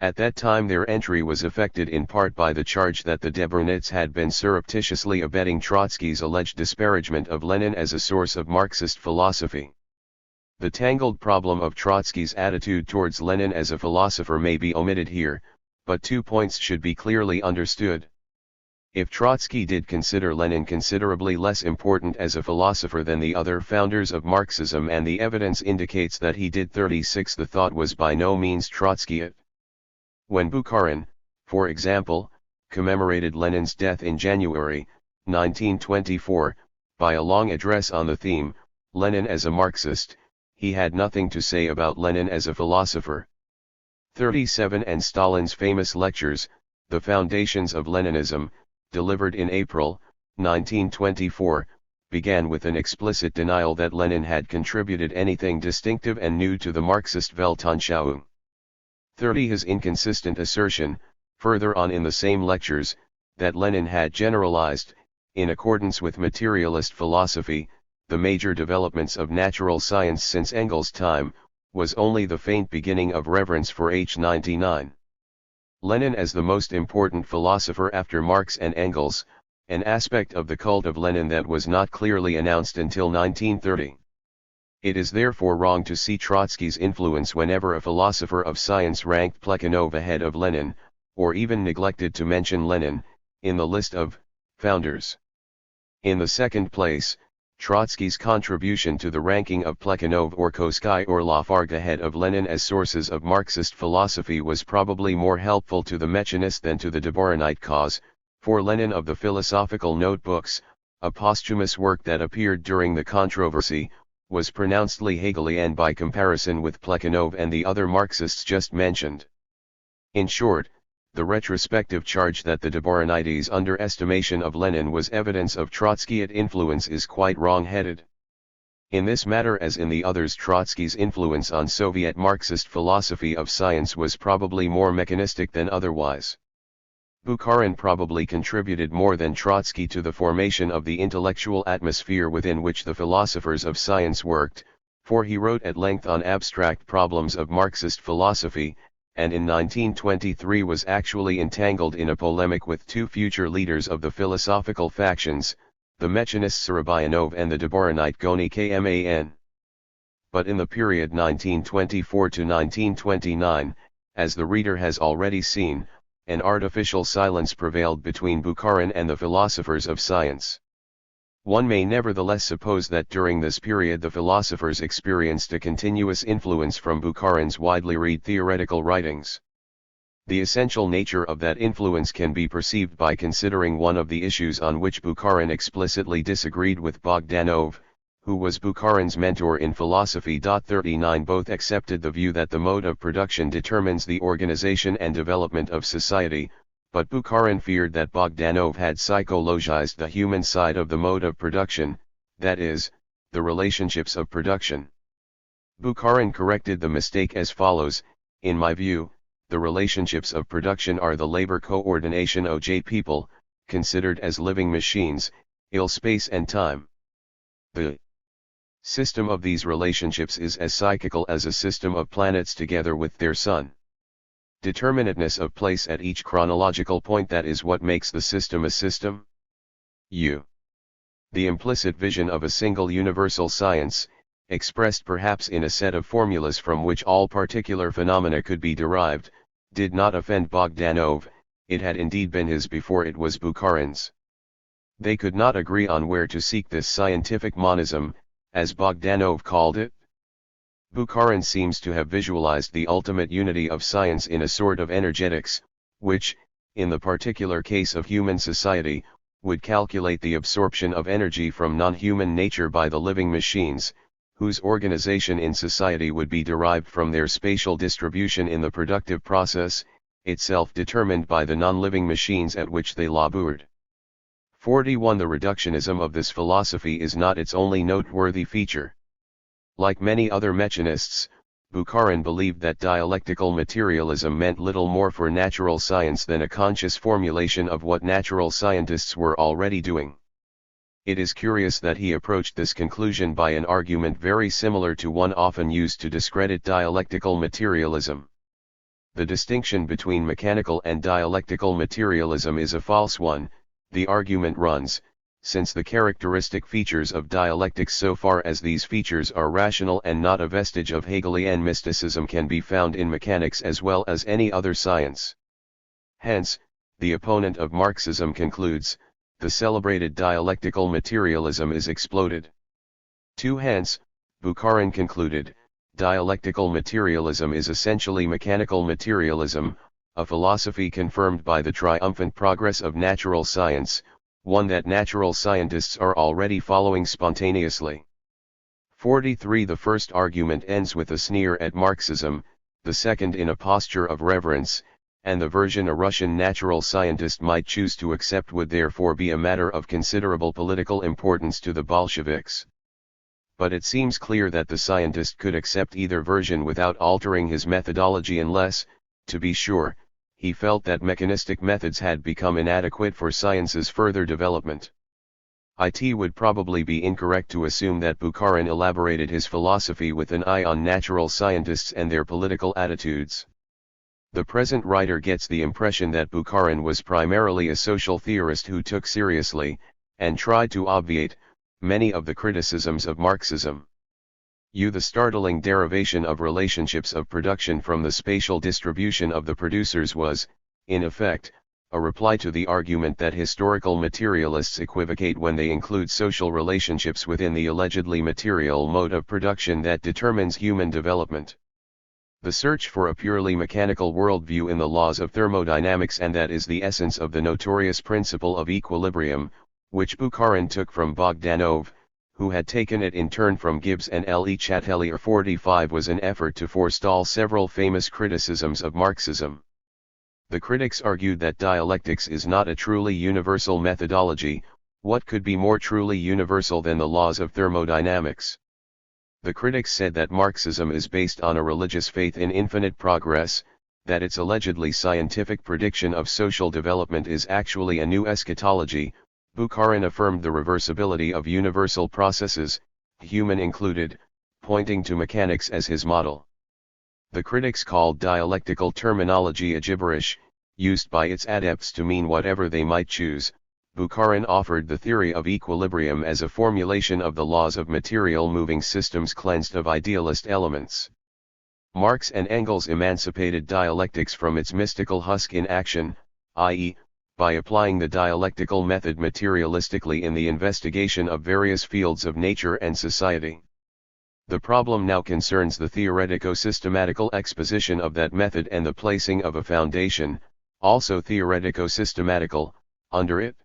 At that time their entry was effected in part by the charge that the Debrunits had been surreptitiously abetting Trotsky's alleged disparagement of Lenin as a source of Marxist philosophy. The tangled problem of Trotsky's attitude towards Lenin as a philosopher may be omitted here, but 2 points should be clearly understood. If Trotsky did consider Lenin considerably less important as a philosopher than the other founders of Marxism, and the evidence indicates that he did, 36, the thought was by no means Trotskyite. When Bukharin, for example, commemorated Lenin's death in January, 1924, by a long address on the theme, Lenin as a Marxist, he had nothing to say about Lenin as a philosopher. 37. And Stalin's famous lectures, The Foundations of Leninism, delivered in April, 1924, began with an explicit denial that Lenin had contributed anything distinctive and new to the Marxist Weltanschauung. 30. His inconsistent assertion, further on in the same lectures, that Lenin had generalized, in accordance with materialist philosophy, the major developments of natural science since Engels' time, was only the faint beginning of reverence for H. 99. Lenin as the most important philosopher after Marx and Engels, an aspect of the cult of Lenin that was not clearly announced until 1930. It is therefore wrong to see Trotsky's influence whenever a philosopher of science ranked Plekhanov ahead of Lenin, or even neglected to mention Lenin, in the list of founders. In the second place, Trotsky's contribution to the ranking of Plekhanov or Koskay or Lafargue ahead of Lenin as sources of Marxist philosophy was probably more helpful to the Mechanist than to the Dvorinite cause, for Lenin of the Philosophical Notebooks, a posthumous work that appeared during the controversy, was pronouncedly Hegelian by comparison with Plekhanov and the other Marxists just mentioned. In short, the retrospective charge that the Dvorinites' underestimation of Lenin was evidence of Trotskyite influence is quite wrong-headed. In this matter as in the others, Trotsky's influence on Soviet Marxist philosophy of science was probably more mechanistic than otherwise. Bukharin probably contributed more than Trotsky to the formation of the intellectual atmosphere within which the philosophers of science worked, for he wrote at length on abstract problems of Marxist philosophy, and in 1923 was actually entangled in a polemic with two future leaders of the philosophical factions, the Mechanist Sorobayanov and the Dvorinite Goni Kman. But in the period 1924 to 1929, as the reader has already seen, an artificial silence prevailed between Bukharin and the philosophers of science. One may nevertheless suppose that during this period the philosophers experienced a continuous influence from Bukharin's widely read theoretical writings. The essential nature of that influence can be perceived by considering one of the issues on which Bukharin explicitly disagreed with Bogdanov, who was Bukharin's mentor in philosophy. 39 Both accepted the view that the mode of production determines the organization and development of society, but Bukharin feared that Bogdanov had psychologized the human side of the mode of production, that is, the relationships of production. Bukharin corrected the mistake as follows: in my view, the relationships of production are the labor coordination of people, considered as living machines, ill space and time. The system of these relationships is as psychical as a system of planets together with their sun. Determinateness of place at each chronological point, that is what makes the system a system. The implicit vision of a single universal science, expressed perhaps in a set of formulas from which all particular phenomena could be derived, did not offend Bogdanov. It had indeed been his before it was Bukharin's. They could not agree on where to seek this scientific monism, as Bogdanov called it. Bukharin seems to have visualized the ultimate unity of science in a sort of energetics, which, in the particular case of human society, would calculate the absorption of energy from non-human nature by the living machines, whose organization in society would be derived from their spatial distribution in the productive process, itself determined by the non-living machines at which they labored. 41 The reductionism of this philosophy is not its only noteworthy feature. Like many other mechanists, Bukharin believed that dialectical materialism meant little more for natural science than a conscious formulation of what natural scientists were already doing. It is curious that he approached this conclusion by an argument very similar to one often used to discredit dialectical materialism. The distinction between mechanical and dialectical materialism is a false one, the argument runs, since the characteristic features of dialectics, so far as these features are rational and not a vestige of Hegelian mysticism, can be found in mechanics as well as any other science. Hence, the opponent of Marxism concludes, the celebrated dialectical materialism is exploded. 2 Hence, Bukharin concluded, dialectical materialism is essentially mechanical materialism, a philosophy confirmed by the triumphant progress of natural science, one that natural scientists are already following spontaneously. 43 The first argument ends with a sneer at Marxism, the second in a posture of reverence, and the version a Russian natural scientist might choose to accept would therefore be a matter of considerable political importance to the Bolsheviks. But it seems clear that the scientist could accept either version without altering his methodology unless, to be sure, he felt that mechanistic methods had become inadequate for science's further development. It would probably be incorrect to assume that Bukharin elaborated his philosophy with an eye on natural scientists and their political attitudes. The present writer gets the impression that Bukharin was primarily a social theorist who took seriously, and tried to obviate, many of the criticisms of Marxism. The startling derivation of relationships of production from the spatial distribution of the producers was, in effect, a reply to the argument that historical materialists equivocate when they include social relationships within the allegedly material mode of production that determines human development. The search for a purely mechanical worldview in the laws of thermodynamics, and that is the essence of the notorious principle of equilibrium, which Bukharin took from Bogdanov, who had taken it in turn from Gibbs and Le Chatelier. 45 was an effort to forestall several famous criticisms of Marxism. The critics argued that dialectics is not a truly universal methodology. What could be more truly universal than the laws of thermodynamics? The critics said that Marxism is based on a religious faith in infinite progress, that its allegedly scientific prediction of social development is actually a new eschatology. Bukharin affirmed the reversibility of universal processes, human included, pointing to mechanics as his model. The critics called dialectical terminology a gibberish, used by its adepts to mean whatever they might choose. Bukharin offered the theory of equilibrium as a formulation of the laws of material moving systems cleansed of idealist elements. Marx and Engels emancipated dialectics from its mystical husk in action, i.e., by applying the dialectical method materialistically in the investigation of various fields of nature and society. The problem now concerns the theoretico-systematical exposition of that method and the placing of a foundation, also theoretico-systematical, under it.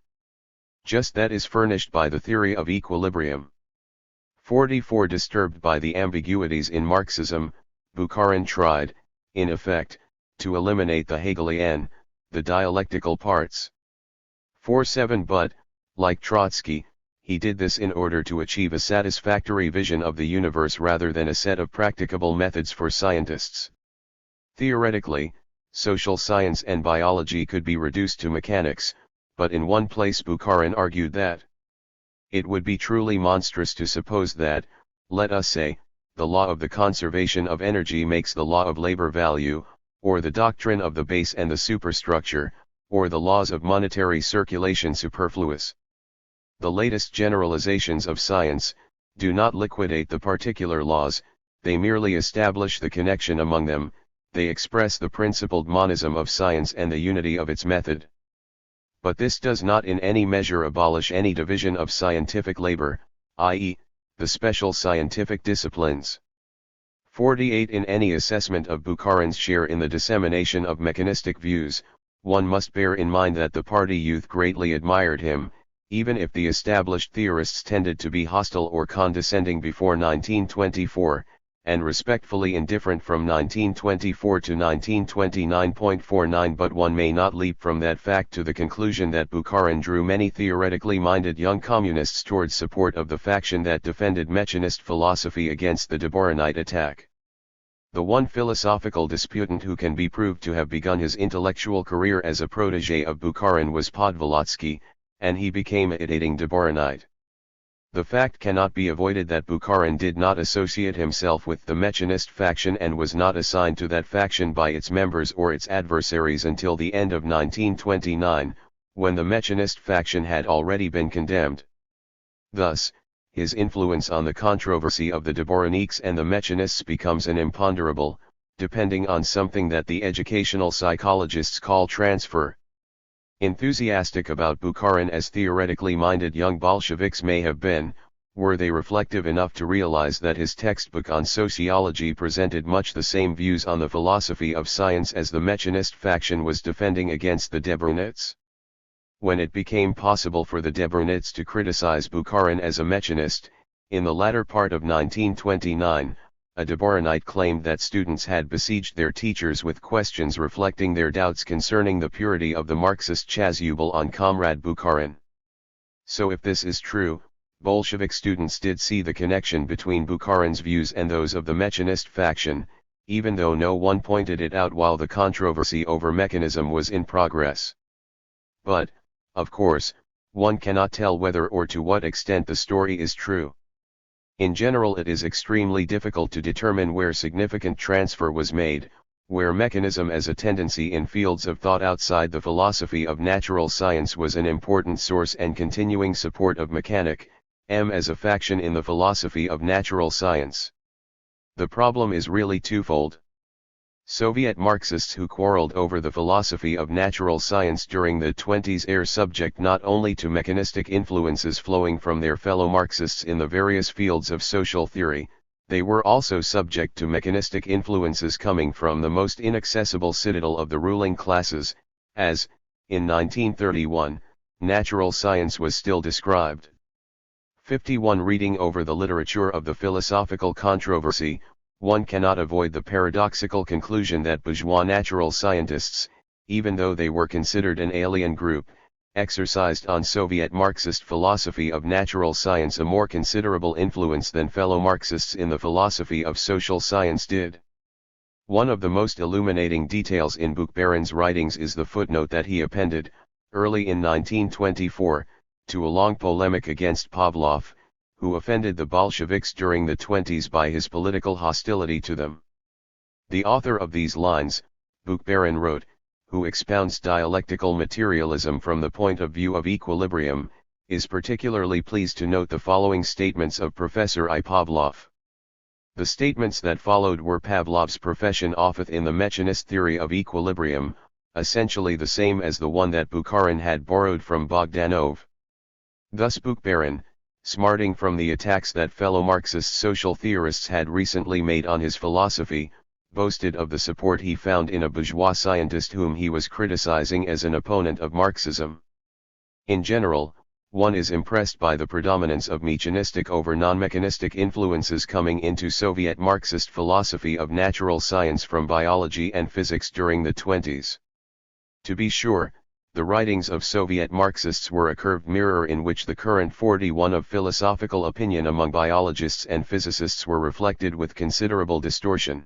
Just that is furnished by the theory of equilibrium. 44. Disturbed by the ambiguities in Marxism, Bukharin tried, in effect, to eliminate the Hegelian, the dialectical parts. 47. But, like Trotsky, he did this in order to achieve a satisfactory vision of the universe rather than a set of practicable methods for scientists. Theoretically, social science and biology could be reduced to mechanics, but in one place Bukharin argued that it would be truly monstrous to suppose that, let us say, the law of the conservation of energy makes the law of labor value, or the doctrine of the base and the superstructure, or the laws of monetary circulation superfluous. The latest generalizations of science do not liquidate the particular laws, they merely establish the connection among them, they express the principled monism of science and the unity of its method. But this does not in any measure abolish any division of scientific labor, i.e., the special scientific disciplines. 48. In any assessment of Bukharin's share in the dissemination of mechanistic views, one must bear in mind that the party youth greatly admired him, even if the established theorists tended to be hostile or condescending before 1924, and respectfully indifferent from 1924 to 1929.49. But one may not leap from that fact to the conclusion that Bukharin drew many theoretically minded young communists towards support of the faction that defended mechanist philosophy against the Deboronite attack. The one philosophical disputant who can be proved to have begun his intellectual career as a protege of Bukharin was Podvolotsky, and he became a dating Deboronite. The fact cannot be avoided that Bukharin did not associate himself with the mechanist faction and was not assigned to that faction by its members or its adversaries until the end of 1929, when the mechanist faction had already been condemned. Thus, his influence on the controversy of the Deboroniques and the mechanists becomes an imponderable, depending on something that the educational psychologists call transfer. Enthusiastic about Bukharin as theoretically minded young Bolsheviks may have been, were they reflective enough to realize that his textbook on sociology presented much the same views on the philosophy of science as the mechanist faction was defending against the Deboronites. When it became possible for the Deboronites to criticize Bukharin as a mechanist, in the latter part of 1929, a Deboronite claimed that students had besieged their teachers with questions reflecting their doubts concerning the purity of the Marxist chasuble on Comrade Bukharin. So if this is true, Bolshevik students did see the connection between Bukharin's views and those of the mechanist faction, even though no one pointed it out while the controversy over mechanism was in progress. But, of course, one cannot tell whether or to what extent the story is true. In general, it is extremely difficult to determine where significant transfer was made, where mechanism as a tendency in fields of thought outside the philosophy of natural science was an important source and continuing support of mechanic, as a faction in the philosophy of natural science. The problem is really twofold. Soviet Marxists who quarreled over the philosophy of natural science during the 20s are subject not only to mechanistic influences flowing from their fellow Marxists in the various fields of social theory, they were also subject to mechanistic influences coming from the most inaccessible citadel of the ruling classes, as, in 1931, natural science was still described. 51. Reading over the literature of the philosophical controversy, one cannot avoid the paradoxical conclusion that bourgeois natural scientists, even though they were considered an alien group, exercised on Soviet Marxist philosophy of natural science a more considerable influence than fellow Marxists in the philosophy of social science did. One of the most illuminating details in Bukharin's writings is the footnote that he appended, early in 1924, to a long polemic against Pavlov, who offended the Bolsheviks during the 20s by his political hostility to them. The author of these lines, Bukharin wrote, who expounds dialectical materialism from the point of view of equilibrium, is particularly pleased to note the following statements of Professor I. Pavlov. The statements that followed were Pavlov's profession often in the mechanist theory of equilibrium, essentially the same as the one that Bukharin had borrowed from Bogdanov. Thus Bukharin, smarting from the attacks that fellow Marxist social theorists had recently made on his philosophy, boasted of the support he found in a bourgeois scientist whom he was criticizing as an opponent of Marxism. In general, one is impressed by the predominance of mechanistic over non-mechanistic influences coming into Soviet Marxist philosophy of natural science from biology and physics during the 20s. To be sure, the writings of Soviet Marxists were a curved mirror in which the current 41 of philosophical opinion among biologists and physicists were reflected with considerable distortion.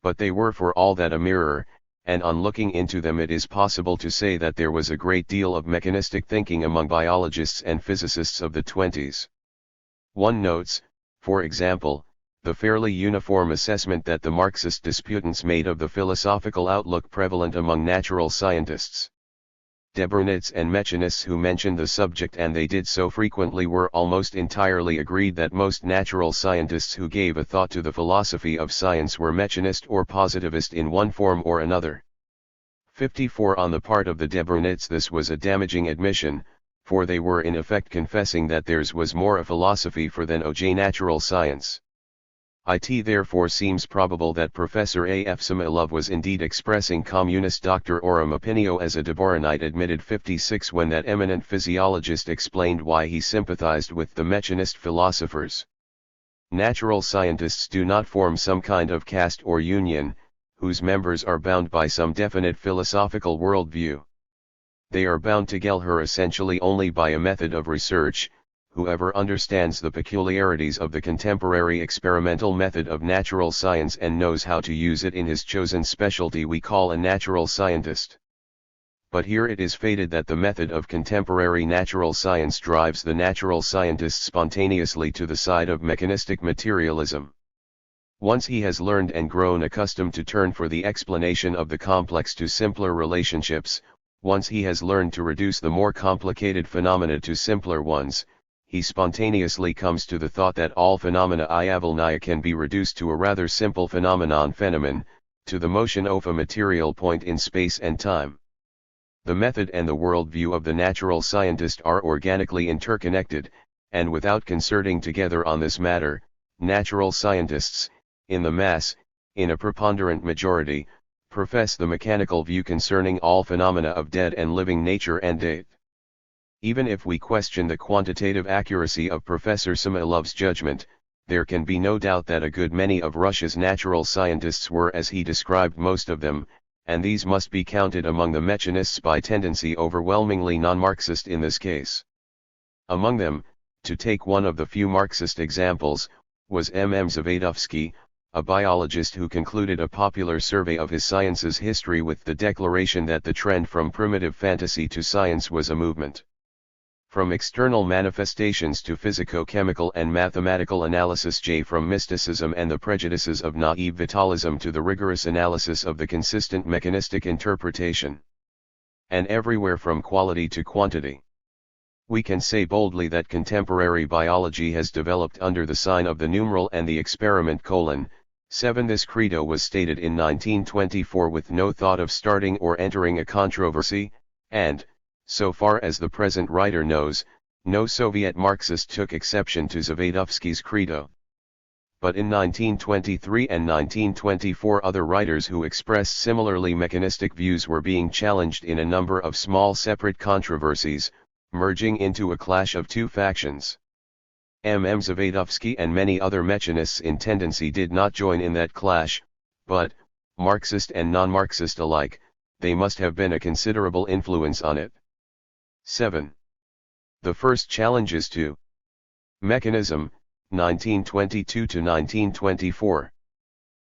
But they were for all that a mirror, and on looking into them it is possible to say that there was a great deal of mechanistic thinking among biologists and physicists of the 20s. One notes, for example, the fairly uniform assessment that the Marxist disputants made of the philosophical outlook prevalent among natural scientists. Debrunits and mechanists who mentioned the subject, and they did so frequently, were almost entirely agreed that most natural scientists who gave a thought to the philosophy of science were mechanist or positivist in one form or another. 54. On the part of the Debrunits this was a damaging admission, for they were in effect confessing that theirs was more a philosophy for than a natural science. It therefore seems probable that Professor A. F. Samilov was indeed expressing communist doctorum opinio as a Deboronite admitted 56 when that eminent physiologist explained why he sympathized with the mechanist philosophers. Natural scientists do not form some kind of caste or union, whose members are bound by some definite philosophical worldview. They are bound together essentially only by a method of research. Whoever understands the peculiarities of the contemporary experimental method of natural science and knows how to use it in his chosen specialty we call a natural scientist. But here it is fated that the method of contemporary natural science drives the natural scientist spontaneously to the side of mechanistic materialism. Once he has learned and grown accustomed to turn for the explanation of the complex to simpler relationships, once he has learned to reduce the more complicated phenomena to simpler ones, he spontaneously comes to the thought that all phenomena iavolnaya can be reduced to a rather simple phenomenon, to the motion of a material point in space and time. The method and the worldview of the natural scientist are organically interconnected, and without concerting together on this matter, natural scientists, in the mass, in a preponderant majority, profess the mechanical view concerning all phenomena of dead and living nature and death. Even if we question the quantitative accuracy of Professor Samilov's judgment, there can be no doubt that a good many of Russia's natural scientists were as he described most of them, and these must be counted among the mechanists by tendency overwhelmingly non-Marxist in this case. Among them, to take one of the few Marxist examples, was Zavadovsky, a biologist who concluded a popular survey of his science's history with the declaration that the trend from primitive fantasy to science was a movement. From external manifestations to physico-chemical and mathematical analysis, from mysticism and the prejudices of naive vitalism to the rigorous analysis of the consistent mechanistic interpretation. And everywhere from quality to quantity. We can say boldly that contemporary biology has developed under the sign of the numeral and the experiment : 7. This credo was stated in 1924 with no thought of starting or entering a controversy, and, so far as the present writer knows, no Soviet Marxist took exception to Zawodowski's credo. But in 1923 and 1924 other writers who expressed similarly mechanistic views were being challenged in a number of small separate controversies, merging into a clash of two factions. Zawodowski and many other mechanists in tendency did not join in that clash, but, Marxist and non-Marxist alike, they must have been a considerable influence on it. 7. The first challenges to mechanism, 1922 to 1924.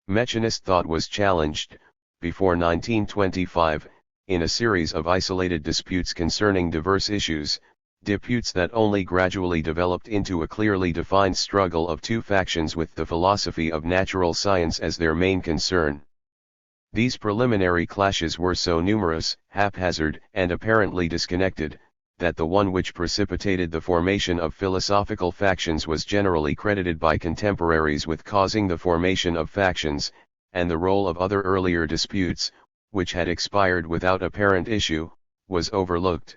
Mechanist thought was challenged, before 1925, in a series of isolated disputes concerning diverse issues, disputes that only gradually developed into a clearly defined struggle of two factions with the philosophy of natural science as their main concern. These preliminary clashes were so numerous, haphazard, and apparently disconnected, that the one which precipitated the formation of philosophical factions was generally credited by contemporaries with causing the formation of factions, and the role of other earlier disputes, which had expired without apparent issue, was overlooked.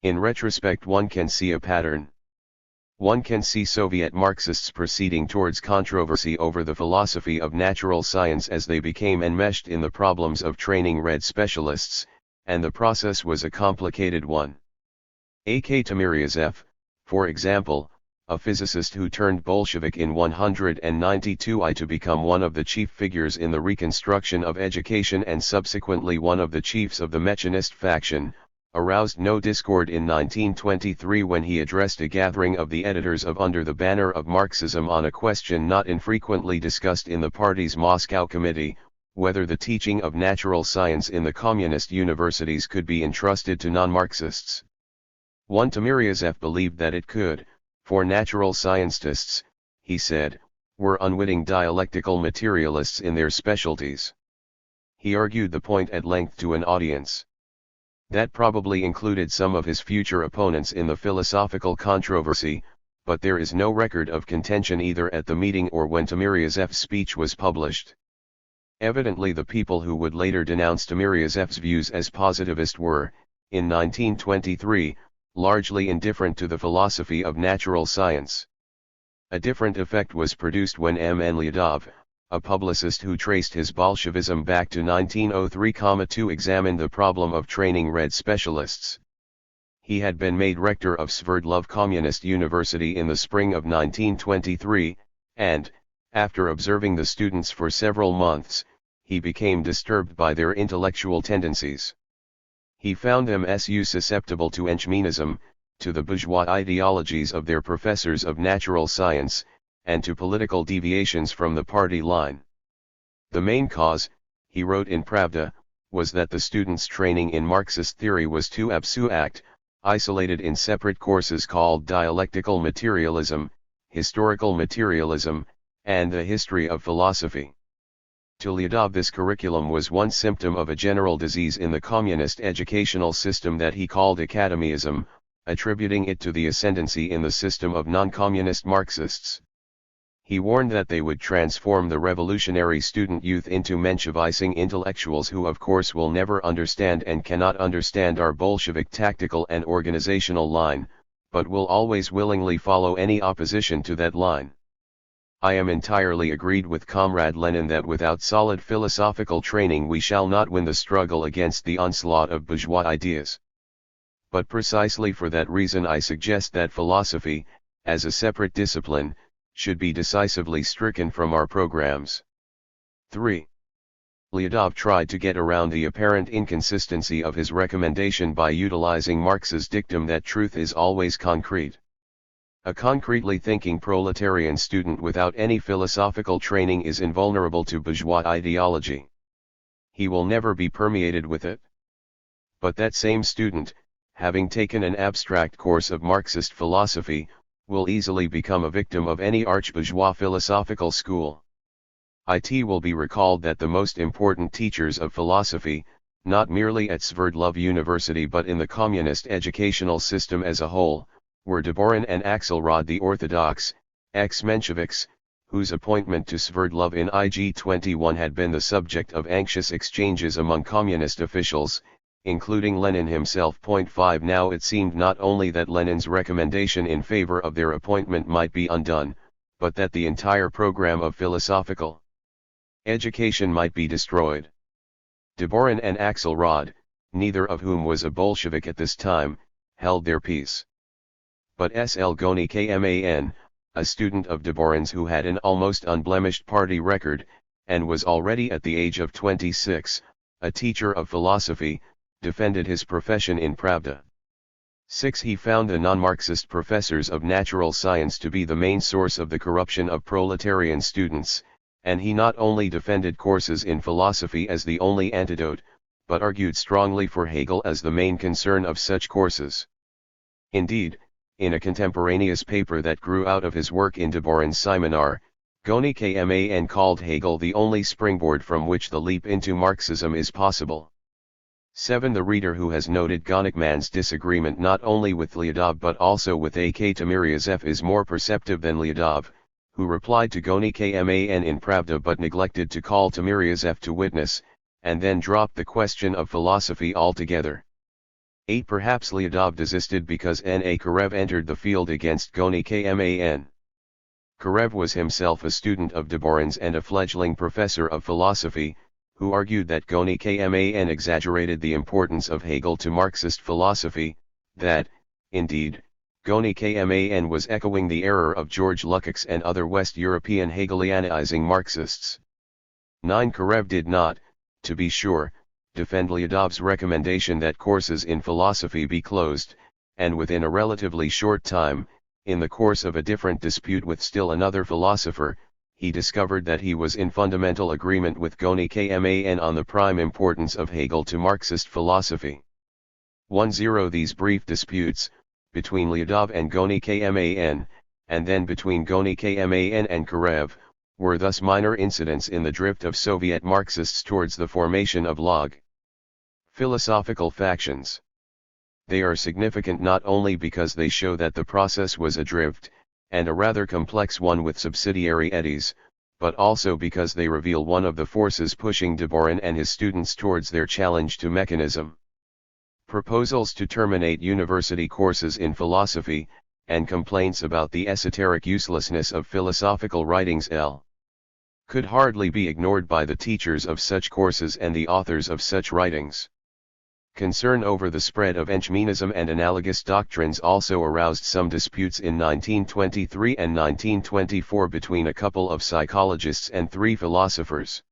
In retrospect one can see a pattern. One can see Soviet Marxists proceeding towards controversy over the philosophy of natural science as they became enmeshed in the problems of training red specialists, and the process was a complicated one. A.K. Timiryazev, for example, a physicist who turned Bolshevik in 192 to become one of the chief figures in the reconstruction of education and subsequently one of the chiefs of the Mechanist faction, aroused no discord in 1923 when he addressed a gathering of the editors of Under the Banner of Marxism on a question not infrequently discussed in the party's Moscow committee, whether the teaching of natural science in the communist universities could be entrusted to non-Marxists. One Timiryazev believed that it could, for natural scientists, he said, were unwitting dialectical materialists in their specialties. He argued the point at length to an audience. That probably included some of his future opponents in the philosophical controversy, but there is no record of contention either at the meeting or when Timiryazev's speech was published. Evidently the people who would later denounce Timiryazev's views as positivist were, in 1923, largely indifferent to the philosophy of natural science. A different effect was produced when M.N. Lyadov, a publicist who traced his Bolshevism back to 1903, to examine the problem of training red specialists. He had been made rector of Sverdlov Communist University in the spring of 1923, and, after observing the students for several months, he became disturbed by their intellectual tendencies. He found them susceptible to Enchmenism, to the bourgeois ideologies of their professors of natural science, and to political deviations from the party line. The main cause, he wrote in Pravda, was that the students' training in Marxist theory was too abstract, isolated in separate courses called dialectical materialism, historical materialism, and the history of philosophy. To Lyadov this curriculum was one symptom of a general disease in the communist educational system that he called academyism, attributing it to the ascendancy in the system of non-communist Marxists. He warned that they would transform the revolutionary student youth into Menshevising intellectuals who of course will never understand and cannot understand our Bolshevik tactical and organizational line, but will always willingly follow any opposition to that line. I am entirely agreed with Comrade Lenin that without solid philosophical training we shall not win the struggle against the onslaught of bourgeois ideas. But precisely for that reason I suggest that philosophy, as a separate discipline, should be decisively stricken from our programs. 3. Lyadov tried to get around the apparent inconsistency of his recommendation by utilizing Marx's dictum that truth is always concrete. A concretely thinking proletarian student without any philosophical training is invulnerable to bourgeois ideology. He will never be permeated with it. But that same student, having taken an abstract course of Marxist philosophy, will easily become a victim of any arch-bourgeois philosophical school. It will be recalled that the most important teachers of philosophy, not merely at Sverdlov University but in the communist educational system as a whole, were Dvorin and Axelrod the Orthodox, ex-Mensheviks, whose appointment to Sverdlov in IG-21 had been the subject of anxious exchanges among communist officials, including Lenin himself. 5 Now it seemed not only that Lenin's recommendation in favor of their appointment might be undone, but that the entire program of philosophical education might be destroyed. Deborin and Axelrod, neither of whom was a Bolshevik at this time, held their peace. But S.L. Goni Kman, a student of Deborin's who had an almost unblemished party record, and was already at the age of 26, a teacher of philosophy, defended his profession in Pravda. 6 He found the non-Marxist professors of natural science to be the main source of the corruption of proletarian students, and he not only defended courses in philosophy as the only antidote, but argued strongly for Hegel as the main concern of such courses. Indeed, in a contemporaneous paper that grew out of his work in Deborin's seminar, Goni Kman called Hegel the only springboard from which the leap into Marxism is possible. 7 The reader who has noted Gonikman's disagreement not only with Lyadov but also with A.K. Timiryazev is more perceptive than Lyadov, who replied to Goni Kman in Pravda but neglected to call Timiryazev to witness, and then dropped the question of philosophy altogether. 8 Perhaps Lyadov desisted because N.A. Karev entered the field against Goni Kman. Karev was himself a student of Deborin's and a fledgling professor of philosophy, who argued that Goni Kman exaggerated the importance of Hegel to Marxist philosophy, that, indeed, Goni Kman was echoing the error of George Lukács and other West European Hegelianizing Marxists. 9 Karev did not, to be sure, defend Lyadov's recommendation that courses in philosophy be closed, and within a relatively short time, in the course of a different dispute with still another philosopher, he discovered that he was in fundamental agreement with Goni Kman on the prime importance of Hegel to Marxist philosophy. 10 These brief disputes, between Lyadov and Goni Kman, and then between Goni Kman and Karev, were thus minor incidents in the drift of Soviet Marxists towards the formation of Log. Philosophical factions. They are significant not only because they show that the process was a drift, and a rather complex one with subsidiary eddies, but also because they reveal one of the forces pushing Deborin and his students towards their challenge to mechanism. Proposals to terminate university courses in philosophy, and complaints about the esoteric uselessness of philosophical writings could hardly be ignored by the teachers of such courses and the authors of such writings. Concern over the spread of Enchmenism and analogous doctrines also aroused some disputes in 1923 and 1924 between a couple of psychologists and 3 philosophers.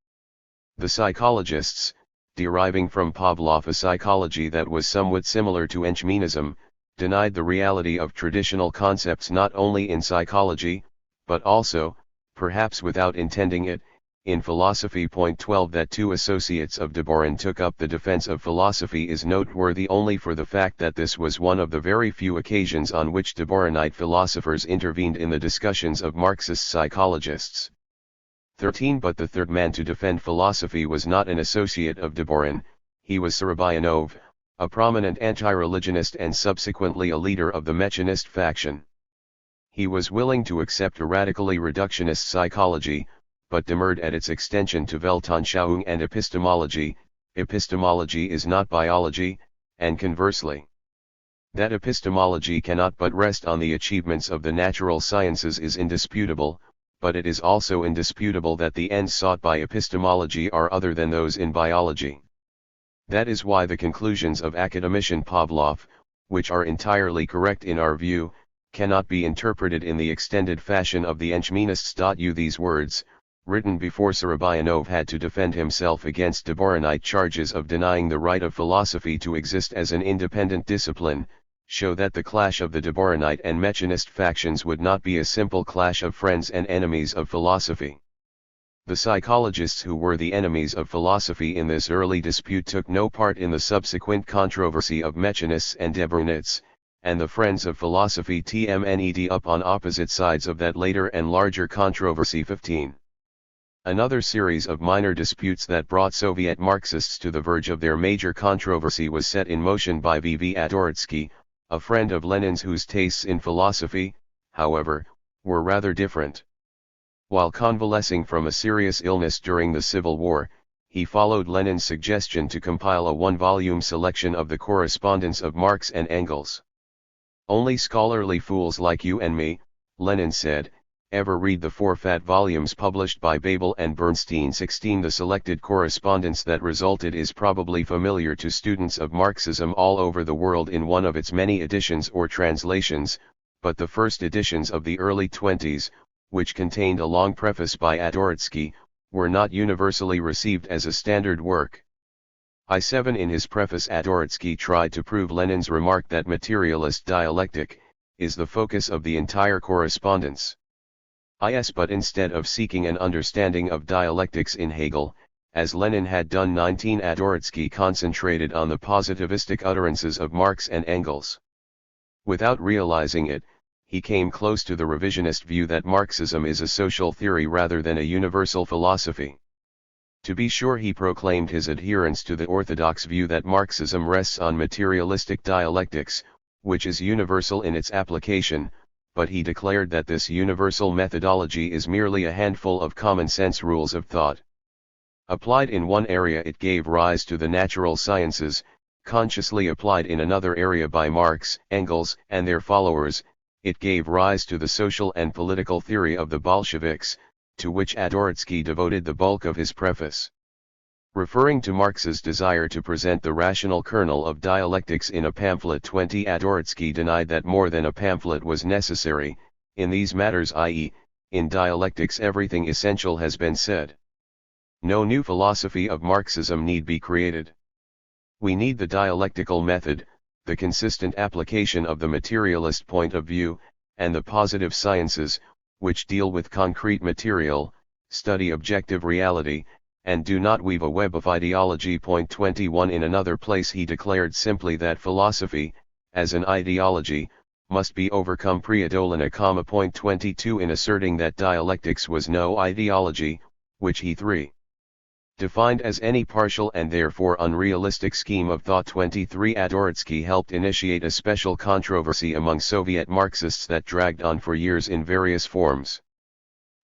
The psychologists, deriving from Pavlov a psychology that was somewhat similar to Enchmenism, denied the reality of traditional concepts not only in psychology, but also, perhaps without intending it, in philosophy. 12 That 2 associates of Deborin took up the defense of philosophy is noteworthy only for the fact that this was one of the very few occasions on which Deborinite philosophers intervened in the discussions of Marxist psychologists. 13 But the third man to defend philosophy was not an associate of Deborin, he was Sorobayanov, a prominent anti-religionist and subsequently a leader of the Mechanist faction. He was willing to accept a radically reductionist psychology, but demurred at its extension to Weltanschauung and epistemology. Epistemology is not biology, and conversely. That epistemology cannot but rest on the achievements of the natural sciences is indisputable, but it is also indisputable that the ends sought by epistemology are other than those in biology. That is why the conclusions of academician Pavlov, which are entirely correct in our view, cannot be interpreted in the extended fashion of the Enchmenists. These words, written before Sorobayanov had to defend himself against Deborinite charges of denying the right of philosophy to exist as an independent discipline, show that the clash of the Deborinite and Mechanist factions would not be a simple clash of friends and enemies of philosophy. The psychologists who were the enemies of philosophy in this early dispute took no part in the subsequent controversy of Mechanists and Deborinists, and the friends of philosophy TMNED up on opposite sides of that later and larger controversy. 15. Another series of minor disputes that brought Soviet Marxists to the verge of their major controversy was set in motion by JORAVSKY, a friend of Lenin's whose tastes in philosophy, however, were rather different. While convalescing from a serious illness during the Civil War, he followed Lenin's suggestion to compile a one-volume selection of the correspondence of Marx and Engels. "Only scholarly fools like you and me," Lenin said, "ever read the 4 fat volumes published by Babel and Bernstein 16. The selected correspondence that resulted is probably familiar to students of Marxism all over the world in one of its many editions or translations, but the first editions of the early 20s, which contained a long preface by Adoritsky, were not universally received as a standard work." I7 In his preface, Adoritsky tried to prove Lenin's remark that materialist dialectic is the focus of the entire correspondence. But instead of seeking an understanding of dialectics in Hegel, as Lenin had done, Adoritsky concentrated on the positivistic utterances of Marx and Engels. Without realizing it, he came close to the revisionist view that Marxism is a social theory rather than a universal philosophy. To be sure, he proclaimed his adherence to the orthodox view that Marxism rests on materialistic dialectics, which is universal in its application, but he declared that this universal methodology is merely a handful of common-sense rules of thought. Applied in one area, it gave rise to the natural sciences; consciously applied in another area by Marx, Engels, and their followers, it gave rise to the social and political theory of the Bolsheviks, to which Adoritsky devoted the bulk of his preface. Referring to Marx's desire to present the rational kernel of dialectics in a pamphlet, Adoritsky denied that more than a pamphlet was necessary in these matters, i.e., in dialectics everything essential has been said. No new philosophy of Marxism need be created. We need the dialectical method, the consistent application of the materialist point of view, and the positive sciences, which deal with concrete material, study objective reality, and do not weave a web of ideology. 21 In another place he declared simply that philosophy, as an ideology, must be overcome pre-Adolina. 22 In asserting that dialectics was no ideology, which he 3. defined as any partial and therefore unrealistic scheme of thought. 23 Adoritsky helped initiate a special controversy among Soviet Marxists that dragged on for years in various forms.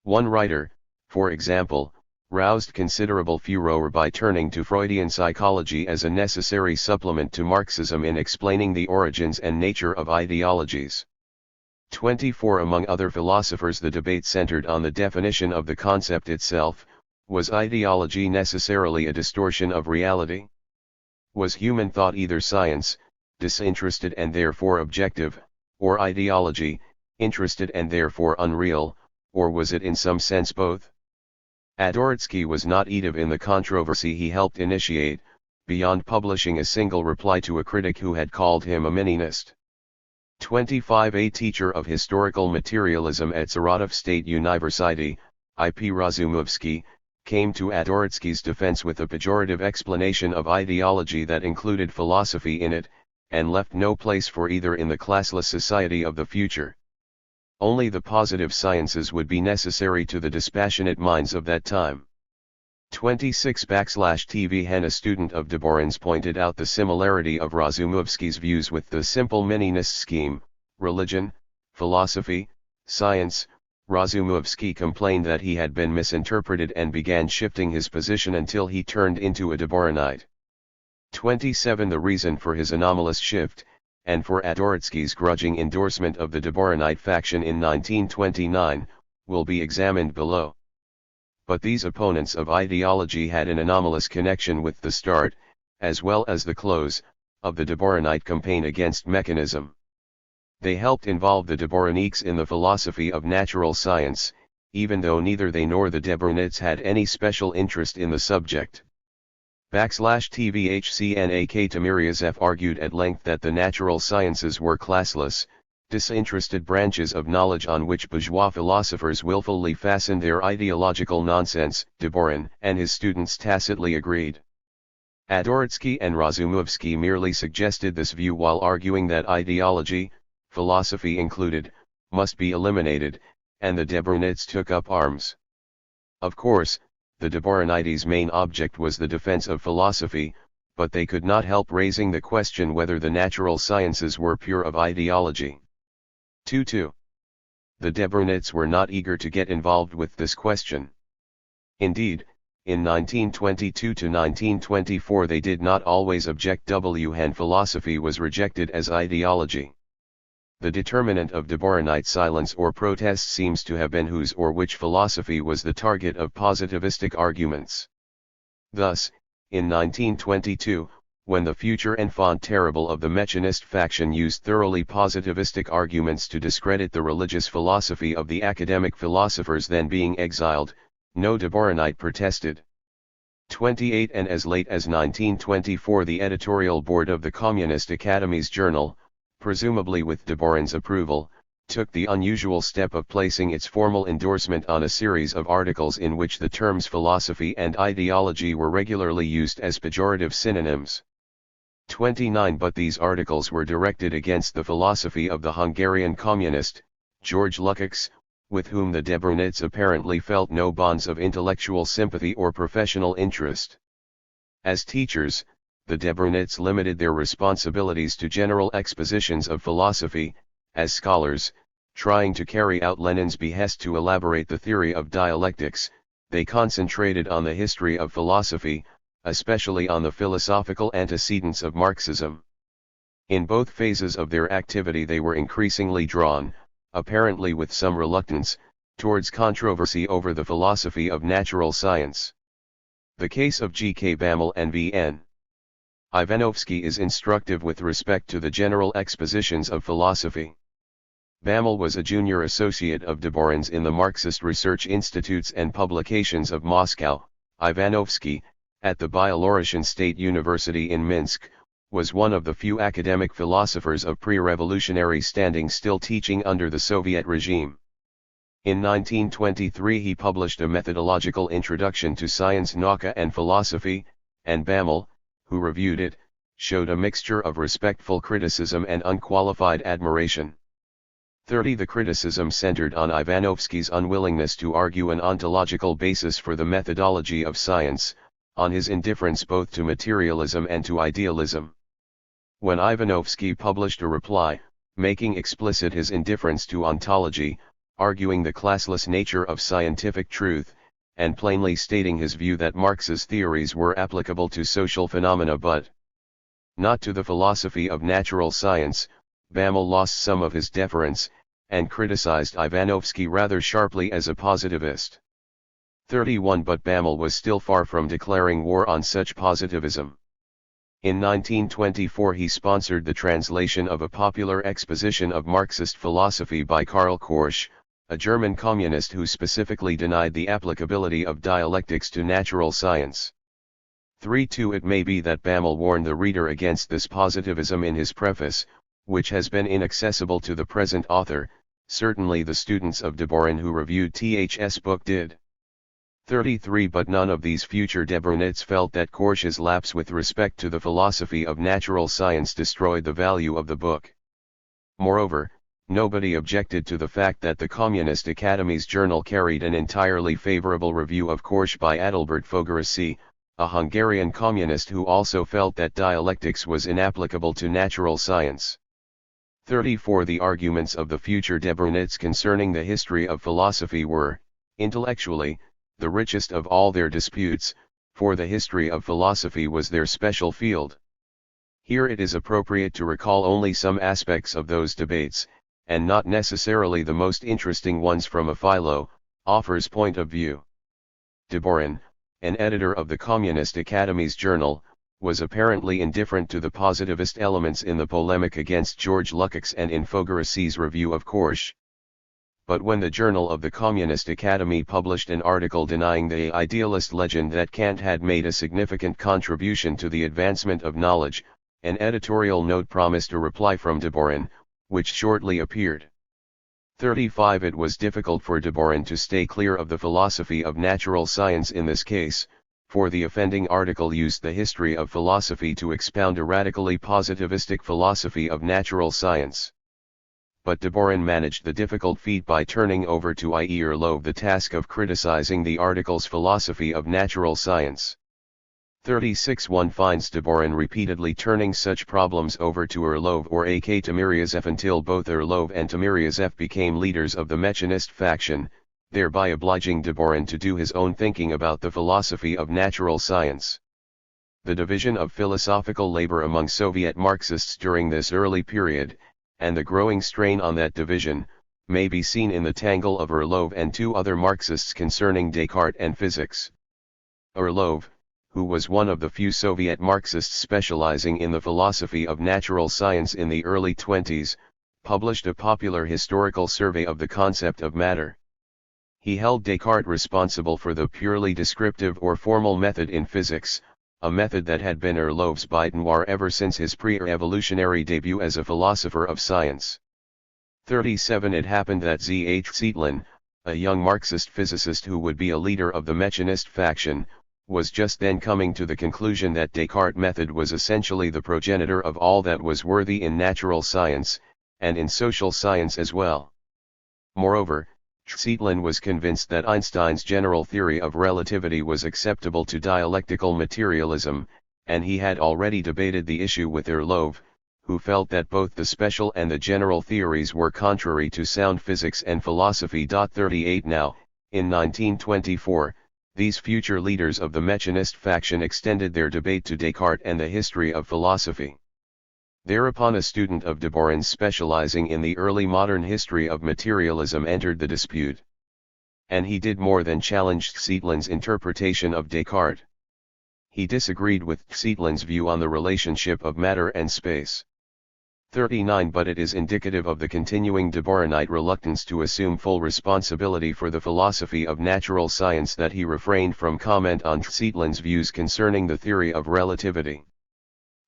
One writer, for example, roused considerable furor by turning to Freudian psychology as a necessary supplement to Marxism in explaining the origins and nature of ideologies. 24 Among other philosophers, the debate centered on the definition of the concept itself. Was ideology necessarily a distortion of reality? Was human thought either science, disinterested and therefore objective, or ideology, interested and therefore unreal, or was it in some sense both? Adoritsky was not active in the controversy he helped initiate, beyond publishing a single reply to a critic who had called him a meninist. 25 A teacher of historical materialism at Saratov State University, I.P. Razumovsky, came to Adoritsky's defense with a pejorative explanation of ideology that included philosophy in it, and left no place for either in the classless society of the future. Only the positive sciences would be necessary to the dispassionate minds of that time. 26/TV Hen, a student of Deborin's, pointed out the similarity of Razumovsky's views with the simple meninist scheme: religion, philosophy, science. Razumovsky complained that he had been misinterpreted and began shifting his position until he turned into a Deborinite. 27 The reason for his anomalous shift, and for Adoritsky's grudging endorsement of the Deborinite faction in 1929, will be examined below. But these opponents of ideology had an anomalous connection with the start, as well as the close, of the Deborinite campaign against mechanism. They helped involve the Deboriniques in the philosophy of natural science, even though neither they nor the Deborinites had any special interest in the subject. /TVHCNAK Tamiryazov argued at length that the natural sciences were classless, disinterested branches of knowledge on which bourgeois philosophers willfully fastened their ideological nonsense. Deborin and his students tacitly agreed. Adoritsky and Razumovsky merely suggested this view while arguing that ideology, philosophy included, must be eliminated, and the Deborinites took up arms. Of course, the Deborinites' main object was the defense of philosophy, but they could not help raising the question whether the natural sciences were pure of ideology. 2. the Debrunists were not eager to get involved with this question. Indeed, in 1922 to 1924 they did not always object when philosophy was rejected as ideology. The determinant of Deborahite silence or protest seems to have been whose or which philosophy was the target of positivistic arguments. Thus, in 1922, when the future enfant terrible of the Mechanist faction used thoroughly positivistic arguments to discredit the religious philosophy of the academic philosophers then being exiled, no Deborahite protested. 28 And as late as 1924 the editorial board of the Communist Academy's journal, presumably with Deborin's approval, took the unusual step of placing its formal endorsement on a series of articles in which the terms philosophy and ideology were regularly used as pejorative synonyms. 29 But these articles were directed against the philosophy of the Hungarian communist, George Lukács, with whom the Debrunists apparently felt no bonds of intellectual sympathy or professional interest. As teachers, the Debrunists limited their responsibilities to general expositions of philosophy. As scholars, trying to carry out Lenin's behest to elaborate the theory of dialectics, they concentrated on the history of philosophy, especially on the philosophical antecedents of Marxism. In both phases of their activity they were increasingly drawn, apparently with some reluctance, towards controversy over the philosophy of natural science. The case of G. K. Bamel and V. N. Ivanovsky is instructive with respect to the general expositions of philosophy. Bamel was a junior associate of Deborin's in the Marxist Research Institutes and Publications of Moscow. Ivanovsky, at the Byelorussian State University in Minsk, was one of the few academic philosophers of pre-revolutionary standing still teaching under the Soviet regime. In 1923 he published a methodological introduction to science, nauka and philosophy, and Bamel, who reviewed it, showed a mixture of respectful criticism and unqualified admiration. 30 The criticism centered on Ivanovsky's unwillingness to argue an ontological basis for the methodology of science, on his indifference both to materialism and to idealism. When Ivanovsky published a reply, making explicit his indifference to ontology, arguing the classless nature of scientific truth, and plainly stating his view that Marx's theories were applicable to social phenomena but not to the philosophy of natural science, Bamel lost some of his deference, and criticized Ivanovsky rather sharply as a positivist. 31 But Bamel was still far from declaring war on such positivism. In 1924 he sponsored the translation of a popular exposition of Marxist philosophy by Karl Korsch, a German communist who specifically denied the applicability of dialectics to natural science. 3-2 It may be that Bamel warned the reader against this positivism in his preface, which has been inaccessible to the present author. Certainly the students of Deborin who reviewed Th's book did. 33 But none of these future Debrunists felt that Korsch's lapse with respect to the philosophy of natural science destroyed the value of the book. Moreover, nobody objected to the fact that the Communist Academy's journal carried an entirely favorable review of Korsch by Adalbert Fogarasi, a Hungarian communist who also felt that dialectics was inapplicable to natural science. 34 The arguments of the future Debrunists concerning the history of philosophy were, intellectually, the richest of all their disputes, for the history of philosophy was their special field. Here it is appropriate to recall only some aspects of those debates, and not necessarily the most interesting ones from a philo-author's point of view. Deborin, an editor of the Communist Academy's journal, was apparently indifferent to the positivist elements in the polemic against George Lukács and in Fogarasi's review of Korsch. But when the Journal of the Communist Academy published an article denying the idealist legend that Kant had made a significant contribution to the advancement of knowledge, an editorial note promised a reply from Deborin, which shortly appeared. 35 It was difficult for Deborin to stay clear of the philosophy of natural science in this case, for the offending article used the history of philosophy to expound a radically positivistic philosophy of natural science. But Deborin managed the difficult feat by turning over to Ierlov the task of criticizing the article's philosophy of natural science. 36 One finds Deborin repeatedly turning such problems over to Orlov or A.K. Timiryazev until both Orlov and Timiryazev became leaders of the Mechanist faction, thereby obliging Deborin to do his own thinking about the philosophy of natural science. The division of philosophical labor among Soviet Marxists during this early period, and the growing strain on that division, may be seen in the tangle of Orlov and two other Marxists concerning Descartes and physics. Orlov, who was one of the few Soviet Marxists specializing in the philosophy of natural science in the early 20s, published a popular historical survey of the concept of matter. He held Descartes responsible for the purely descriptive or formal method in physics, a method that had been Orlov's bête noire ever since his pre-evolutionary debut as a philosopher of science. 37 It happened that Z.H. Zietlin, a young Marxist physicist who would be a leader of the Mechanist faction, was just then coming to the conclusion that Descartes' method was essentially the progenitor of all that was worthy in natural science, and in social science as well. Moreover, Zietlin was convinced that Einstein's general theory of relativity was acceptable to dialectical materialism, and he had already debated the issue with Orlov, who felt that both the special and the general theories were contrary to sound physics and philosophy. 38 Now, in 1924, these future leaders of the Mechanist faction extended their debate to Descartes and the history of philosophy. Thereupon a student of Deborin's specializing in the early modern history of materialism entered the dispute. And he did more than challenge Zietlin's interpretation of Descartes. He disagreed with Zietlin's view on the relationship of matter and space. 39 But it is indicative of the continuing Deborinite reluctance to assume full responsibility for the philosophy of natural science that he refrained from comment on Zietlin's views concerning the theory of relativity.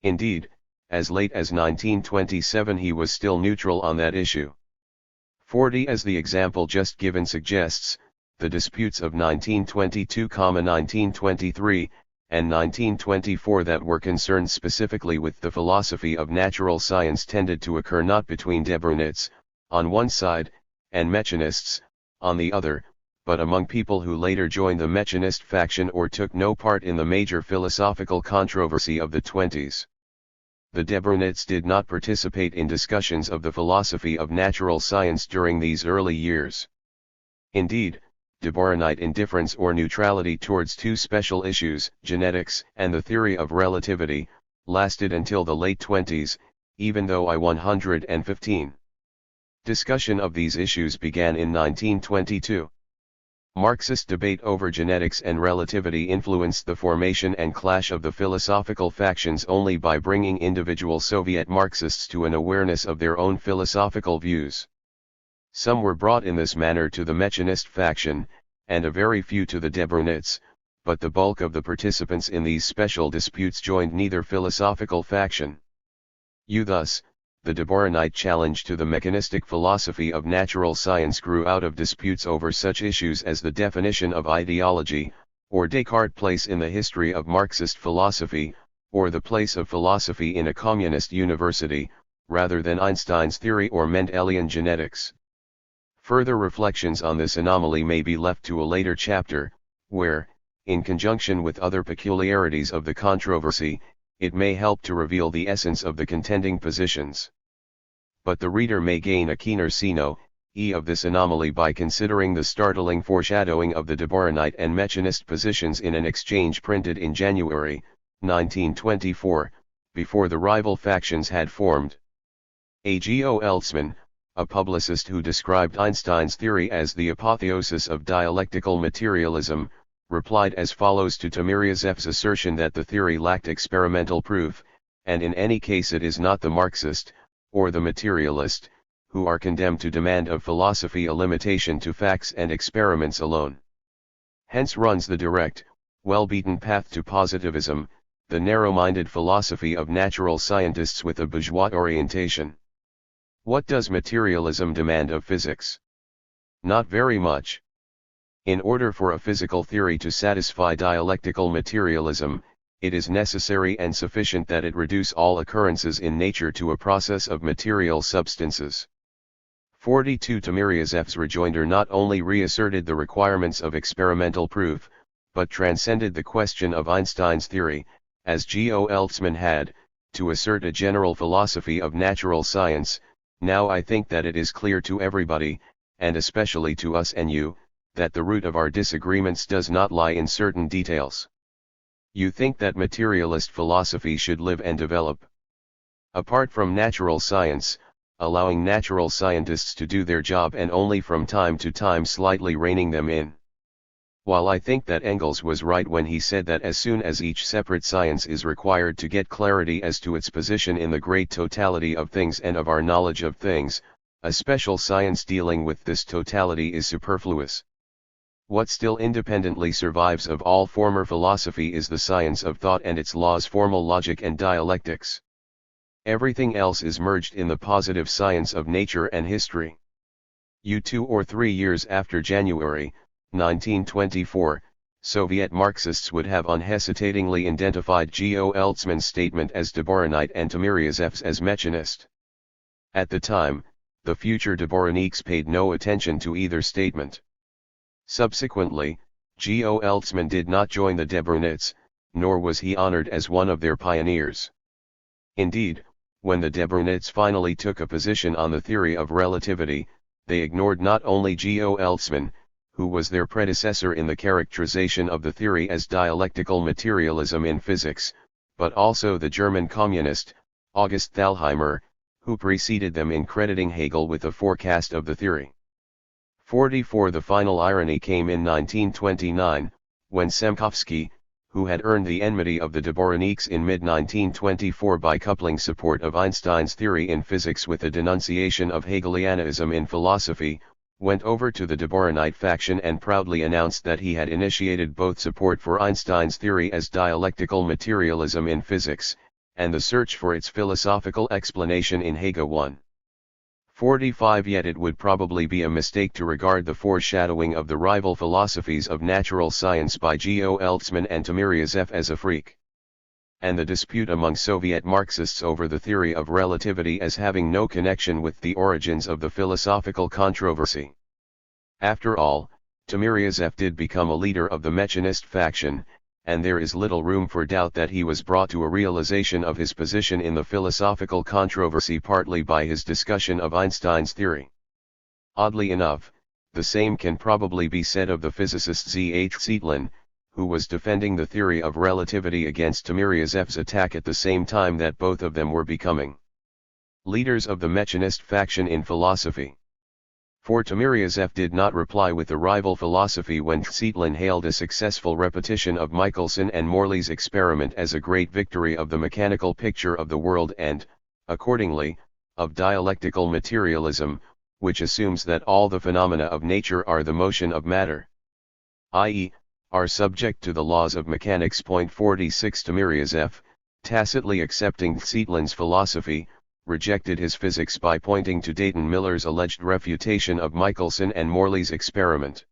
Indeed, as late as 1927 he was still neutral on that issue. 40 As the example just given suggests, the disputes of 1922, 1923, and 1924 that were concerned specifically with the philosophy of natural science tended to occur not between Deborinists, on one side, and Mechanists, on the other, but among people who later joined the Mechanist faction or took no part in the major philosophical controversy of the 20s. The Deborinists did not participate in discussions of the philosophy of natural science during these early years. Indeed, Deborinite indifference or neutrality towards two special issues, genetics and the theory of relativity, lasted until the late 20s, even though I-115. Discussion of these issues began in 1922. Marxist debate over genetics and relativity influenced the formation and clash of the philosophical factions only by bringing individual Soviet Marxists to an awareness of their own philosophical views. Some were brought in this manner to the Mechanist faction, and a very few to the Deborinists, but the bulk of the participants in these special disputes joined neither philosophical faction. Thus, the Deborinite challenge to the mechanistic philosophy of natural science grew out of disputes over such issues as the definition of ideology, or Descartes' place in the history of Marxist philosophy, or the place of philosophy in a communist university, rather than Einstein's theory or Mendelian genetics. Further reflections on this anomaly may be left to a later chapter, where, in conjunction with other peculiarities of the controversy, it may help to reveal the essence of the contending positions. But the reader may gain a keener see-no-e of this anomaly by considering the startling foreshadowing of the Deborinite and Mechanist positions in an exchange printed in January, 1924, before the rival factions had formed. A.G.O. Eltzman, a publicist who described Einstein's theory as the apotheosis of dialectical materialism, replied as follows to Timiryazev's assertion that the theory lacked experimental proof, and in any case it is not the Marxist, or the materialist, who are condemned to demand of philosophy a limitation to facts and experiments alone. Hence runs the direct, well-beaten path to positivism, the narrow-minded philosophy of natural scientists with a bourgeois orientation. What does materialism demand of physics? Not very much. In order for a physical theory to satisfy dialectical materialism, it is necessary and sufficient that it reduce all occurrences in nature to a process of material substances. 42 Timiryazev's rejoinder not only reasserted the requirements of experimental proof, but transcended the question of Einstein's theory, as Goltzmann had, to assert a general philosophy of natural science. Now I think that it is clear to everybody, and especially to us and you, that the root of our disagreements does not lie in certain details. You think that materialist philosophy should live and develop apart from natural science, allowing natural scientists to do their job and only from time to time slightly reining them in. While I think that Engels was right when he said that as soon as each separate science is required to get clarity as to its position in the great totality of things and of our knowledge of things, a special science dealing with this totality is superfluous. What still independently survives of all former philosophy is the science of thought and its laws, formal logic and dialectics. Everything else is merged in the positive science of nature and history. 2 or 3 years after January 1924, Soviet Marxists would have unhesitatingly identified Goltzmann's statement as Dvorinite and Timiryazev's as Mechanist. At the time, the future Dvoriniks paid no attention to either statement. Subsequently, Goltzmann did not join the Dvorinites, nor was he honored as one of their pioneers. Indeed, when the Dvorinites finally took a position on the theory of relativity, they ignored not only Goltzmann, who was their predecessor in the characterization of the theory as dialectical materialism in physics, but also the German communist, August Thalheimer, who preceded them in crediting Hegel with a forecast of the theory. 44 The final irony came in 1929, when Semkovsky, who had earned the enmity of the Dvoriniks in mid-1924 by coupling support of Einstein's theory in physics with a denunciation of Hegelianism in philosophy, went over to the Dvorinite faction and proudly announced that he had initiated both support for Einstein's theory as dialectical materialism in physics, and the search for its philosophical explanation in Hegel 1. 45 Yet it would probably be a mistake to regard the foreshadowing of the rival philosophies of natural science by Goltzmann and Timiryazev as a freak, and the dispute among Soviet Marxists over the theory of relativity as having no connection with the origins of the philosophical controversy. After all, Timiryazev did become a leader of the Mechanist faction, and there is little room for doubt that he was brought to a realization of his position in the philosophical controversy partly by his discussion of Einstein's theory. Oddly enough, the same can probably be said of the physicist Z.H. Zeitlin, who was defending the theory of relativity against Timiryazev's attack at the same time that both of them were becoming leaders of the Mechanist faction in philosophy. For Timiryazev did not reply with the rival philosophy when Zeitlin hailed a successful repetition of Michelson and Morley's experiment as a great victory of the mechanical picture of the world and, accordingly, of dialectical materialism, which assumes that all the phenomena of nature are the motion of matter, i.e., are subject to the laws of mechanics. 46 Timiryazev, tacitly accepting Zeitlin's philosophy, rejected his physics by pointing to Dayton Miller's alleged refutation of Michelson and Morley's experiment.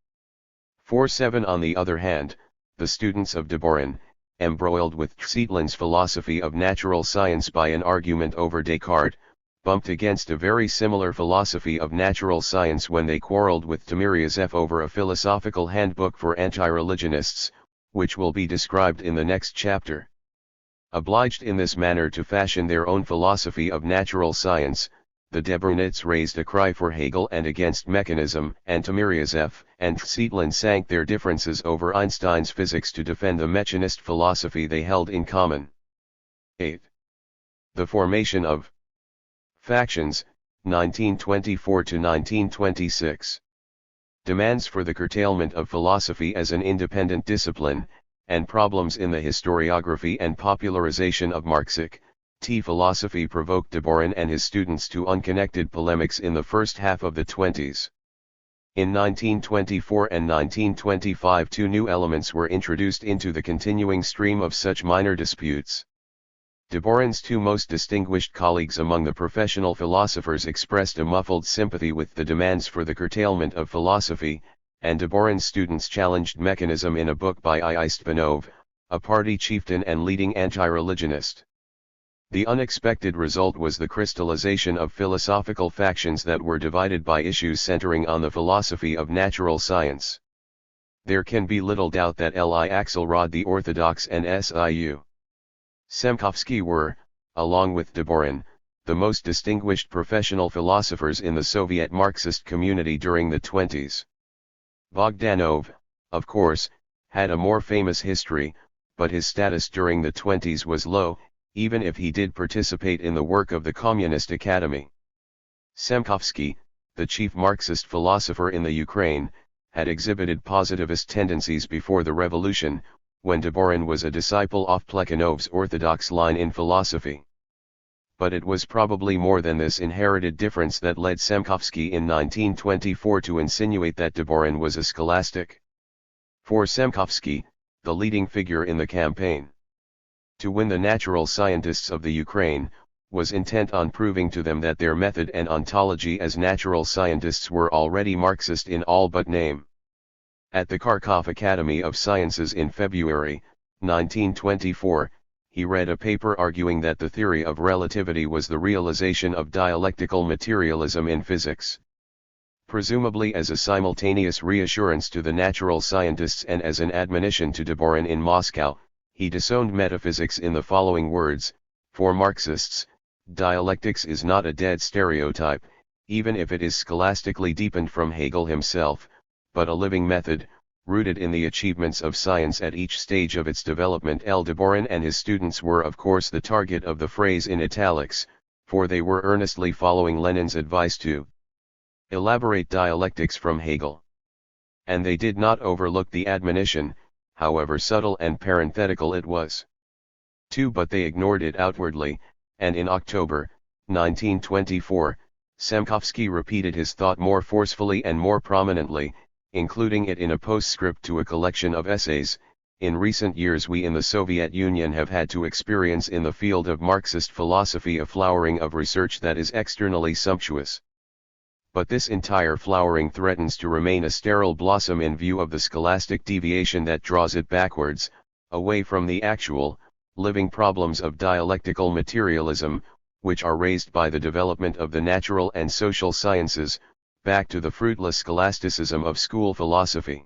47 On the other hand, the students of Dvorin, embroiled with Zeitlin's philosophy of natural science by an argument over Descartes, bumped against a very similar philosophy of natural science when they quarreled with Timiryazev over a philosophical handbook for anti-religionists, which will be described in the next chapter. Obliged in this manner to fashion their own philosophy of natural science, the Dvorinites raised a cry for Hegel and against mechanism, and Timiryazev and Zeitlin sank their differences over Einstein's physics to defend the Mechanist philosophy they held in common. 8. The formation of factions, 1924 to 1926. Demands for the curtailment of philosophy as an independent discipline, and problems in the historiography and popularization of Marxic philosophy provoked Dvorin and his students to unconnected polemics in the first half of the 20s. In 1924 and 1925 two new elements were introduced into the continuing stream of such minor disputes. Dvorin's two most distinguished colleagues among the professional philosophers expressed a muffled sympathy with the demands for the curtailment of philosophy, and Dvorin's students challenged mechanism in a book by I. Istvanov, a party chieftain and leading anti-religionist. The unexpected result was the crystallization of philosophical factions that were divided by issues centering on the philosophy of natural science. There can be little doubt that Li Axelrod the Orthodox and Siu Semkovsky were, along with Deborin, the most distinguished professional philosophers in the Soviet Marxist community during the 20s. Bogdanov, of course, had a more famous history, but his status during the 20s was low, even if he did participate in the work of the Communist Academy. Semkovsky, the chief Marxist philosopher in the Ukraine, had exhibited positivist tendencies before the revolution, when Deborin was a disciple of Plekhanov's orthodox line in philosophy. But it was probably more than this inherited difference that led Semkovsky in 1924 to insinuate that Deborin was a scholastic. For Semkovsky, the leading figure in the campaign to win the natural scientists of the Ukraine, was intent on proving to them that their method and ontology as natural scientists were already Marxist in all but name. At the Kharkov Academy of Sciences in February 1924, he read a paper arguing that the theory of relativity was the realization of dialectical materialism in physics. Presumably as a simultaneous reassurance to the natural scientists and as an admonition to Deborin in Moscow, he disowned metaphysics in the following words: "For Marxists, dialectics is not a dead stereotype, even if it is scholastically deepened from Hegel himself, but a living method, rooted in the achievements of science at each stage of its development." Deborin and his students were of course the target of the phrase in italics, for they were earnestly following Lenin's advice to elaborate dialectics from Hegel. And they did not overlook the admonition, however subtle and parenthetical it was. But they ignored it outwardly, and in October 1924, Semkovsky repeated his thought more forcefully and more prominently, including it in a postscript to a collection of essays. In recent years we in the Soviet Union have had to experience in the field of Marxist philosophy a flowering of research that is externally sumptuous. But this entire flowering threatens to remain a sterile blossom in view of the scholastic deviation that draws it backwards, away from the actual, living problems of dialectical materialism, which are raised by the development of the natural and social sciences, back to the fruitless scholasticism of school philosophy.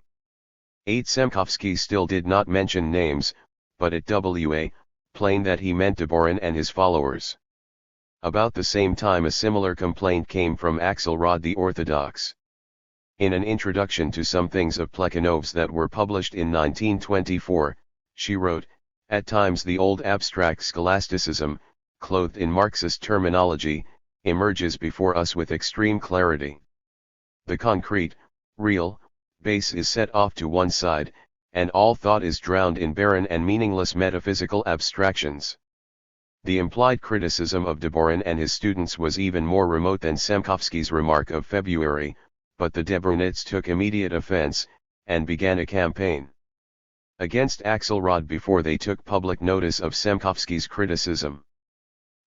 Semkovsky still did not mention names, but it was plain that he meant Deborin and his followers. About the same time a similar complaint came from Axelrod the Orthodox. In an introduction to some things of Plekhanov's that were published in 1924, she wrote, "At times the old abstract scholasticism, clothed in Marxist terminology, emerges before us with extreme clarity. The concrete, real, base is set off to one side, and all thought is drowned in barren and meaningless metaphysical abstractions." The implied criticism of Deborin and his students was even more remote than Semkovsky's remark of February, but the Deborinists took immediate offense, and began a campaign against Axelrod before they took public notice of Semkovsky's criticism.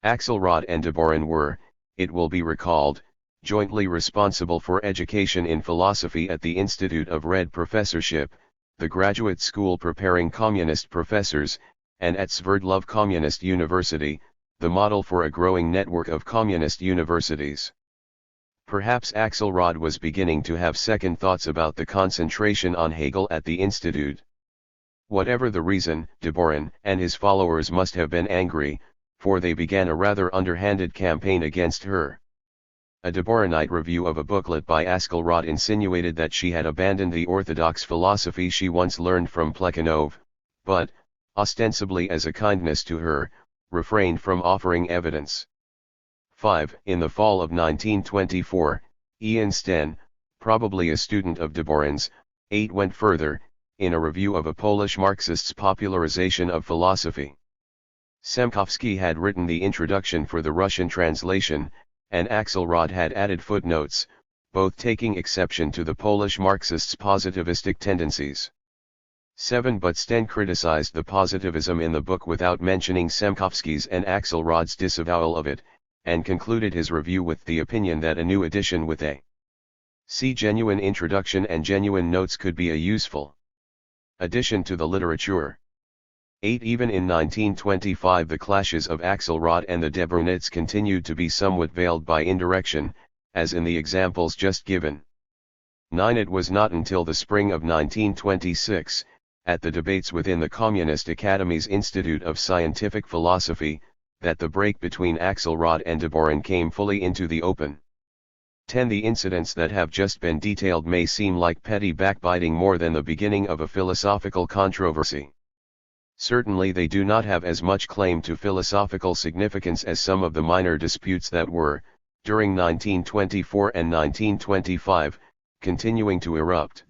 Axelrod and Deborin were, it will be recalled, jointly responsible for education in philosophy at the Institute of Red Professorship, the graduate school preparing communist professors, and at Sverdlov Communist University, the model for a growing network of communist universities. Perhaps Axelrod was beginning to have second thoughts about the concentration on Hegel at the Institute. Whatever the reason, Deborin and his followers must have been angry, for they began a rather underhanded campaign against her. A Deborinite review of a booklet by Axelrod insinuated that she had abandoned the orthodox philosophy she once learned from Plekhanov, but, ostensibly as a kindness to her, refrained from offering evidence. 5. In the fall of 1924, Ian Sten, probably a student of Deborin's, went further, in a review of a Polish Marxist's popularization of philosophy. Semkovsky had written the introduction for the Russian translation, and Axelrod had added footnotes, both taking exception to the Polish Marxists' positivistic tendencies. 7. But Sten criticized the positivism in the book without mentioning Semkovsky's and Axelrod's disavowal of it, and concluded his review with the opinion that a new edition with a genuine introduction and genuine notes could be a useful addition to the literature. 8. Even in 1925 the clashes of Axelrod and the Deborinists continued to be somewhat veiled by indirection, as in the examples just given. 9. It was not until the spring of 1926, at the debates within the Communist Academy's Institute of Scientific Philosophy, that the break between Axelrod and de Boron came fully into the open. 10. The incidents that have just been detailed may seem like petty backbiting more than the beginning of a philosophical controversy. Certainly they do not have as much claim to philosophical significance as some of the minor disputes that were, during 1924 and 1925, continuing to erupt.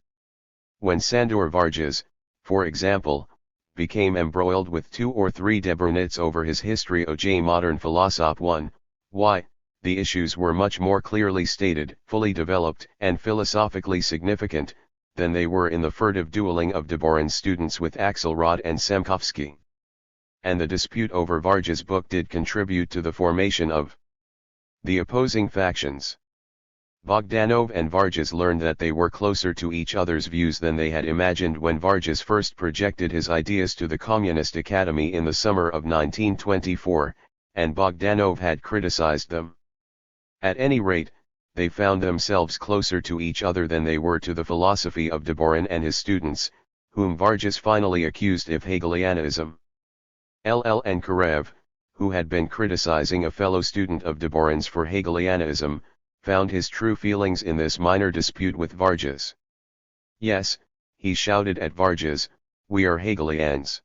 When Sandor Vargas, for example, became embroiled with 2 or 3 Debrunits over his History oj modern philosophe 1, why, the issues were much more clearly stated, fully developed, and philosophically significant, than they were in the furtive dueling of de Boron's students with Axelrod and Semkovsky. And the dispute over Vargas' book did contribute to the formation of the opposing factions. Bogdanov and Vargas learned that they were closer to each other's views than they had imagined when Vargas first projected his ideas to the Communist Academy in the summer of 1924, and Bogdanov had criticized them. At any rate, they found themselves closer to each other than they were to the philosophy of de Boron and his students, whom Vargas finally accused of Hegelianism. L.L. and Karev, who had been criticizing a fellow student of de Boron's for Hegelianism, found his true feelings in this minor dispute with Vargas. Yes, he shouted at Vargas, we are Hegelians.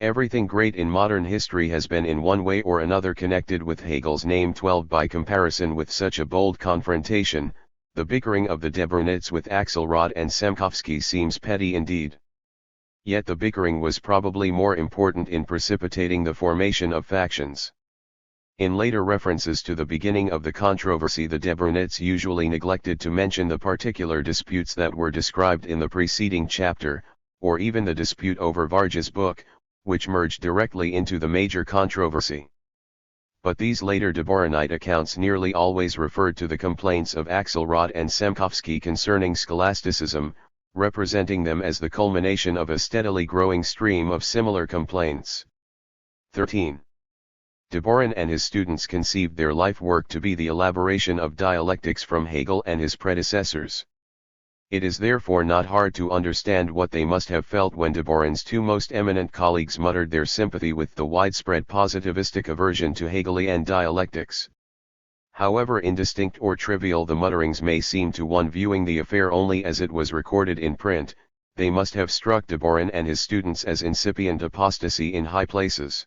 Everything great in modern history has been in one way or another connected with Hegel's name. 12. By comparison with such a bold confrontation, the bickering of the Debrunits with Axelrod and Semkovsky seems petty indeed. Yet the bickering was probably more important in precipitating the formation of factions. In later references to the beginning of the controversy, the Debrunits usually neglected to mention the particular disputes that were described in the preceding chapter, or even the dispute over Vargas' book, which merged directly into the major controversy. But these later de Boronite accounts nearly always referred to the complaints of Axelrod and Semkovsky concerning scholasticism, representing them as the culmination of a steadily growing stream of similar complaints. 13. De Boron and his students conceived their life work to be the elaboration of dialectics from Hegel and his predecessors. It is therefore not hard to understand what they must have felt when de Boron's 2 most eminent colleagues muttered their sympathy with the widespread positivistic aversion to Hegelian dialectics. However indistinct or trivial the mutterings may seem to one viewing the affair only as it was recorded in print, they must have struck de Boron and his students as incipient apostasy in high places.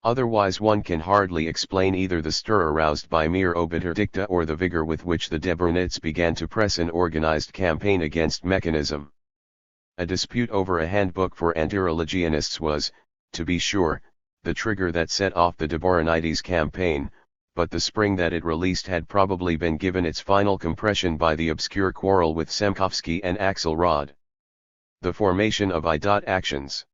Otherwise one can hardly explain either the stir aroused by mere obiter dicta or the vigor with which the Debrunits began to press an organized campaign against mechanism. A dispute over a handbook for anti-religionists was, to be sure, the trigger that set off the de Boronites campaign, but the spring that it released had probably been given its final compression by the obscure quarrel with Semkovsky and Axelrod. The formation of actions.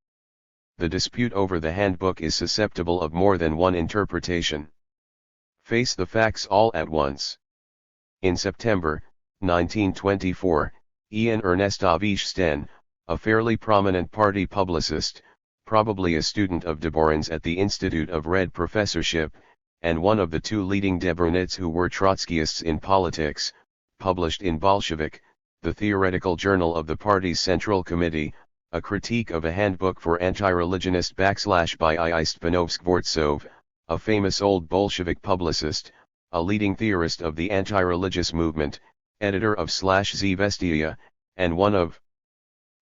The dispute over the handbook is susceptible of more than one interpretation. Face the facts all at once. In September 1924, Ian Ernestovich Sten, a fairly prominent party publicist, probably a student of de Boron's at the Institute of Red Professorship, and one of the 2 leading Debrunits who were Trotskyists in politics, published in Bolshevik, the theoretical journal of the party's Central Committee, a critique of a handbook for anti-religionist / by I. Stpanovsk-Vortsov, a famous old Bolshevik publicist, a leading theorist of the anti-religious movement, editor of /Zvezdia, and one of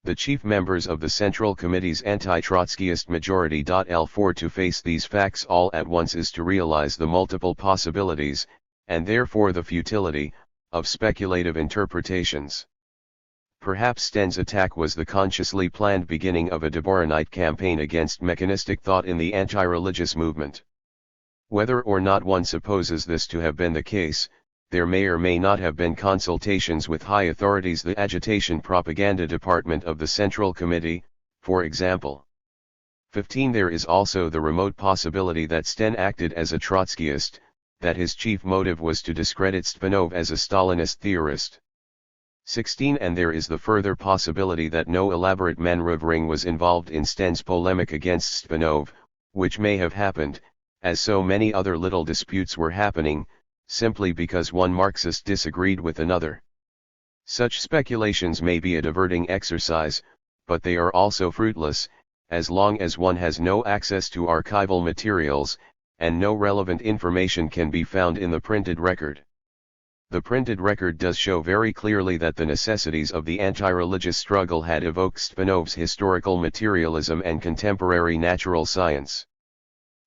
the chief members of the Central Committee's anti-Trotskyist majority. L4 To face these facts all at once is to realize the multiple possibilities, and therefore the futility, of speculative interpretations. Perhaps Sten's attack was the consciously planned beginning of a de Boronite campaign against mechanistic thought in the anti-religious movement. Whether or not one supposes this to have been the case, there may or may not have been consultations with high authorities, the agitation propaganda department of the Central Committee, for example. 15. There is also the remote possibility that Sten acted as a Trotskyist, that his chief motive was to discredit Stpanov as a Stalinist theorist. 16. And there is the further possibility that no elaborate maneuvering was involved in Sten's polemic against Stpanov, which may have happened, as so many other little disputes were happening, simply because one Marxist disagreed with another. Such speculations may be a diverting exercise, but they are also fruitless, as long as one has no access to archival materials, and no relevant information can be found in the printed record. The printed record does show very clearly that the necessities of the anti-religious struggle had evoked Spanov's historical materialism and contemporary natural science.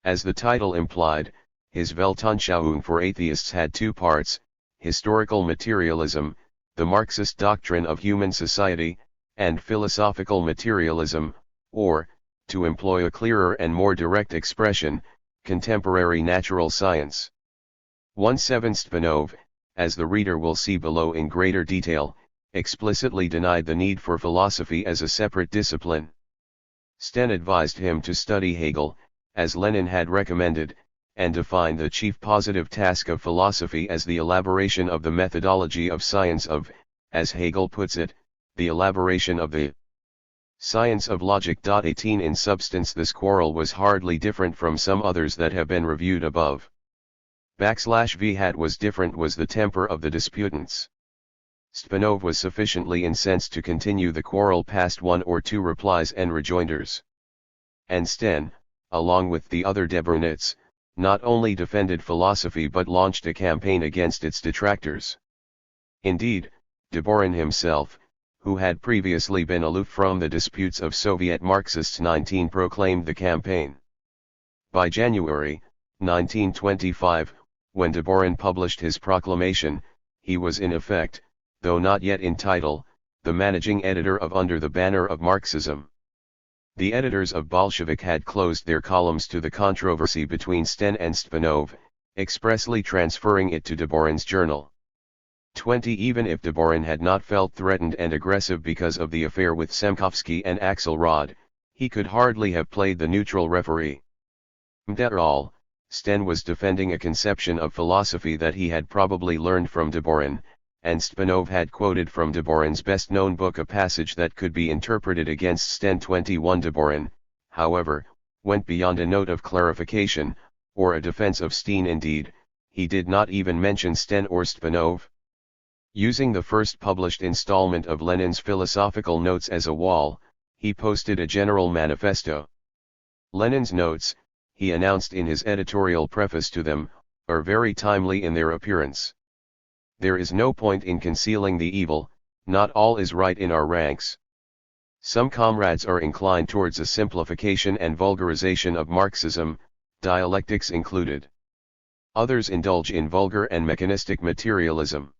As the title implied, his Weltanschauung for atheists had two parts: historical materialism, the Marxist doctrine of human society, and philosophical materialism, or, to employ a clearer and more direct expression, contemporary natural science. 17 Spanov, as the reader will see below in greater detail, explicitly denied the need for philosophy as a separate discipline. Sten advised him to study Hegel, as Lenin had recommended, and defined the chief positive task of philosophy as the elaboration of the methodology of science of, as Hegel puts it, the elaboration of the science of logic. 18 In substance, this quarrel was hardly different from some others that have been reviewed above. \V hat was different was the temper of the disputants. Spanov was sufficiently incensed to continue the quarrel past one or two replies and rejoinders. And Sten, along with the other Debrunits, not only defended philosophy but launched a campaign against its detractors. Indeed, Deborin himself, who had previously been aloof from the disputes of Soviet Marxists, proclaimed the campaign. By January 1925, when Deborin published his proclamation, he was in effect, though not yet in title, the managing editor of Under the Banner of Marxism. The editors of Bolshevik had closed their columns to the controversy between Sten and Spanov, expressly transferring it to Deborin's journal. 20 Even if Deborin had not felt threatened and aggressive because of the affair with Semkovsky and Axelrod, he could hardly have played the neutral referee. After all, Sten was defending a conception of philosophy that he had probably learned from Deborin, and Spanov had quoted from Deborin's best-known book a passage that could be interpreted against Sten. 21 Deborin, however, went beyond a note of clarification, or a defense of Steen. Indeed, he did not even mention Sten or Spanov. Using the first published installment of Lenin's philosophical notes as a wall, he posted a general manifesto. Lenin's notes, he announced in his editorial preface to them, are very timely in their appearance. There is no point in concealing the evil, not all is right in our ranks. Some comrades are inclined towards a simplification and vulgarization of Marxism, dialectics included. Others indulge in vulgar and mechanistic materialism.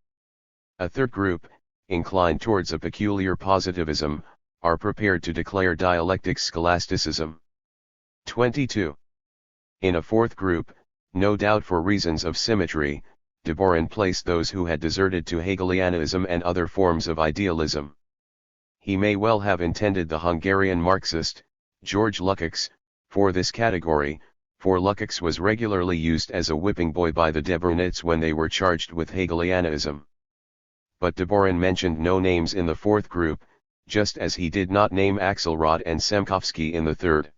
A third group, inclined towards a peculiar positivism, are prepared to declare dialectics scholasticism. 22. In a fourth group, no doubt for reasons of symmetry, Deborin placed those who had deserted to Hegelianism and other forms of idealism. He may well have intended the Hungarian Marxist, George Lukács, for this category, for Lukács was regularly used as a whipping boy by the Debrunits when they were charged with Hegelianism. But Deborin mentioned no names in the fourth group, just as he did not name Axelrod and Semkovsky in the third.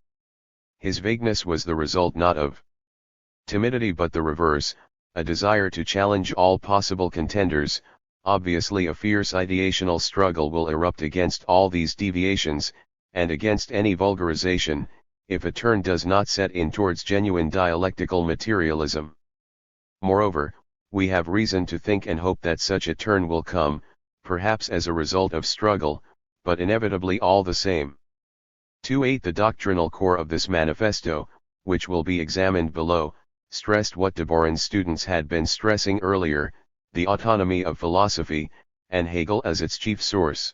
His vagueness was the result not of timidity but the reverse, a desire to challenge all possible contenders. Obviously a fierce ideational struggle will erupt against all these deviations, and against any vulgarization, if a turn does not set in towards genuine dialectical materialism. Moreover, we have reason to think and hope that such a turn will come, perhaps as a result of struggle, but inevitably all the same. 2.8 The doctrinal core of this manifesto, which will be examined below, stressed what Deborin's students had been stressing earlier, the autonomy of philosophy, and Hegel as its chief source.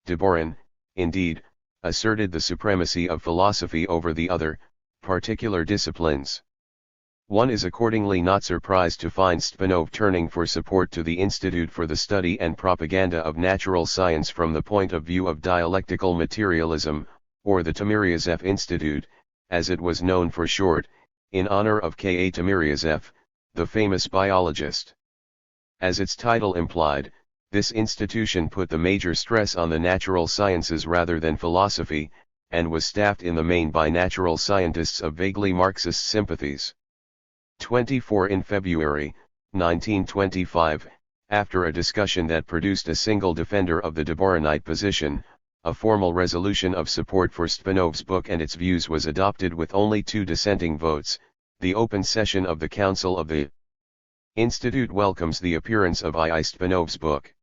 Deborin, indeed, asserted the supremacy of philosophy over the other, particular disciplines. One is accordingly not surprised to find Spanov turning for support to the Institute for the Study and Propaganda of Natural Science from the point of view of dialectical materialism, or the Timiryazev Institute, as it was known for short, in honor of K. A. Timiryazev, the famous biologist. As its title implied, this institution put the major stress on the natural sciences rather than philosophy, and was staffed in the main by natural scientists of vaguely Marxist sympathies. 24 In February 1925, After a discussion that produced a single defender of the Dvorinite position, a formal resolution of support for Stepanov's book and its views was adopted with only 2 dissenting votes. The open session of the Council of the Institute welcomes the appearance of I. Stepanov's book.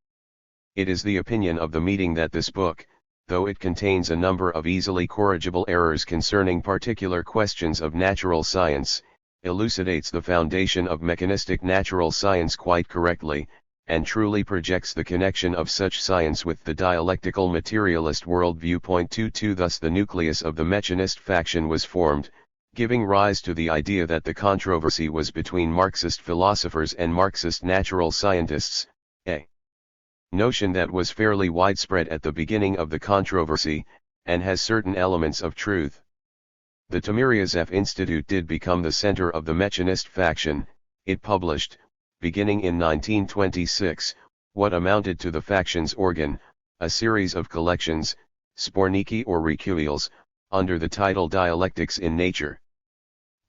It is the opinion of the meeting that this book, though it contains a number of easily corrigible errors concerning particular questions of natural science, elucidates the foundation of mechanistic natural science quite correctly, and truly projects the connection of such science with the dialectical materialist worldview. 22 Thus the nucleus of the Mechanist faction was formed, giving rise to the idea that the controversy was between Marxist philosophers and Marxist natural scientists, a notion that was fairly widespread at the beginning of the controversy, and has certain elements of truth. The Timiryazev Institute did become the center of the Mechanist faction. It published, beginning in 1926, what amounted to the faction's organ, a series of collections, sporniki or recueils, under the title Dialectics in Nature.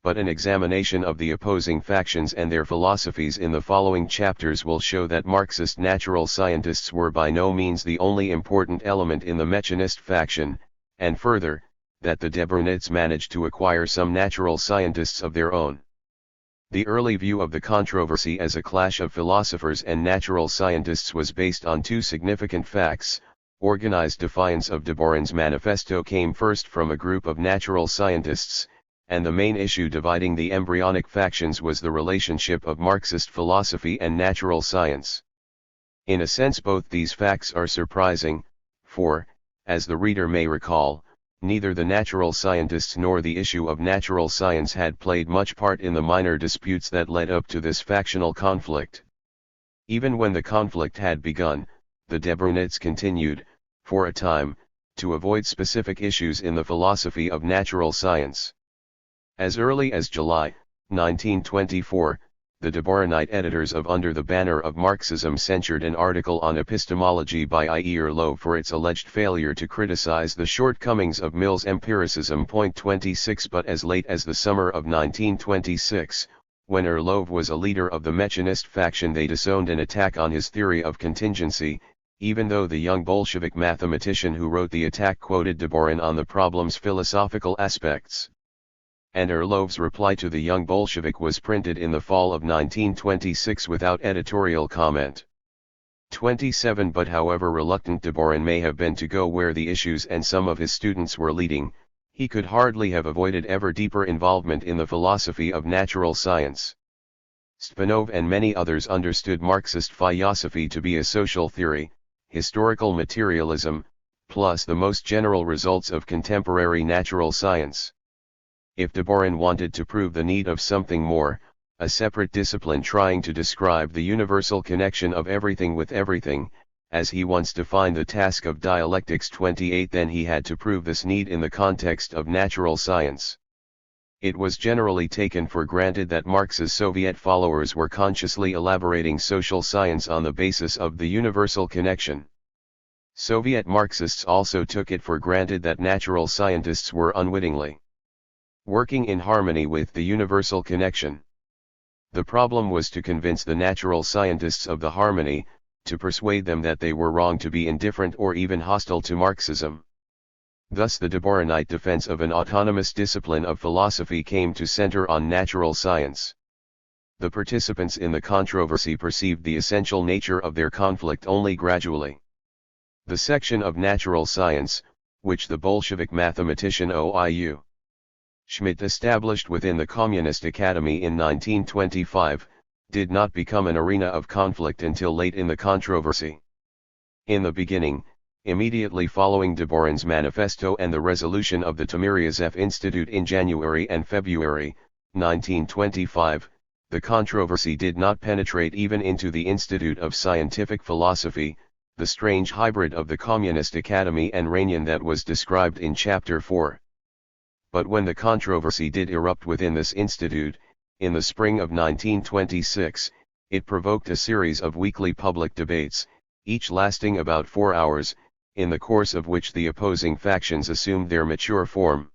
But an examination of the opposing factions and their philosophies in the following chapters will show that Marxist natural scientists were by no means the only important element in the Mechanist faction, and further, that the Dvorinites managed to acquire some natural scientists of their own. The early view of the controversy as a clash of philosophers and natural scientists was based on 2 significant facts. Organized defiance of Dvorin's manifesto came first from a group of natural scientists, and the main issue dividing the embryonic factions was the relationship of Marxist philosophy and natural science. In a sense both these facts are surprising, for, as the reader may recall, neither the natural scientists nor the issue of natural science had played much part in the minor disputes that led up to this factional conflict. Even when the conflict had begun, the Dvorinites continued, for a time, to avoid specific issues in the philosophy of natural science. As early as July 1924, the Dvorinite editors of Under the Banner of Marxism censured an article on epistemology by I. Orlov for its alleged failure to criticize the shortcomings of Mill's empiricism. 26 But as late as the summer of 1926, when Orlov was a leader of the Mechanist faction, they disowned an attack on his theory of contingency, even though the young Bolshevik mathematician who wrote the attack quoted Dvorin on the problem's philosophical aspects. And Orlov's reply to the young Bolshevik was printed in the fall of 1926 without editorial comment. 27 But however reluctant Dvorin may have been to go where the issues and some of his students were leading, he could hardly have avoided ever deeper involvement in the philosophy of natural science. Stepanov and many others understood Marxist philosophy to be a social theory, historical materialism, plus the most general results of contemporary natural science. If Dvorin wanted to prove the need of something more, a separate discipline trying to describe the universal connection of everything with everything, as he once defined the task of dialectics 28, then he had to prove this need in the context of natural science. It was generally taken for granted that Marx's Soviet followers were consciously elaborating social science on the basis of the universal connection. Soviet Marxists also took it for granted that natural scientists were unwittingly working in harmony with the universal connection. The problem was to convince the natural scientists of the harmony, to persuade them that they were wrong to be indifferent or even hostile to Marxism. Thus the Dvorinite defense of an autonomous discipline of philosophy came to center on natural science. The participants in the controversy perceived the essential nature of their conflict only gradually. The section of natural science, which the Bolshevik mathematician OIU Schmidt established within the Communist Academy in 1925, did not become an arena of conflict until late in the controversy. In the beginning, immediately following Dvorin's manifesto and the resolution of the Timiryazev Institute in January and February 1925, the controversy did not penetrate even into the Institute of Scientific Philosophy, the strange hybrid of the Communist Academy and Ranian that was described in Chapter 4. But when the controversy did erupt within this institute, in the spring of 1926, it provoked a series of weekly public debates, each lasting about 4 hours, in the course of which the opposing factions assumed their mature form.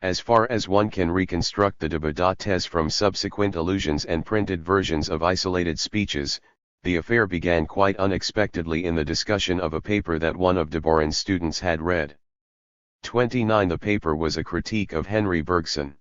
As far as one can reconstruct the debates from subsequent allusions and printed versions of isolated speeches, The affair began quite unexpectedly in the discussion of a paper that one of Deborin's students had read. 29. The paper was a critique of Henry Bergson.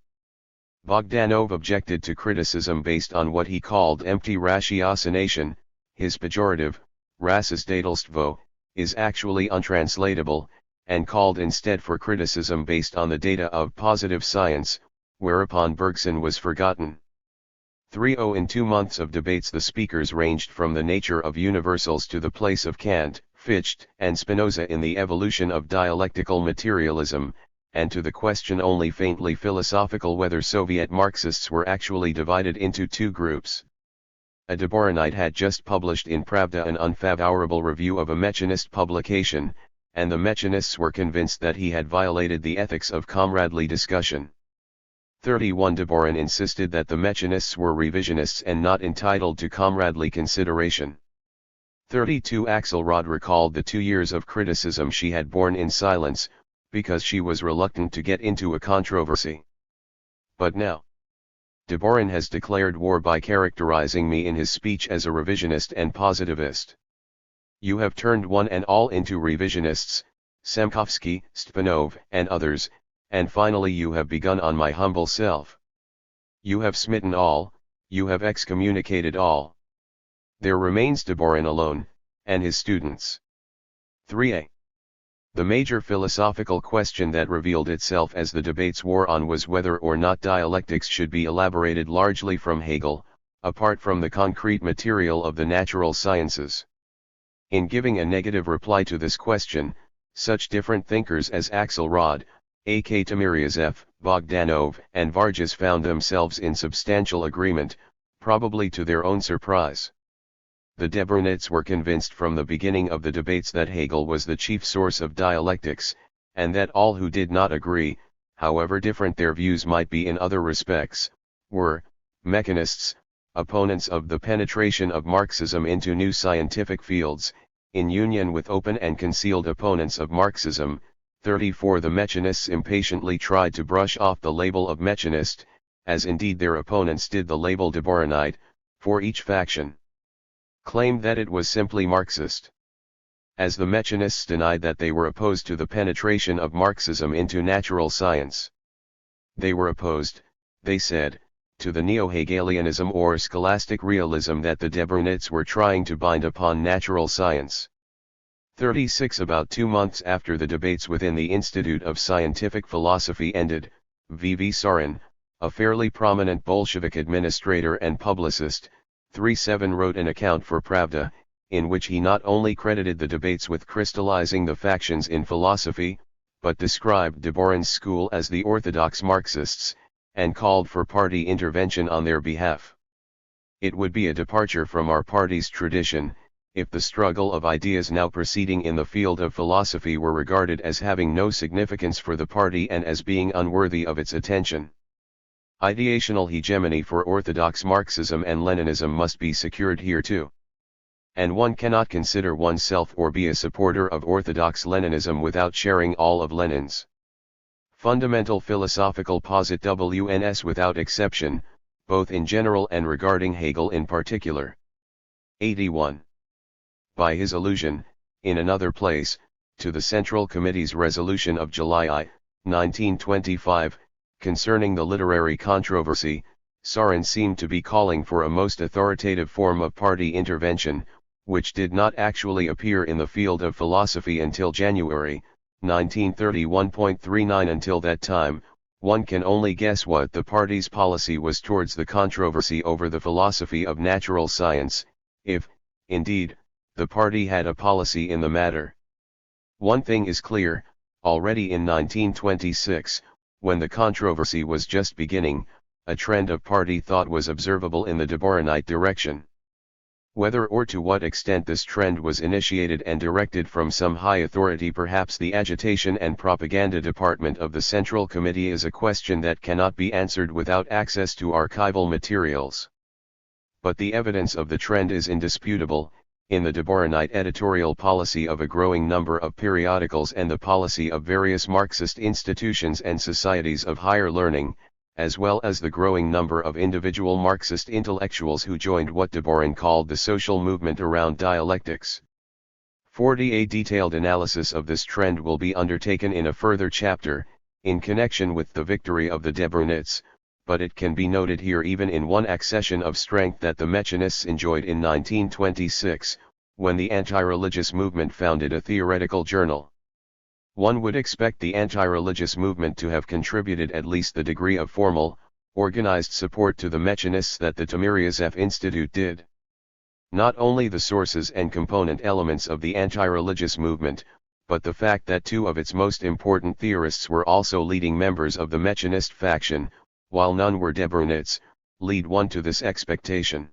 Bogdanov objected to criticism based on what he called empty ratiocination. His pejorative, rassisdatelstvo, is actually untranslatable, and called instead for criticism based on the data of positive science, whereupon Bergson was forgotten. 3. In 2 months of debates the speakers ranged from the nature of universals to the place of Kant, Fichte, and Spinoza in the evolution of dialectical materialism, and to the question only faintly philosophical whether Soviet Marxists were actually divided into 2 groups. A Deborinite had just published in Pravda an unfavorable review of a Mechanist publication, and the Mechanists were convinced that he had violated the ethics of comradely discussion. 31. Deborin insisted that the Mechanists were revisionists and not entitled to comradely consideration. 32. Axelrod recalled the 2 years of criticism she had borne in silence, because she was reluctant to get into a controversy. But now, Deborin has declared war by characterizing me in his speech as a revisionist and positivist. You have turned one and all into revisionists, Semkovsky, Stpanov, and others, and finally you have begun on my humble self. You have smitten all, you have excommunicated all. There remains Deborin alone, and his students. 3a. The major philosophical question that revealed itself as the debates wore on was whether or not dialectics should be elaborated largely from Hegel, apart from the concrete material of the natural sciences. In giving a negative reply to this question, such different thinkers as Axelrod, A.K. Timiryazev, Bogdanov, and Vargas found themselves in substantial agreement, probably to their own surprise. The Deborinites were convinced from the beginning of the debates that Hegel was the chief source of dialectics, and that all who did not agree, however different their views might be in other respects, were mechanists, opponents of the penetration of Marxism into new scientific fields, in union with open and concealed opponents of Marxism. 34. The Mechanists impatiently tried to brush off the label of Mechanist, as indeed their opponents did the label Deborinite, for each faction claimed that it was simply Marxist. As the Mechanists denied that they were opposed to the penetration of Marxism into natural science. They were opposed, they said, to the neo-Hegelianism or scholastic realism that the Deborinites were trying to bind upon natural science. 36. About 2 months after the debates within the Institute of Scientific Philosophy ended, V.V. Sarin, a fairly prominent Bolshevik administrator and publicist, 37 wrote an account for Pravda, in which he not only credited the debates with crystallizing the factions in philosophy, but described Deborin's school as the orthodox Marxists, and called for party intervention on their behalf. It would be a departure from our party's tradition, if the struggle of ideas now proceeding in the field of philosophy were regarded as having no significance for the party and as being unworthy of its attention. Ideational hegemony for orthodox Marxism and Leninism must be secured here too. And one cannot consider oneself or be a supporter of orthodox Leninism without sharing all of Lenin's fundamental philosophical posits without exception, both in general and regarding Hegel in particular. 81. By his allusion, in another place, to the Central Committee's resolution of July 1925, concerning the literary controversy, Sarin seemed to be calling for a most authoritative form of party intervention, which did not actually appear in the field of philosophy until January 1931.39. Until that time, one can only guess what the party's policy was towards the controversy over the philosophy of natural science, if, indeed, the party had a policy in the matter. One thing is clear, already in 1926, when the controversy was just beginning, a trend of party thought was observable in the Deborinite direction. Whether or to what extent this trend was initiated and directed from some high authority, perhaps the agitation and propaganda department of the Central Committee, is a question that cannot be answered without access to archival materials. But the evidence of the trend is indisputable, in the Deborinite editorial policy of a growing number of periodicals and the policy of various Marxist institutions and societies of higher learning, as well as the growing number of individual Marxist intellectuals who joined what Deborin called the social movement around dialectics. 40. A detailed analysis of this trend will be undertaken in a further chapter, in connection with the victory of the Debornists, but it can be noted here even in one accession of strength that the Mechanists enjoyed in 1926, when the anti-religious movement founded a theoretical journal. One would expect the anti-religious movement to have contributed at least the degree of formal, organized support to the Mechanists that the Timiryazev Institute did. Not only the sources and component elements of the anti-religious movement, but the fact that two of its most important theorists were also leading members of the Mechanist faction, while none were Debornists, lead one to this expectation.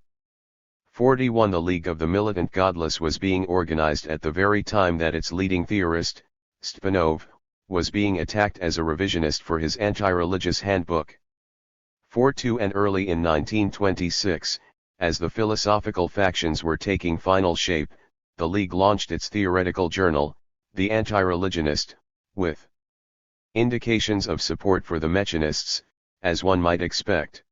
41. The League of the Militant Godless was being organized at the very time that its leading theorist, Stepanov, was being attacked as a revisionist for his anti-religious handbook. 42. And early in 1926, as the philosophical factions were taking final shape, the League launched its theoretical journal, The Anti-Religionist, with indications of support for the Mechanists, as one might expect.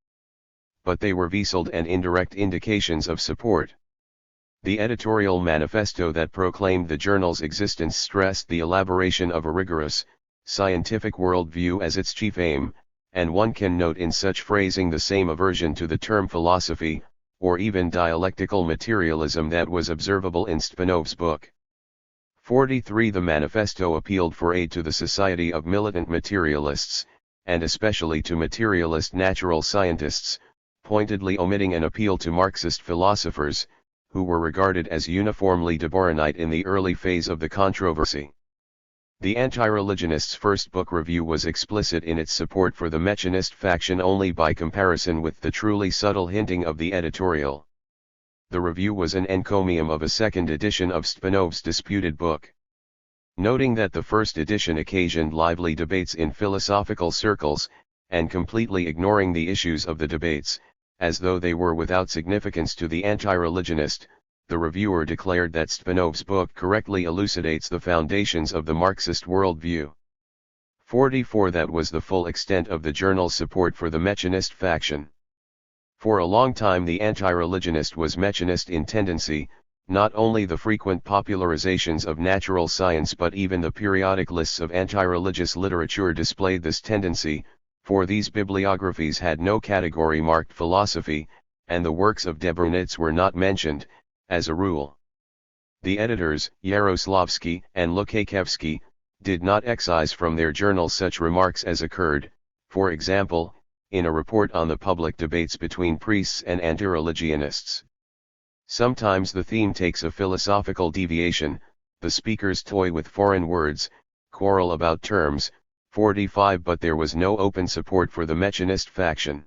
But they were veiled and indirect indications of support. The editorial manifesto that proclaimed the journal's existence stressed the elaboration of a rigorous, scientific worldview as its chief aim, and one can note in such phrasing the same aversion to the term philosophy, or even dialectical materialism that was observable in Stepanov's book. 43. The manifesto appealed for aid to the Society of Militant Materialists, and especially to materialist natural scientists, pointedly omitting an appeal to Marxist philosophers, who were regarded as uniformly Deborinite in the early phase of the controversy. The anti-religionists' first book review was explicit in its support for the Mechanist faction only by comparison with the truly subtle hinting of the editorial. The review was an encomium of a second edition of Stepanov's disputed book. Noting that the first edition occasioned lively debates in philosophical circles, and completely ignoring the issues of the debates, as though they were without significance to the anti-religionist, the reviewer declared that Stepanov's book correctly elucidates the foundations of the Marxist worldview. 44. That was the full extent of the journal's support for the Mechanist faction. For a long time the anti-religionist was Mechanist in tendency, not only the frequent popularizations of natural science but even the periodic lists of anti-religious literature displayed this tendency, for these bibliographies had no category marked philosophy, and the works of Debornits were not mentioned, as a rule. The editors, Jaroslavsky and Lukakevsky, did not excise from their journal such remarks as occurred, for example, in a report on the public debates between priests and anti-religionists. Sometimes the theme takes a philosophical deviation, the speakers toy with foreign words, quarrel about terms. 45. But there was no open support for the Mechanist faction.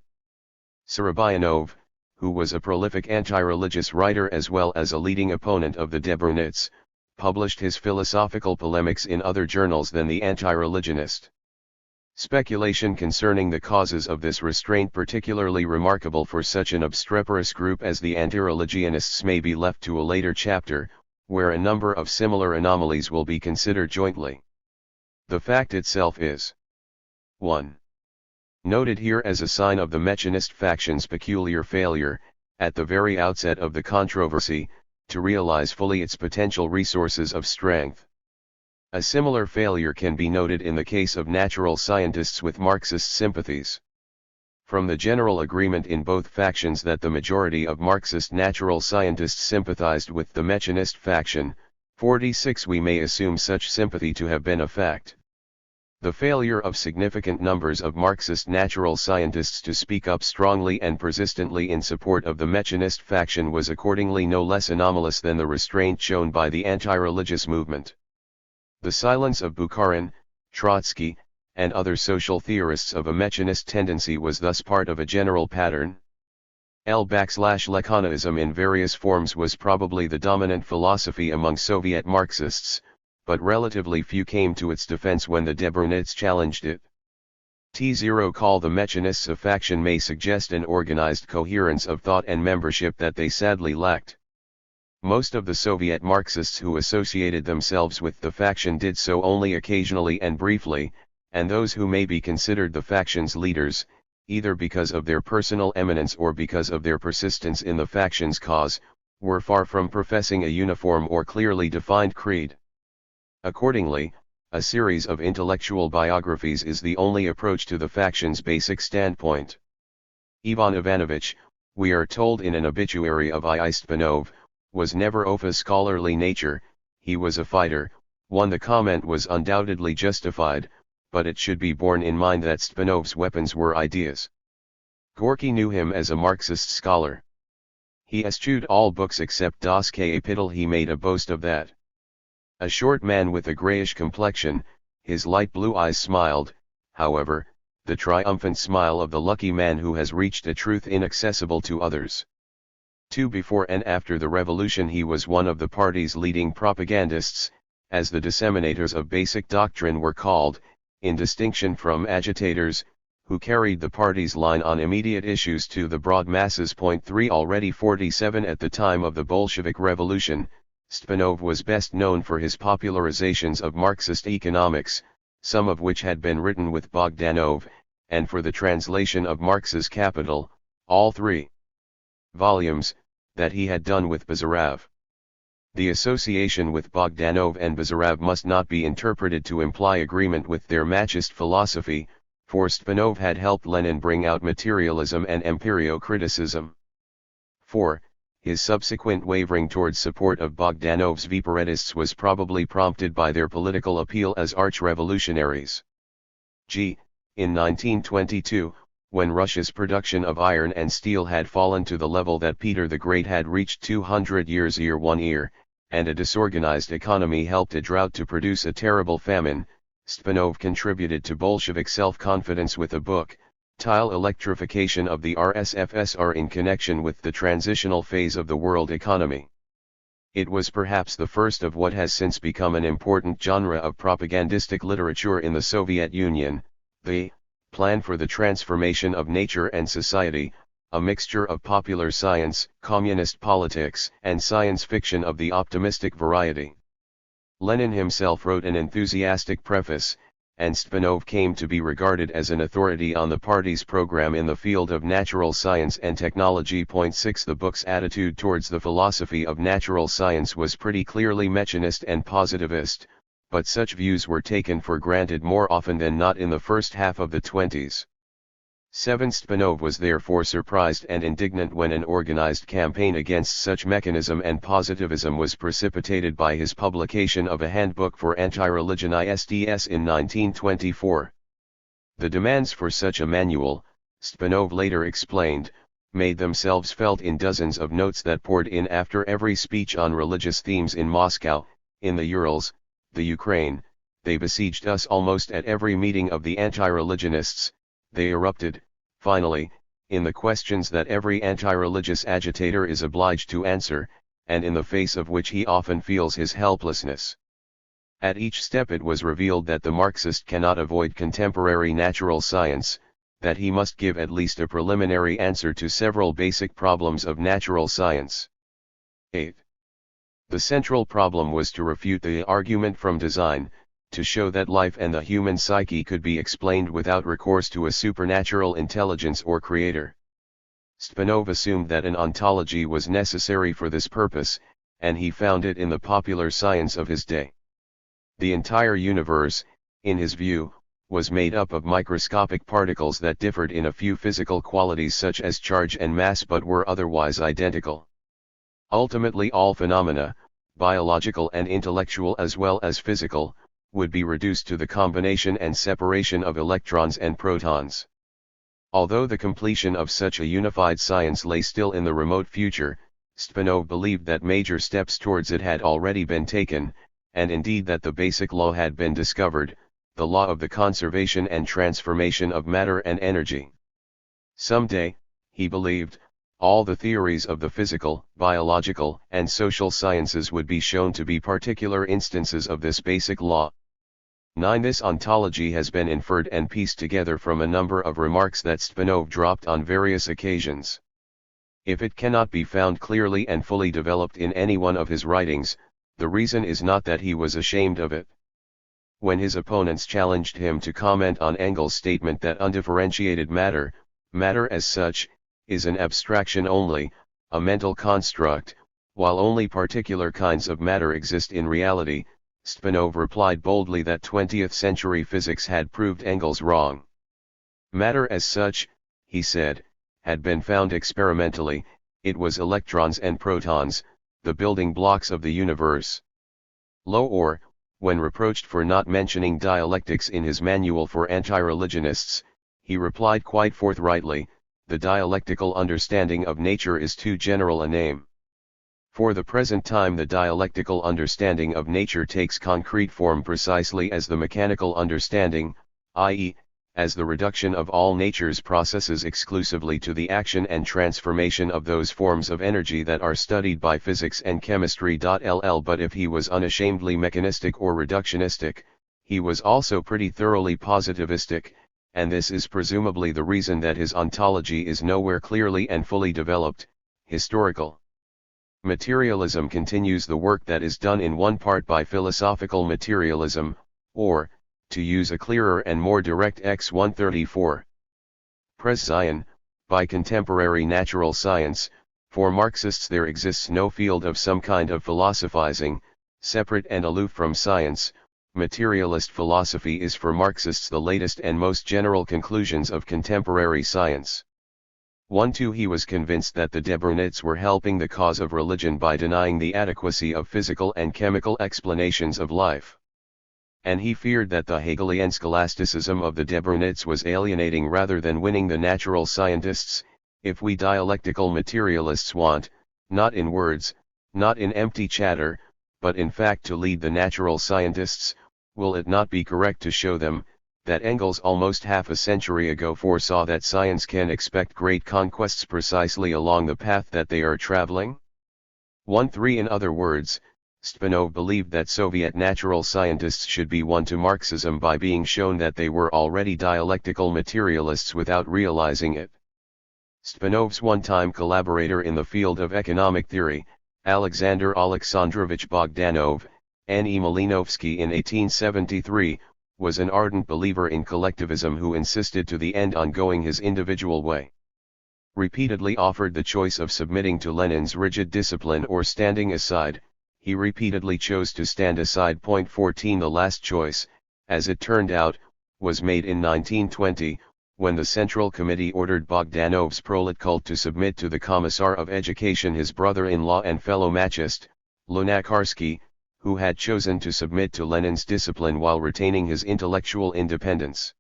Sorobayanov, who was a prolific anti-religious writer as well as a leading opponent of the Debornits, published his philosophical polemics in other journals than the anti-religionist. Speculation concerning the causes of this restraint, particularly remarkable for such an obstreperous group as the anti-religionists, may be left to a later chapter, where a number of similar anomalies will be considered jointly. The fact itself is 1. Noted here as a sign of the Mechanist faction's peculiar failure, at the very outset of the controversy, to realize fully its potential resources of strength. A similar failure can be noted in the case of natural scientists with Marxist sympathies. From the general agreement in both factions that the majority of Marxist natural scientists sympathized with the Mechanist faction, 46, we may assume such sympathy to have been a fact. The failure of significant numbers of Marxist natural scientists to speak up strongly and persistently in support of the Mechanist faction was accordingly no less anomalous than the restraint shown by the anti-religious movement. The silence of Bukharin, Trotsky, and other social theorists of a Mechanist tendency was thus part of a general pattern. L/Lakonoism in various forms was probably the dominant philosophy among Soviet Marxists, but relatively few came to its defense when the Debornits challenged it. T0 call the Mechanists a faction may suggest an organized coherence of thought and membership that they sadly lacked. Most of the Soviet Marxists who associated themselves with the faction did so only occasionally and briefly, and those who may be considered the faction's leaders, either because of their personal eminence or because of their persistence in the faction's cause, were far from professing a uniform or clearly defined creed. Accordingly, a series of intellectual biographies is the only approach to the faction's basic standpoint. Ivan Ivanovich, we are told in an obituary of I. Stpanov, was never of a scholarly nature, he was a fighter. The comment was undoubtedly justified, but it should be borne in mind that Stpanov's weapons were ideas. Gorky knew him as a Marxist scholar. He eschewed all books except Das Kapital. He made a boast of that. A short man with a grayish complexion, his light blue eyes smiled, however, the triumphant smile of the lucky man who has reached a truth inaccessible to others. Before and after the revolution he was one of the party's leading propagandists, as the disseminators of basic doctrine were called, in distinction from agitators, who carried the party's line on immediate issues to the broad masses. 3 Already 47 at the time of the Bolshevik Revolution, Stpanov was best known for his popularizations of Marxist economics, some of which had been written with Bogdanov, and for the translation of Marx's Capital, all 3 volumes, that he had done with Bazarov. The association with Bogdanov and Bazarov must not be interpreted to imply agreement with their Machist philosophy, for Stpanov had helped Lenin bring out materialism and empirio-criticism. 4. His subsequent wavering towards support of Bogdanov's Viparetists was probably prompted by their political appeal as arch-revolutionaries. In 1922, when Russia's production of iron and steel had fallen to the level that Peter the Great had reached 200 years year one year, and a disorganized economy helped a drought to produce a terrible famine, Stpanov contributed to Bolshevik self-confidence with a book, Tile Electrification of the RSFSR, in connection with the transitional phase of the world economy. It was perhaps the first of what has since become an important genre of propagandistic literature in the Soviet Union, the Plan for the Transformation of Nature and Society, a mixture of popular science, communist politics, and science fiction of the optimistic variety. Lenin himself wrote an enthusiastic preface, and Stpanov came to be regarded as an authority on the party's program in the field of natural science and technology. 6 The book's attitude towards the philosophy of natural science was pretty clearly mechanist and positivist, but such views were taken for granted more often than not in the first half of the 20s. 7 Stpanov was therefore surprised and indignant when an organized campaign against such mechanism and positivism was precipitated by his publication of a handbook for anti-religion ISDS in 1924. The demands for such a manual, Stpanov later explained, made themselves felt in dozens of notes that poured in after every speech on religious themes in Moscow, in the Urals, the Ukraine. They besieged us almost at every meeting of the anti-religionists. They erupted, finally, in the questions that every anti-religious agitator is obliged to answer, and in the face of which he often feels his helplessness. At each step it was revealed that the Marxist cannot avoid contemporary natural science, that he must give at least a preliminary answer to several basic problems of natural science. 8. The central problem was to refute the argument from design, to show that life and the human psyche could be explained without recourse to a supernatural intelligence or creator. Stpanov assumed that an ontology was necessary for this purpose, and he found it in the popular science of his day. The entire universe, in his view, was made up of microscopic particles that differed in a few physical qualities such as charge and mass but were otherwise identical. Ultimately all phenomena, biological and intellectual as well as physical, would be reduced to the combination and separation of electrons and protons. Although the completion of such a unified science lay still in the remote future, Stpanov believed that major steps towards it had already been taken, and indeed that the basic law had been discovered, the law of the conservation and transformation of matter and energy. Someday, he believed, all the theories of the physical, biological, and social sciences would be shown to be particular instances of this basic law. 9. This ontology has been inferred and pieced together from a number of remarks that Stpanov dropped on various occasions. If it cannot be found clearly and fully developed in any one of his writings, the reason is not that he was ashamed of it. When his opponents challenged him to comment on Engels' statement that undifferentiated matter, Matter as such, is an abstraction only, a mental construct, while only particular kinds of matter exist in reality. Stpanov replied boldly that 20th century physics had proved Engels wrong. Matter as such, he said, had been found experimentally, it was electrons and protons, the building blocks of the universe. Lohr, when reproached for not mentioning dialectics in his manual for anti-religionists, he replied quite forthrightly, the dialectical understanding of nature is too general a name. For the present time the dialectical understanding of nature takes concrete form precisely as the mechanical understanding, i.e., as the reduction of all nature's processes exclusively to the action and transformation of those forms of energy that are studied by physics and chemistry. But if he was unashamedly mechanistic or reductionistic, he was also pretty thoroughly positivistic, and this is presumably the reason that his ontology is nowhere clearly and fully developed, historical. Materialism continues the work that is done in one part by philosophical materialism, or, to use a clearer and more direct X134. Pres Zion, by contemporary natural science. For Marxists there exists no field of some kind of philosophizing, separate and aloof from science. Materialist philosophy is for Marxists the latest and most general conclusions of contemporary science. 1. He was convinced that the Debrunites were helping the cause of religion by denying the adequacy of physical and chemical explanations of life. And he feared that the Hegelian scholasticism of the Debrunites was alienating rather than winning the natural scientists. If we dialectical materialists want, not in words, not in empty chatter, but in fact to lead the natural scientists, will it not be correct to show them, that Engels almost half a century ago foresaw that science can expect great conquests precisely along the path that they are traveling? 1-3 In other words, Stpanov believed that Soviet natural scientists should be won to Marxism by being shown that they were already dialectical materialists without realizing it. Stpanov's one-time collaborator in the field of economic theory, Alexander Alexandrovich Bogdanov, N.E. Malinovsky in 1873, was an ardent believer in collectivism who insisted to the end on going his individual way. Repeatedly offered the choice of submitting to Lenin's rigid discipline or standing aside, he repeatedly chose to stand aside. 14 The last choice, as it turned out, was made in 1920, when the Central Committee ordered Bogdanov's prolet cult to submit to the Commissar of Education, his brother-in-law and fellow Marxist, Lunacharsky, who had chosen to submit to Lenin's discipline while retaining his intellectual independence.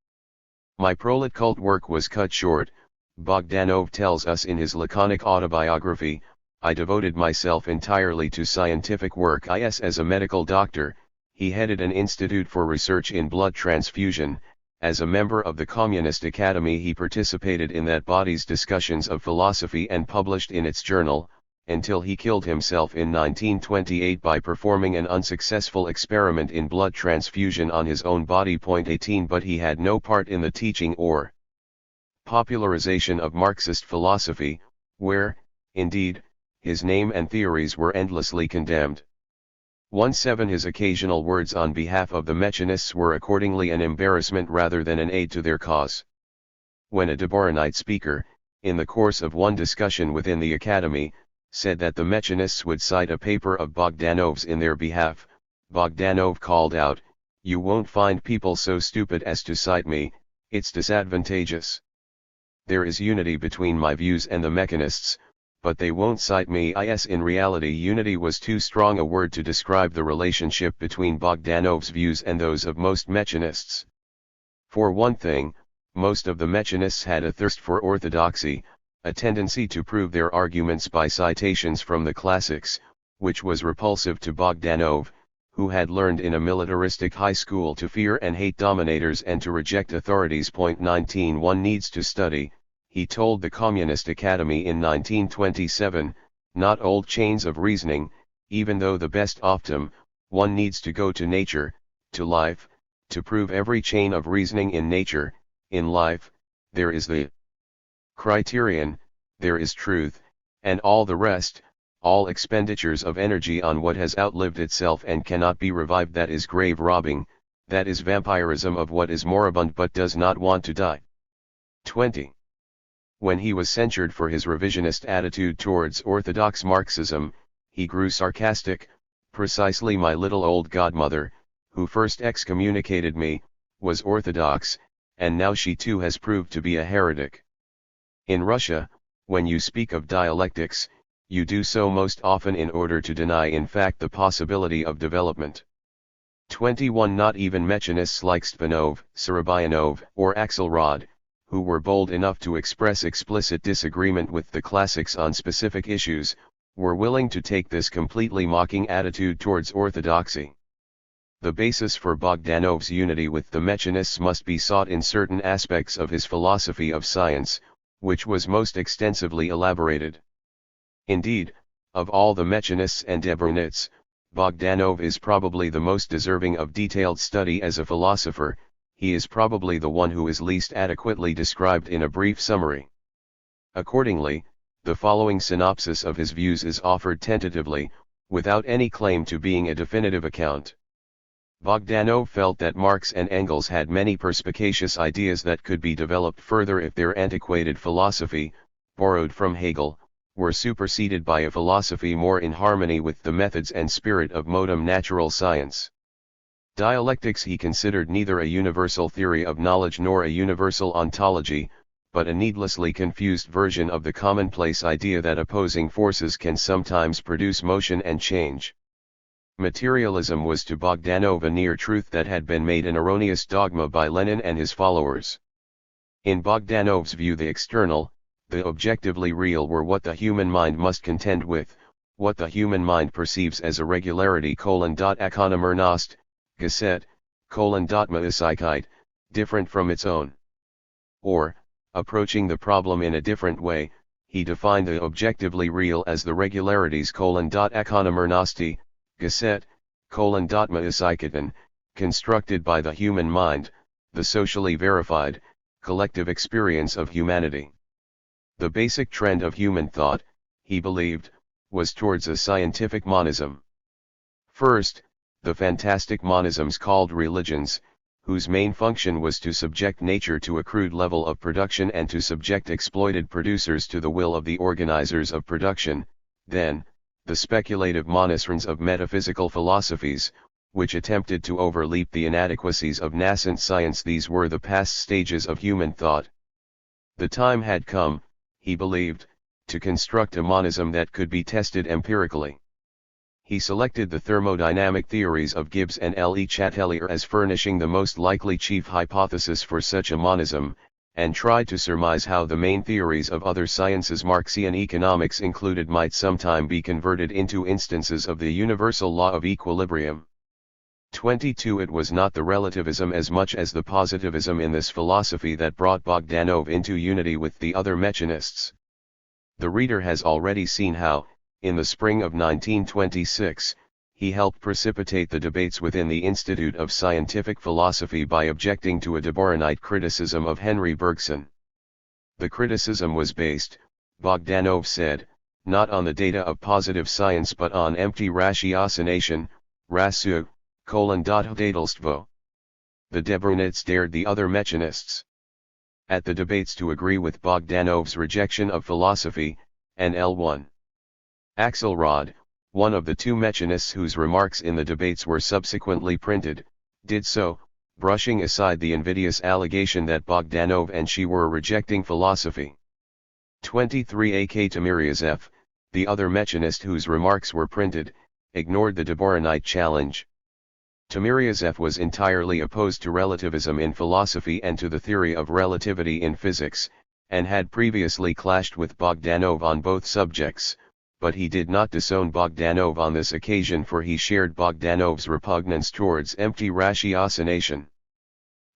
My prolet cult work was cut short, Bogdanov tells us in his laconic autobiography. I devoted myself entirely to scientific work. As a medical doctor, he headed an institute for research in blood transfusion. As a member of the Communist Academy he participated in that body's discussions of philosophy and published in its journal, until he killed himself in 1928 by performing an unsuccessful experiment in blood transfusion on his own body. 18 But he had no part in the teaching or popularization of Marxist philosophy, where, indeed, his name and theories were endlessly condemned. 17 His occasional words on behalf of the mechanists were accordingly an embarrassment rather than an aid to their cause. When a Deborahite speaker, in the course of one discussion within the Academy, said that the mechanists would cite a paper of Bogdanov's in their behalf, Bogdanov called out, "You won't find people so stupid as to cite me, it's disadvantageous. There is unity between my views and the mechanists, but they won't cite me." In reality unity was too strong a word to describe the relationship between Bogdanov's views and those of most mechanists. For one thing, most of the mechanists had a thirst for orthodoxy, a tendency to prove their arguments by citations from the classics, which was repulsive to Bogdanov, who had learned in a militaristic high school to fear and hate dominators and to reject authorities. 19 One needs to study, he told the Communist Academy in 1927, not old chains of reasoning, even though the best often, one needs to go to nature, to life, to prove every chain of reasoning in nature, in life, there is the criterion, there is truth, and all the rest, all expenditures of energy on what has outlived itself and cannot be revived, that is grave robbing, that is vampirism of what is moribund but does not want to die. 20. When he was censured for his revisionist attitude towards orthodox Marxism, he grew sarcastic. Precisely, my little old godmother, who first excommunicated me, was orthodox, and now she too has proved to be a heretic. In Russia, when you speak of dialectics, you do so most often in order to deny in fact the possibility of development. 21 Not even Mechanists like Stvanov, Sorobayanov, or Axelrod, who were bold enough to express explicit disagreement with the classics on specific issues, were willing to take this completely mocking attitude towards orthodoxy. The basis for Bogdanov's unity with the Mechanists must be sought in certain aspects of his philosophy of science, which was most extensively elaborated. Indeed, of all the Mechanists and Debrunists, Bogdanov is probably the most deserving of detailed study as a philosopher. He is probably the one who is least adequately described in a brief summary. Accordingly, the following synopsis of his views is offered tentatively, without any claim to being a definitive account. Bogdanov felt that Marx and Engels had many perspicacious ideas that could be developed further if their antiquated philosophy, borrowed from Hegel, were superseded by a philosophy more in harmony with the methods and spirit of modern natural science. Dialectics he considered neither a universal theory of knowledge nor a universal ontology, but a needlessly confused version of the commonplace idea that opposing forces can sometimes produce motion and change. Materialism was to Bogdanov a near truth that had been made an erroneous dogma by Lenin and his followers. In Bogdanov's view, the external, the objectively real, were what the human mind must contend with, what the human mind perceives as a regularity: Economernost, Geset, Mäßigkeit, different from its own. Or, approaching the problem in a different way, he defined the objectively real as the regularities: Economernosti, Geset, Mäßigkeiten, constructed by the human mind, the socially verified, collective experience of humanity. The basic trend of human thought, he believed, was towards a scientific monism. First, the fantastic monisms called religions, whose main function was to subject nature to a crude level of production and to subject exploited producers to the will of the organizers of production. Then, the speculative monisms of metaphysical philosophies, which attempted to overleap the inadequacies of nascent science. These were the past stages of human thought. The time had come, he believed, to construct a monism that could be tested empirically. He selected the thermodynamic theories of Gibbs and Le Chatelier as furnishing the most likely chief hypothesis for such a monism, and tried to surmise how the main theories of other sciences, Marxian economics included, might sometime be converted into instances of the universal law of equilibrium. 22 It was not the relativism as much as the positivism in this philosophy that brought Bogdanov into unity with the other mechanists. The reader has already seen how, in the spring of 1926, he helped precipitate the debates within the Institute of Scientific Philosophy by objecting to a Deborahite criticism of Henry Bergson. The criticism was based, Bogdanov said, not on the data of positive science but on empty ratiocination, rasu, dadelstvo. The Debrunists dared the other mechanists at the debates to agree with Bogdanov's rejection of philosophy, and L1. Axelrod, one of the two mechanists whose remarks in the debates were subsequently printed, did so, brushing aside the invidious allegation that Bogdanov and she were rejecting philosophy. 23 A. K. Timiryazev, the other mechanist whose remarks were printed, ignored the Deborahite challenge. Timiryazev was entirely opposed to relativism in philosophy and to the theory of relativity in physics, and had previously clashed with Bogdanov on both subjects, but he did not disown Bogdanov on this occasion, for he shared Bogdanov's repugnance towards empty ratiocination.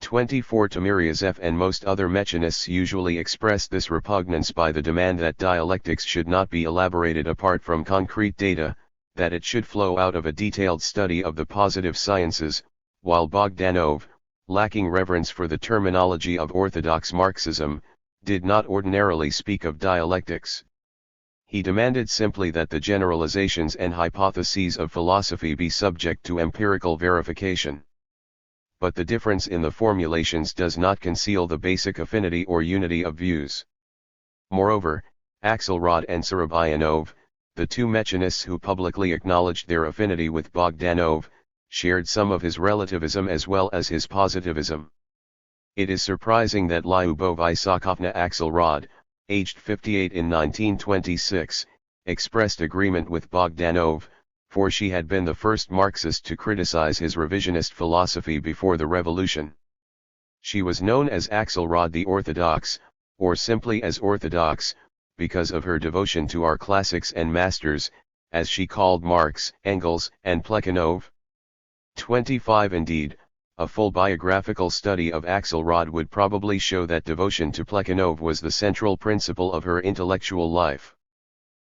24 Timiryazev and most other mechanists usually expressed this repugnance by the demand that dialectics should not be elaborated apart from concrete data, that it should flow out of a detailed study of the positive sciences, while Bogdanov, lacking reverence for the terminology of orthodox Marxism, did not ordinarily speak of dialectics. He demanded simply that the generalizations and hypotheses of philosophy be subject to empirical verification. But the difference in the formulations does not conceal the basic affinity or unity of views. Moreover, Axelrod and Sorobayanov, the two mechanists who publicly acknowledged their affinity with Bogdanov, shared some of his relativism as well as his positivism. It is surprising that Lyubov Isakovna Axelrod, aged 58 in 1926, expressed agreement with Bogdanov, for she had been the first Marxist to criticize his revisionist philosophy before the revolution. She was known as Axelrod the Orthodox, or simply as Orthodox, because of her devotion to our classics and masters, as she called Marx, Engels, and Plekhanov. 25 Indeed, a full biographical study of Axelrod would probably show that devotion to Plekhanov was the central principle of her intellectual life.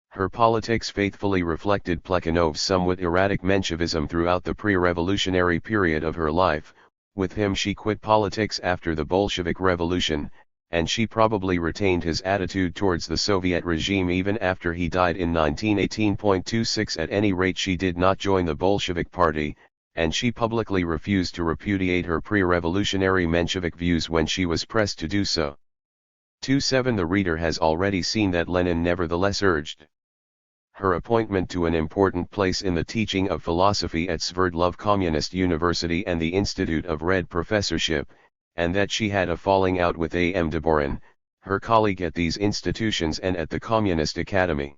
Her politics faithfully reflected Plekhanov's somewhat erratic Menshevism throughout the pre-revolutionary period of her life. With him she quit politics after the Bolshevik Revolution, and she probably retained his attitude towards the Soviet regime even after he died in 1918.26. At any rate, she did not join the Bolshevik Party, and she publicly refused to repudiate her pre-revolutionary Menshevik views when she was pressed to do so. 27 The reader has already seen that Lenin nevertheless urged her appointment to an important place in the teaching of philosophy at Sverdlov Communist University and the Institute of Red Professorship, and that she had a falling out with A.M. Deborin, her colleague at these institutions and at the Communist Academy.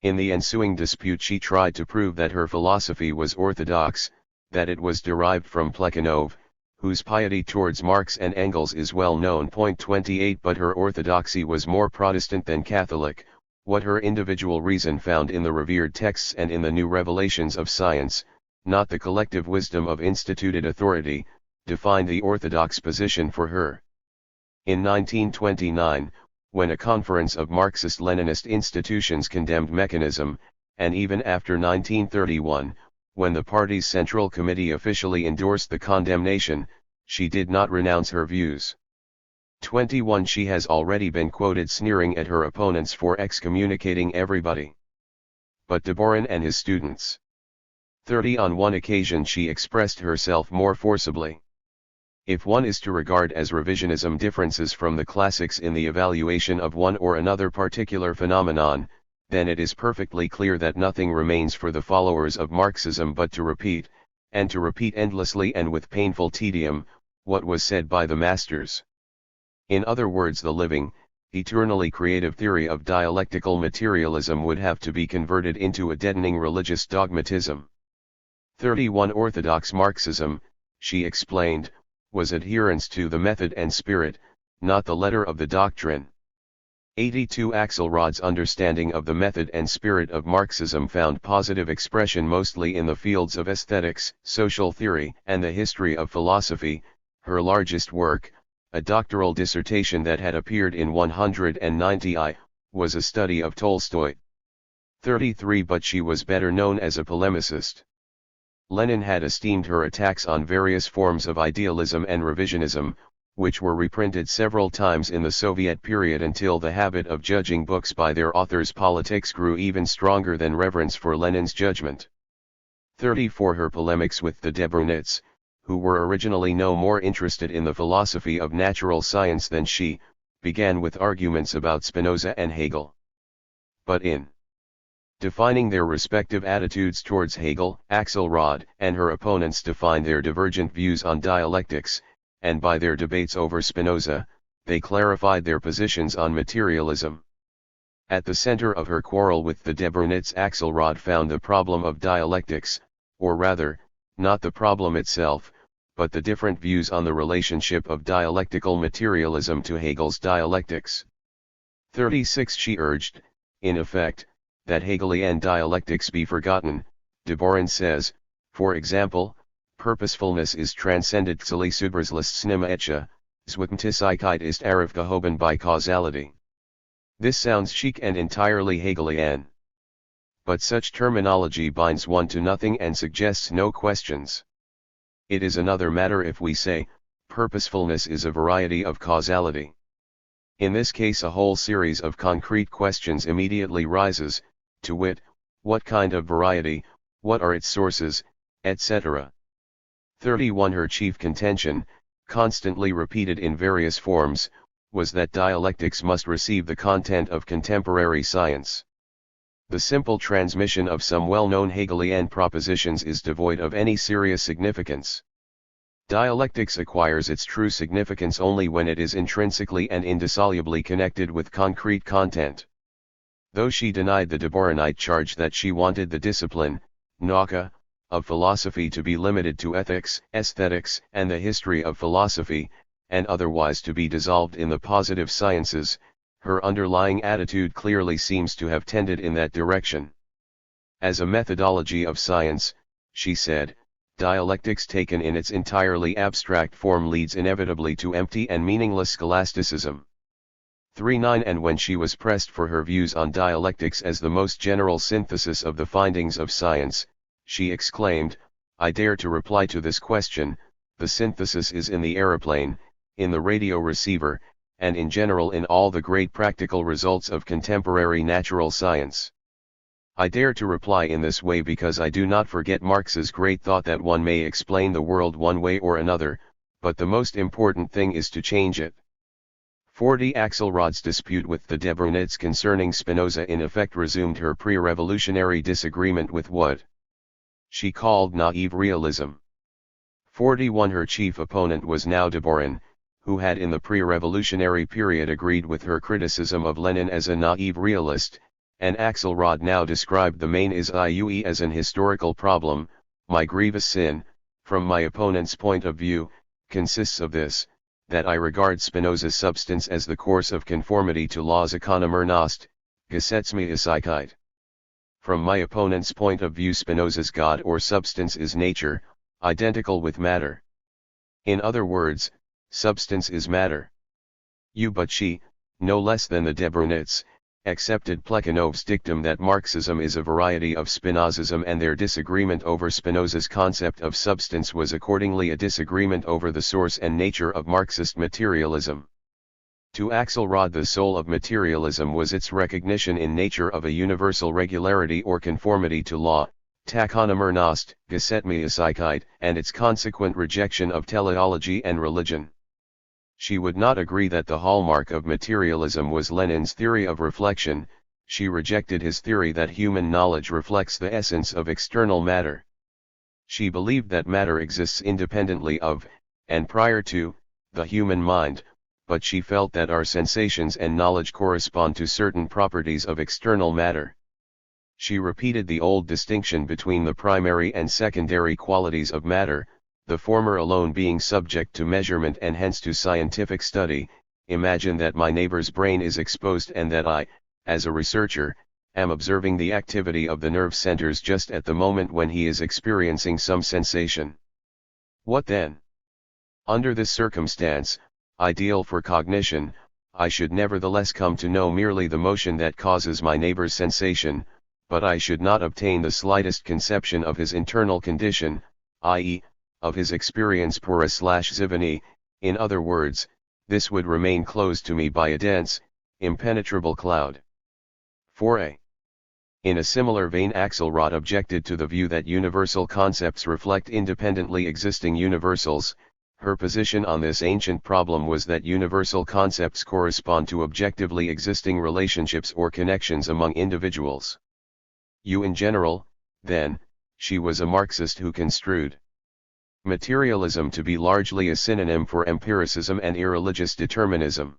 In the ensuing dispute she tried to prove that her philosophy was orthodox, that it was derived from Plekhanov, whose piety towards Marx and Engels is well known. 28 But her orthodoxy was more Protestant than Catholic. What her individual reason found in the revered texts and in the new revelations of science, not the collective wisdom of instituted authority, defined the orthodox position for her. In 1929, when a conference of Marxist-Leninist institutions condemned mechanism, and even after 1931, when the party's Central Committee officially endorsed the condemnation, she did not renounce her views. 21 She has already been quoted sneering at her opponents for excommunicating everybody but Deborin and his students. 30 On one occasion she expressed herself more forcibly. If one is to regard as revisionism differences from the classics in the evaluation of one or another particular phenomenon, then it is perfectly clear that nothing remains for the followers of Marxism but to repeat, and to repeat endlessly and with painful tedium, what was said by the masters. In other words, the living, eternally creative theory of dialectical materialism would have to be converted into a deadening religious dogmatism. 31 Orthodox Marxism, she explained, was adherence to the method and spirit, not the letter of the doctrine. 82 Axelrod's understanding of the method and spirit of Marxism found positive expression mostly in the fields of aesthetics, social theory, and the history of philosophy. Her largest work, a doctoral dissertation that had appeared in 190 was a study of Tolstoy. 33 But she was better known as a polemicist. Lenin had esteemed her attacks on various forms of idealism and revisionism, which were reprinted several times in the Soviet period until the habit of judging books by their authors' politics grew even stronger than reverence for Lenin's judgment. 34 Her polemics with the Debrunits, who were originally no more interested in the philosophy of natural science than she, began with arguments about Spinoza and Hegel. But in defining their respective attitudes towards Hegel, Axelrod and her opponents defined their divergent views on dialectics, and by their debates over Spinoza, they clarified their positions on materialism. At the center of her quarrel with the Debrunits, Axelrod found the problem of dialectics, or rather, not the problem itself, but the different views on the relationship of dialectical materialism to Hegel's dialectics. 36 She urged, in effect, that Hegelian dialectics be forgotten. Deborin says, for example, purposefulness is transcended Zlisuberslistenima Zwipmtisigkeit ist Arifgehoben by causality. This sounds chic and entirely Hegelian. But such terminology binds one to nothing and suggests no questions. It is another matter if we say, purposefulness is a variety of causality. In this case a whole series of concrete questions immediately rises, to wit, what kind of variety, what are its sources, etc. 31 Her chief contention, constantly repeated in various forms, was that dialectics must receive the content of contemporary science. The simple transmission of some well-known Hegelian propositions is devoid of any serious significance. Dialectics acquires its true significance only when it is intrinsically and indissolubly connected with concrete content. Though she denied the Deborahite charge that she wanted the discipline, nauka, of philosophy to be limited to ethics, aesthetics, and the history of philosophy, and otherwise to be dissolved in the positive sciences, her underlying attitude clearly seems to have tended in that direction. As a methodology of science, she said, dialectics taken in its entirely abstract form leads inevitably to empty and meaningless scholasticism. 3.9 And when she was pressed for her views on dialectics as the most general synthesis of the findings of science, she exclaimed, I dare to reply to this question, the synthesis is in the aeroplane, in the radio receiver, and in general in all the great practical results of contemporary natural science. I dare to reply in this way because I do not forget Marx's great thought that one may explain the world one way or another, but the most important thing is to change it. 40 Axelrod's dispute with the Deborahnites concerning Spinoza in effect resumed her pre-revolutionary disagreement with what she called naive realism. 41 Her chief opponent was now Deborahn, who had in the pre-revolutionary period agreed with her criticism of Lenin as a naive realist, and Axelrod now described the main IUE as an historical problem. My grievous sin, from my opponent's point of view, consists of this, that I regard Spinoza's substance as the course of conformity to laws economernost, Gesetzmäßigkeit. From my opponent's point of view Spinoza's God or substance is nature, identical with matter. In other words, substance is matter. But she, no less than the Deborahnites, accepted Plekhanov's dictum that Marxism is a variety of Spinozism, and their disagreement over Spinoza's concept of substance was accordingly a disagreement over the source and nature of Marxist materialism. To Axelrod the soul of materialism was its recognition in nature of a universal regularity or conformity to law, Takonomernost, Gesetzmäßigkeit, and its consequent rejection of teleology and religion. She would not agree that the hallmark of materialism was Lenin's theory of reflection. She rejected his theory that human knowledge reflects the essence of external matter. She believed that matter exists independently of, and prior to, the human mind, but she felt that our sensations and knowledge correspond to certain properties of external matter. She repeated the old distinction between the primary and secondary qualities of matter, the former alone being subject to measurement and hence to scientific study. Imagine that my neighbor's brain is exposed and that I, as a researcher, am observing the activity of the nerve centers just at the moment when he is experiencing some sensation. What then? Under this circumstance, ideal for cognition, I should nevertheless come to know merely the motion that causes my neighbor's sensation, but I should not obtain the slightest conception of his internal condition, i.e., of his experience pura/zivani. In other words, this would remain closed to me by a dense, impenetrable cloud. 4a. In a similar vein Axelrod objected to the view that universal concepts reflect independently existing universals. Her position on this ancient problem was that universal concepts correspond to objectively existing relationships or connections among individuals. In general, then, she was a Marxist who construed materialism to be largely a synonym for empiricism and irreligious determinism.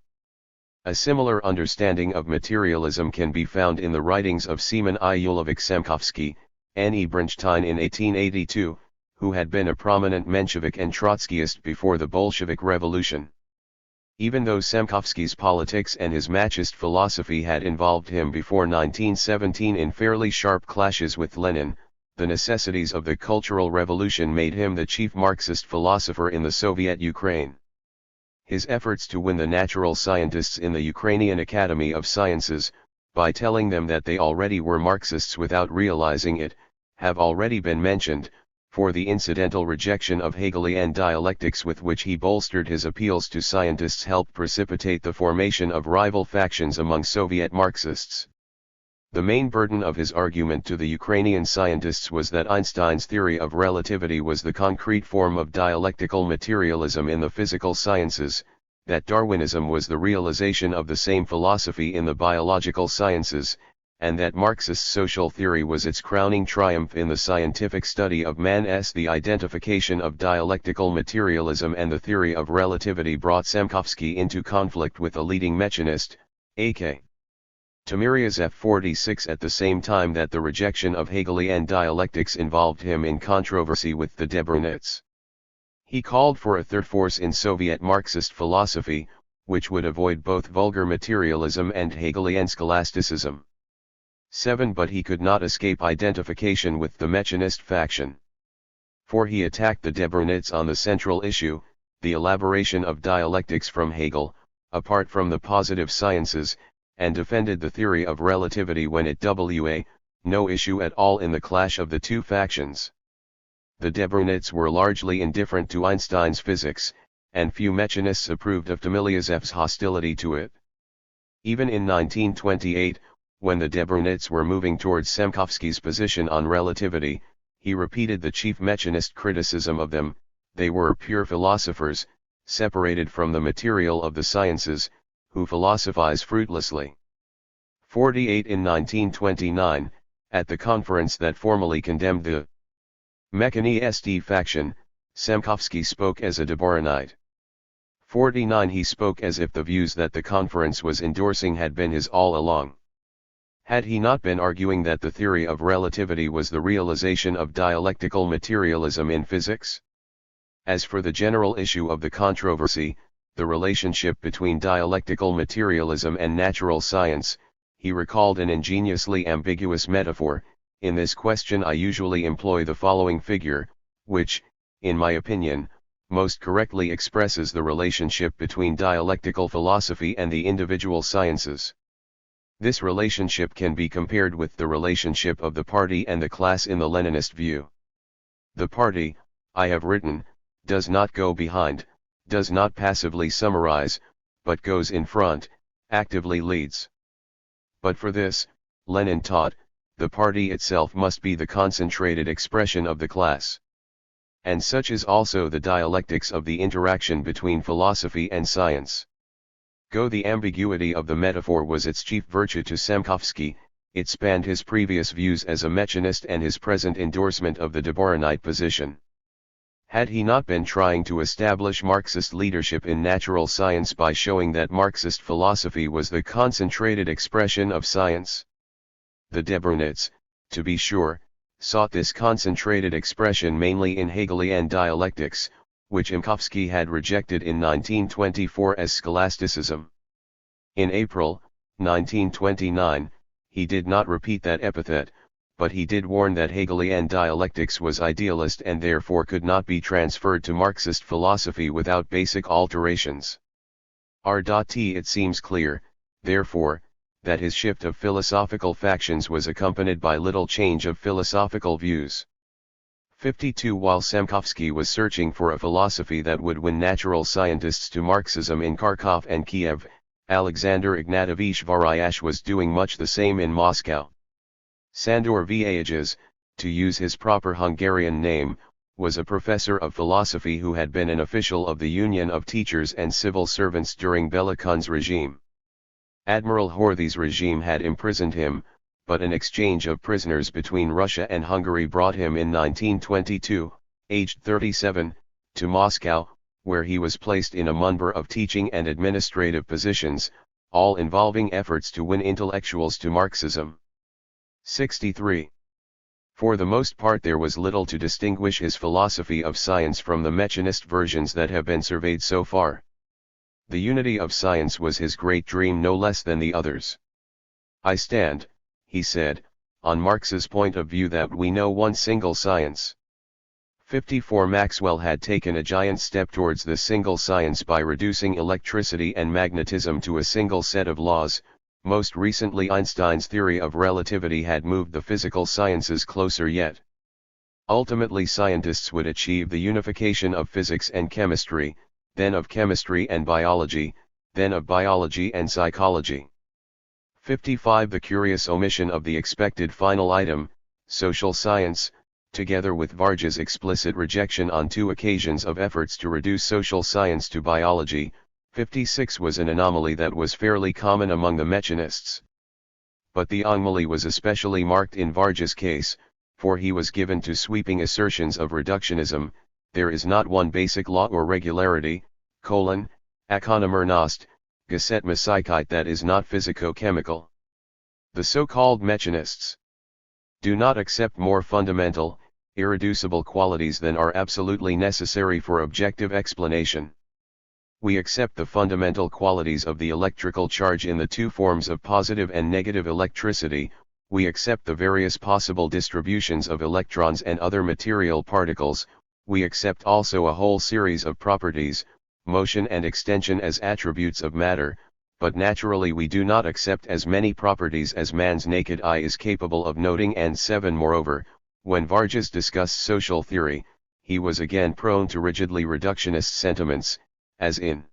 A similar understanding of materialism can be found in the writings of Semen I. Semkovsky, N.E. Bronstein in 1882, who had been a prominent Menshevik and Trotskyist before the Bolshevik Revolution. Even though Semkovsky's politics and his Machist philosophy had involved him before 1917 in fairly sharp clashes with Lenin, the necessities of the Cultural Revolution made him the chief Marxist philosopher in the Soviet Ukraine. His efforts to win the natural scientists in the Ukrainian Academy of Sciences, by telling them that they already were Marxists without realizing it, have already been mentioned, for the incidental rejection of Hegelian dialectics with which he bolstered his appeals to scientists helped precipitate the formation of rival factions among Soviet Marxists. The main burden of his argument to the Ukrainian scientists was that Einstein's theory of relativity was the concrete form of dialectical materialism in the physical sciences, that Darwinism was the realization of the same philosophy in the biological sciences, and that Marxist social theory was its crowning triumph in the scientific study of man. The identification of dialectical materialism and the theory of relativity brought Semkovsky into conflict with a leading mechanist, A.K. Timirias F46, at the same time that the rejection of Hegelian dialectics involved him in controversy with the Debrunets. He called for a third force in Soviet Marxist philosophy, which would avoid both vulgar materialism and Hegelian scholasticism. 7. But he could not escape identification with the mechanist faction. For he attacked the Debrunets on the central issue, the elaboration of dialectics from Hegel, apart from the positive sciences, and defended the theory of relativity when it was no issue at all in the clash of the two factions. The Debrunets were largely indifferent to Einstein's physics, and few mechanists approved of Timiliasev's hostility to it. Even in 1928, when the Debrunets were moving towards Semkovsky's position on relativity, he repeated the chief mechanist criticism of them: they were pure philosophers, separated from the material of the sciences, who philosophize fruitlessly. 48. In 1929, at the conference that formally condemned the Mechanist faction, Semkovsky spoke as a Deborahite. 49. He spoke as if the views that the conference was endorsing had been his all along. Had he not been arguing that the theory of relativity was the realization of dialectical materialism in physics? As for the general issue of the controversy, the relationship between dialectical materialism and natural science, he recalled an ingeniously ambiguous metaphor: in this question I usually employ the following figure, which, in my opinion, most correctly expresses the relationship between dialectical philosophy and the individual sciences. This relationship can be compared with the relationship of the party and the class in the Leninist view. The party, I have written, does not go behind, does not passively summarize, but goes in front, actively leads. But for this, Lenin taught, the party itself must be the concentrated expression of the class. And such is also the dialectics of the interaction between philosophy and science. The ambiguity of the metaphor was its chief virtue to Semkovsky. It spanned his previous views as a mechanist and his present endorsement of the Deborahite position. Had he not been trying to establish Marxist leadership in natural science by showing that Marxist philosophy was the concentrated expression of science? The Debrunets, to be sure, sought this concentrated expression mainly in Hegelian dialectics, which Semkovsky had rejected in 1924 as scholasticism. In April 1929, he did not repeat that epithet, but he did warn that Hegelian dialectics was idealist and therefore could not be transferred to Marxist philosophy without basic alterations. It seems clear, therefore, that his shift of philosophical factions was accompanied by little change of philosophical views. 52. While Semkovsky was searching for a philosophy that would win natural scientists to Marxism in Kharkov and Kiev, Alexander Ignatievich Varyash was doing much the same in Moscow. Sandor Vyages, to use his proper Hungarian name, was a professor of philosophy who had been an official of the Union of Teachers and Civil Servants during Belakun's regime. Admiral Horthy's regime had imprisoned him, but an exchange of prisoners between Russia and Hungary brought him in 1922, aged 37, to Moscow, where he was placed in a number of teaching and administrative positions, all involving efforts to win intellectuals to Marxism. 63. For the most part there was little to distinguish his philosophy of science from the mechanist versions that have been surveyed so far. The unity of science was his great dream no less than the others. I stand, he said, on Marx's point of view that we know one single science. 54. Maxwell had taken a giant step towards the single science by reducing electricity and magnetism to a single set of laws. Most recently Einstein's theory of relativity had moved the physical sciences closer yet. Ultimately scientists would achieve the unification of physics and chemistry, then of chemistry and biology, then of biology and psychology. 55. The curious omission of the expected final item, social science, together with Varja's explicit rejection on 2 occasions of efforts to reduce social science to biology, 56 was an anomaly that was fairly common among the mechanists. But the anomaly was especially marked in Vargas' case, for he was given to sweeping assertions of reductionism. There is not one basic law or regularity, economernost, gesetme psychite, that is not physico-chemical. The so-called mechanists do not accept more fundamental, irreducible qualities than are absolutely necessary for objective explanation. We accept the fundamental qualities of the electrical charge in the two forms of positive and negative electricity. We accept the various possible distributions of electrons and other material particles. We accept also a whole series of properties, motion and extension, as attributes of matter, but naturally we do not accept as many properties as man's naked eye is capable of noting. And 7. Moreover, when Vargas discussed social theory, he was again prone to rigidly reductionist sentiments, as in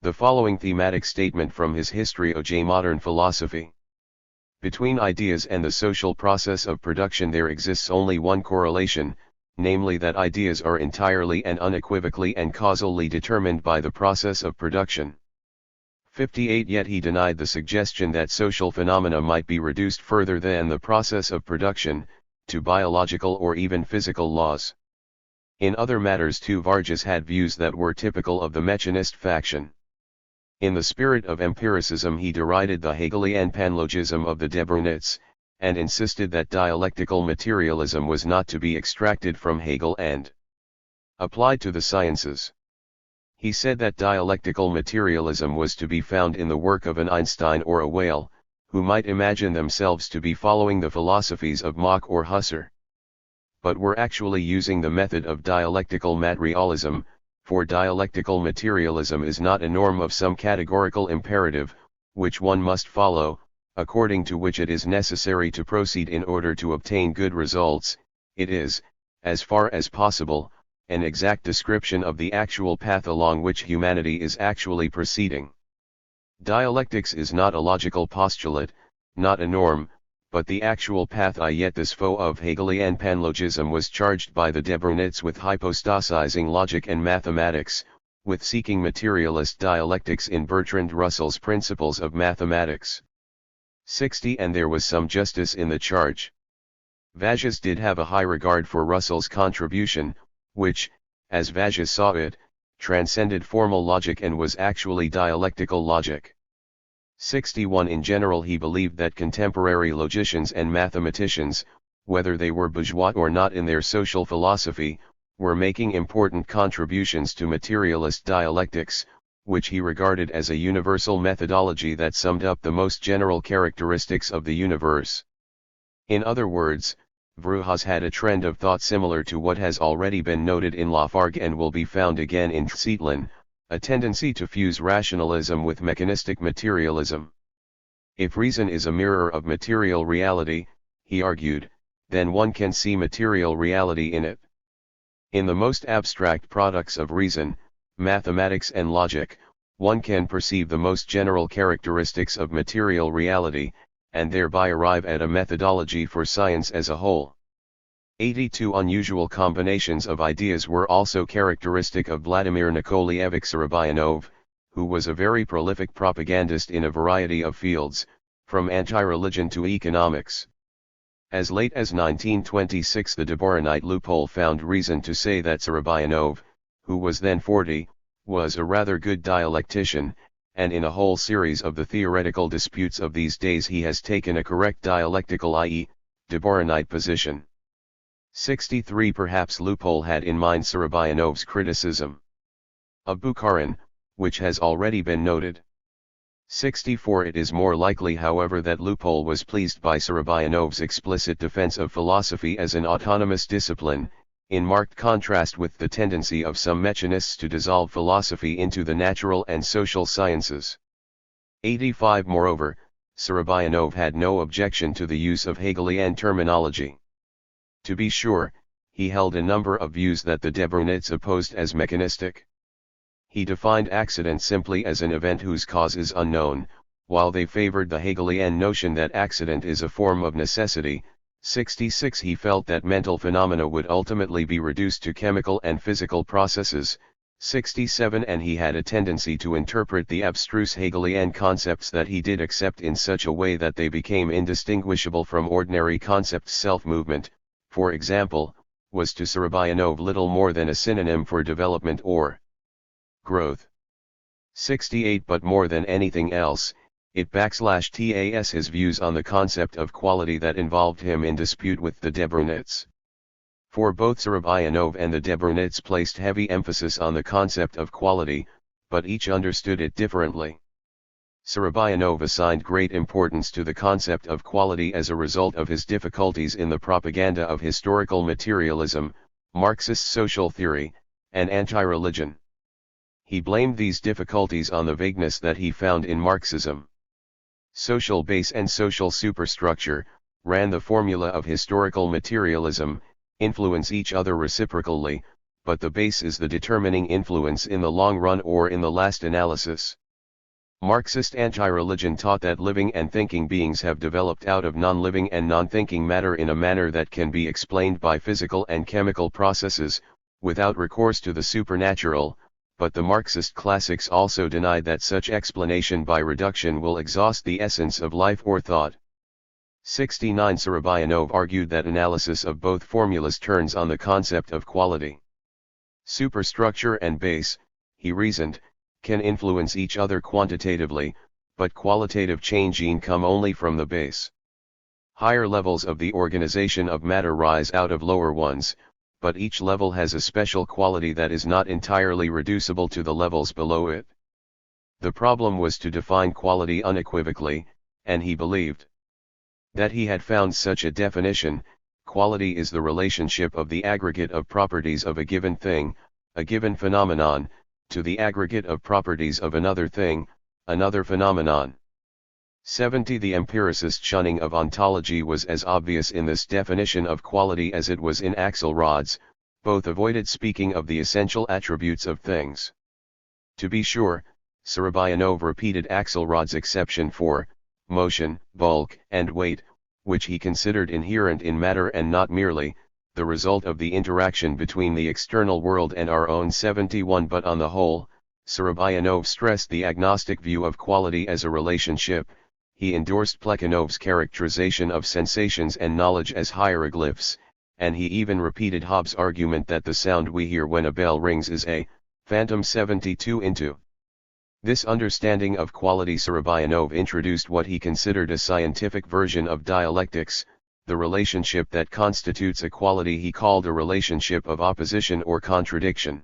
the following thematic statement from his History of Modern Philosophy. Between ideas and the social process of production there exists only one correlation, namely that ideas are entirely and unequivocally and causally determined by the process of production. 58. Yet he denied the suggestion that social phenomena might be reduced further than the process of production, to biological or even physical laws. In other matters too Vargas had views that were typical of the mechanist faction. In the spirit of empiricism he derided the Hegelian panlogism of the Debrunits, and insisted that dialectical materialism was not to be extracted from Hegel and applied to the sciences. He said that dialectical materialism was to be found in the work of an Einstein or a Whale, who might imagine themselves to be following the philosophies of Mach or Husserl, but were actually using the method of dialectical materialism, for dialectical materialism is not a norm of some categorical imperative, which one must follow, according to which it is necessary to proceed in order to obtain good results. It is, as far as possible, an exact description of the actual path along which humanity is actually proceeding. Dialectics is not a logical postulate, not a norm, but the actual path. Yet this foe of Hegelian panlogism was charged by the Debrunits with hypostasizing logic and mathematics, with seeking materialist dialectics in Bertrand Russell's Principles of Mathematics. 60. And there was some justice in the charge. Vargas did have a high regard for Russell's contribution, which, as Vargas saw it, transcended formal logic and was actually dialectical logic. 61. In general he believed that contemporary logicians and mathematicians, whether they were bourgeois or not in their social philosophy, were making important contributions to materialist dialectics, which he regarded as a universal methodology that summed up the most general characteristics of the universe. In other words, Vargas had a trend of thought similar to what has already been noted in Lafargue and will be found again in Tsetlin, a tendency to fuse rationalism with mechanistic materialism. If reason is a mirror of material reality, he argued, then one can see material reality in it. In the most abstract products of reason, mathematics and logic, one can perceive the most general characteristics of material reality, and thereby arrive at a methodology for science as a whole. 82. Unusual combinations of ideas were also characteristic of Vladimir Nikolaevich Sorobayanov, who was a very prolific propagandist in a variety of fields, from anti-religion to economics. As late as 1926 the Dvorinite loophole found reason to say that Sorobayanov, who was then 40, was a rather good dialectician, and in a whole series of the theoretical disputes of these days he has taken a correct dialectical, i.e., Dvorinite position. 63. Perhaps loophole had in mind Sorobayanov's criticism of Bukharin, which has already been noted. 64. It is more likely however that loophole was pleased by Sorobayanov's explicit defense of philosophy as an autonomous discipline, in marked contrast with the tendency of some mechanists to dissolve philosophy into the natural and social sciences. 85. Moreover, Sorobayanov had no objection to the use of Hegelian terminology. To be sure, he held a number of views that the Debrunits opposed as mechanistic. He defined accident simply as an event whose cause is unknown, while they favored the Hegelian notion that accident is a form of necessity. 66. He felt that mental phenomena would ultimately be reduced to chemical and physical processes. 67 And he had a tendency to interpret the abstruse Hegelian concepts that he did accept in such a way that they became indistinguishable from ordinary concepts. Self-movement, for example, was to Sorobayanov little more than a synonym for development or growth. 68 But more than anything else, it /tas his views on the concept of quality that involved him in dispute with the Debrunits. For both Sorobayanov and the Debrunits placed heavy emphasis on the concept of quality, but each understood it differently. Sorobayanov assigned great importance to the concept of quality as a result of his difficulties in the propaganda of historical materialism, Marxist social theory, and anti-religion. He blamed these difficulties on the vagueness that he found in Marxism. Social base and social superstructure, ran the formula of historical materialism, influence each other reciprocally, but the base is the determining influence in the long run or in the last analysis. Marxist anti-religion taught that living and thinking beings have developed out of non-living and non-thinking matter in a manner that can be explained by physical and chemical processes, without recourse to the supernatural, but the Marxist classics also denied that such explanation by reduction will exhaust the essence of life or thought. 69 Sorobayanov argued that analysis of both formulas turns on the concept of quality. Superstructure and base, he reasoned, can influence each other quantitatively, but qualitative changing come only from the base. Higher levels of the organization of matter rise out of lower ones, but each level has a special quality that is not entirely reducible to the levels below it. The problem was to define quality unequivocally, and he believed that he had found such a definition. Quality is the relationship of the aggregate of properties of a given thing, a given phenomenon, to the aggregate of properties of another thing, another phenomenon. 70 The empiricist shunning of ontology was as obvious in this definition of quality as it was in Axelrod's. Both avoided speaking of the essential attributes of things. To be sure, Sorobayanov repeated Axelrod's exception for motion, bulk, and weight, which he considered inherent in matter and not merely the result of the interaction between the external world and our own. 71 But on the whole, Sorobayanov stressed the agnostic view of quality as a relationship. He endorsed Plekhanov's characterization of sensations and knowledge as hieroglyphs, and he even repeated Hobbes' argument that the sound we hear when a bell rings is a phantom. 72 Into this understanding of quality, Sorobayanov introduced what he considered a scientific version of dialectics, the relationship that constitutes a quality he called a relationship of opposition or contradiction.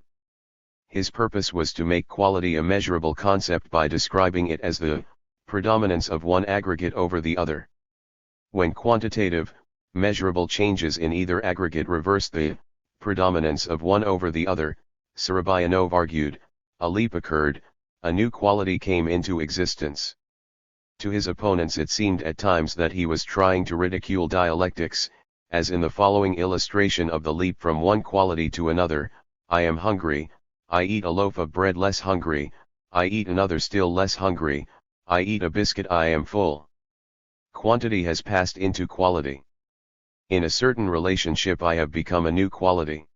His purpose was to make quality a measurable concept by describing it as the predominance of one aggregate over the other. When quantitative, measurable changes in either aggregate reverse the predominance of one over the other, Sorobayanov argued, a leap occurred, a new quality came into existence. To his opponents it seemed at times that he was trying to ridicule dialectics, as in the following illustration of the leap from one quality to another: I am hungry, I eat a loaf of bread less hungry, I eat another still less hungry, I eat a biscuit I am full. Quantity has passed into quality. In a certain relationship I have become a new quality.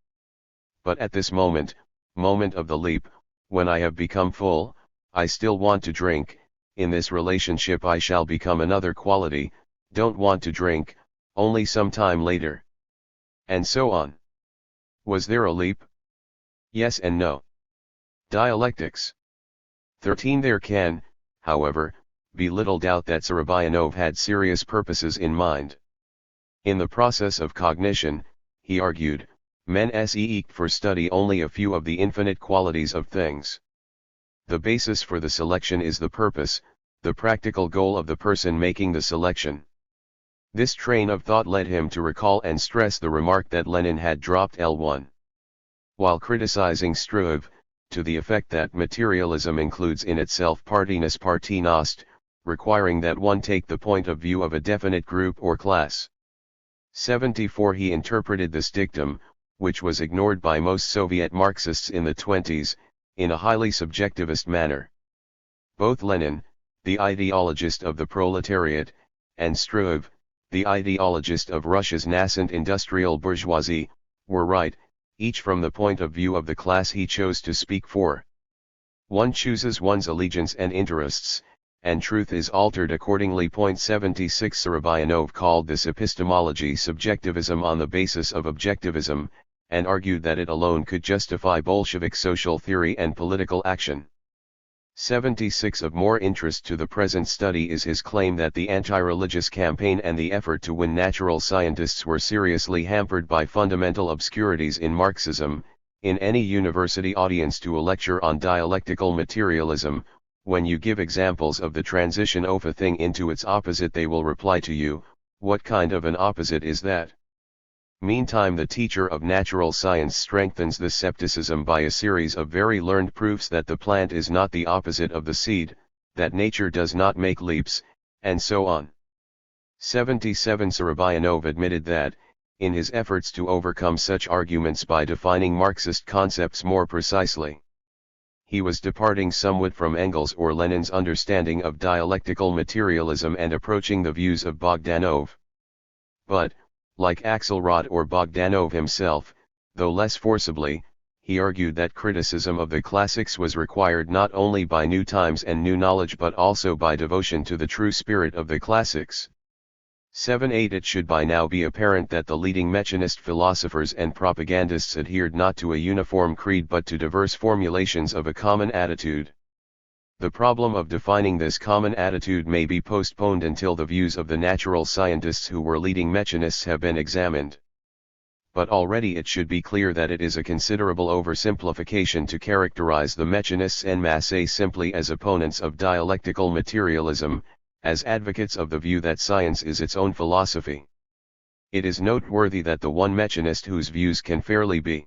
But at this moment of the leap, when I have become full, I still want to drink. In this relationship I shall become another quality, don't want to drink, only some time later. And so on. Was there a leap? Yes and no. Dialectics. 13 There can, however, be little doubt that Sorobayanov had serious purposes in mind. In the process of cognition, he argued, men seek for study only a few of the infinite qualities of things. The basis for the selection is the purpose, the practical goal of the person making the selection. This train of thought led him to recall and stress the remark that Lenin had dropped L1. While criticizing Struve, to the effect that materialism includes in itself partiness partinost, requiring that one take the point of view of a definite group or class. 74 He interpreted this dictum, which was ignored by most Soviet Marxists in the 20s, in a highly subjectivist manner. Both Lenin, the ideologist of the proletariat, and Struve, the ideologist of Russia's nascent industrial bourgeoisie, were right, each from the point of view of the class he chose to speak for. One chooses one's allegiance and interests, and truth is altered accordingly. 76 Sorobayanov called this epistemology subjectivism on the basis of objectivism, and argued that it alone could justify Bolshevik social theory and political action. 76 Of more interest to the present study is his claim that the anti-religious campaign and the effort to win natural scientists were seriously hampered by fundamental obscurities in Marxism. In any university audience to a lecture on dialectical materialism, when you give examples of the transition of a thing into its opposite, they will reply to you, "What kind of an opposite is that?" Meantime, the teacher of natural science strengthens this skepticism by a series of very learned proofs that the plant is not the opposite of the seed, that nature does not make leaps, and so on. 77 Sorobayanov admitted that, in his efforts to overcome such arguments by defining Marxist concepts more precisely, he was departing somewhat from Engels or Lenin's understanding of dialectical materialism and approaching the views of Bogdanov. But, like Axelrod or Bogdanov himself, though less forcibly, he argued that criticism of the classics was required not only by new times and new knowledge but also by devotion to the true spirit of the classics. 7-8 It should by now be apparent that the leading Mechanist philosophers and propagandists adhered not to a uniform creed but to diverse formulations of a common attitude. The problem of defining this common attitude may be postponed until the views of the natural scientists who were leading Mechanists have been examined. But already it should be clear that it is a considerable oversimplification to characterize the Mechanists en masse simply as opponents of dialectical materialism, as advocates of the view that science is its own philosophy. It is noteworthy that the one Mechanist whose views can fairly be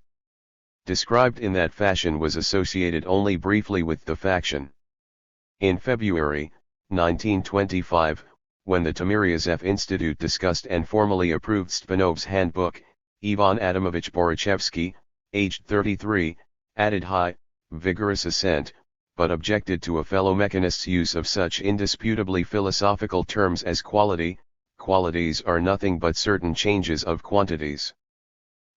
described in that fashion was associated only briefly with the faction. In February, 1925, when the Timiryazev Institute discussed and formally approved Spanov's handbook, Ivan Adamovich Boruchevsky, aged 33, added high, vigorous assent, but objected to a fellow mechanist's use of such indisputably philosophical terms as quality. Qualities are nothing but certain changes of quantities.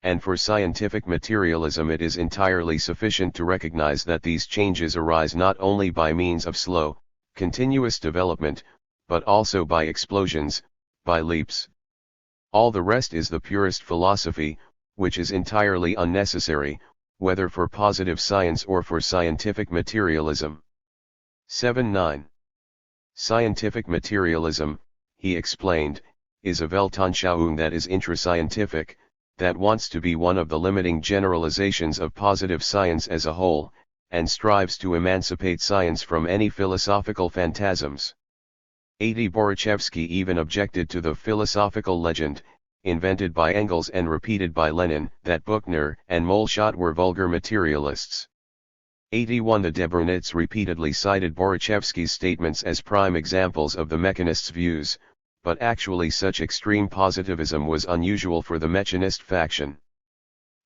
And for scientific materialism it is entirely sufficient to recognize that these changes arise not only by means of slow, continuous development, but also by explosions, by leaps. All the rest is the purest philosophy, which is entirely unnecessary, whether for positive science or for scientific materialism. 7-9 Scientific materialism, he explained, is a Weltanschauung that is intrascientific, that wants to be one of the limiting generalizations of positive science as a whole, and strives to emancipate science from any philosophical phantasms. 80 Boruchevsky even objected to the philosophical legend, invented by Engels and repeated by Lenin, that Buchner and Moleschott were vulgar materialists. 81 The Debrunits repeatedly cited Boruchevsky's statements as prime examples of the mechanists' views, but actually such extreme positivism was unusual for the Mechanist faction.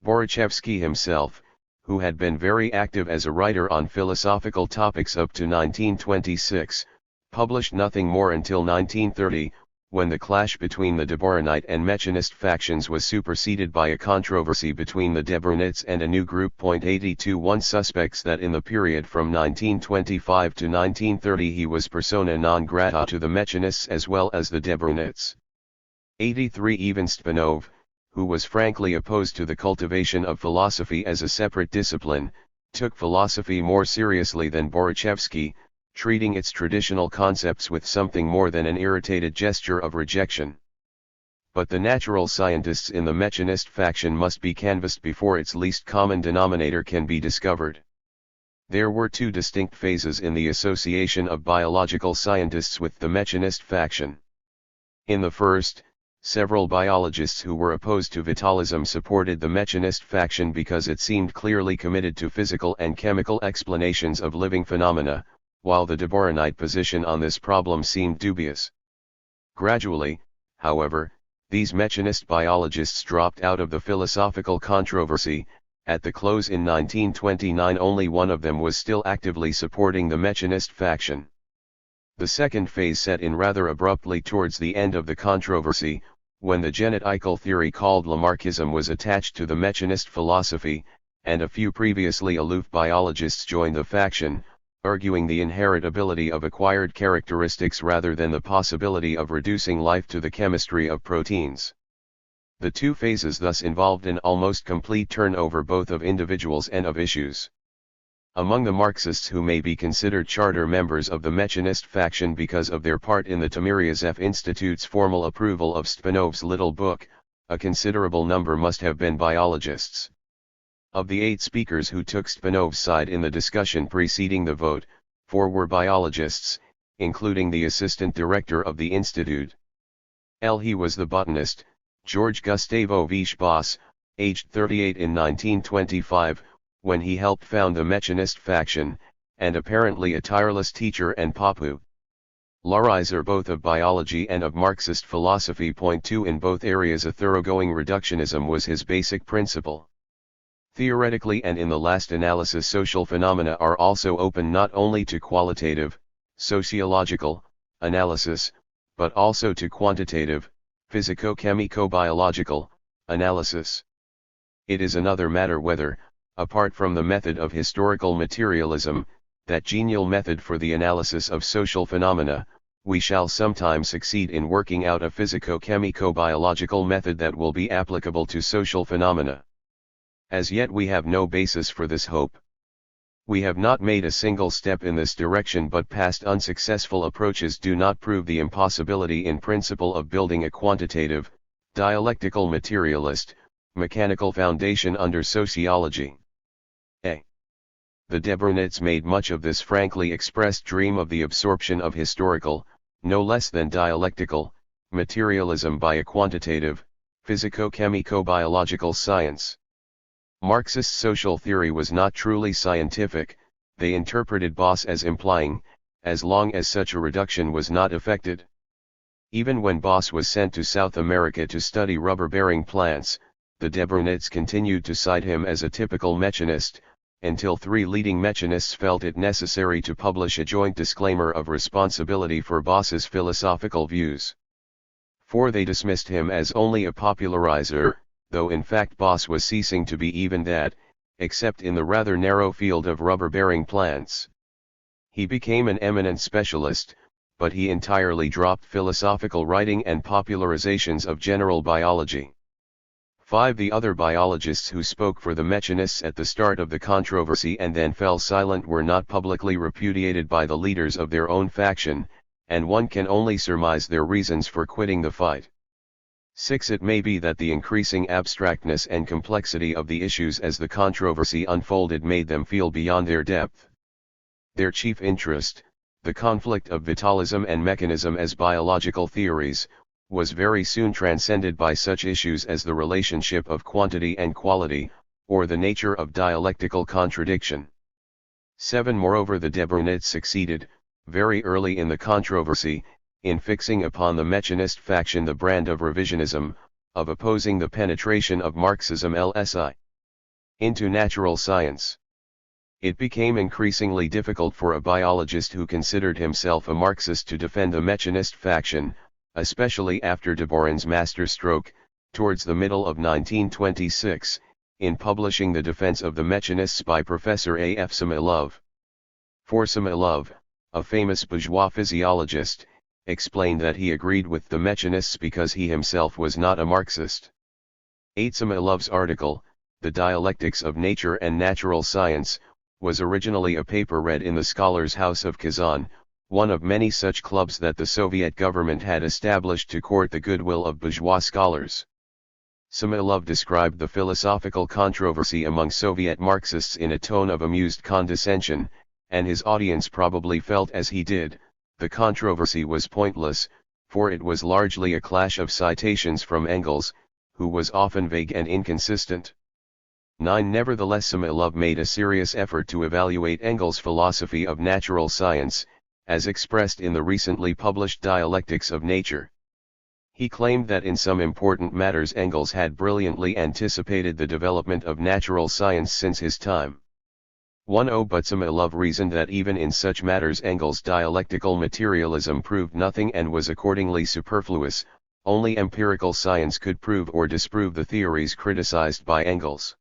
Boruchevsky himself, who had been very active as a writer on philosophical topics up to 1926, published nothing more until 1930, when the clash between the Debrunite and Mechanist factions was superseded by a controversy between the Debrunits and a new group. 82 One suspects that in the period from 1925 to 1930 he was persona non grata to the Mechanists as well as the Debrunits. 83 Even Spanov, who was frankly opposed to the cultivation of philosophy as a separate discipline, took philosophy more seriously than Boruchevsky, treating its traditional concepts with something more than an irritated gesture of rejection. But the natural scientists in the Mechanist faction must be canvassed before its least common denominator can be discovered. There were two distinct phases in the association of biological scientists with the Mechanist faction. In the first, several biologists who were opposed to vitalism supported the Mechanist faction because it seemed clearly committed to physical and chemical explanations of living phenomena, while the Debrunite position on this problem seemed dubious. Gradually, however, these Mechanist biologists dropped out of the philosophical controversy. At the close in 1929 only one of them was still actively supporting the Mechanist faction. The second phase set in rather abruptly towards the end of the controversy, when the genetical theory called Lamarckism was attached to the Mechanist philosophy, and a few previously aloof biologists joined the faction, arguing the inheritability of acquired characteristics rather than the possibility of reducing life to the chemistry of proteins. The two phases thus involved an almost complete turnover both of individuals and of issues. Among the Marxists who may be considered charter members of the Mechanist faction because of their part in the Timiryazev Institute's formal approval of Stepanov's little book, a considerable number must have been biologists. Of the 8 speakers who took Stepanov's side in the discussion preceding the vote, 4 were biologists, including the assistant director of the institute. He was the botanist, George Gustavovich Boss, aged 38 in 1925, when he helped found the Mechanist faction, and apparently a tireless teacher and papu. Lauriser both of biology and of Marxist philosophy point to in both areas a thoroughgoing reductionism was his basic principle. Theoretically and in the last analysis social phenomena are also open not only to qualitative, sociological, analysis, but also to quantitative, physico-chemico-biological, analysis. It is another matter whether, apart from the method of historical materialism, that genial method for the analysis of social phenomena, we shall sometime succeed in working out a physico-chemico-biological method that will be applicable to social phenomena. As yet we have no basis for this hope. We have not made a single step in this direction, but past unsuccessful approaches do not prove the impossibility in principle of building a quantitative, dialectical materialist, mechanical foundation under sociology. The Debrunets made much of this frankly expressed dream of the absorption of historical, no less than dialectical, materialism by a quantitative, physico-chemico-biological science. Marxist social theory was not truly scientific, they interpreted Boss as implying, as long as such a reduction was not effected. Even when Boss was sent to South America to study rubber-bearing plants, the Debrunets continued to cite him as a typical Mechanist, until 3 leading Mechanists felt it necessary to publish a joint disclaimer of responsibility for Boss's philosophical views. 4 they dismissed him as only a popularizer, though in fact Boss was ceasing to be even that, except in the rather narrow field of rubber-bearing plants. He became an eminent specialist, but he entirely dropped philosophical writing and popularizations of general biology. 5 the other biologists who spoke for the Mechanists at the start of the controversy and then fell silent were not publicly repudiated by the leaders of their own faction, and one can only surmise their reasons for quitting the fight. 6 it may be that the increasing abstractness and complexity of the issues as the controversy unfolded made them feel beyond their depth. Their chief interest, the conflict of vitalism and mechanism as biological theories, was very soon transcended by such issues as the relationship of quantity and quality, or the nature of dialectical contradiction. 7 moreover the Debrunets succeeded, very early in the controversy, in fixing upon the Mechanist faction the brand of revisionism, of opposing the penetration of Marxism into natural science. It became increasingly difficult for a biologist who considered himself a Marxist to defend the Mechanist faction, especially after Deborin's masterstroke, towards the middle of 1926, in publishing the defense of the Mechanists by Professor A. F. Samilov. For Samilov, a famous bourgeois physiologist, explained that he agreed with the Mechanists because he himself was not a Marxist. 8 Samilov's article, The Dialectics of Nature and Natural Science, was originally a paper read in the Scholars' House of Kazan, one of many such clubs that the Soviet government had established to court the goodwill of bourgeois scholars. Samilov described the philosophical controversy among Soviet Marxists in a tone of amused condescension, and his audience probably felt as he did. The controversy was pointless, for it was largely a clash of citations from Engels, who was often vague and inconsistent. 9 Nevertheless Samilov made a serious effort to evaluate Engels' philosophy of natural science, as expressed in the recently published Dialectics of Nature. He claimed that in some important matters Engels had brilliantly anticipated the development of natural science since his time. 10 But Samilov reasoned that even in such matters Engels' dialectical materialism proved nothing and was accordingly superfluous, only empirical science could prove or disprove the theories criticized by Engels.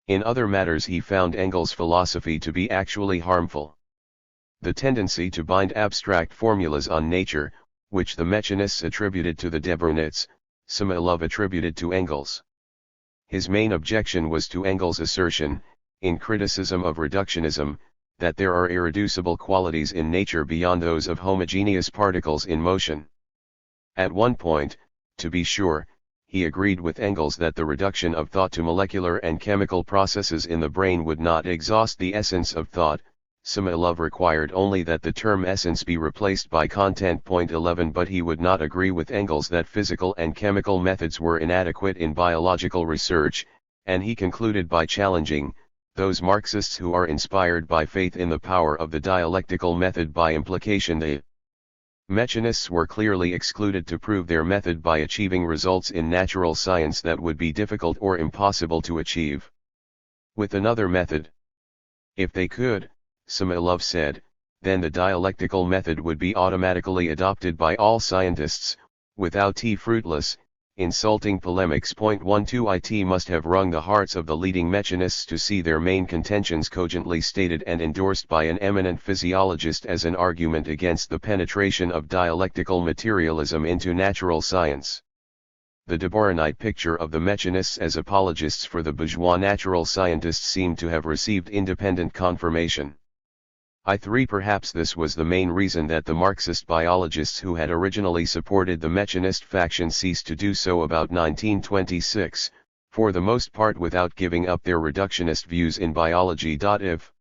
In other matters he found Engels' philosophy to be actually harmful. The tendency to bind abstract formulas on nature, which the mechanists attributed to the Debrunits, Samilov attributed to Engels. His main objection was to Engels' assertion, in criticism of reductionism, that there are irreducible qualities in nature beyond those of homogeneous particles in motion. At one point, to be sure, he agreed with Engels that the reduction of thought to molecular and chemical processes in the brain would not exhaust the essence of thought. Samilov required only that the term essence be replaced by content. 11 But he would not agree with Engels that physical and chemical methods were inadequate in biological research, and he concluded by challenging those Marxists who are inspired by faith in the power of the dialectical method. By implication, the mechanists were clearly excluded to prove their method by achieving results in natural science that would be difficult or impossible to achieve with another method. If they could, Samilov said, then the dialectical method would be automatically adopted by all scientists, without fruitless, insulting polemics. 12 It must have wrung the hearts of the leading mechanists to see their main contentions cogently stated and endorsed by an eminent physiologist as an argument against the penetration of dialectical materialism into natural science. The de Boronite picture of the mechanists as apologists for the bourgeois natural scientists seemed to have received independent confirmation. Perhaps this was the main reason that the Marxist biologists who had originally supported the mechanist faction ceased to do so about 1926, for the most part without giving up their reductionist views in biology. If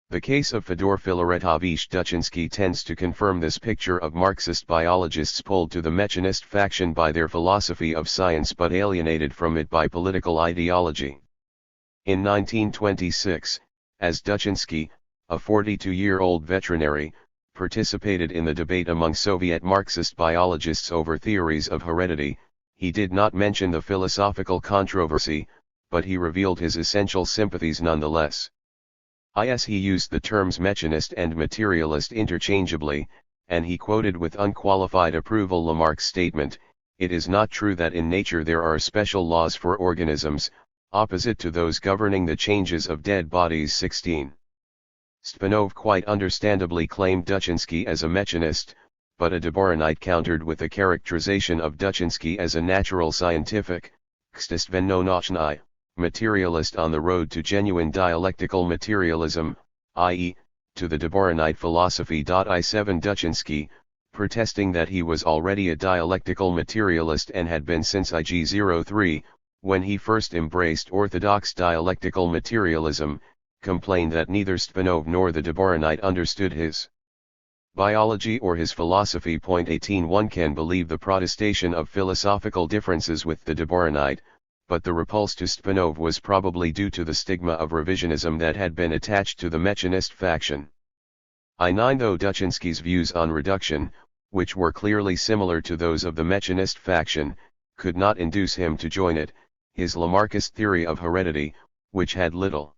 the case of Fyodor Filaretovich Duchinsky tends to confirm this picture of Marxist biologists pulled to the mechanist faction by their philosophy of science but alienated from it by political ideology. In 1926, as Duchinsky, a 42-year-old veterinary, participated in the debate among Soviet Marxist biologists over theories of heredity, he did not mention the philosophical controversy, but he revealed his essential sympathies nonetheless. He used the terms mechanist and materialist interchangeably, and he quoted with unqualified approval Lamarck's statement, "It is not true that in nature there are special laws for organisms, opposite to those governing the changes of dead bodies." 16. Spinov quite understandably claimed Duchinsky as a mechanist, but a de Boronite countered with a characterization of Duchinsky as a natural scientific, materialist on the road to genuine dialectical materialism, i.e., to the de Boronite philosophy. I7 Duchinsky, protesting that he was already a dialectical materialist and had been since IG03, when he first embraced orthodox dialectical materialism, complained that neither Spinov nor the de Boronite understood his biology or his philosophy. 18 One can believe the protestation of philosophical differences with the de Boronite, but the repulse to Spinov was probably due to the stigma of revisionism that had been attached to the mechanist faction. 9 Though Duchinsky's views on reduction, which were clearly similar to those of the mechanist faction, could not induce him to join it, his Lamarckist theory of heredity, which had little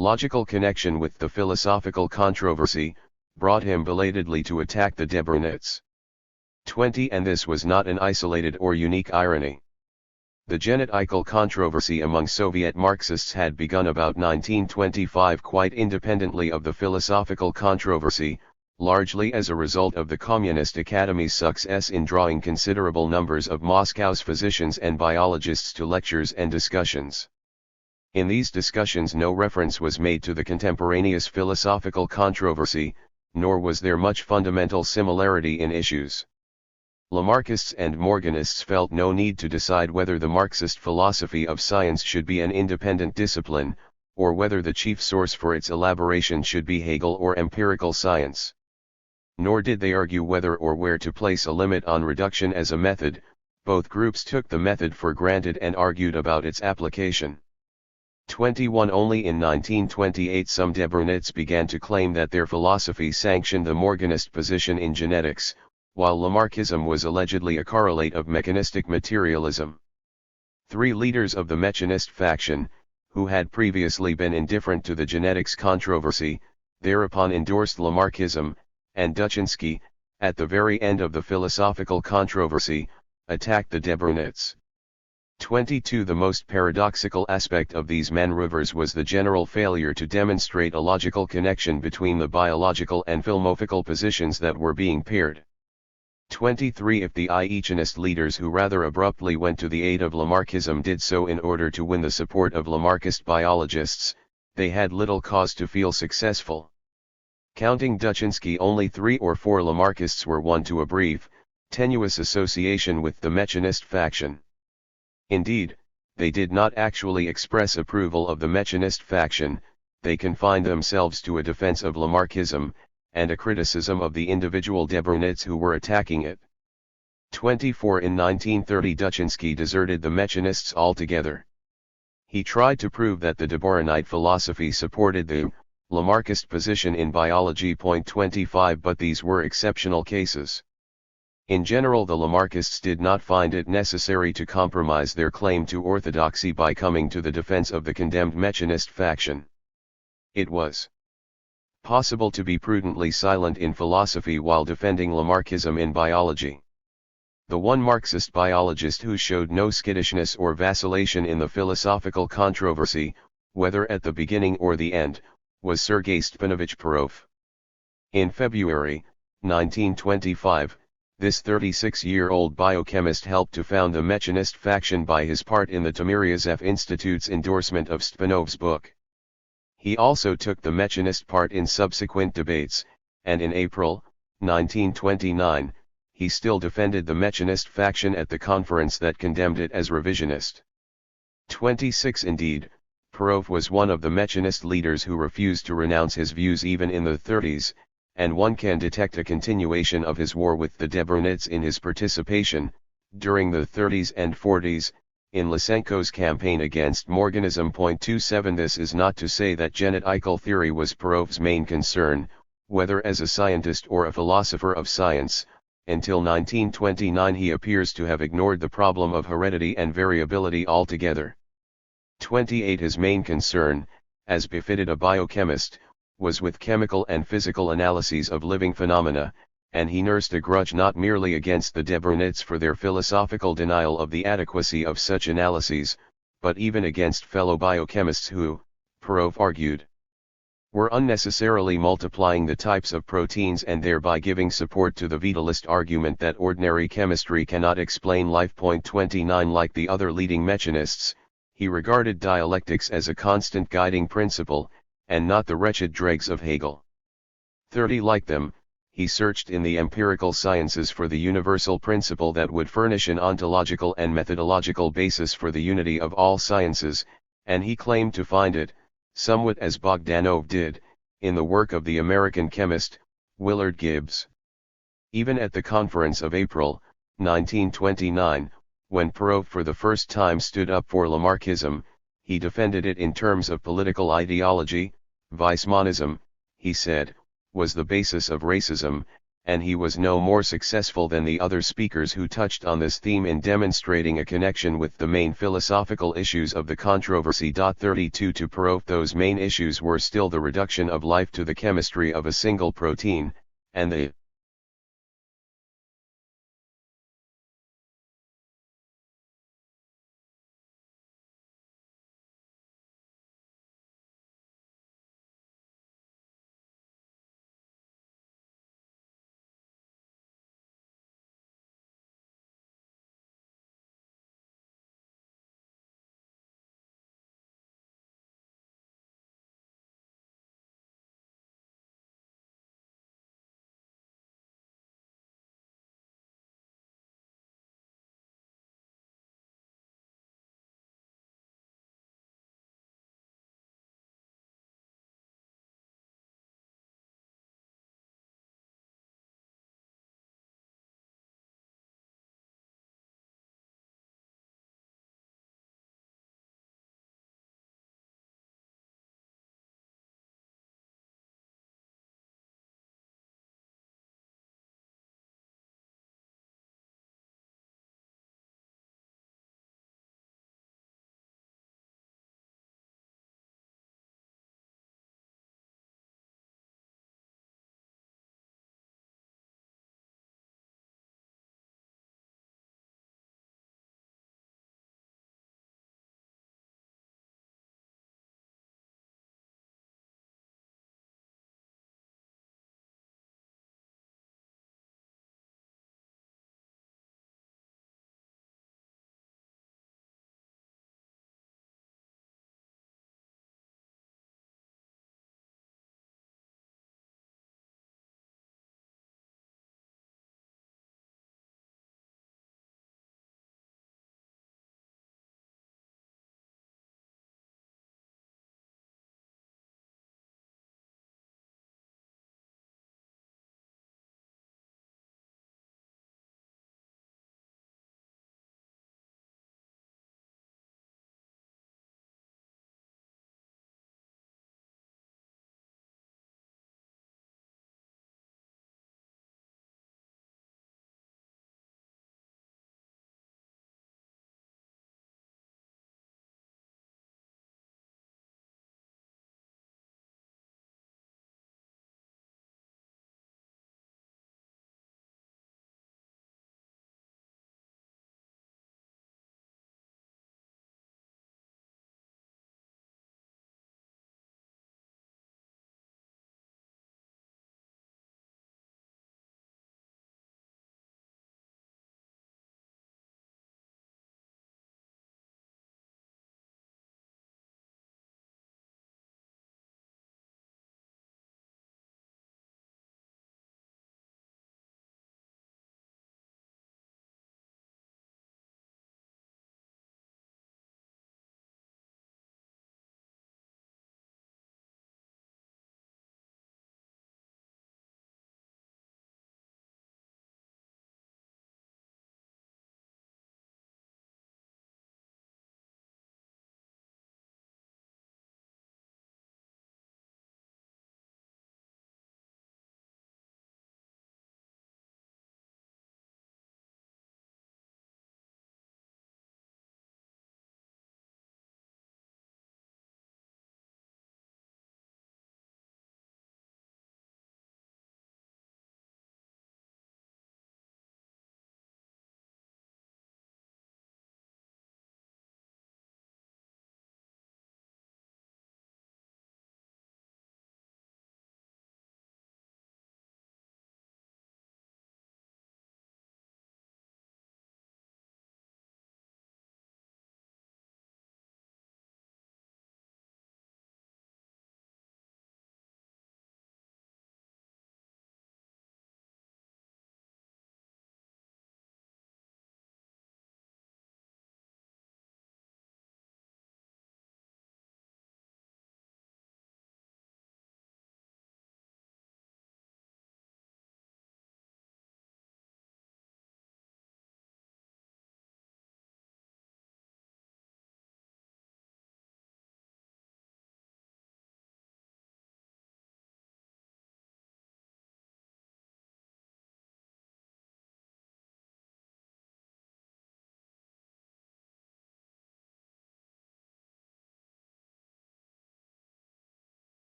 logical connection with the philosophical controversy, brought him belatedly to attack the Debrunits. 20 And this was not an isolated or unique irony. The genetical controversy among Soviet Marxists had begun about 1925 quite independently of the philosophical controversy, largely as a result of the Communist Academy's success in drawing considerable numbers of Moscow's physicians and biologists to lectures and discussions. In these discussions no reference was made to the contemporaneous philosophical controversy, nor was there much fundamental similarity in issues. Lamarckists and Morganists felt no need to decide whether the Marxist philosophy of science should be an independent discipline, or whether the chief source for its elaboration should be Hegel or empirical science. Nor did they argue whether or where to place a limit on reduction as a method. Both groups took the method for granted and argued about its application. 21 Only in 1928 some Debrunits began to claim that their philosophy sanctioned the Morganist position in genetics, while Lamarckism was allegedly a correlate of mechanistic materialism. 3 leaders of the mechanist faction, who had previously been indifferent to the genetics controversy, thereupon endorsed Lamarckism, and Duchinsky, at the very end of the philosophical controversy, attacked the Debrunets. 22. The most paradoxical aspect of these maneuvers was the general failure to demonstrate a logical connection between the biological and philosophical positions that were being paired. 23. If the Ayichanist leaders who rather abruptly went to the aid of Lamarckism did so in order to win the support of Lamarckist biologists, they had little cause to feel successful. Counting Duchinsky, only 3 or 4 Lamarckists were won to a brief, tenuous association with the Mechanist faction. Indeed, they did not actually express approval of the Mechanist faction, they confined themselves to a defense of Lamarckism, and a criticism of the individual Debrunets who were attacking it. 24. In 1930 Duchinsky deserted the Mechanists altogether. He tried to prove that the Debrunite philosophy supported the Lamarckist position in biology. 25. But these were exceptional cases. In general, the Lamarckists did not find it necessary to compromise their claim to orthodoxy by coming to the defense of the condemned Mechanist faction. It was possible to be prudently silent in philosophy while defending Lamarckism in biology. The one Marxist biologist who showed no skittishness or vacillation in the philosophical controversy, whether at the beginning or the end, was Sergei Stepanovich Perov. In February 1925, this 36-year-old biochemist helped to found the Mechanist faction by his part in the Timiryazev Institute's endorsement of Stepanov's book. He also took the Mechanist part in subsequent debates, and in April 1929, he still defended the Mechanist faction at the conference that condemned it as revisionist. 26. Indeed, Perov was one of the Mechanist leaders who refused to renounce his views even in the 30s, and one can detect a continuation of his war with the Debrunets in his participation, during the 30s and 40s, in Lysenko's campaign against Morganism. 27. This is not to say that genetical theory was Perov's main concern, whether as a scientist or a philosopher of science. Until 1929 he appears to have ignored the problem of heredity and variability altogether. 28. His main concern, as befitted a biochemist, was with chemical and physical analyses of living phenomena, and he nursed a grudge not merely against the Debrunets for their philosophical denial of the adequacy of such analyses, but even against fellow biochemists who, Perov argued, were unnecessarily multiplying the types of proteins and thereby giving support to the vitalist argument that ordinary chemistry cannot explain life. 29. Like the other leading mechanists, he regarded dialectics as a constant guiding principle, and not the wretched dregs of Hegel. 30. Like them, he searched in the empirical sciences for the universal principle that would furnish an ontological and methodological basis for the unity of all sciences, and he claimed to find it, somewhat as Bogdanov did, in the work of the American chemist, Willard Gibbs. Even at the conference of April 1929, when Perov for the first time stood up for Lamarckism, he defended it in terms of political ideology. Weissmannism, he said, was the basis of racism, and he was no more successful than the other speakers who touched on this theme in demonstrating a connection with the main philosophical issues of the controversy. 32. To Perov those main issues were still the reduction of life to the chemistry of a single protein, and the